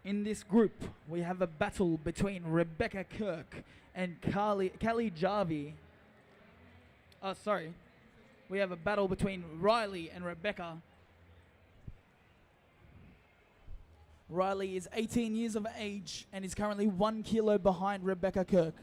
In this group, we have a battle between Rebecca Kirk and Callie Jarvie. We have a battle between Riley and Rebecca. Riley is 18 years of age and is currently 1 kilo behind Rebecca Kirk.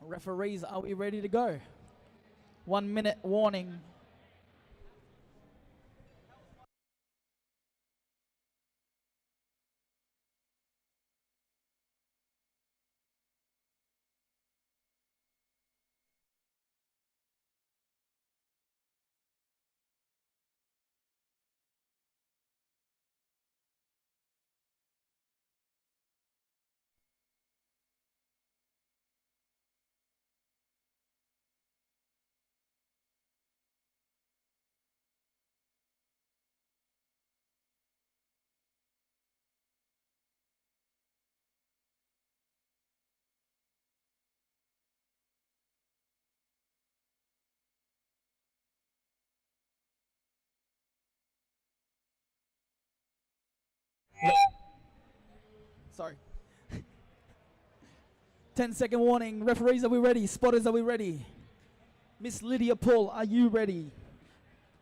Referees, are we ready to go? 1 minute warning. Sorry. 10-second warning. Referees, are we ready? Spotters, are we ready? Miss Lydia Paul, are you ready?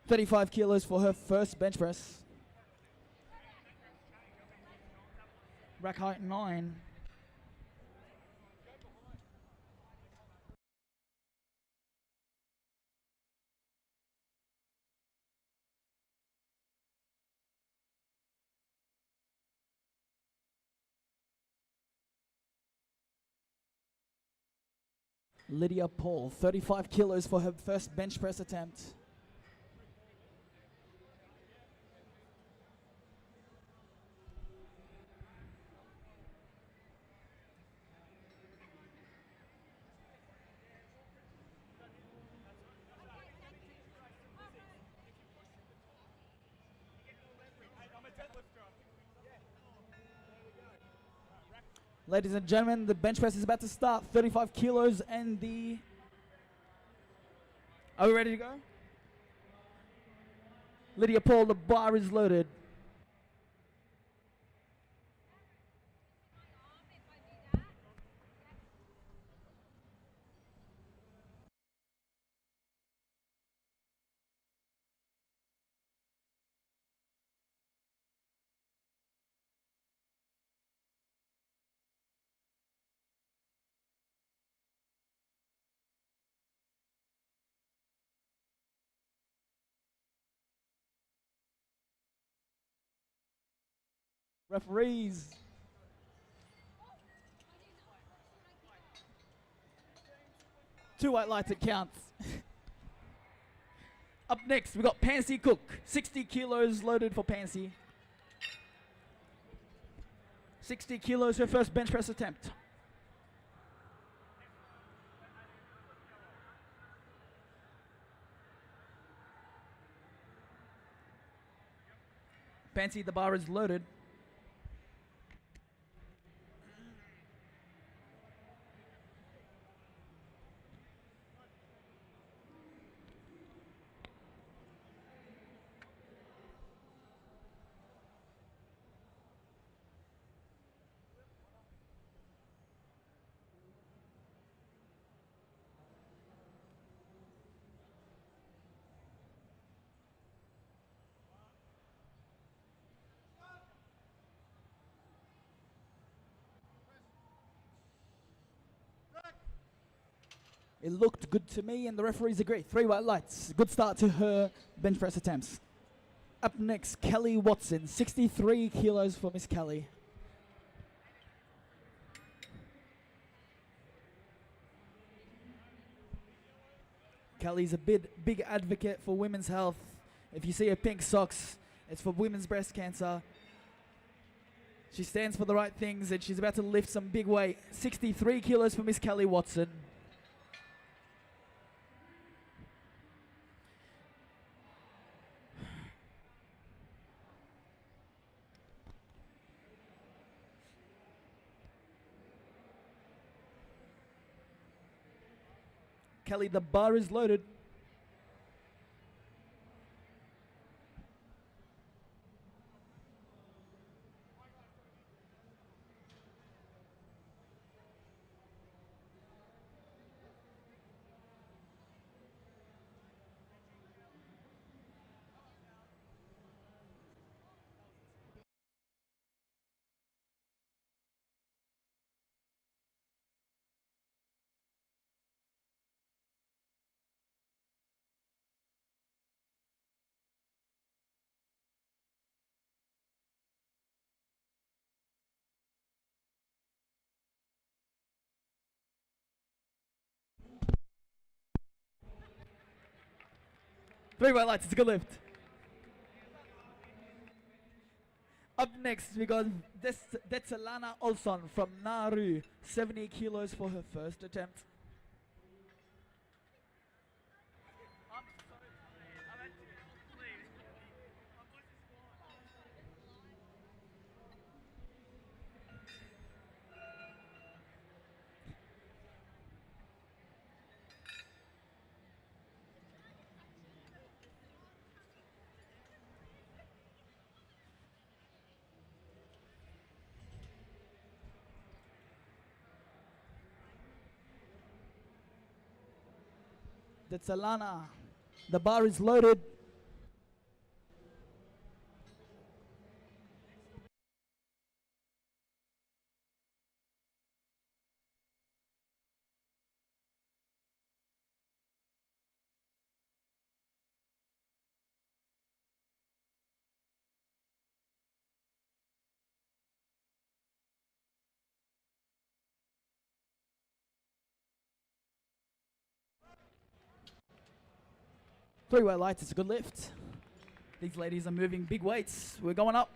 35 kilos for her first bench press. Rack height 9. Lydia Paul, 35 kilos for her first bench press attempt. Ladies and gentlemen, the bench press is about to start. 35 kilos and the... Are we ready to go? Lydia Paul, the bar is loaded. Referees. Two white lights, it counts. Up next, we got Pansy Cook. 60 kilos loaded for Pansy. 60 kilos, her first bench press attempt. Pansy, the bar is loaded. It looked good to me and the referees agree. 3 white lights. Good start to her bench press attempts. Up next, Kelly Watson. 63 kilos for Miss Kelly. Kelly's a big advocate for women's health. If you see her pink socks, it's for women's breast cancer. She stands for the right things and she's about to lift some big weight. 63 kilos for Miss Kelly Watson. Kelly, the bar is loaded. Three white lights, it's a good lift. Up next, we got Detselana Olsson from Nauru. 70 kilos for her first attempt. Tetsalana. The bar is loaded. Three white lights, it's a good lift. These ladies are moving big weights. We're going up.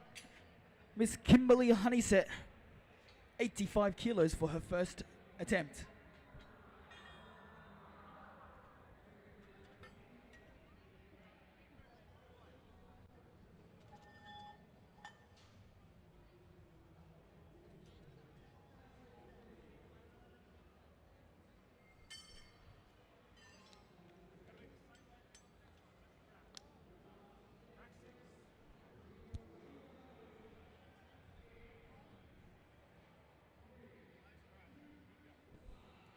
Miss Kimberly Honeyset, 85 kilos for her first attempt.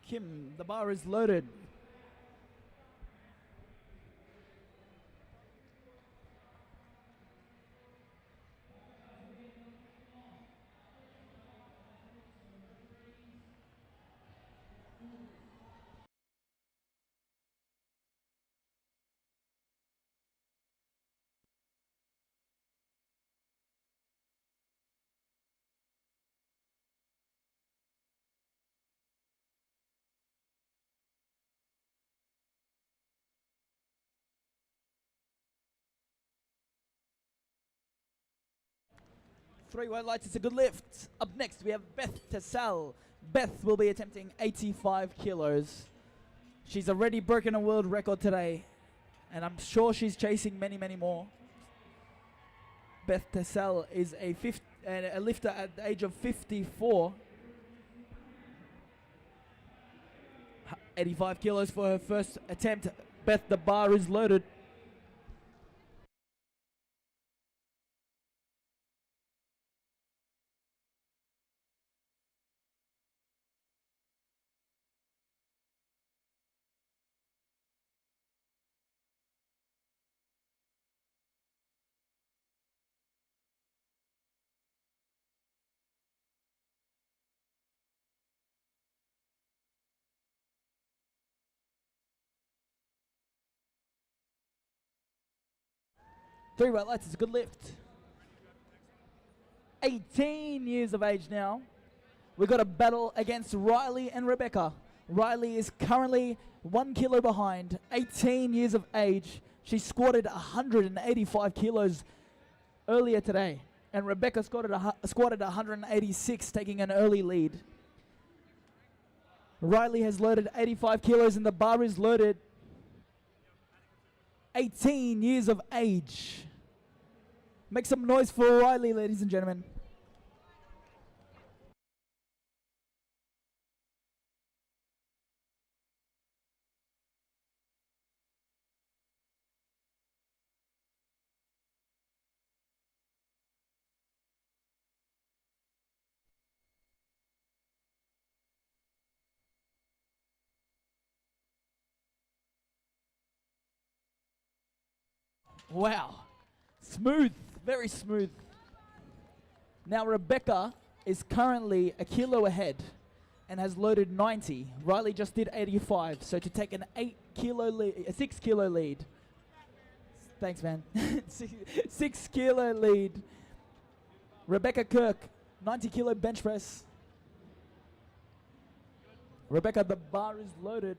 Kim, the bar is loaded. Three white lights, it's a good lift. Up next, we have Beth Tessal. Beth will be attempting 85 kilos. She's already broken a world record today, and I'm sure she's chasing many, many more. Beth Tessal is a lifter at the age of 54. 85 kilos for her first attempt. Beth, the bar is loaded. Three white lights is a good lift. 18 years of age now. We've got a battle against Riley and Rebecca. Riley is currently 1 kilo behind, 18 years of age. She squatted 185 kilos earlier today. And Rebecca squatted 186, taking an early lead. Riley has loaded 85 kilos and the bar is loaded. 18 years of age. Make some noise for Riley, ladies and gentlemen. Wow. Smooth. Very smooth. Now Rebecca is currently a kilo ahead and has loaded 90. Riley just did 85. So to take an 6 kilo lead. Thanks, man. 6 kilo lead. Rebecca Kirk, 90 kilo bench press. Rebecca, the bar is loaded.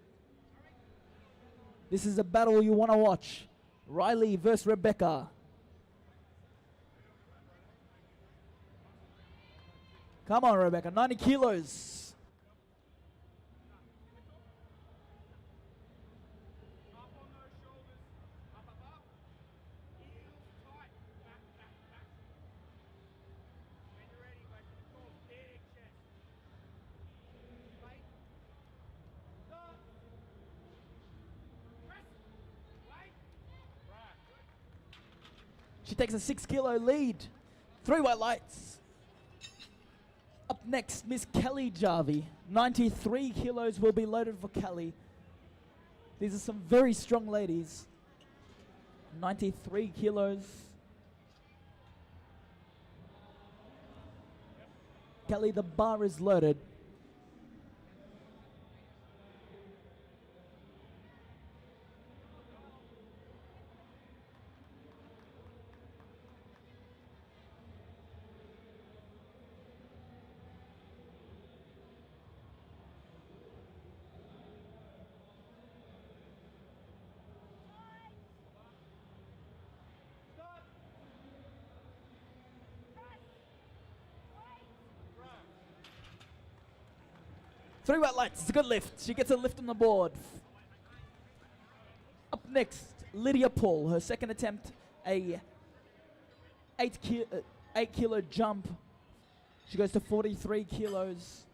This is a battle you want to watch. Riley versus Rebecca. Come on, Rebecca, 90 kilos. Up on those shoulders. Up, up, up. Heels tight. Back, back, back. When you're ready, go for the big chest. Wait. Stop. Press. Wait. Right. She takes a 6 kilo lead. 3 white lights. Up next, Miss Kelly Jarvie. 93 kilos will be loaded for Kelly. These are some very strong ladies. 93 kilos. Kelly, the bar is loaded. Three white lights. It's a good lift. She gets a lift on the board. Up next, Lydia Paul. Her second attempt, a 8 kilo jump. She goes to 43 kilos.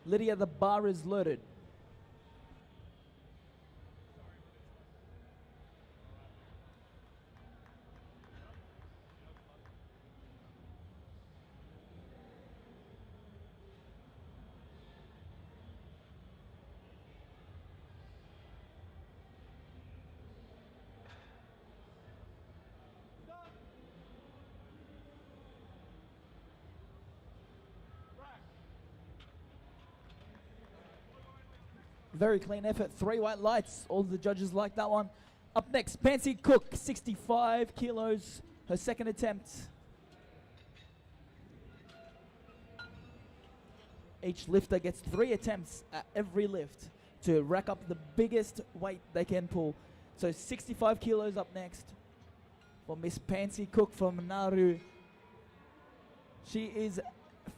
Lydia, the bar is loaded. Very clean effort. 3 white lights. All the judges like that one. Up next, Pansy Cook, 65 kilos. Her second attempt. Each lifter gets 3 attempts at every lift to rack up the biggest weight they can pull. So 65 kilos up next for Miss Pansy Cook from Nauru. She is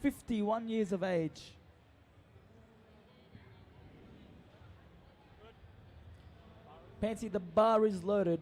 51 years of age. Pansy, the bar is loaded.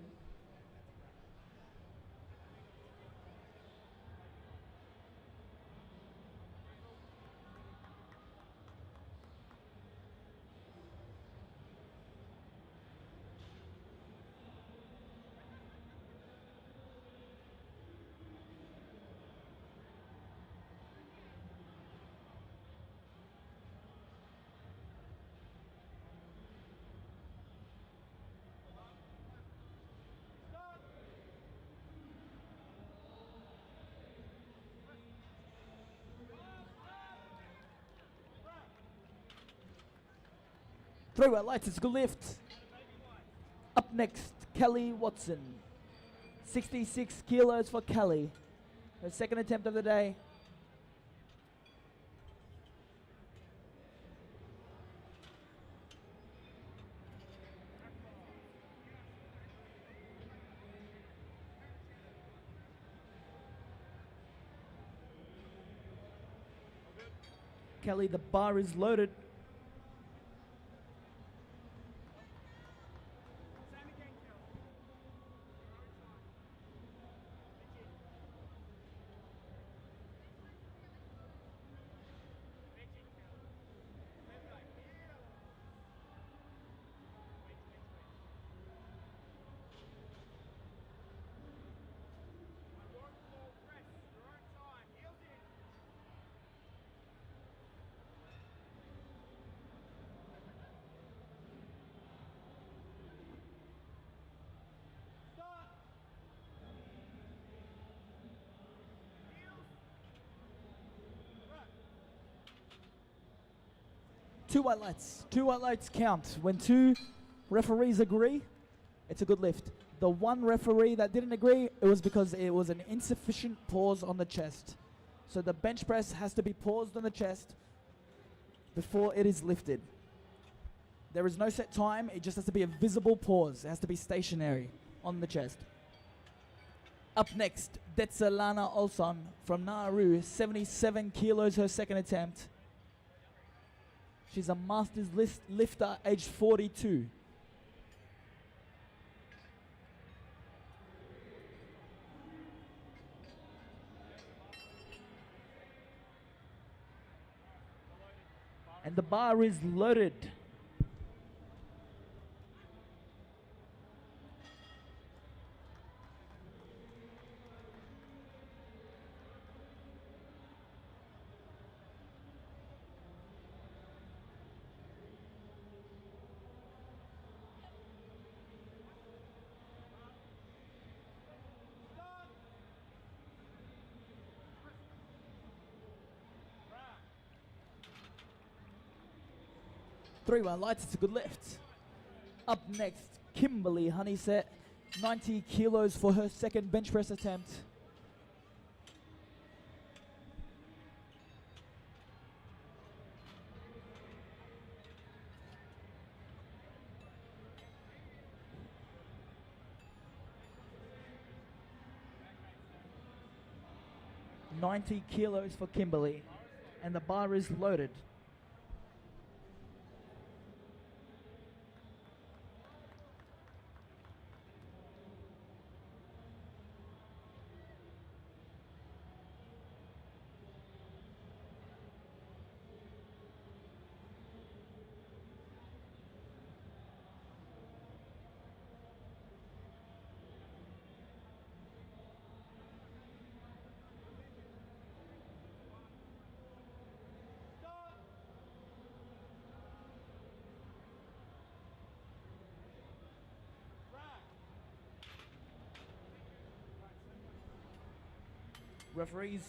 Three white lights, it's a good lift. Up next, Kelly Watson. 66 kilos for Kelly. Her second attempt of the day. Kelly, the bar is loaded. Two white lights. 2 white lights count. When 2 referees agree, it's a good lift. The one referee that didn't agree, it was because it was an insufficient pause on the chest. So the bench press has to be paused on the chest before it is lifted. There is no set time. It just has to be a visible pause. It has to be stationary on the chest. Up next, Detsalana Olson from Nauru, 77 kilos her second attempt. She's a masters lifter, aged 42. And the bar is loaded. Three white lights, it's a good lift. Up next, Kimberly Honeysett, 90 kilos for her second bench press attempt. "90 kilos for Kimberly, and the bar is loaded. Referees,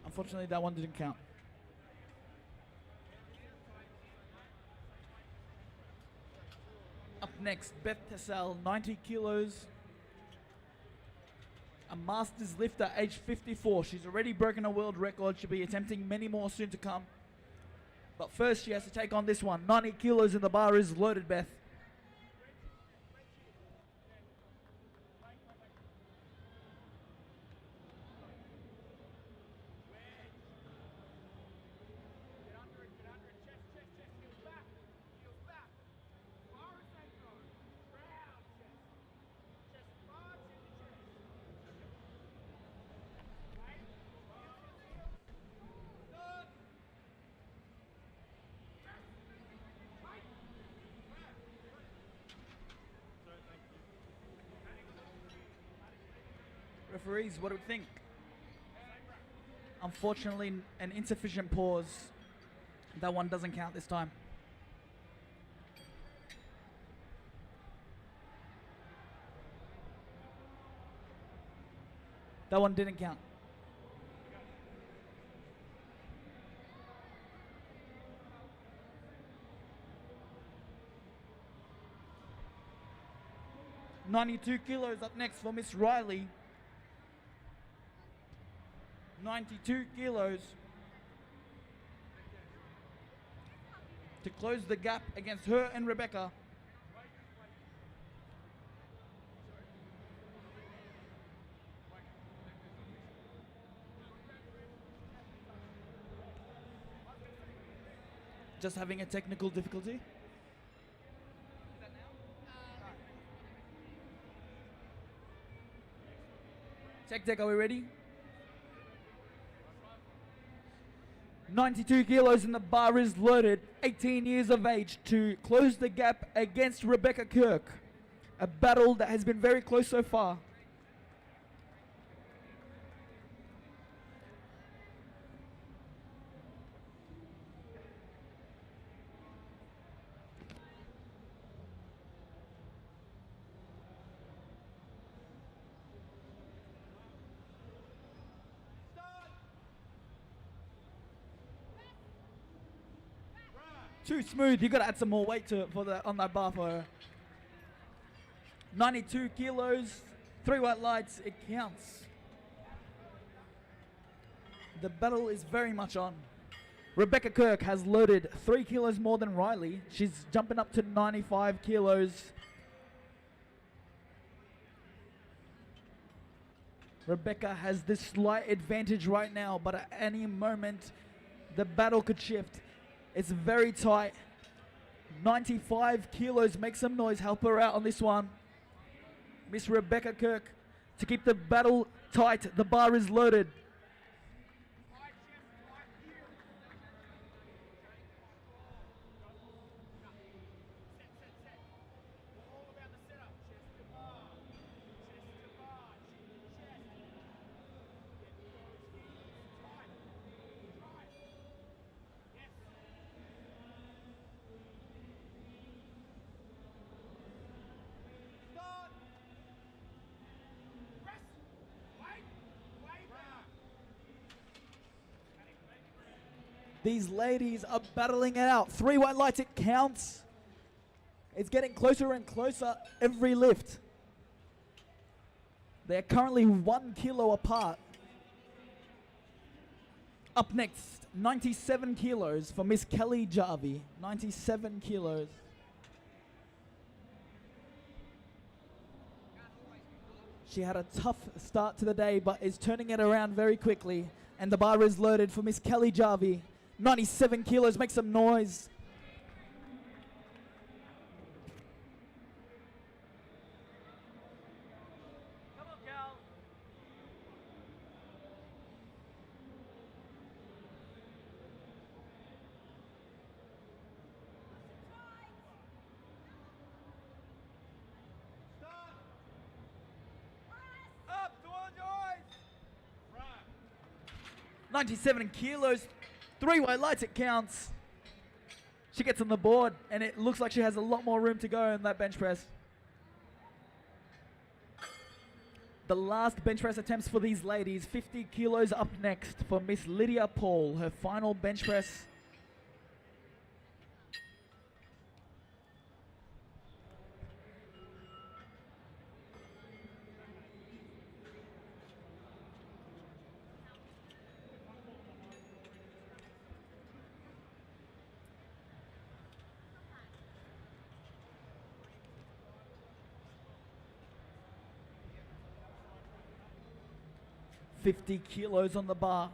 unfortunately that one didn't count. Up next, Beth Tessel, 90 kilos, a masters lifter, age 54. She's already broken a world record. She'll be attempting many more soon to come. But first she has to take on this one. 90 kilos and the bar is loaded, Beth. Referees, what do we think? Unfortunately, an insufficient pause. That one doesn't count this time. That one didn't count. "92 kilos up next for Miss Riley. 92 kilos to close the gap against her and Rebecca. Just having a technical difficulty. Check, are we ready? 92 kilos and the bar is loaded. 18 years of age to close the gap against Rebecca Kirk. A battle that has been very close so far. Too smooth. You got to add some more weight to it on that bar for her. 92 kilos, 3 white lights. It counts. The battle is very much on. Rebecca Kirk has loaded 3 kilos more than Riley. She's jumping up to 95 kilos. Rebecca has this slight advantage right now, but at any moment the battle could shift. It's very tight. 95 kilos. Make some noise. Help her out on this one. Miss Rebecca Kirk to keep the battle tight. The bar is loaded. These ladies are battling it out. 3 white lights, it counts. It's getting closer and closer every lift. They're currently 1 kilo apart. Up next, 97 kilos for Miss Kelly Jarvie. 97 kilos. She had a tough start to the day, but is turning it around very quickly. And the bar is loaded for Miss Kelly Jarvie. 97 kilos, make some noise. Come on, gal. Start. Up towards your eyes. Right. 97 kilos, 3 white lights, it counts. She gets on the board, and it looks like she has a lot more room to go in that bench press. The last bench press attempts for these ladies. 50 kilos up next for Miss Lydia Paul, her final bench press. $50 kilos on the bar.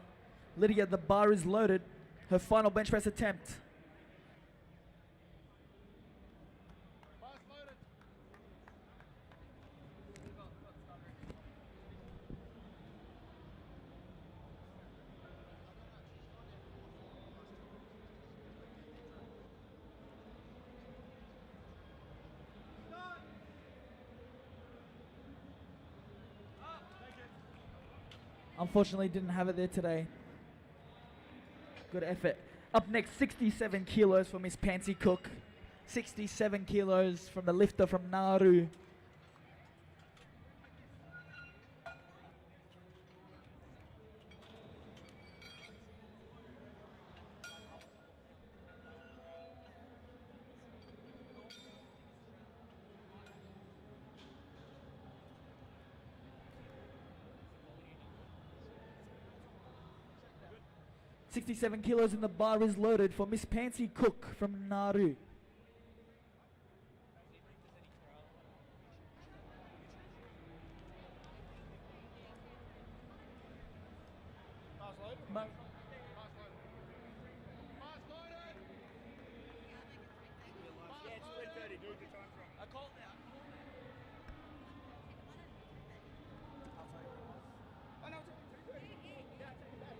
Lydia, the bar is loaded. Her final bench press attempt. Bar's loaded. Start. Up. Take it. Unfortunately, didn't have it there today. Good effort. Up next, 67 kilos for Miss Pansy Cook. 67 kilos from the lifter from Nauru. $67 kilos in the bar is loaded for Miss Pansy Cook from Nauru. Bar's loaded. Mo- Bar's loaded. Bar's loaded. Yeah, it's 3:30. Do the time's wrong. I called now. Oh, no, it's 3:30. Yeah, take it back.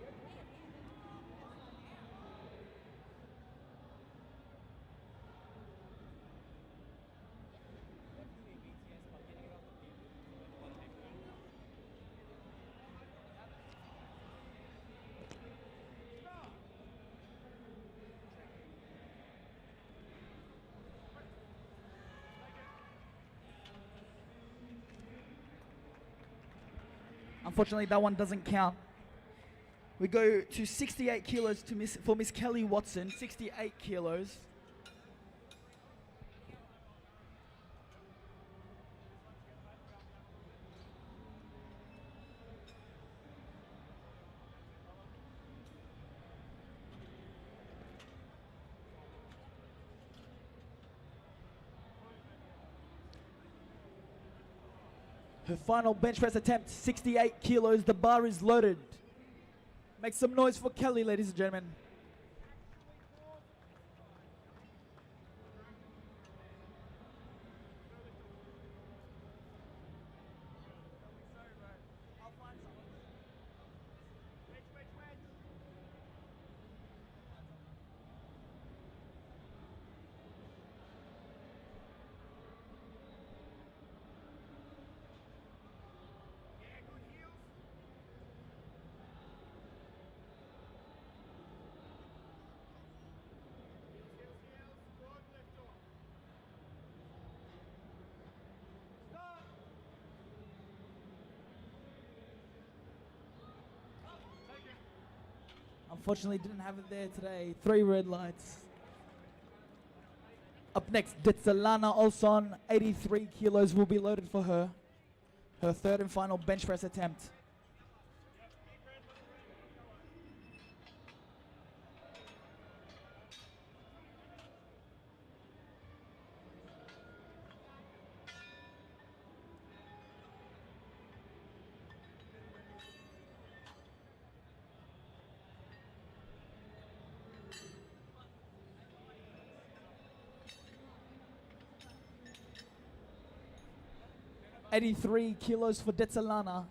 Unfortunately, that one doesn't count. We go to 68 kilos for Miss Kelly Watson. 68 kilos. Her final bench press attempt, 68 kilos. The bar is loaded. Make some noise for Kelly, ladies and gentlemen. Unfortunately, didn't have it there today. 3 red lights. Up next, Ditsalana Olson, 83 kilos will be loaded for her. Her third and final bench press attempt. $83 kilos for Ditsalana.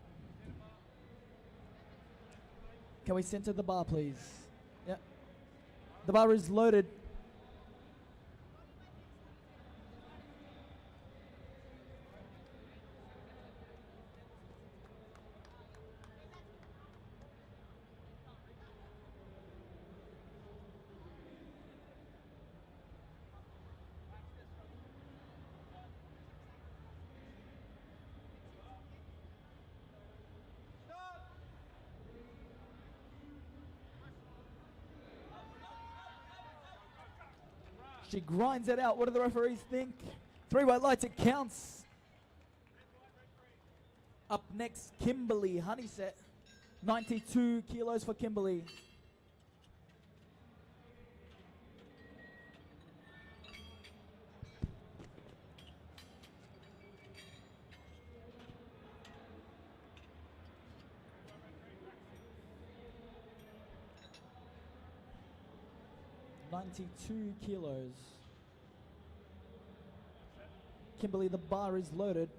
Can we center the bar, please? Yep. The bar is loaded. She grinds it out. What do the referees think? 3 white lights, it counts. Up next, Kimberly Honeyset. 92 kilos for Kimberly. $92 kilos. Kimberly, the bar is loaded.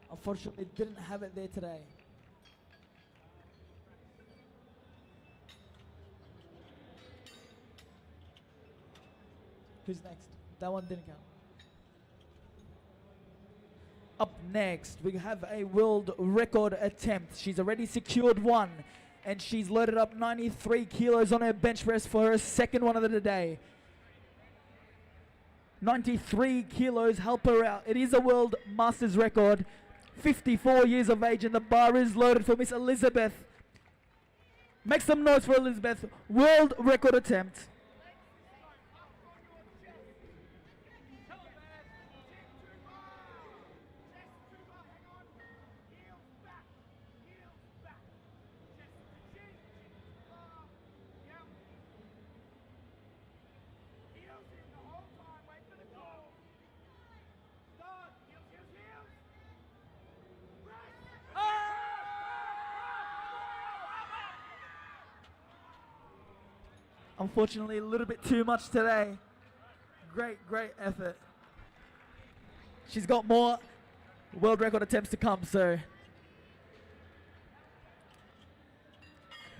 Unfortunately, didn't have it there today. Who's next? That one didn't count. Up next, we have a world record attempt. She's already secured one, and she's loaded up 93 kilos on her bench press for her second one of the day. 93 kilos, help her out. It is a world masters record. 54 years of age, and the bar is loaded for Miss Elizabeth. Make some noise for Elizabeth. World record attempt. Unfortunately, a little bit too much today. Great effort. She's got more world record attempts to come, so.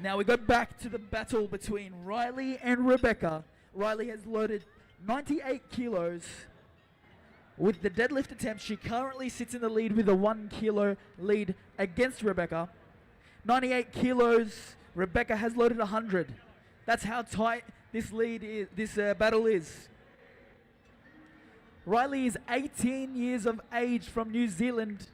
Now we go back to the battle between Riley and Rebecca. Riley has loaded 98 kilos. With the deadlift attempt, she currently sits in the lead with a 1 kilo lead against Rebecca. 98 kilos, Rebecca has loaded 100. That's how tight this battle is. Riley is 18 years of age from New Zealand.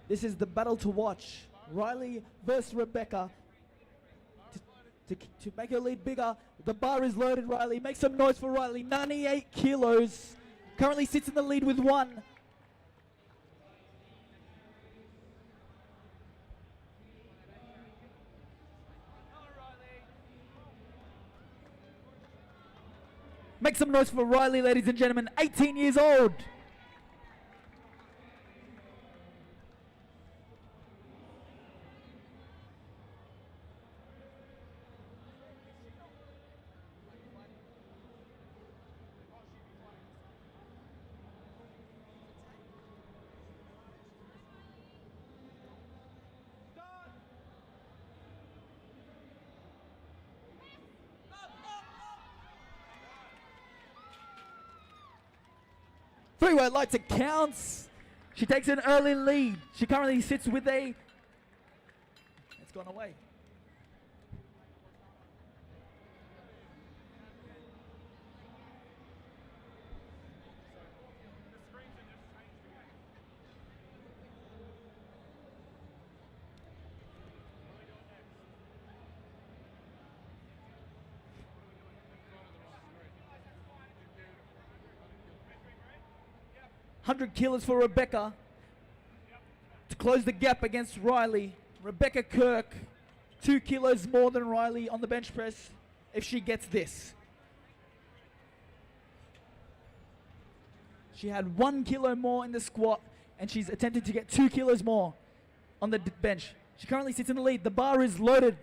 This is the battle to watch. Riley versus Rebecca. To make her lead bigger, the bar is loaded, Riley. Make some noise for Riley. 98 kilos. Currently sits in the lead with 1. Make some noise for Riley, ladies and gentlemen. 18 years old. Three white lights, it counts. She takes an early lead. She currently sits with a... It's gone away. $100 kilos for Rebecca to close the gap against Riley. Rebecca Kirk, 2 kilos more than Riley on the bench press if she gets this. She had 1 kilo more in the squat and she's attempted to get 2 kilos more on the bench. She currently sits in the lead. The bar is loaded.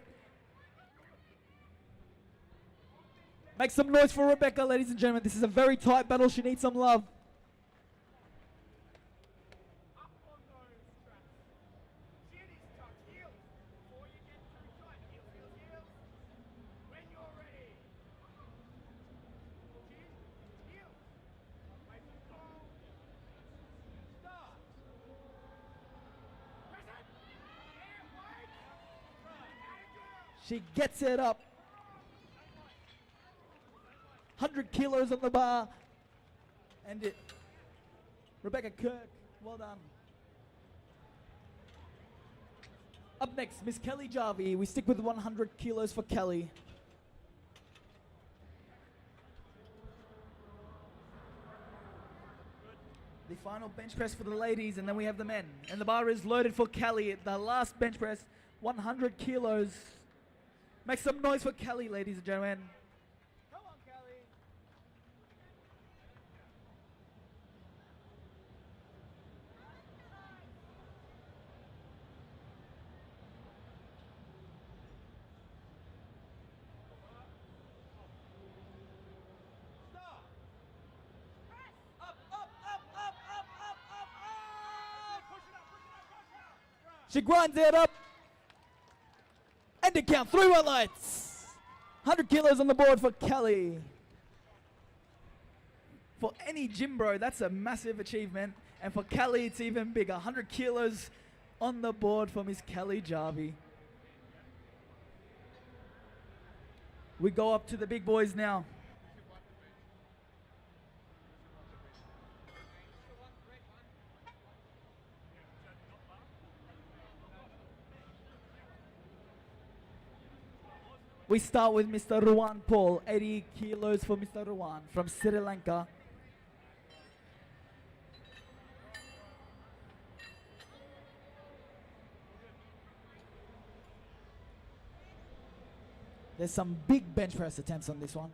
Make some noise for Rebecca, ladies and gentlemen. This is a very tight battle. She needs some love. She gets it up. 100 kilos on the bar. And it. Rebecca Kirk, well done. Up next, Miss Kelly Jarvie. We stick with 100 kilos for Kelly. The final bench press for the ladies, and then we have the men. And the bar is loaded for Kelly. The last bench press, 100 kilos. Make some noise for Kelly, ladies and gentlemen. Come on, Kelly. Stop. Press. Up, up, up, up, up, up, up, up. Push it up, push it up, push it up. She grinds it up. And to count 3 white lights. 100 kilos on the board for Kelly. For any gym bro, that's a massive achievement. And for Kelly, it's even bigger. 100 kilos on the board for Miss Kelly Jarvie. We go up to the big boys now. We start with Mr. Ruwan Paul, 80 kilos for Mr. Ruwan from Sri Lanka. There's some big bench press attempts on this one.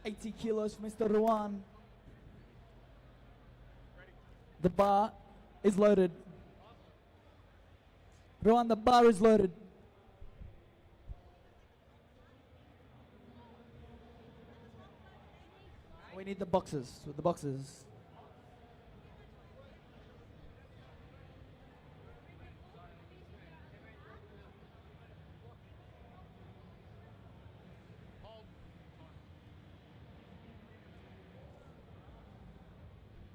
$80 kilos for Mr. Ruwan. The bar is loaded. Ruwan, the bar is loaded. need the boxes. With the boxes.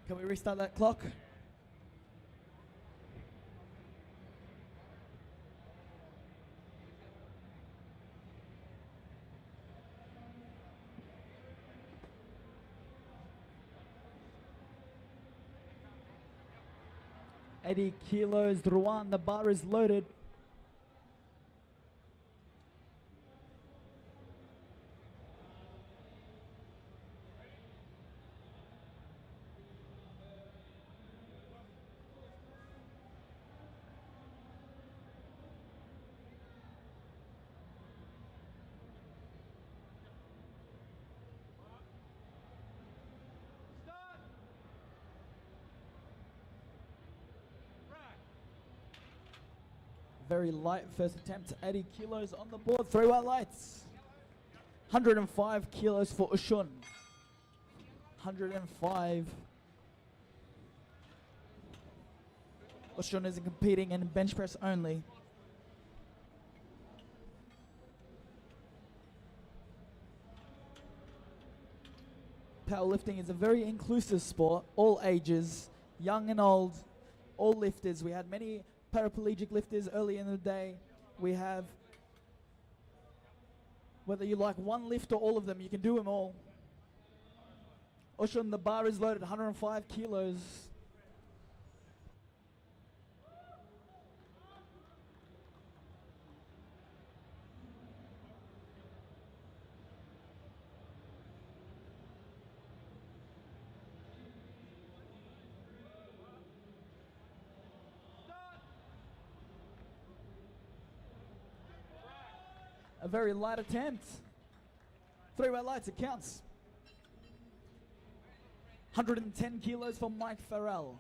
Can we restart that clock? $80 kilos, Ruan, the bar is loaded. Very light first attempt, 80 kilos on the board, 3 white lights. 105 kilos for Ushun. 105. Ushun is competing in bench press only. Powerlifting is a very inclusive sport, all ages, young and old, all lifters. We had many paraplegic lifters early in the day. We have, whether you like one lift or all of them, you can do them all. Ocean, the bar is loaded, 105 kilos. A very light attempt. 3 white lights, it counts. 110 kilos for Mike Farrell.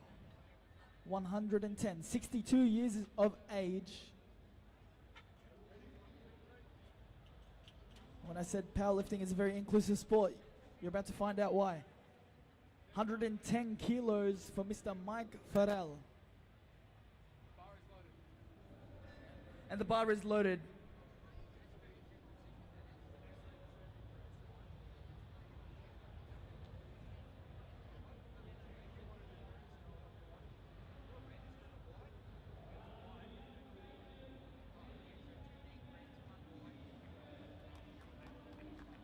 110, 62 years of age. When I said powerlifting is a very inclusive sport, you're about to find out why. 110 kilos for Mr. Mike Farrell. And the bar is loaded.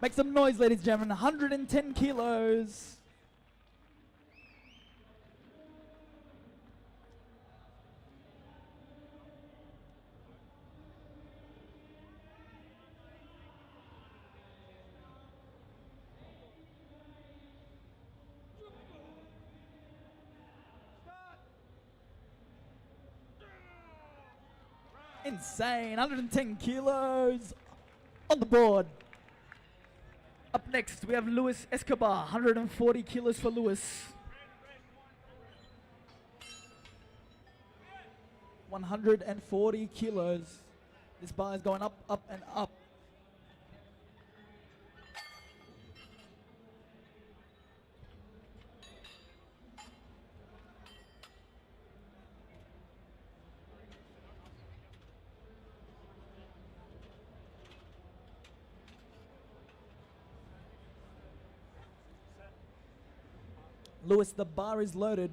Make some noise, ladies and gentlemen. 110 kilos. Insane. 110 kilos on the board. Up next, we have Luis Escobar, 140 kilos for Luis. 140 kilos. This bar is going up, up, and up. Lewis, the bar is loaded.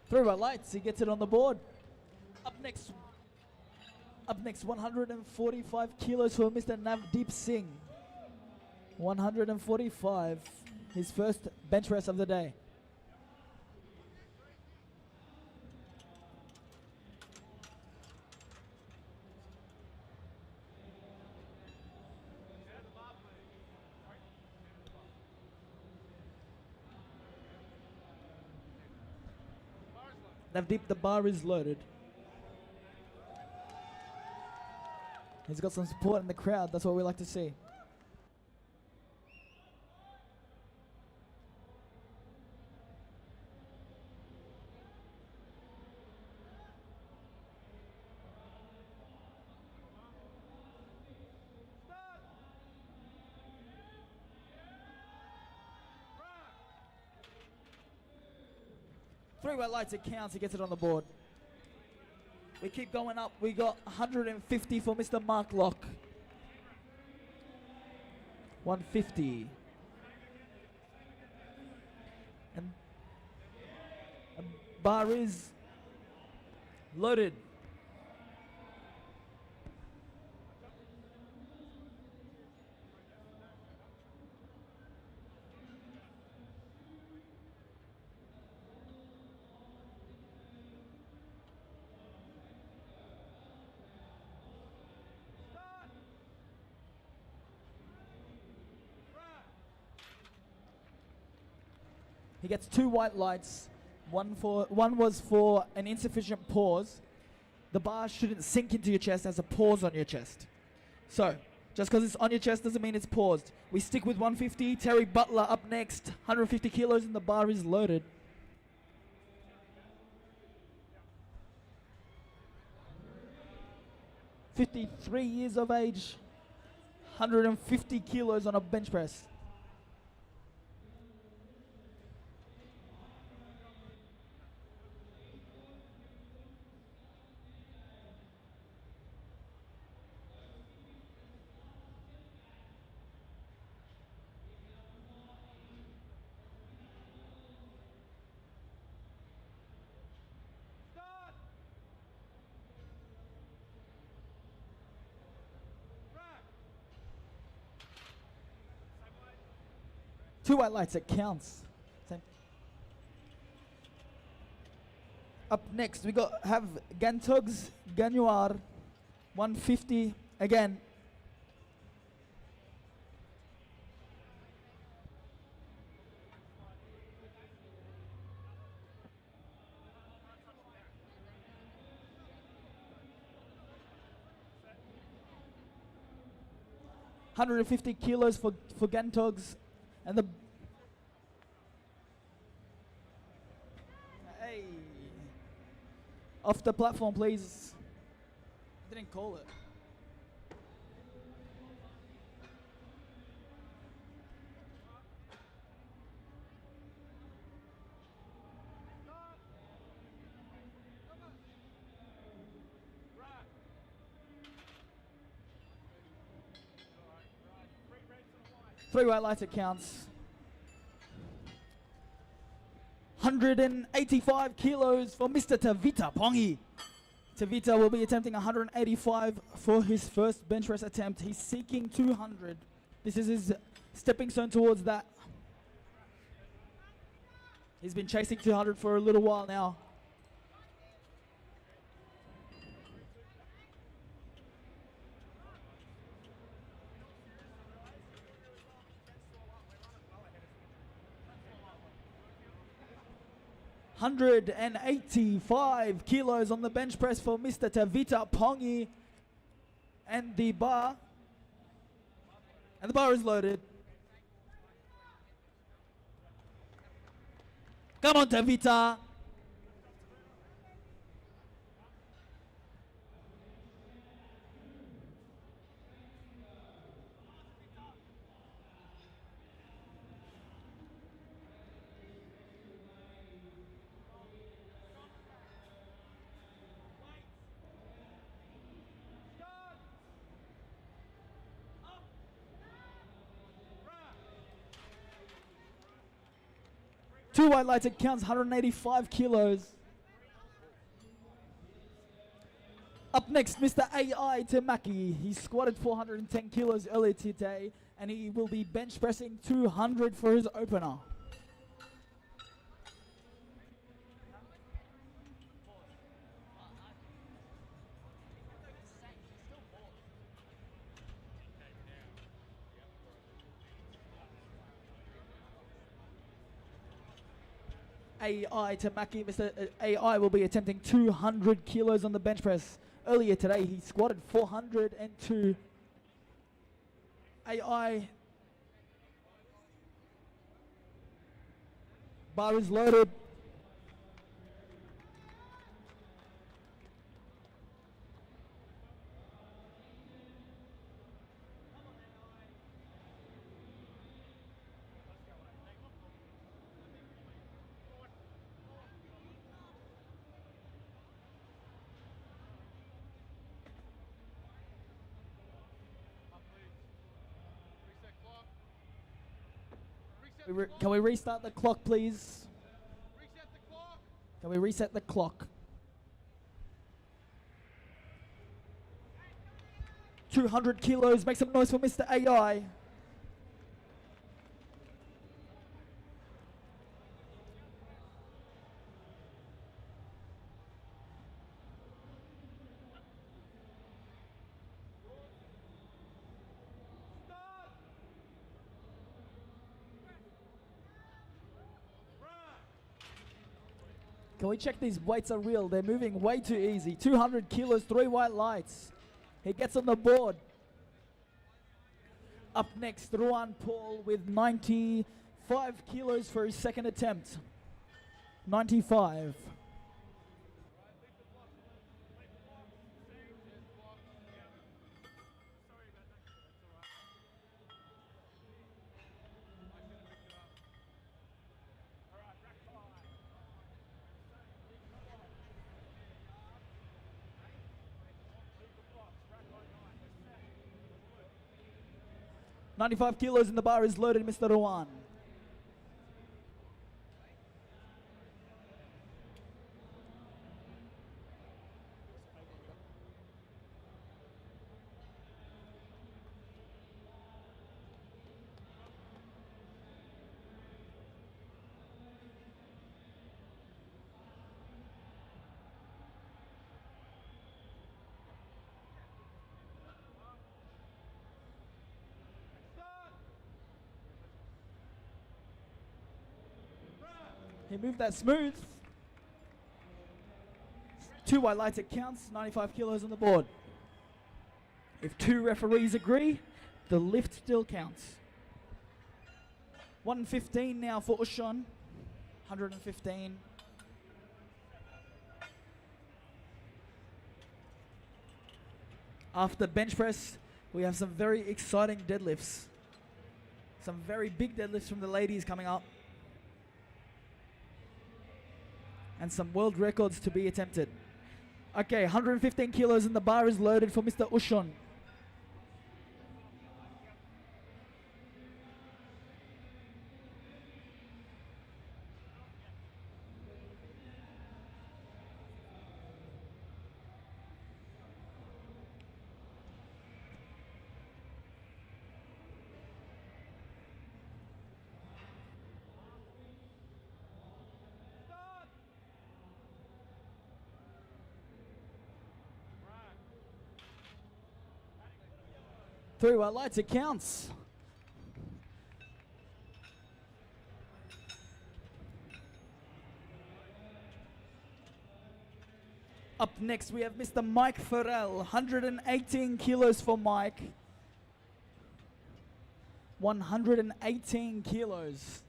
Three white lights, he gets it on the board. Up next, 145 kilos for Mr. Navdeep Singh. 145, his first bench press of the day. Navdeep, the bar is loaded. He's got some support in the crowd. That's what we like to see. Three white lights, it counts. He gets it on the board. We keep going up. We got 150 for Mr. Mark Locke. 150. And bar is loaded. He gets 2 white lights. One was for an insufficient pause. The bar shouldn't sink into your chest as a pause on your chest. So, just because it's on your chest doesn't mean it's paused. We stick with 150. Terry Butler up next. 150 kilos and the bar is loaded. "53 years of age, 150 kilos on a bench press. Two white lights, it counts. Same. Up next, we have Gantogs Ganuar, 150 again. $150 for Gantogs. And the hey, off the platform, please. I didn't call it. Three white lights, it counts. 185 kilos for Mr. Tavita Pongi. Tavita will be attempting 185 for his first bench press attempt. He's seeking 200. This is his stepping stone towards that. He's been chasing 200 for a little while now. $185 kilos on the bench press for Mr. Tavita Pongi. And the bar is loaded. Come on, Tavita. Two white lights, it counts. 185 kilos. Up next, Mr. AI Temaki. He squatted 410 kilos earlier today, and he will be bench pressing 200 for his opener. AI Tamaki. Mr. AI will be attempting 200 kilos on the bench press. Earlier today, he squatted 402. AI. Bar is loaded. Can we restart the clock, please? Reset the clock. Can we reset the clock? 200 kilos. Make some noise for Mr. AI. Can we check these weights are real? They're moving way too easy. 200 kilos, 3 white lights. He gets on the board. Up next, Ruan Paul with 95 kilos for his second attempt. 95. Alright, rack 5. 95 kilos in the bar is loaded, Mr. Ruan. He moved that smooth. 2 white lights, it counts. 95 kilos on the board. If 2 referees agree, the lift still counts. 115 now for Ushan. 115. After bench press, we have some very exciting deadlifts. Some very big deadlifts from the ladies coming up. And some world records to be attempted. Okay, 115 kilos and the bar is loaded for Mr. Ushan. Three white lights, it counts. Up next, we have Mr. Mike Farrell, 118 kilos for Mike. 118 kilos.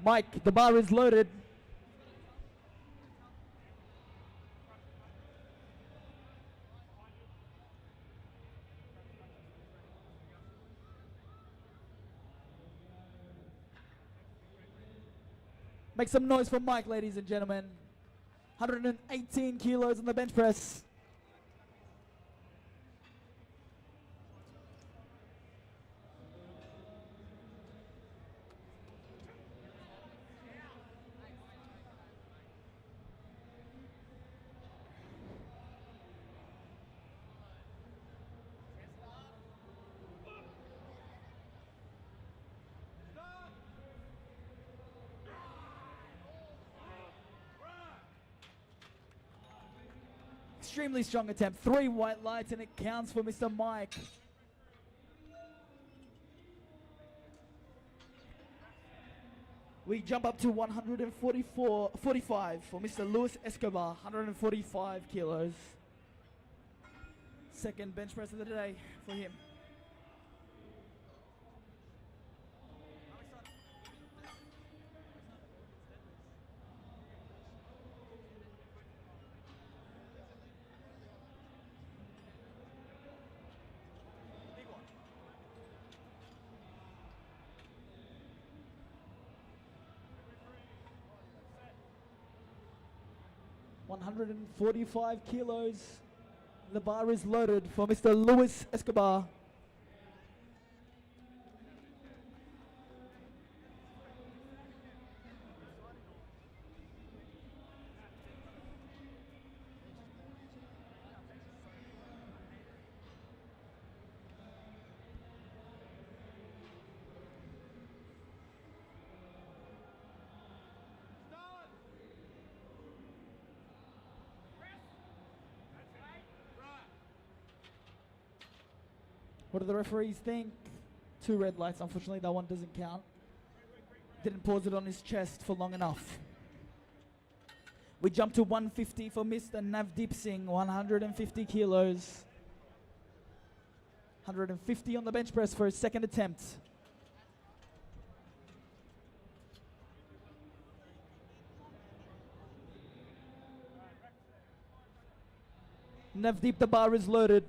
Mike, the bar is loaded. Make some noise for Mike, ladies and gentlemen. 118 kilos on the bench press. Extremely strong attempt. 3 white lights and it counts for Mr. Mike. We jump up to 145 for Mr. Luis Escobar, 145 kilos. Second bench press of the day for him. Big one. 145 kilos. The bar is loaded for Mr. Luis Escobar. Start. Press. That's it. Right. What do the referees think? 2 red lights. Unfortunately, that one doesn't count. Didn't pause it on his chest for long enough. We jump to 150 for Mr. Navdeep Singh, 150 kilos. 150 on the bench press for his second attempt. Navdeep, the bar is loaded.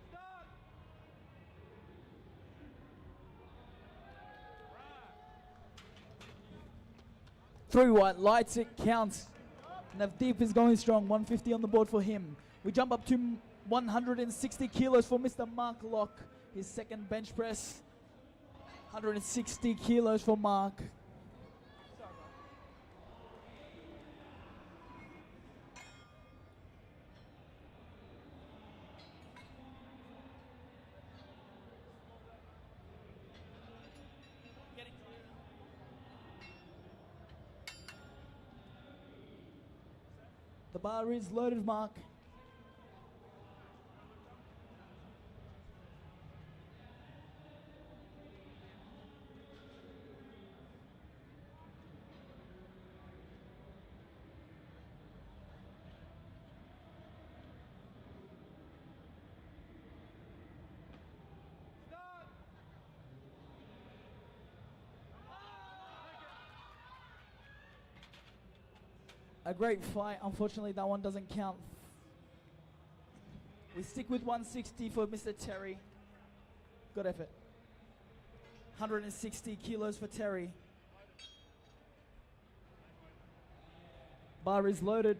Start. Right. 3 white lights, it counts. Navdeep is going strong, 150 on the board for him. We jump up to 160 kilos for Mr. Mark Locke, his second bench press. 160 kilos for Mark. The bar is loaded, Mark. Start. A great fight. Unfortunately, that one doesn't count. We stick with 160 for Mr. Terry. Good effort. 160 kilos for Terry. Bar is loaded.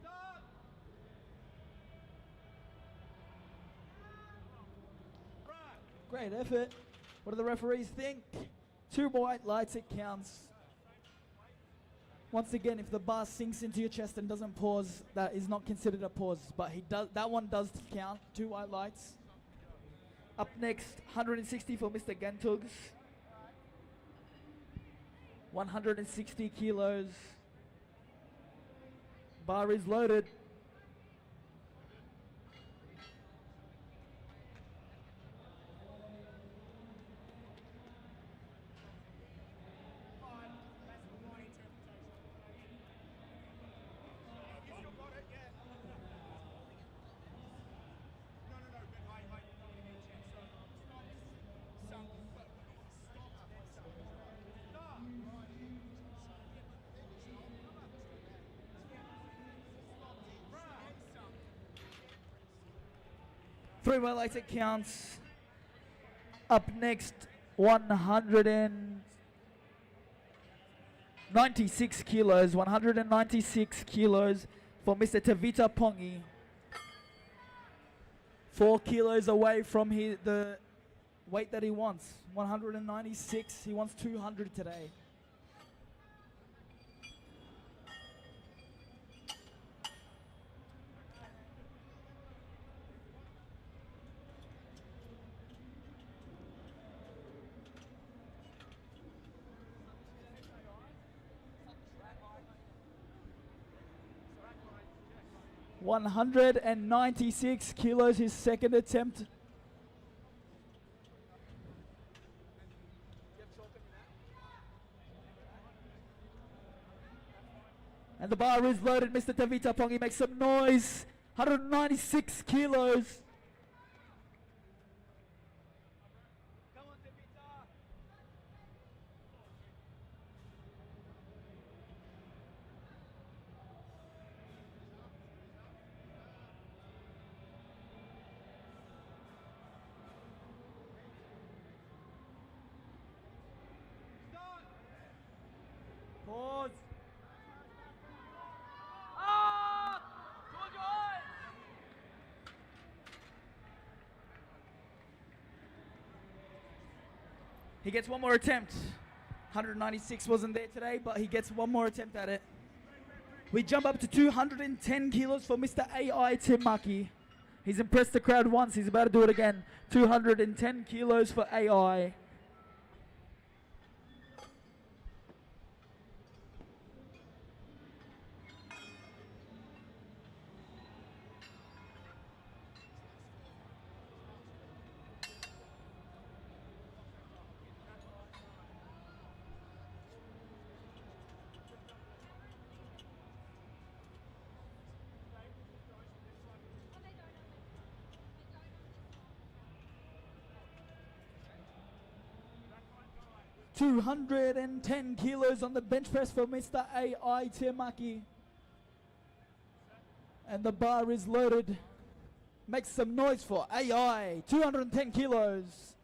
Start. Right. Great effort. What do the referees think? 2 white lights, it counts. Once again, if the bar sinks into your chest and doesn't pause, that is not considered a pause. But he does. That one does count. 2 white lights. Up next, 160 for Mr. Gantugs. 160 kilos. Bar is loaded. Fine. That's my interpretation. You still got it, yeah. No, but I don't give you a chance. So, stop. Stop. Stop. Start. 3 more lights, it counts. Up next, 196 kilos. 196 kilos for Mr. Tavita Pongi. 4 kilos away from the weight that he wants. 196. He wants 200 today. $196 kilos, his second attempt. And the bar is loaded. Mr. Tavita Pongi makes some noise. 196 kilos. Come on, Tavita. Start. Pause. Ah! Towards your eyes. He gets one more attempt. 196 wasn't there today, but he gets one more attempt at it. We jump up to 210 kilos for Mr. AI Timaki. He's impressed the crowd once. He's about to do it again. 210 kilos for AI. $210 kilos on the bench press for Mr. AI Timaki. And the bar is loaded. Make some noise for AI. 210 kilos.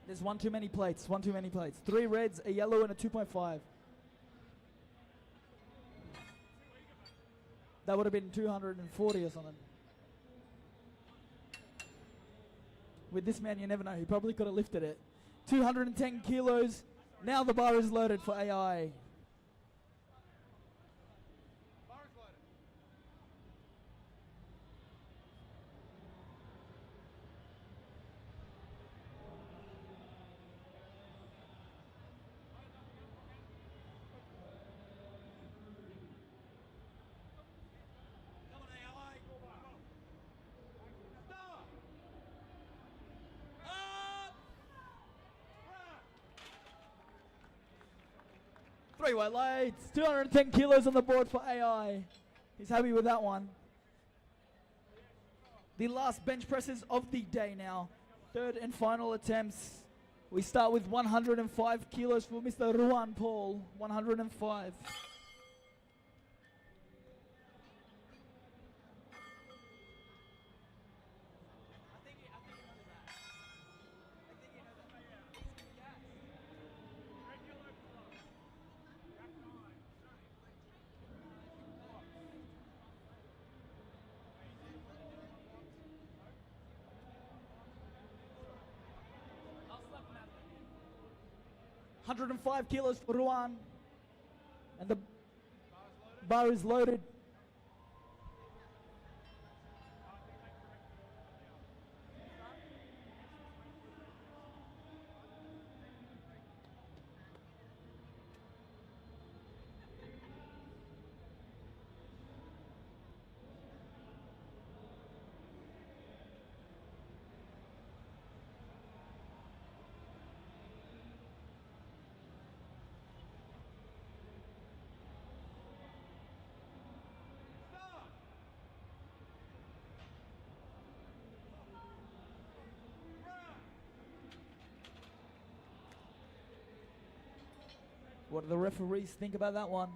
There's one too many plates. 3 reds, a yellow, and a 2.5. That would have been 240 or something. With this man, you never know. He probably could have lifted it. 210 kilos. Now the bar is loaded for AI. Bar is loaded. Come on, AI. Start. Up. Run. 3 white lights. 210 kilos on the board for AI. He's happy with that one. The last bench presses of the day now. Third and final attempts. We start with 105 kilos for Mr. Ruan Paul. 105. I'll slap him out of it. 105 kilos for Ruan. And the bar is loaded. What do the referees think about that one?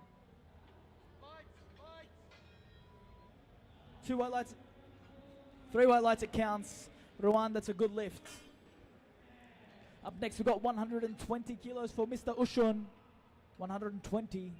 Two white lights, 3 white lights, it counts. Ruan, that's a good lift. Up next, we've got 120 kilos for Mr. Ushun. 120.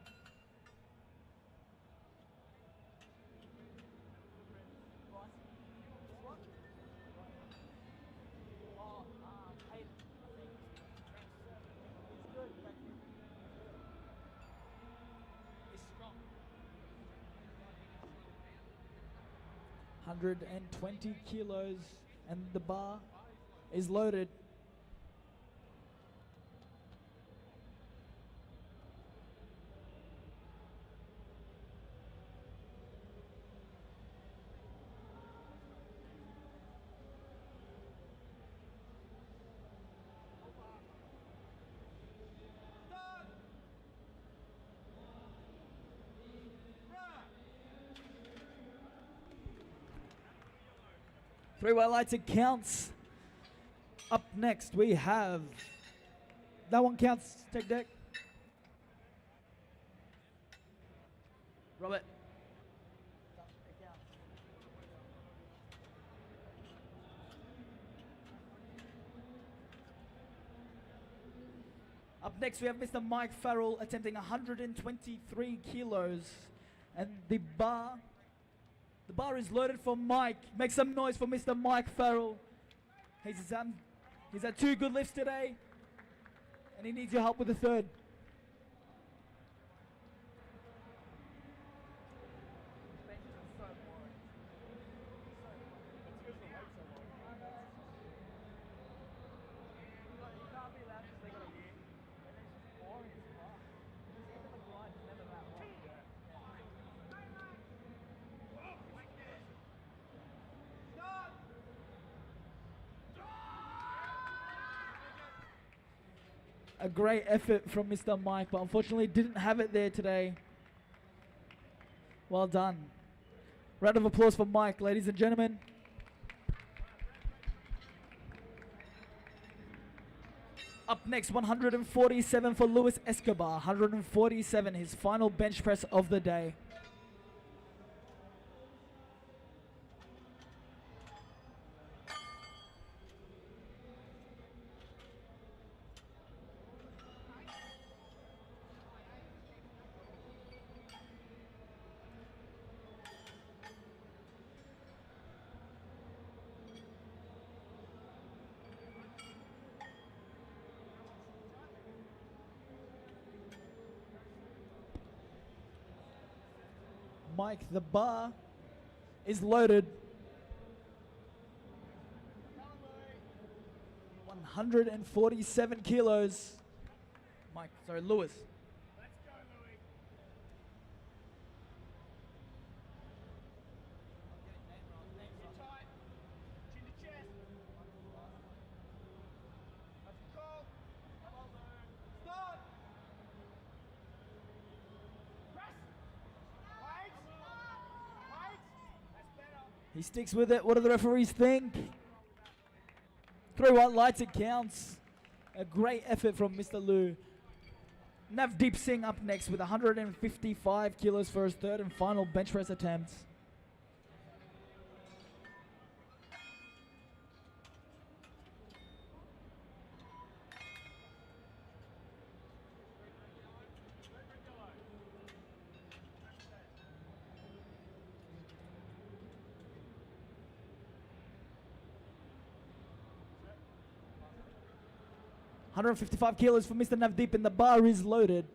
$120 kilos, and the bar is loaded. Three white lights, it counts. Up next, we have... That one counts, take deck. Robert. Up next, we have Mr. Mike Farrell attempting 123 kilos. And the bar is loaded for Mike. Make some noise for Mr. Mike Farrell. He's had 2 good lifts today, and he needs your help with the third. A great effort from Mr. Mike, but unfortunately didn't have it there today. Well done. Round of applause for Mike, ladies and gentlemen. Up next, 147 for Luis Escobar. 147, his final bench press of the day. Mike, the bar is loaded. 147 kilos. Lewis. Let's go, Louis. Sit tight. Chin to chest. That's the call. Come on, Lou. Start. Press. Wait. That's better. He sticks with it. What do the referees think? 3 white lights, it counts. A great effort from Mr. Lou. Navdeep Singh up next with 155 kilos for his third and final bench press attempt. $155 kilos for Mr. Navdeep, and the bar is loaded.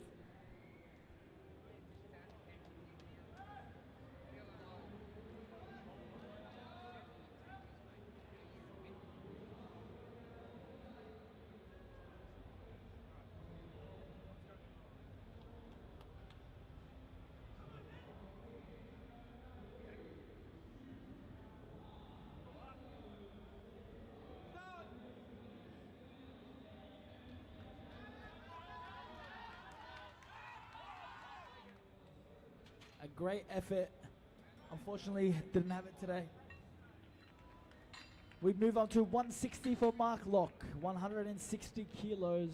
A great effort. Unfortunately, didn't have it today. We move on to 160 for Mark Locke. 160 kilos.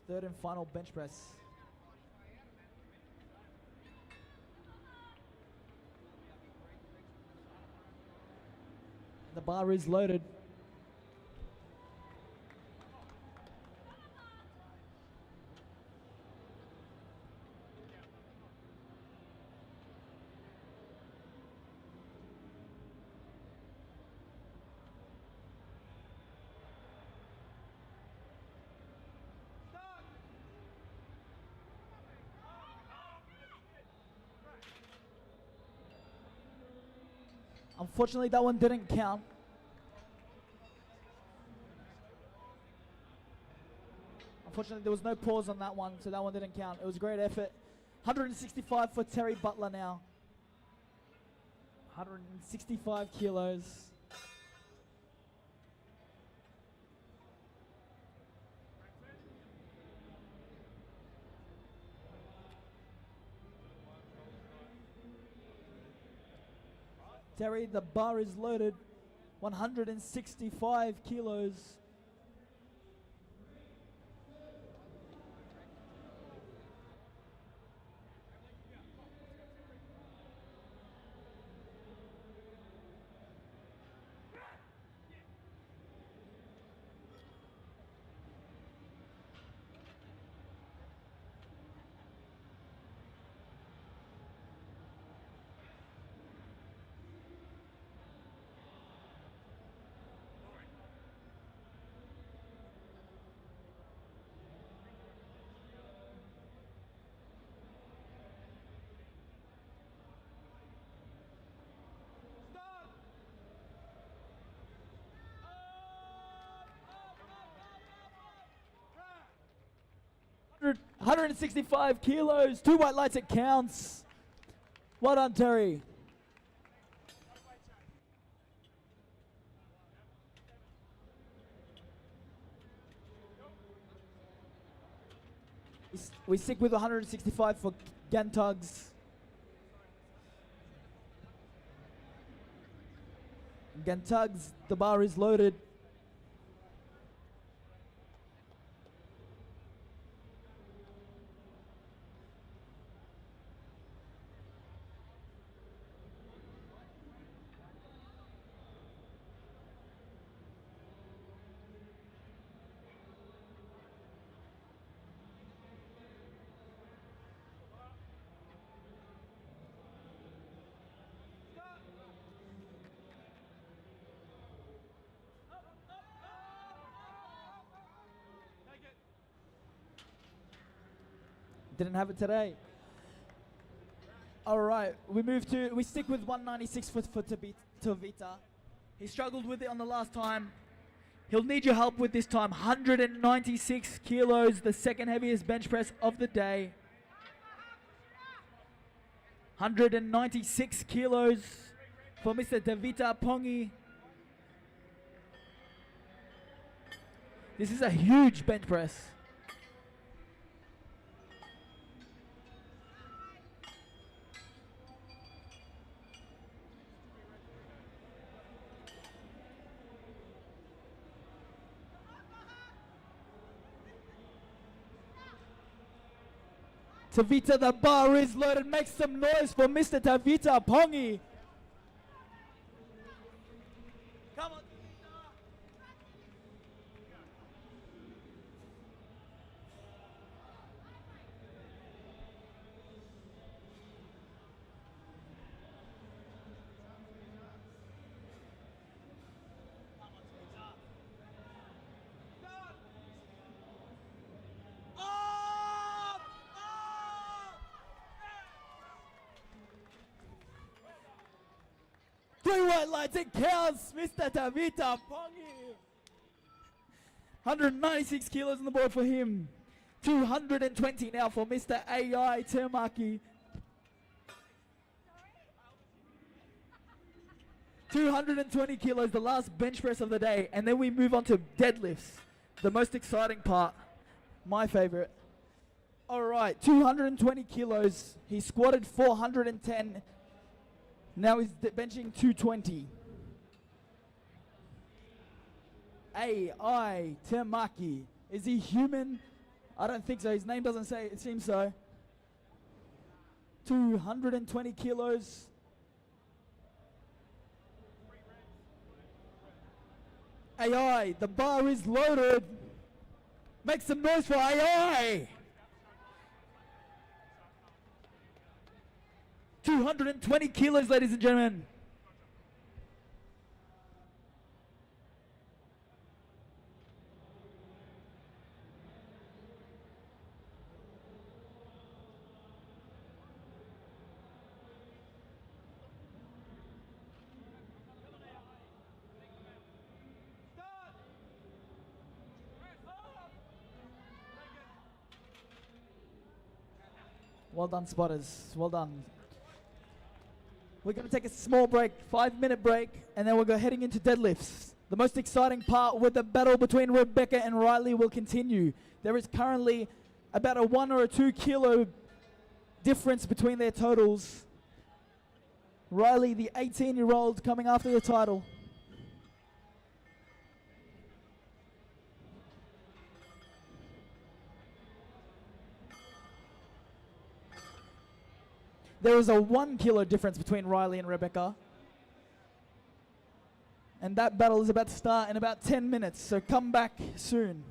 Third and final bench press. The bar is loaded. Unfortunately, that one didn't count. Unfortunately, there was no pause on that one, so that one didn't count. It was a great effort. 165 for Terry Butler now. 165 kilos. Terry, the bar is loaded. 165 kilos. Stop! 165 kilos. 2 white lights, it counts. Well done, Terry. We stick with 165 for Gantugs. Gantugs, the bar is loaded. Take it. Didn't have it today. All right, we stick with 196 for Tavita. He struggled with it on the last time. He'll need your help with this time. 196 kilos, the second heaviest bench press of the day. 196 kilos for Mr. Davita Pongi. This is a huge bench press. Tavita, the bar is loaded. Make some noise for Mr. Tavita Pongi. Come on. Three white lights, it counts, Mr. Tavita Pongi. 196 kilos on the board for him. 220 now for Mr. AI Temaki. 220 kilos, the last bench press of the day. And then we move on to deadlifts, the most exciting part, my favorite. All right, 220 kilos. He squatted 410. Now he's benching 220. AI Temaki. Is he human? I don't think so. His name doesn't say. It seems so. 220 kilos. AI, the bar is loaded. Make some noise for AI. 220 kilos, ladies and gentlemen. Well done, spotters. Well done. We're going to take a small break, 5-minute break, and then we'll go heading into deadlifts. The most exciting part with the battle between Rebecca and Riley will continue. There is currently about a 1 or a 2 kilo difference between their totals. Riley, the 18-year-old, coming after the title. There is a 1 kilo difference between Riley and Rebecca. And that battle is about to start in about 10 minutes, so come back soon.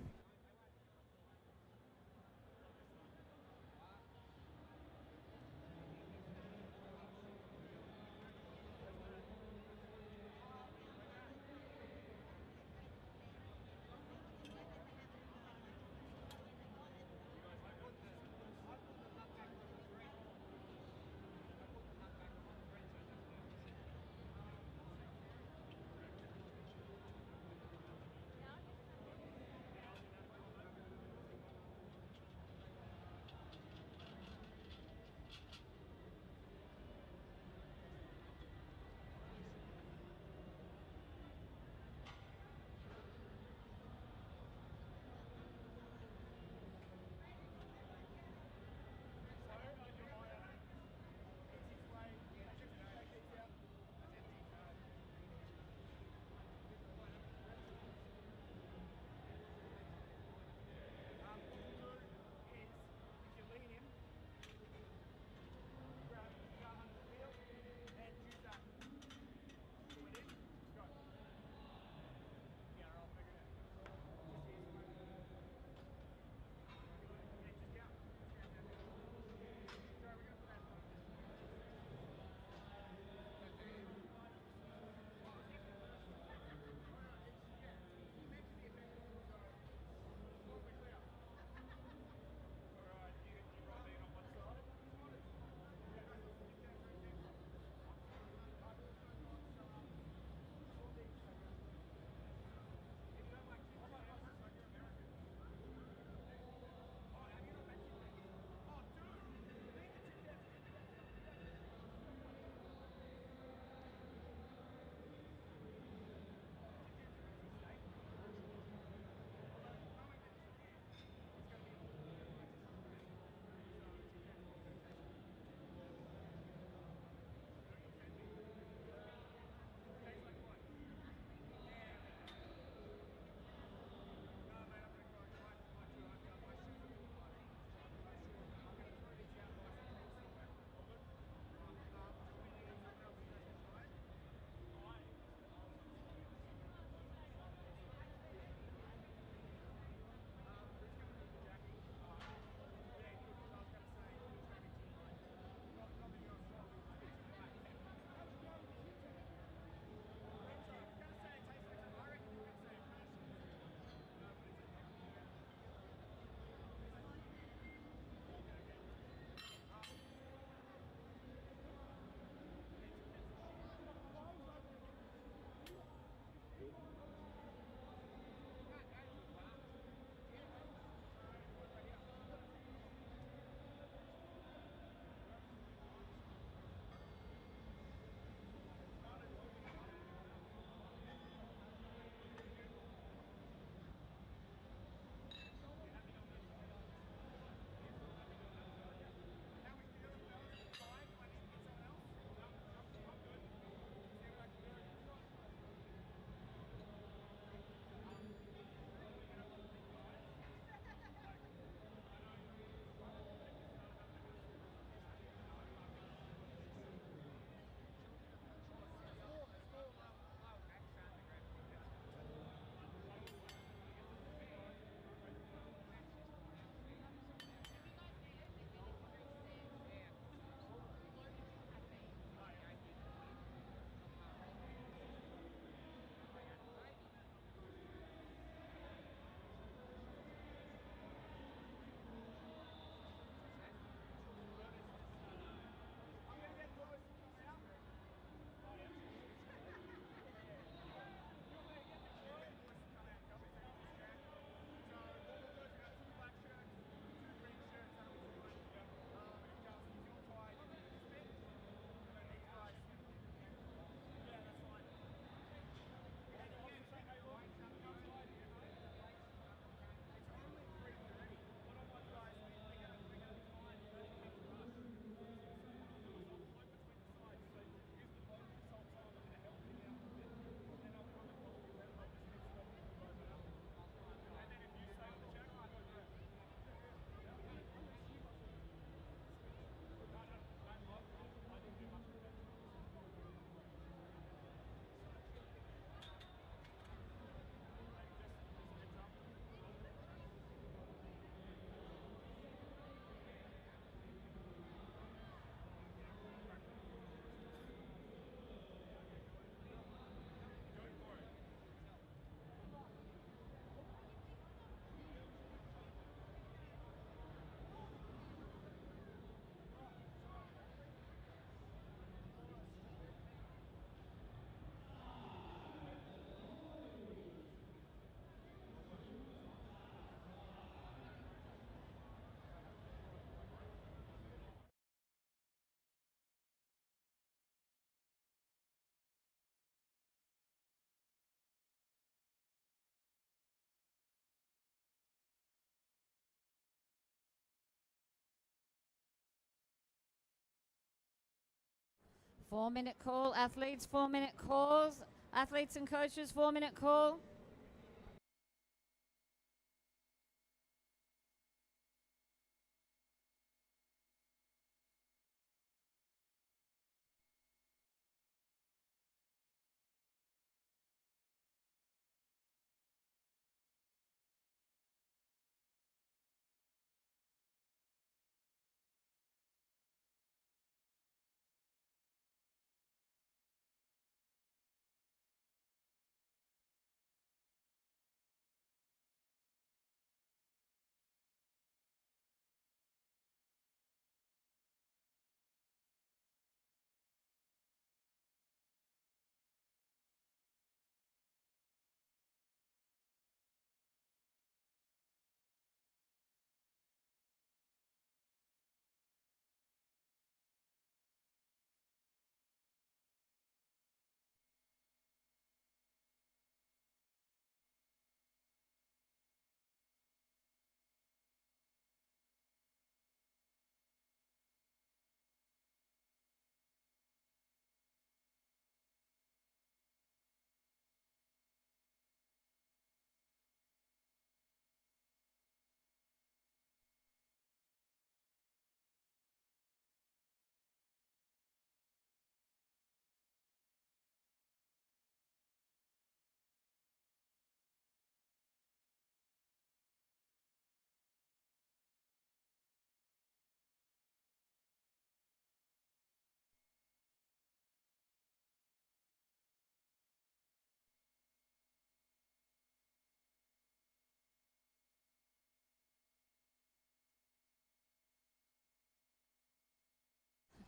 4-minute call. Athletes, 4-minute calls. Athletes and coaches, 4-minute call.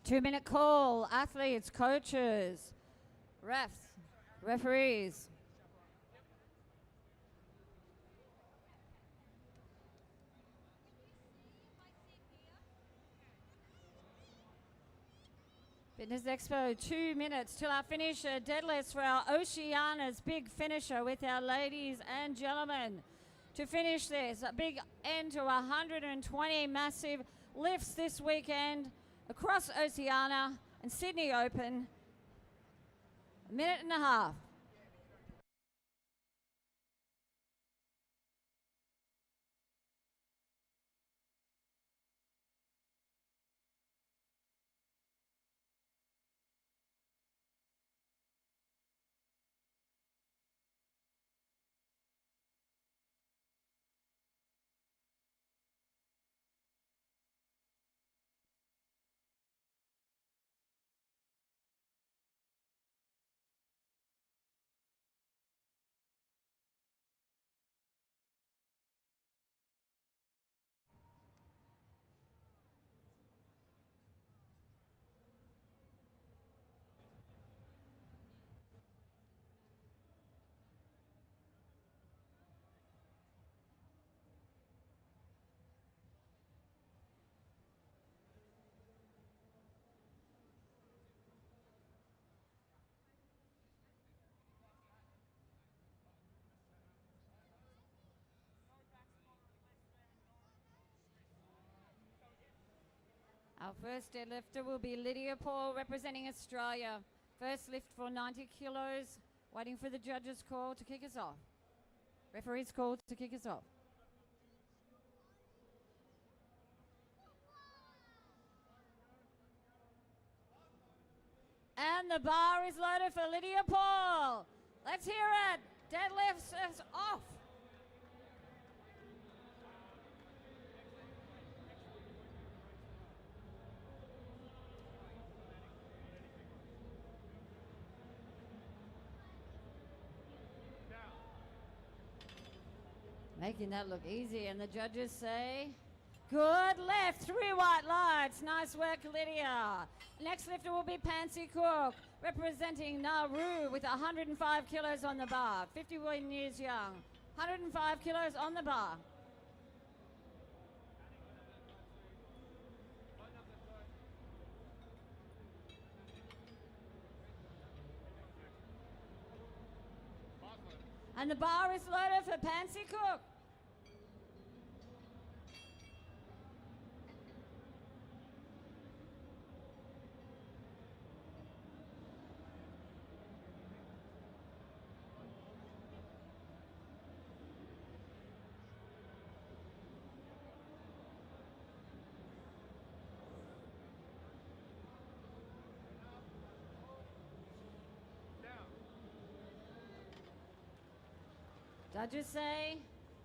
Two-minute call. Athletes, coaches, refs, referees. Fitness Expo, 2 minutes till our finisher. Deadlifts for our Oceania's big finisher with our ladies and gentlemen. To finish this, a big end to 120 massive lifts this weekend across Oceania and Sydney Open. A minute and a half. Our first deadlifter will be Lydia Paul representing Australia. First lift for 90 kilos. Waiting for the judges' call to kick us off. Referee's call to kick us off. And the bar is loaded for Lydia Paul. Let's hear it. Deadlifts is off. Making that look easy, and the judges say, good lift, 3 white lights. Nice work, Lydia. Next lifter will be Pansy Cook, representing Nauru with 105 kilos on the bar, 51 years young. 105 kilos on the bar. And the bar is loaded for Pansy Cook. Judges say,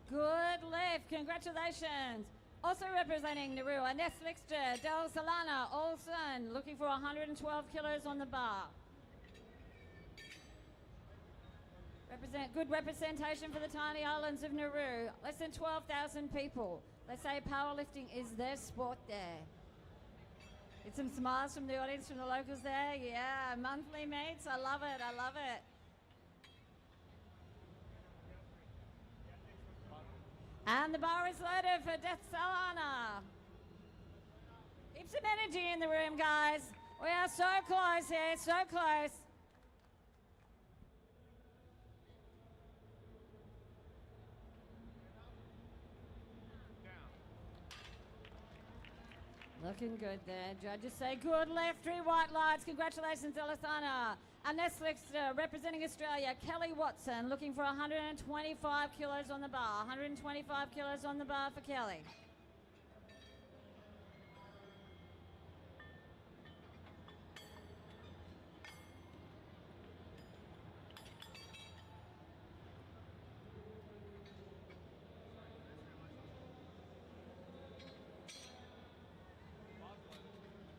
good lift. Congratulations. Also representing Nauru, Ines Lixter, Del Solana, Olsen, looking for 112 kilos on the bar. Good representation for the tiny islands of Nauru. Less than 12,000 people. They say powerlifting is their sport there. Get some smiles from the audience, from the locals there. Yeah, monthly meets. I love it. I love it. And the bar is loaded for Death Solana. Keep some energy in the room, guys. We are so close here, so close. Looking good there. Judges say good lift, 3 white lights. Congratulations, Elisana. Ines Lixter representing Australia. Kelly Watson looking for 125 kilos on the bar. 125 kilos on the bar for Kelly.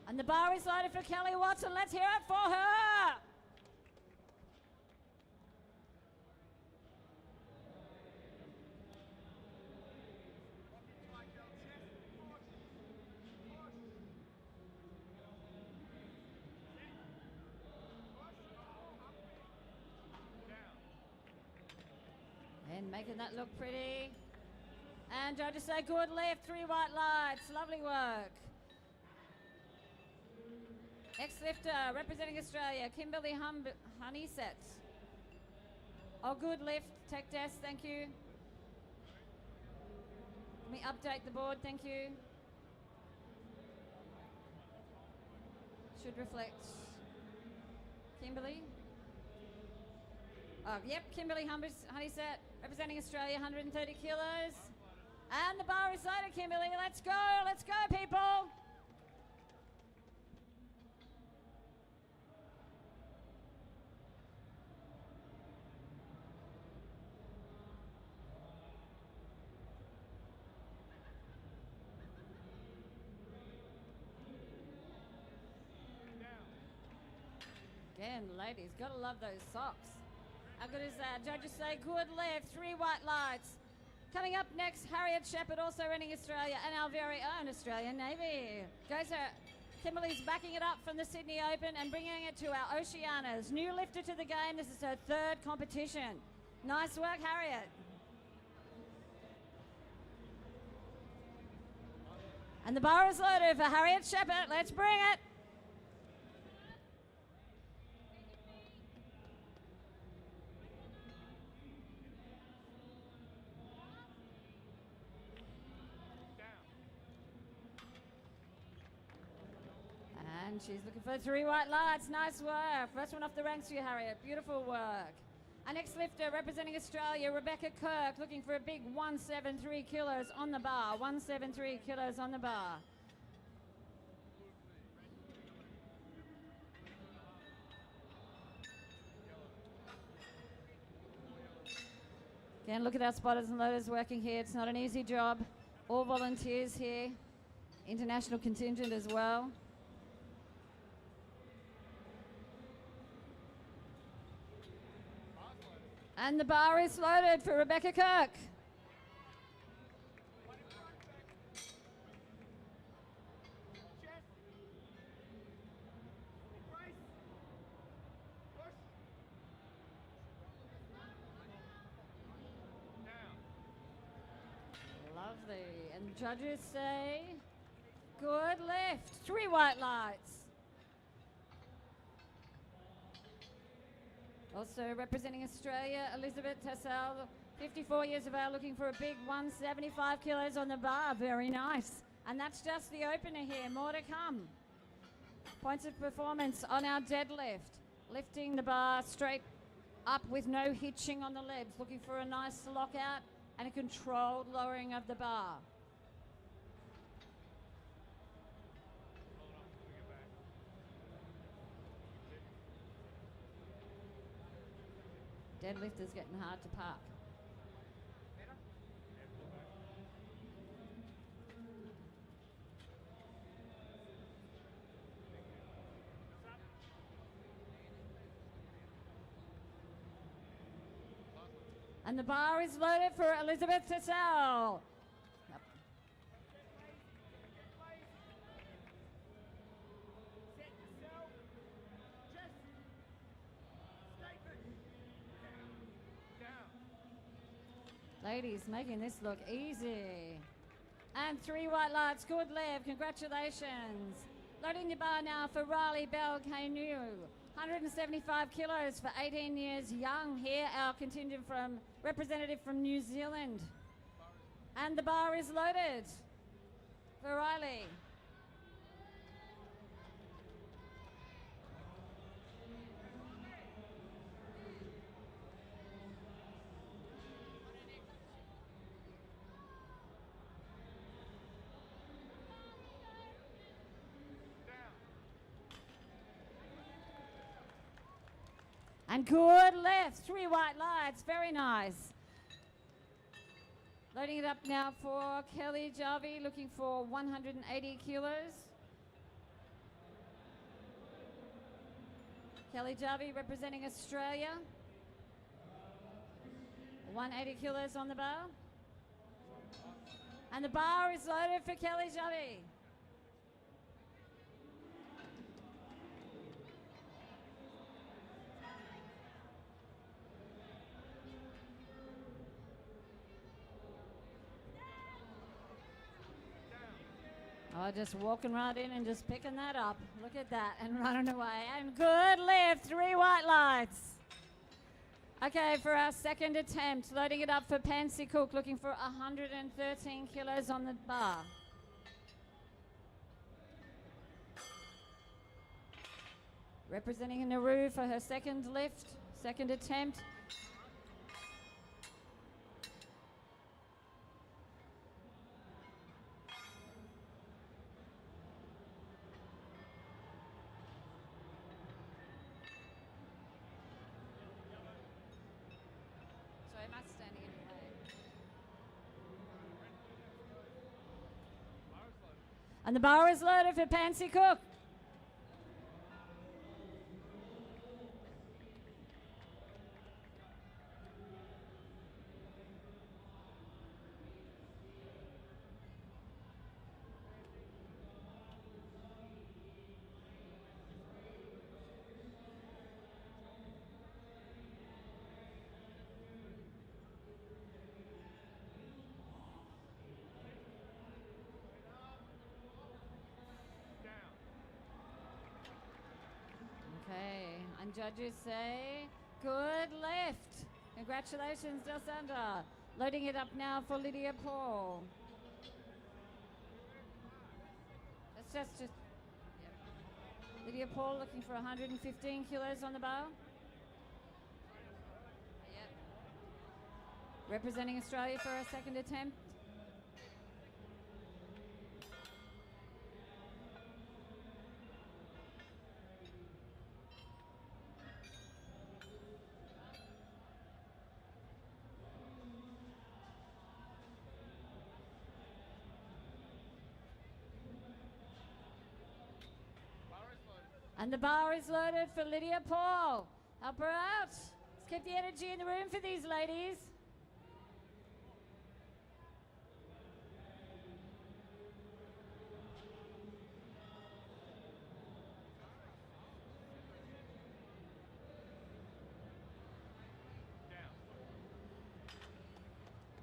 And the bar is loaded for Kelly Watson. Let's hear it for her. And making that look pretty. And judges say good lift, 3 white lights. Lovely work. Next lifter, representing Australia, Kimberly Honeysett. Oh, good lift, tech desk, thank you. Let me update the board, thank you. Should reflect Kimberly. Oh, yep, Kimberly Honeysett, representing Australia, 130 kilos. And the bar is loaded, Kimberly, let's go, people. Again, ladies, gotta love those socks. How good is that? Judges say good lift, 3 white lights. Coming up next, Harriet Shepherd, also running Australia, and our very own Australian Navy. Goes her. Kimberly's backing it up from the Sydney Open and bringing it to our Oceanas. New lifter to the game. This is her 3rd competition. Nice work, Harriet. And the bar is loaded for Harriet Shepherd. Let's bring it. And she's looking for 3 white lights. Nice work. First one off the ranks for you, Harriet. Beautiful work. Our next lifter representing Australia, Rebecca Kirk, looking for a big 173 kilos on the bar. 173 kilos on the bar. Again, look at our spotters and loaders working here. It's not an easy job. All volunteers here. International contingent as well. And the bar is loaded for Rebecca Kirk. Lovely. And judges say, good lift. 3 white lights. Also representing Australia, Elizabeth Tassel, 54 years of age, looking for a big 175 kilos on the bar. Very nice. And that's just the opener here. More to come. Points of performance on our deadlift. Lifting the bar straight up with no hitching on the legs. Looking for a nice lockout and a controlled lowering of the bar. Deadlift is getting hard to park. And the bar is loaded for Elizabeth Tassell. Yep. Set yourself. Just statement. Down. Ladies making this look easy. And 3 white lights, good Lev, congratulations. Loading the bar now for Riley Bell Kainu. 175 kilos for 18 years young here, our contingent from representative from New Zealand. And the bar is loaded for Riley. And good left, 3 white lights, very nice. Loading it up now for Kelly Jarvie, looking for 180 kilos. Kelly Jarvie representing Australia. 180 kilos on the bar. And the bar is loaded for Kelly Jarvie. Oh, just walking right in and just picking that up. Look at that, and running away. And good lift, 3 white lights. Okay, for our second attempt, loading it up for Pansy Cook, looking for 113 kilos on the bar. Representing Nauru for her second lift, second attempt. Sorry, am I standing in the way? And the bar is loaded for Pansy Cook. Okay, and judges say, good lift. Congratulations, Delsandra. Loading it up now for Lydia Paul. That's just yep. Lydia Paul looking for 115 kilos on the bar. Yep. Representing Australia for a second attempt. And the bar is loaded for Lydia Paul. Help her out. Let's keep the energy in the room for these ladies.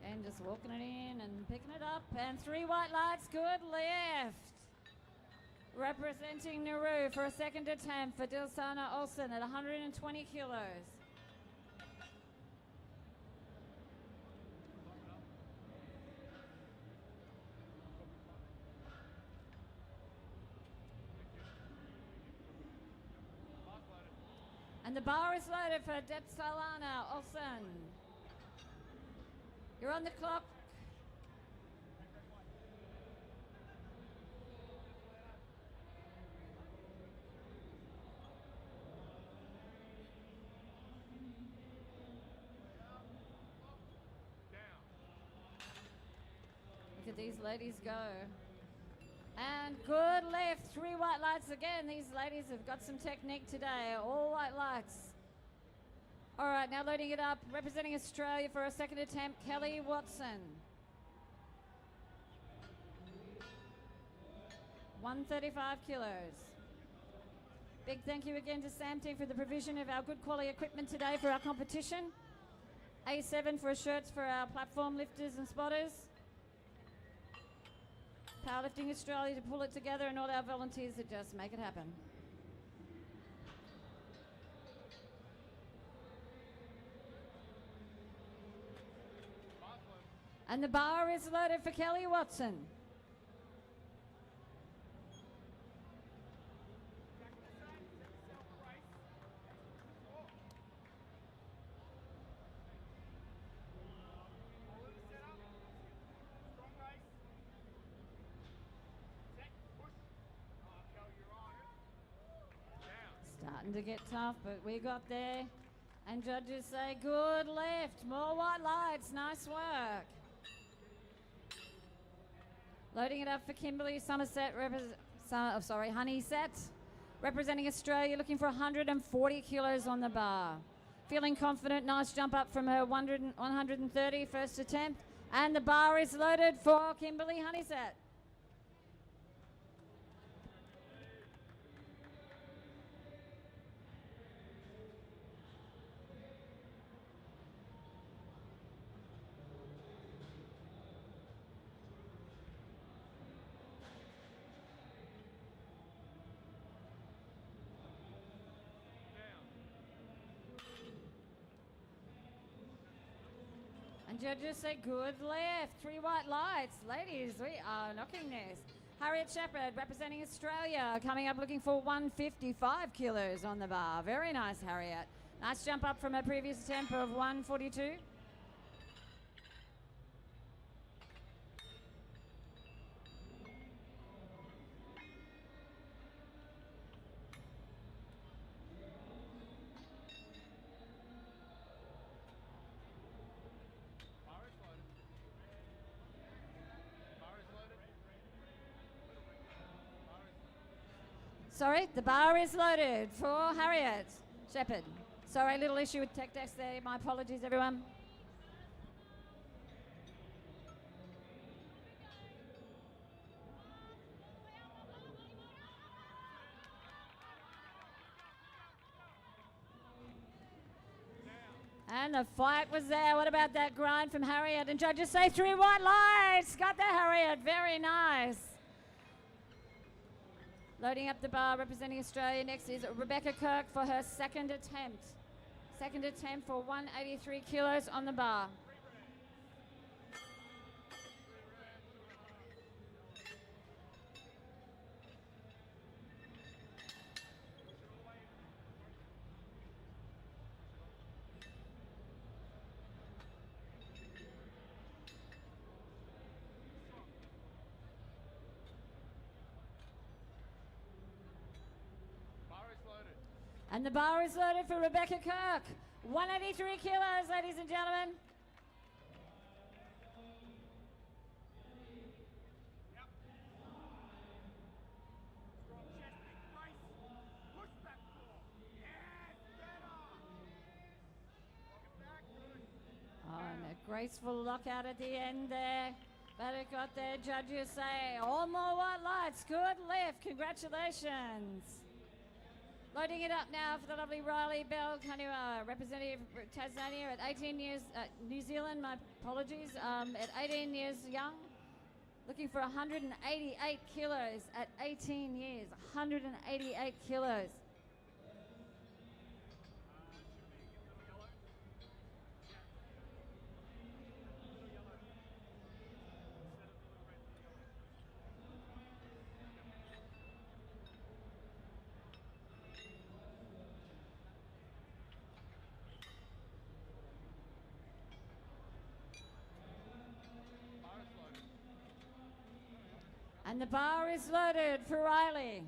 And just walking it in and picking it up. And 3 white lights, good lift. Representing Nauru for a second attempt for Dilsana Olsen at 120 kilos. And the bar is loaded for Depsalana Olsen. You're on the clock. Look at these ladies go. And good lift, 3 white lights again. These ladies have got some technique today. All white lights. All right, now loading it up, representing Australia for a second attempt, Kelly Watson. 135 kilos. Big thank you again to Sam Team for the provision of our good quality equipment today for our competition. A7 for shirts for our platform lifters and spotters. Powerlifting Australia to pull it together, and all our volunteers that just make it happen. And the bar is loaded for Kelly Watson. Starting to get tough, but we got there. And judges say, good lift, more white lights, nice work. Loading it up for Kimberly Somerset, Honeysett, representing Australia, looking for 140 kilos on the bar. Feeling confident, nice jump up from her 130 first attempt. And the bar is loaded for Kimberly Honeysett. And judges say good lift, 3 white lights. Ladies, we are knocking this. Harriet Shepherd representing Australia, coming up looking for 155 kilos on the bar. Very nice, Harriet. Nice jump up from her previous attempt of 142. Sorry, the bar is loaded for Harriet Shepherd. Sorry, little issue with tech desk there. My apologies, everyone. And the fight was there. What about that grind from Harriet? And judges say 3 white lights. Got there, Harriet. Very nice. Loading up the bar, representing Australia. Next is Rebecca Kirk for her second attempt. Second attempt for 183 kilos on the bar. And the bar is loaded for Rebecca Kirk. 183 kilos, ladies and gentlemen. Oh, and a graceful lockout at the end there. But it got there, judges say, all more white lights, good lift, congratulations. Loading it up now for the lovely Riley Bell, representative Tasmania at 18 years, New Zealand, my apologies, at 18 years young. Looking for 188 kilos at 18 years, 188 kilos. And the bar is loaded for Riley.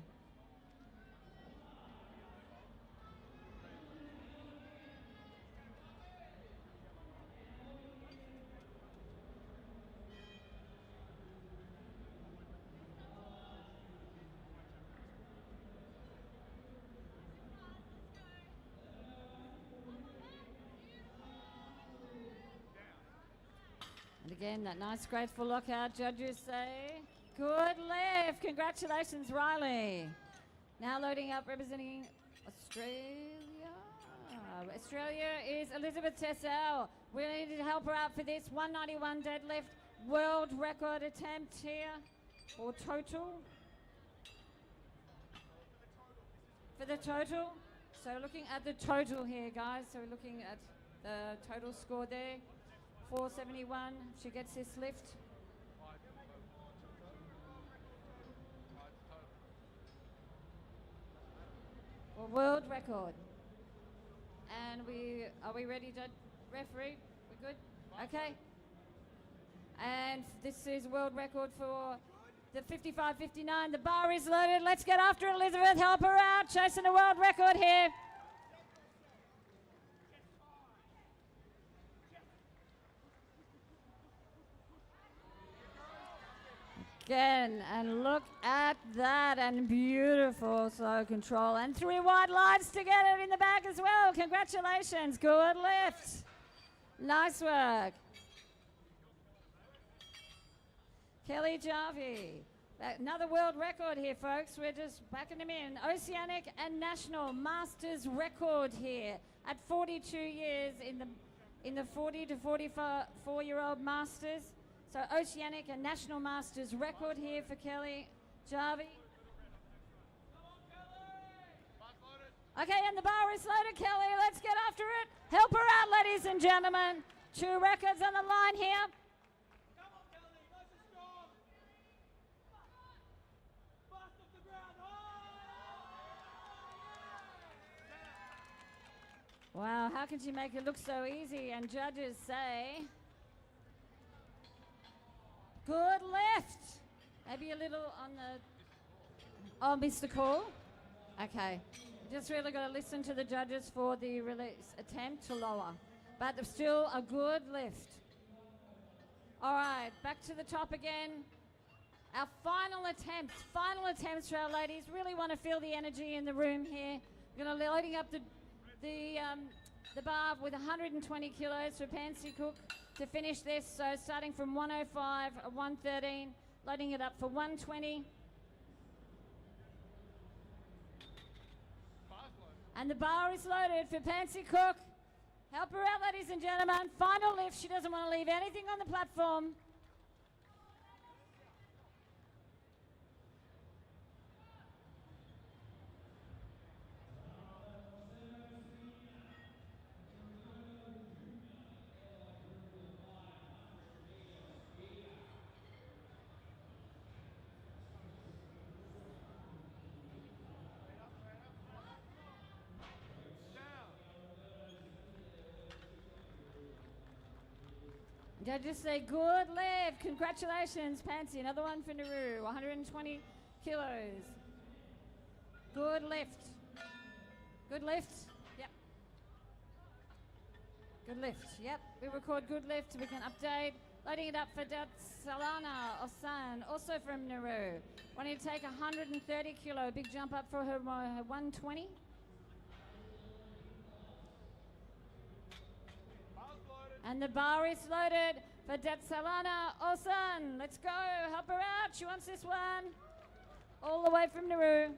again, that nice graceful lockout, judges say. Good lift. Congratulations, Riley. Now loading up, representing Australia. Australia is Elizabeth Tessell. We need to help her out for this 191 deadlift world record attempt here, or total. For the total. So looking at the total here, guys. So we're looking at the total score there. 471. She gets this lift. For world record. And are we ready, referee? We're good? Okay. And this is world record for the 55-59. The bar is loaded. Let's get after it, Elizabeth. Help her out. Chasing a world record here. Again, and look at that, and beautiful slow control, and 3 white lights to get it in the back as well. Congratulations, good lift. Nice work. Kelly Jarvie, another world record here, folks. We're just backing them in. Oceanic and National Masters record here at 42 years in the 40 to 44-year-old Masters. So Oceanic and National Masters record here for Kelly Jarvie. Okay, and the bar is loaded, Kelly. Let's get after it. Help her out, ladies and gentlemen. 2 records on the line here. Come on, Kelly, nice and strong. Fast off the ground. Wow, how can she make it look so easy? And judges say, good lift. Maybe a little on the... Oh, Mr. Call? Okay. Just really got to listen to the judges for the release attempt to lower. But still a good lift. All right, back to the top again. Our final attempts for our ladies. Really want to feel the energy in the room here. We're going to loading up the bar with 120 kilos for Pansy Cook to finish this. So starting from 105, 113, loading it up for 120. And the bar is loaded for Pansy Cook. Help her out, ladies and gentlemen. Final lift. She doesn't want to leave anything on the platform. Judges say good lift. Congratulations, Pansy. Another one for Nauru. 120 kilos. Good lift. Good lift. Yep. Good lift. Yep. We record good lift. We can update. Loading it up for Salana Osan, also from Nauru. Wanting to take 130 kilo. Big jump up for her 120. And the bar is loaded for Salana Osan. Let's go. Help her out. She wants this one. All the way from Nauru.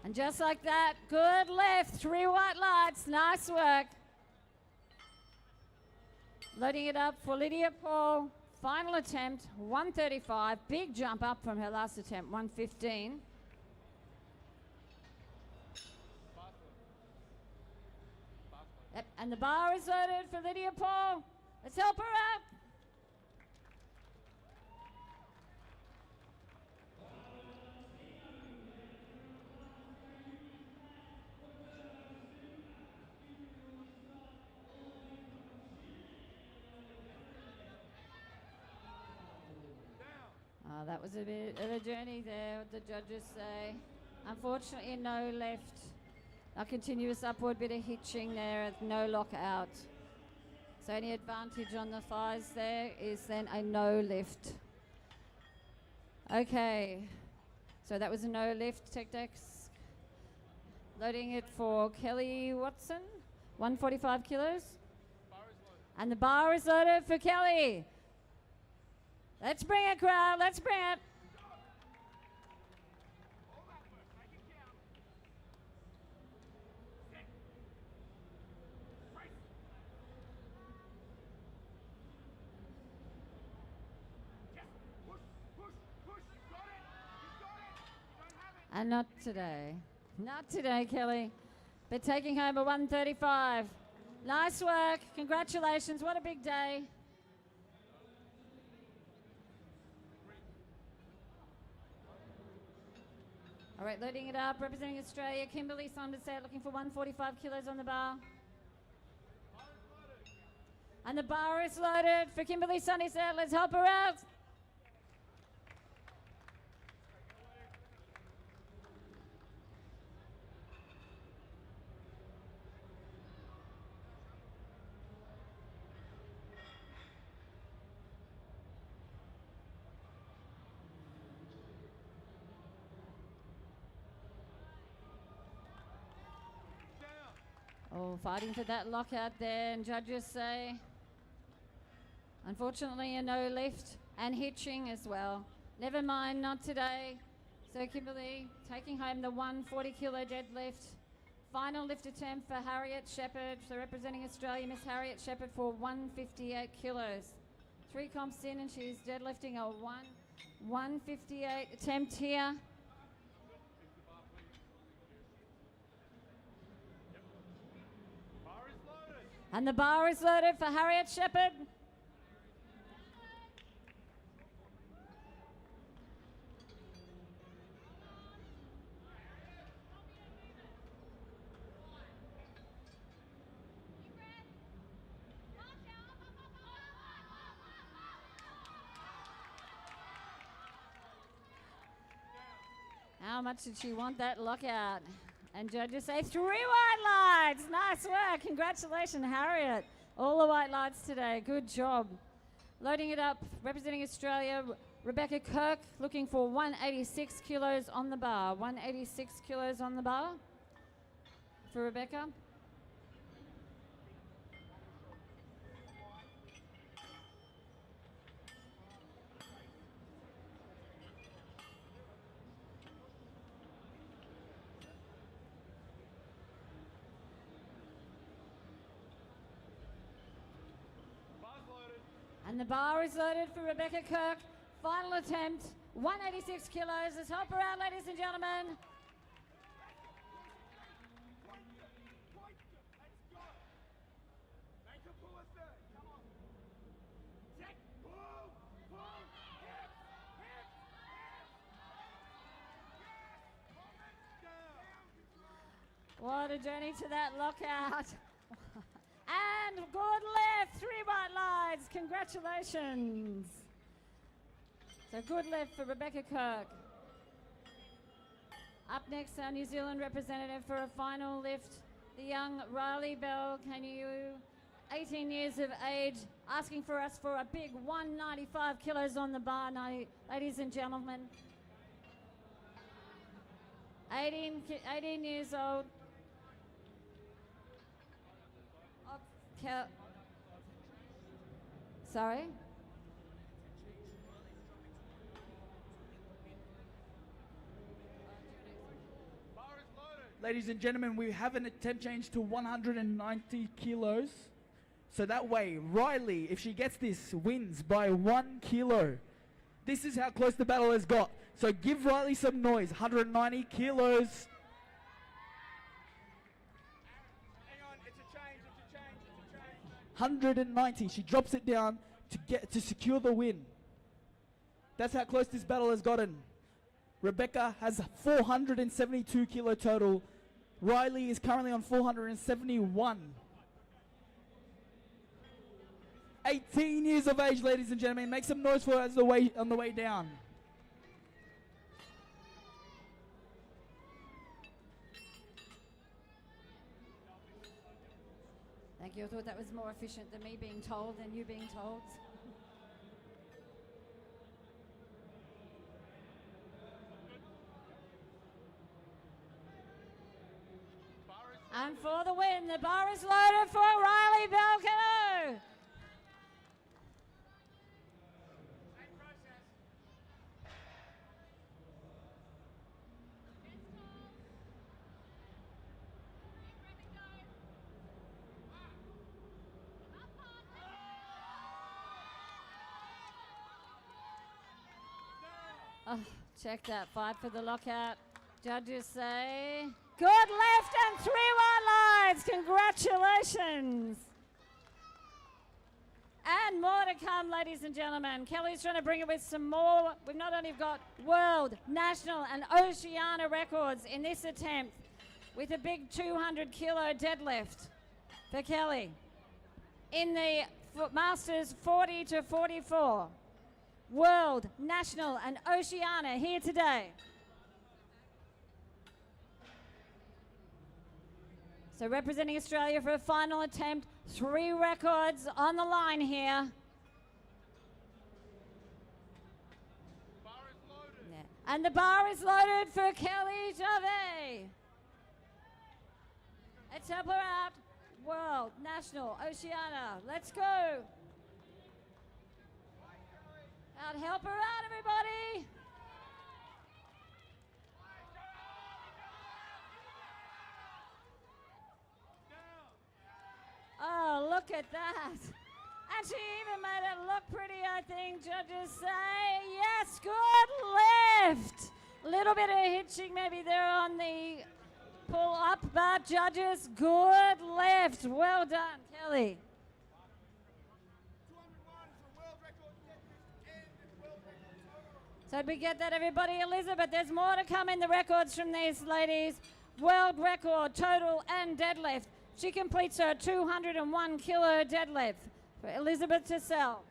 And just like that, good lift. 3 white lights. Nice work. Loading it up for Lydia Paul. Final attempt, 135. Big jump up from her last attempt, 115. Yep, and the bar is loaded for Lydia Paul. Let's help her out. That was a bit of a journey there, the judges say. Unfortunately, no left. A continuous upward bit of hitching there, no lockout. So any advantage on the thighs there is then a no lift. Okay, so that was a no lift, Tech Dex. Loading it for Kelly Watson, 145 kilos. And the bar is loaded for Kelly. Let's bring it, crowd, let's bring it. And not today. Not today, Kelly. But taking home a 135. Nice work. Congratulations. What a big day. All right, loading it up. Representing Australia, Kimberly Sonderset, looking for 145 kilos on the bar. And the bar is loaded for Kimberly Sonderset. Let's help her out. Oh, fighting for that lockout there, and judges say, unfortunately, a no lift and hitching as well. Never mind, not today. So Kimberly taking home the 140 kilo deadlift. Final lift attempt for Harriet Shepherd. So representing Australia, Miss Harriet Shepherd for 158 kilos. 3 comps in, and she's deadlifting a 158 attempt here. And the bar is loaded for Harriet Shepherd. How much did she want that lockout? And judges say 3 white lights. Nice work. Congratulations, Harriet. All the white lights today. Good job. Loading it up, representing Australia, Rebecca Kirk, looking for 186 kilos on the bar. 186 kilos on the bar for Rebecca. And the bar is loaded for Rebecca Kirk. Final attempt, 186 kilos. Let's help her out, ladies and gentlemen. What a journey to that lockout. And good lift, 3 white lights. Congratulations. So good lift for Rebecca Kirk. Up next, our New Zealand representative for a final lift, the young Riley Bell. Can you, 18 years of age, asking for us for a big 195 kilos on the bar, ladies and gentlemen. 18 years old. Sorry? Ladies and gentlemen, we have an attempt change to 190 kilos. So that way, Riley, if she gets this, wins by 1 kilo. This is how close the battle has got. So give Riley some noise. 190 kilos. 190. She drops it down to secure the win. That's how close this battle has gotten. Rebecca has 472 kilo total. Riley is currently on 471. 18 years of age, ladies and gentlemen. Make some noise for her on the way down. Thank think you thought that was more efficient than me being told than you being told. And for the win, the bar is loaded for Riley Belcano. Oh, check that. 5 for the lockout. Judges say good left and 3 wide lines. Congratulations. And more to come, ladies and gentlemen. Kelly's trying to bring it with some more. We've not only got world, national, and Oceania records in this attempt with a big 200 kilo deadlift for Kelly in the Masters 40 to 44. World, national, and Oceania here today. So representing Australia for a final attempt, 3 records on the line here. Bar is loaded. Yeah. And the bar is loaded for Kelly Jave. Let's help her out. World, national, Oceania. Let's go. Out, help her out, everybody. Oh, look at that. And she even made it look pretty, I think, judges say. Yes, good lift. A little bit of hitching maybe there on the pull up, but judges, good lift. Well done, Kelly. 201 for world record deadlift and world record total. So we get that, everybody. Elizabeth, there's more to come in the records from these ladies. World record, total and deadlift. She completes her 201 kilo deadlift for Elizabeth Tassell.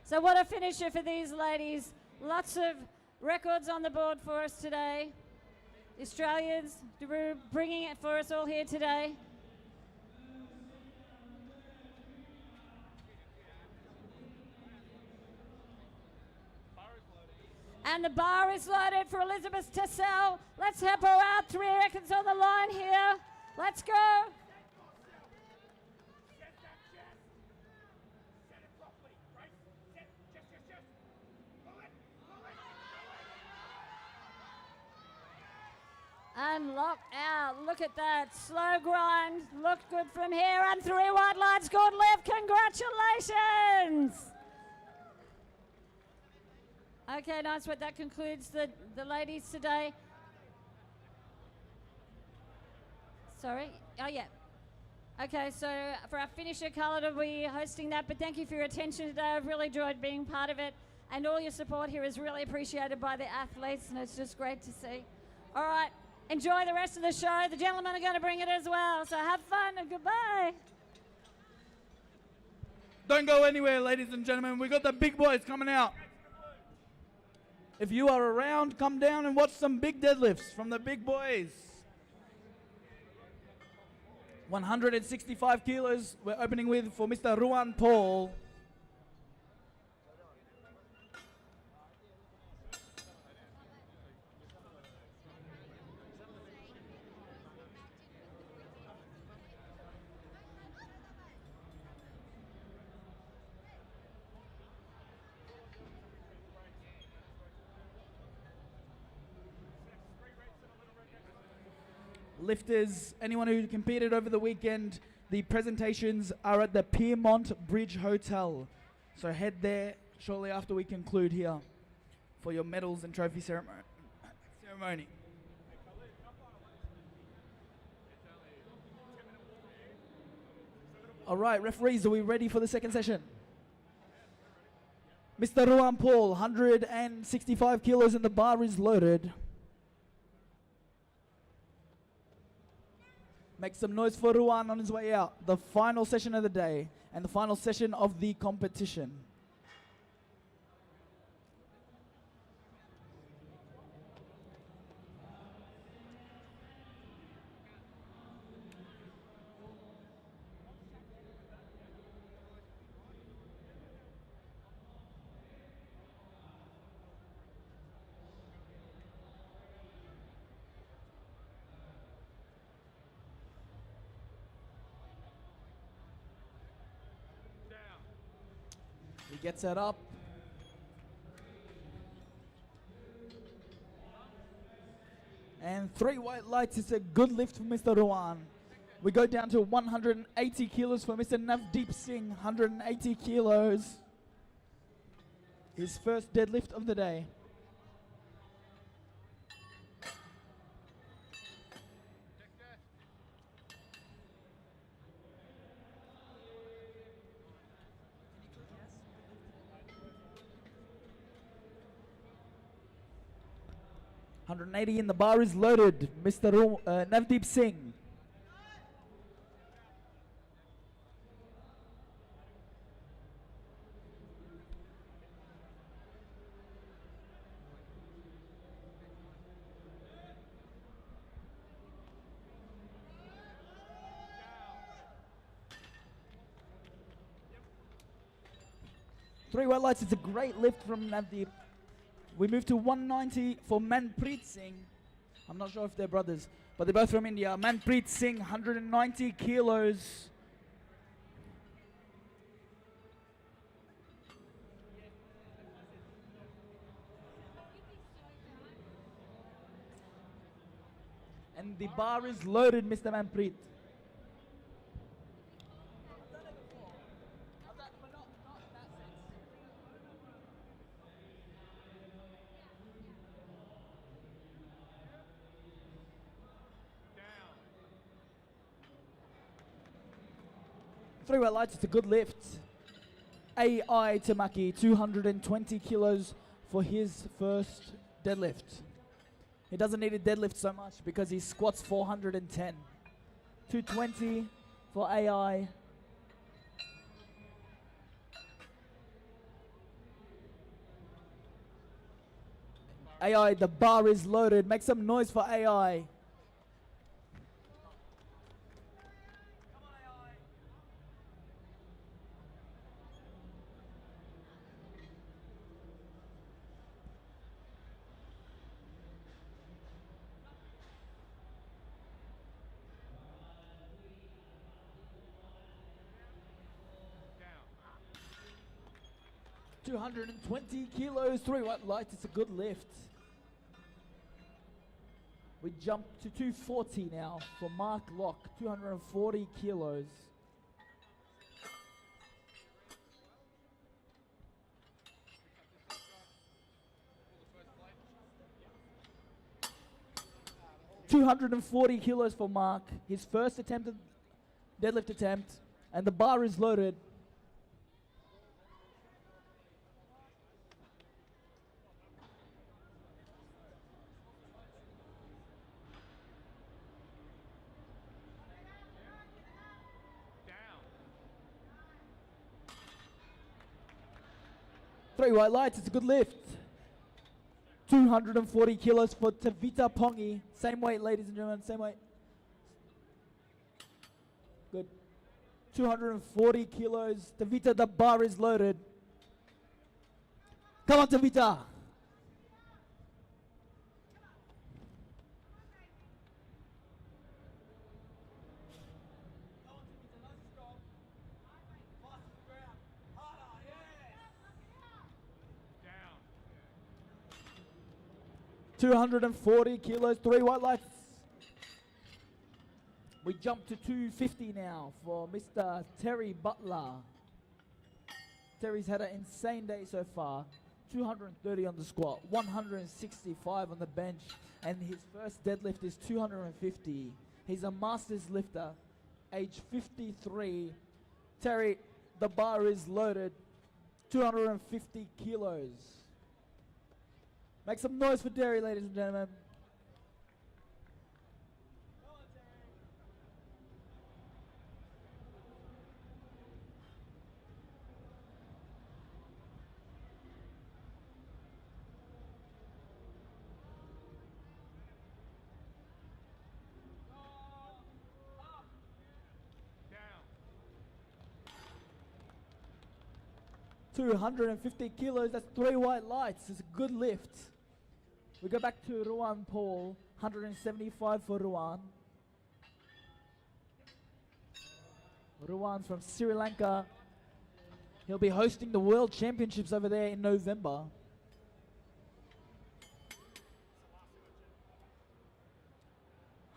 So what a finisher for these ladies. Lots of records on the board for us today. The Australians bringing it for us all here today. And the bar is loaded for Elizabeth Tassell. Let's help her out. 3 records on the line here. Let's go. Set that chest. Set it properly. Right? Set. Chest. Pull it. And lock out. Look at that. Slow grind. Looked good from here. And 3 wide lines. Good lift. Congratulations. Okay, nice. But that concludes the ladies today. Sorry. Oh, yeah. Okay, so for our finisher, Carla will be hosting that. But thank you for your attention today. I've really enjoyed being part of it. And all your support here is really appreciated by the athletes. And it's just great to see. All right. Enjoy the rest of the show. The gentlemen are going to bring it as well. So have fun and goodbye. Don't go anywhere, ladies and gentlemen. We got the big boys coming out. If you are around, come down and watch some big deadlifts from the big boys. 165 kilos we're opening with for Mr. Ruan Paul. Lifters, anyone who competed over the weekend, the presentations are at the Piermont Bridge Hotel. So head there shortly after we conclude here for your medals and trophy ceremony. All right, referees, are we ready for the second session? Mr. Ruan Paul, 165 kilos and the bar is loaded. Make some noise for Ruan on his way out. The final session of the day and the final session of the competition. gets that up. And 3 white lights is a good lift for Mr. Ruan. We go down to 180 kilos for Mr. Navdeep Singh, 180 kilos. His first deadlift of the day. Check that. 180 in the bar is loaded, Mr. Navdeep Singh. Three white lights, it's a great lift from Navdeep. We move to 190 for Manpreet Singh. I'm not sure if they're brothers, but they're both from India. Manpreet Singh, 190 kilos. And the bar is loaded, Mr. Manpreet. Three white lights, it's a good lift. AI Tamaki, 220 kilos for his first deadlift. He doesn't need a deadlift so much because he squats 410. 220 for AI. AI, the bar is loaded. Make some noise for AI. 220 kilos, three white lights, it's a good lift. We jump to 240 now for Mark Locke, 240 kilos. $240 kilos for Mark, his first attempted deadlift attempt, and the bar is loaded. Three white lights, it's a good lift. 240 kilos for Tavita Pongi. Same weight, ladies and gentlemen, same weight. Good. 240 kilos. Tavita, the bar is loaded. Come on, Tavita. Down. 240 kilos, three white lights. We jump to 250 now for Mr. Terry Butler. Terry's had an insane day so far. 230 on the squat, 165 on the bench, and his first deadlift is 250. He's a masters lifter, age 53. Terry, the bar is loaded, 250 kilos. Make some noise for Terry, ladies and gentlemen. 250 kilos, that's three white lights. It's a good lift. We go back to Ruan Paul, 175 for Ruan. Ruan's from Sri Lanka. He'll be hosting the World Championships over there in November.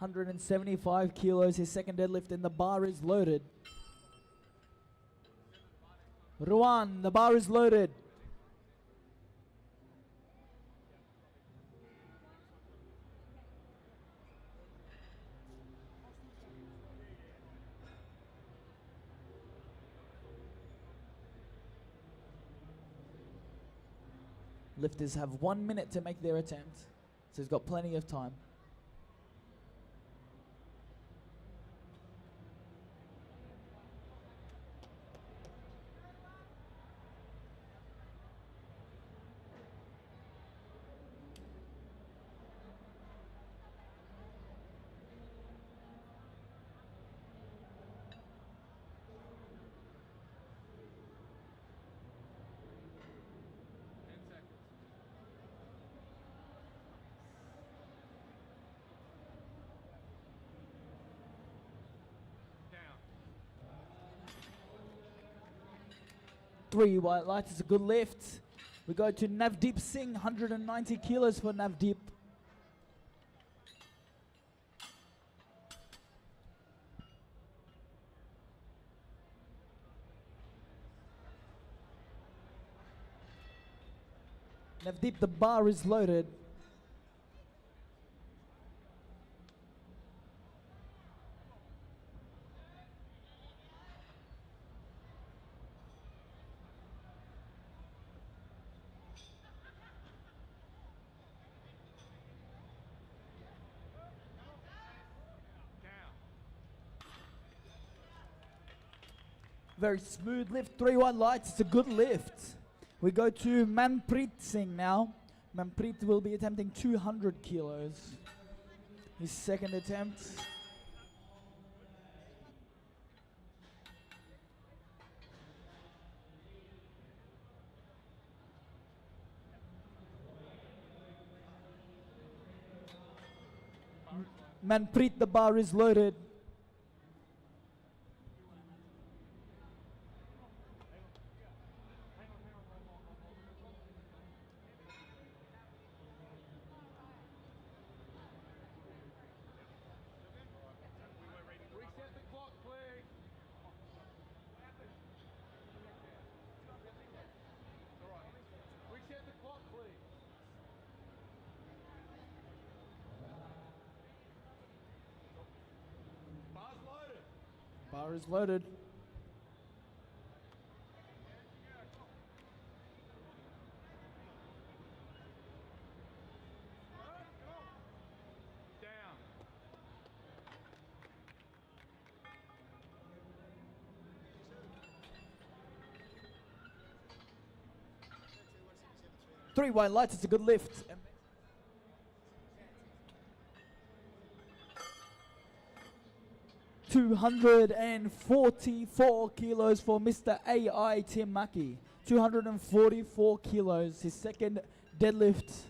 $175 kilos, his second deadlift, and the bar is loaded. Ruan, the bar is loaded. Lifters have 1 minute to make their attempt, so he's got plenty of time. Three white lights is a good lift. We go to Navdeep Singh, 190 kilos for Navdeep. Navdeep, the bar is loaded. Very smooth lift, 3-1 lights, it's a good lift. We go to Manpreet Singh now. Manpreet will be attempting 200 kilos. His second attempt. Manpreet, the bar is loaded. Reset the clock, please. All right. Reset the clock, please. Bar's loaded. Bar is loaded. Down. Three white lights, it's a good lift. 244 kilos for Mr. AI Tim Mackey. 244 kilos, his second deadlift.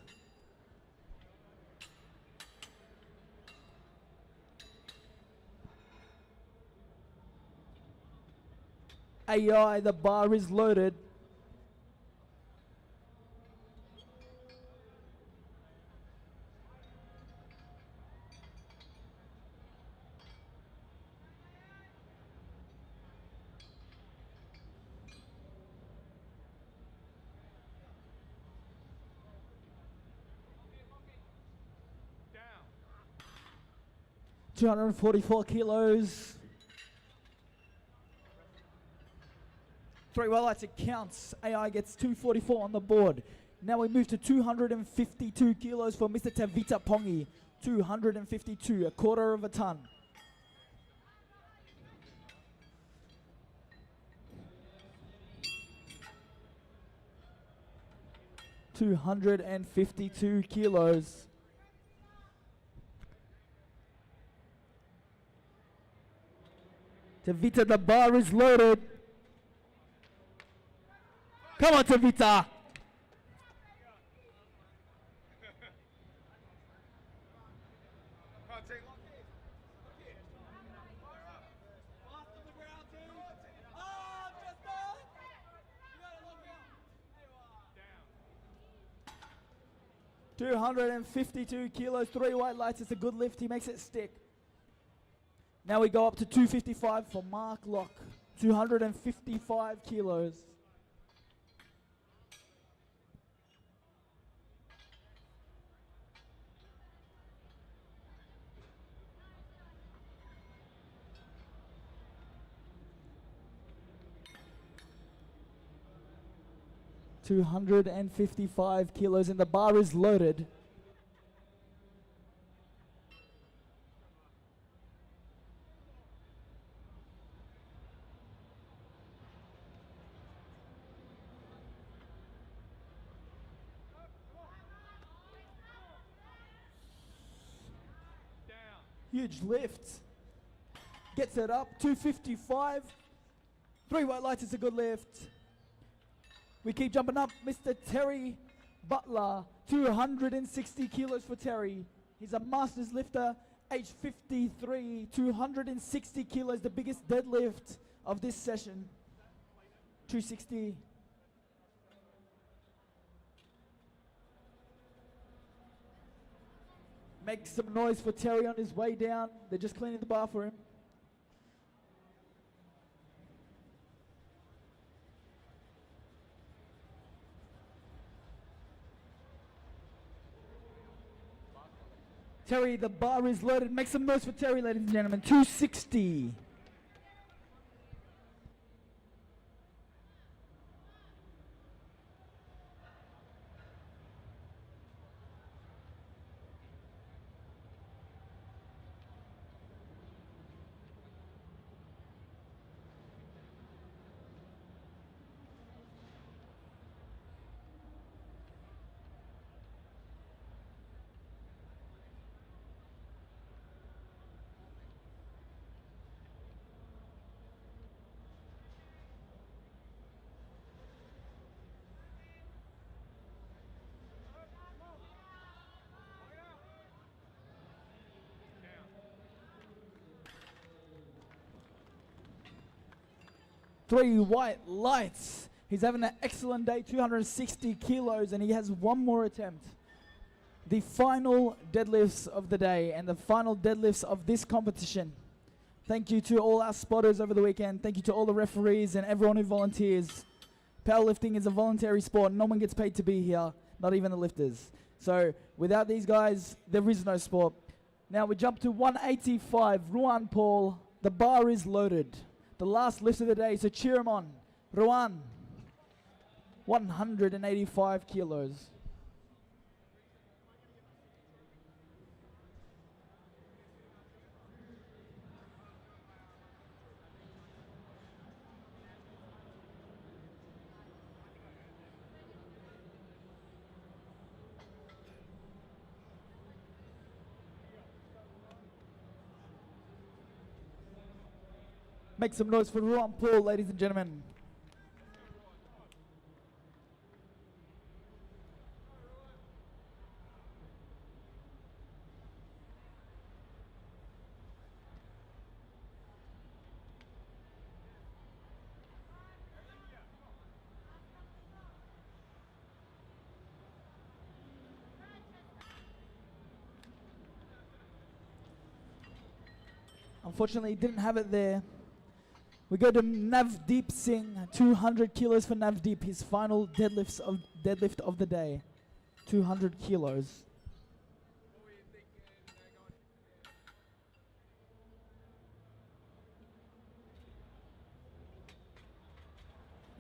AI, the bar is loaded. Down. 244 kilos. Three white lights, it counts. AI gets 244 on the board. Now we move to 252 kilos for Mr. Tavita Pongi. 252, a quarter of a ton. $252 kilos. Tavita, the bar is loaded. Come on, Tavita. Can't take 252 kilos, 3 white lights. It's a good lift. He makes it stick. Now we go up to 255 for Mark Locke. 255 kilos. $255 kilos, and the bar is loaded. Huge lift. Gets it up. 255. 3 white lights is a good lift. We keep jumping up. Mr. Terry Butler. 260 kilos for Terry. He's a masters lifter. Age 53. 260 kilos. The biggest deadlift of this session. 260. Make some noise for Terry on his way down. They're just cleaning the bar for him. Terry, the bar is loaded. Make some noise for Terry, ladies and gentlemen. 260. Three white lights. He's having an excellent day, 260 kilos, and he has one more attempt. The final deadlifts of the day and the final deadlifts of this competition. Thank you to all our spotters over the weekend. Thank you to all the referees and everyone who volunteers. Powerlifting is a voluntary sport. No one gets paid to be here, not even the lifters. So without these guys, there is no sport. Now we jump to 185, Ruan Paul. The bar is loaded. The last lift of the day, so cheer him on. Ruan, 185 kilos. Make some noise for Ruan Paul, ladies and gentlemen. Unfortunately, he didn't have it there. We go to Navdeep Singh, 200 kilos for Navdeep, his final deadlift of the day. 200 kilos.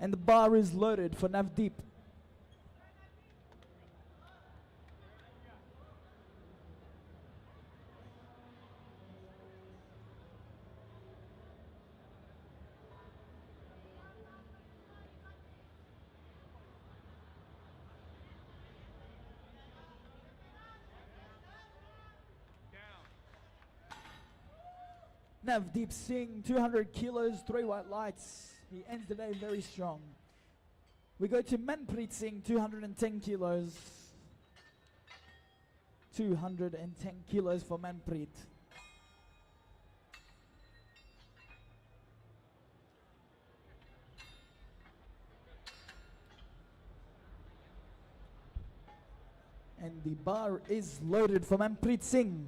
And the bar is loaded for Navdeep. Navdeep Singh, 200 kilos, 3 white lights. He ends the day very strong. We go to Manpreet Singh, 210 kilos. 210 kilos for Manpreet. And the bar is loaded for Manpreet Singh.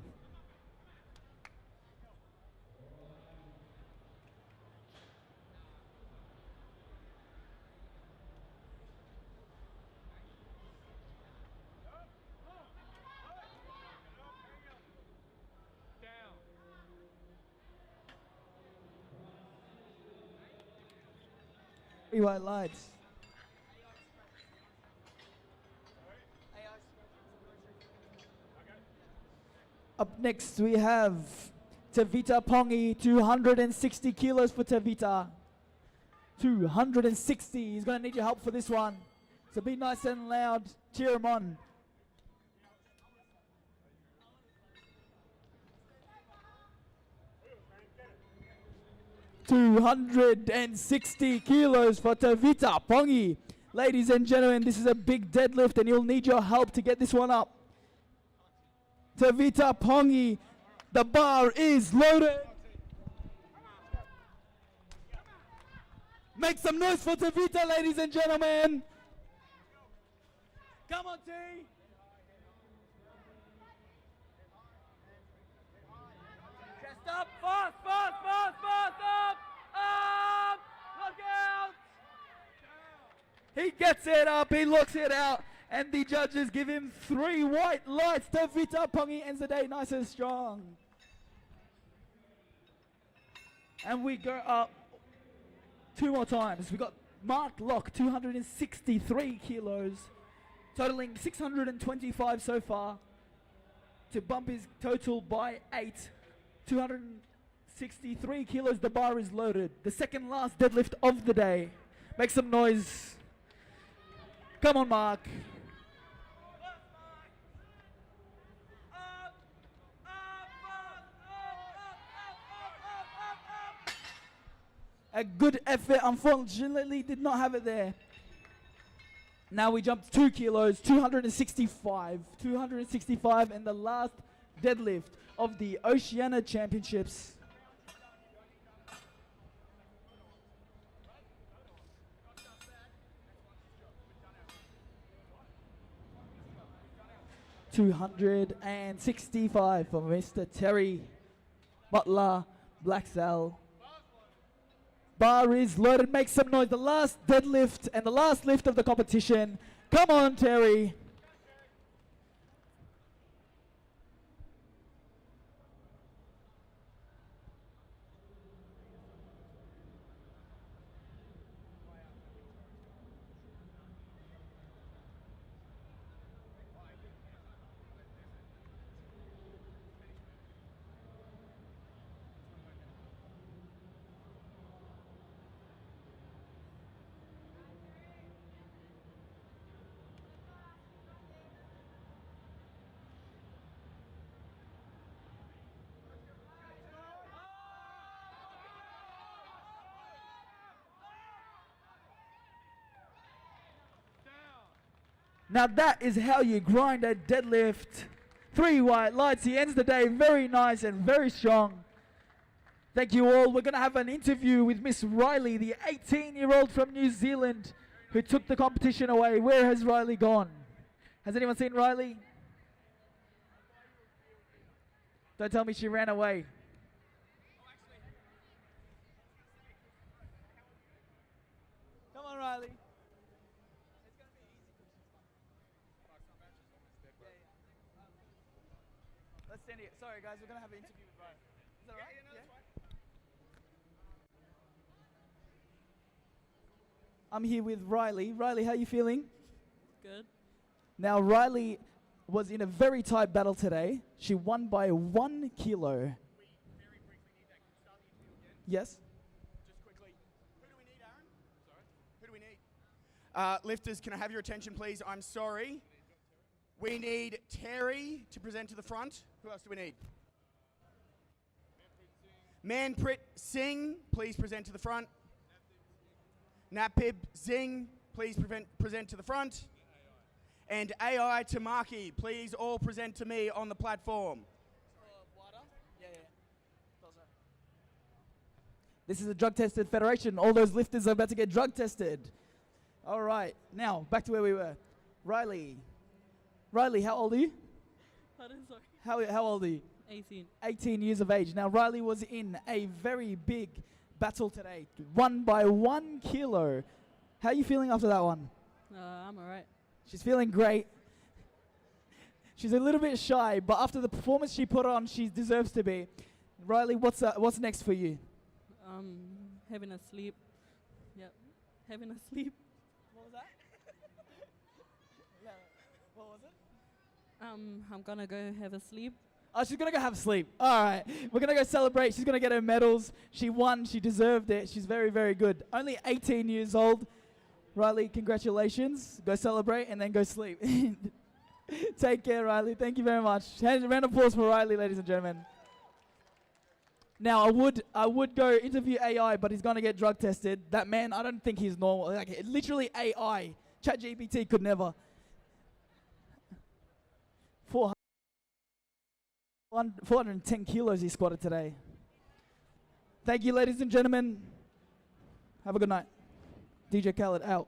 Down. 3 white lights. Up next we have Tavita Pongi, 260 kilos for Tavita. 260. He's going to need your help for this one. So be nice and loud. Cheer him on. 260 kilos for Tavita Pongi. Ladies and gentlemen, this is a big deadlift and you'll need your help to get this one up. Tavita Pongi, the bar is loaded. Make some noise for Tavita, ladies and gentlemen. Come on, T. Chest up, fast, fast, fast, fast, up, look out. He gets it up, he looks it out, and the judges give him 3 white lights. Tavita Pongi ends the day nice and strong. And we go up 2 more times. We got Mark Locke, 263 kilos, totaling 625 so far, to bump his total by 8. 263 kilos, the bar is loaded. The second last deadlift of the day. Make some noise. Come on, Mark. A good effort, unfortunately did not have it there. Now we jumped 2 kilos, 265. 265 and the last deadlift of the Oceania Championships. $265 for Mr. Terry Butler Blacksell. Bar is loaded. Make some noise. The last deadlift and the last lift of the competition. Come on, Terry. Now that is how you grind a deadlift. 3 white lights. He ends the day very nice and very strong. Thank you all. We're going to have an interview with Miss Riley, the 18-year-old from New Zealand who took the competition away. Where has Riley gone? Has anyone seen Riley? Don't tell me she ran away. Come on, Riley. Let's stand here. Sorry, guys, we're going to have an interview with Riley. Is that all right? I'm here with Riley. Riley, how are you feeling? Good. Now, Riley was in a very tight battle today. She won by 1 kilo. We very briefly need that. Can you start the interview again? Yes? Just quickly. Who do we need, Aaron? Sorry? Who do we need? Lifters, can I have your attention, please? I'm sorry. We need Terry to present to the front. Who else do we need? Manpreet Singh, please present to the front. Napib Singh, please present to the front. And AI Tamaki, please all present to me on the platform. This is a drug-tested federation. All those lifters are about to get drug tested. All right. Now, back to where we were. Riley. Riley, how old are you? Pardon, sorry. How old are you? 18. 18 years of age. Now, Riley was in a very big battle today, won by 1 kilo. How are you feeling after that one? I'm alright. She's feeling great. She's a little bit shy, but after the performance she put on, she deserves to be. Riley, what's next for you? Having a sleep. Yep. Having a sleep. What was that? What was it? I'm gonna go have a sleep. Oh, she's gonna go have sleep. All right, we're gonna go celebrate. She's gonna get her medals. She won. She deserved it. She's very, very good. Only 18 years old. Riley, congratulations. Go celebrate and then go sleep. Take care, Riley. Thank you very much. Round of applause for Riley, ladies and gentlemen. Now, I would go interview AI, but he's gonna get drug tested. That man, I don't think he's normal. Like, literally AI. ChatGPT could never. 410 kilos he squatted today. Thank you, ladies and gentlemen. Have a good night. DJ Khaled out.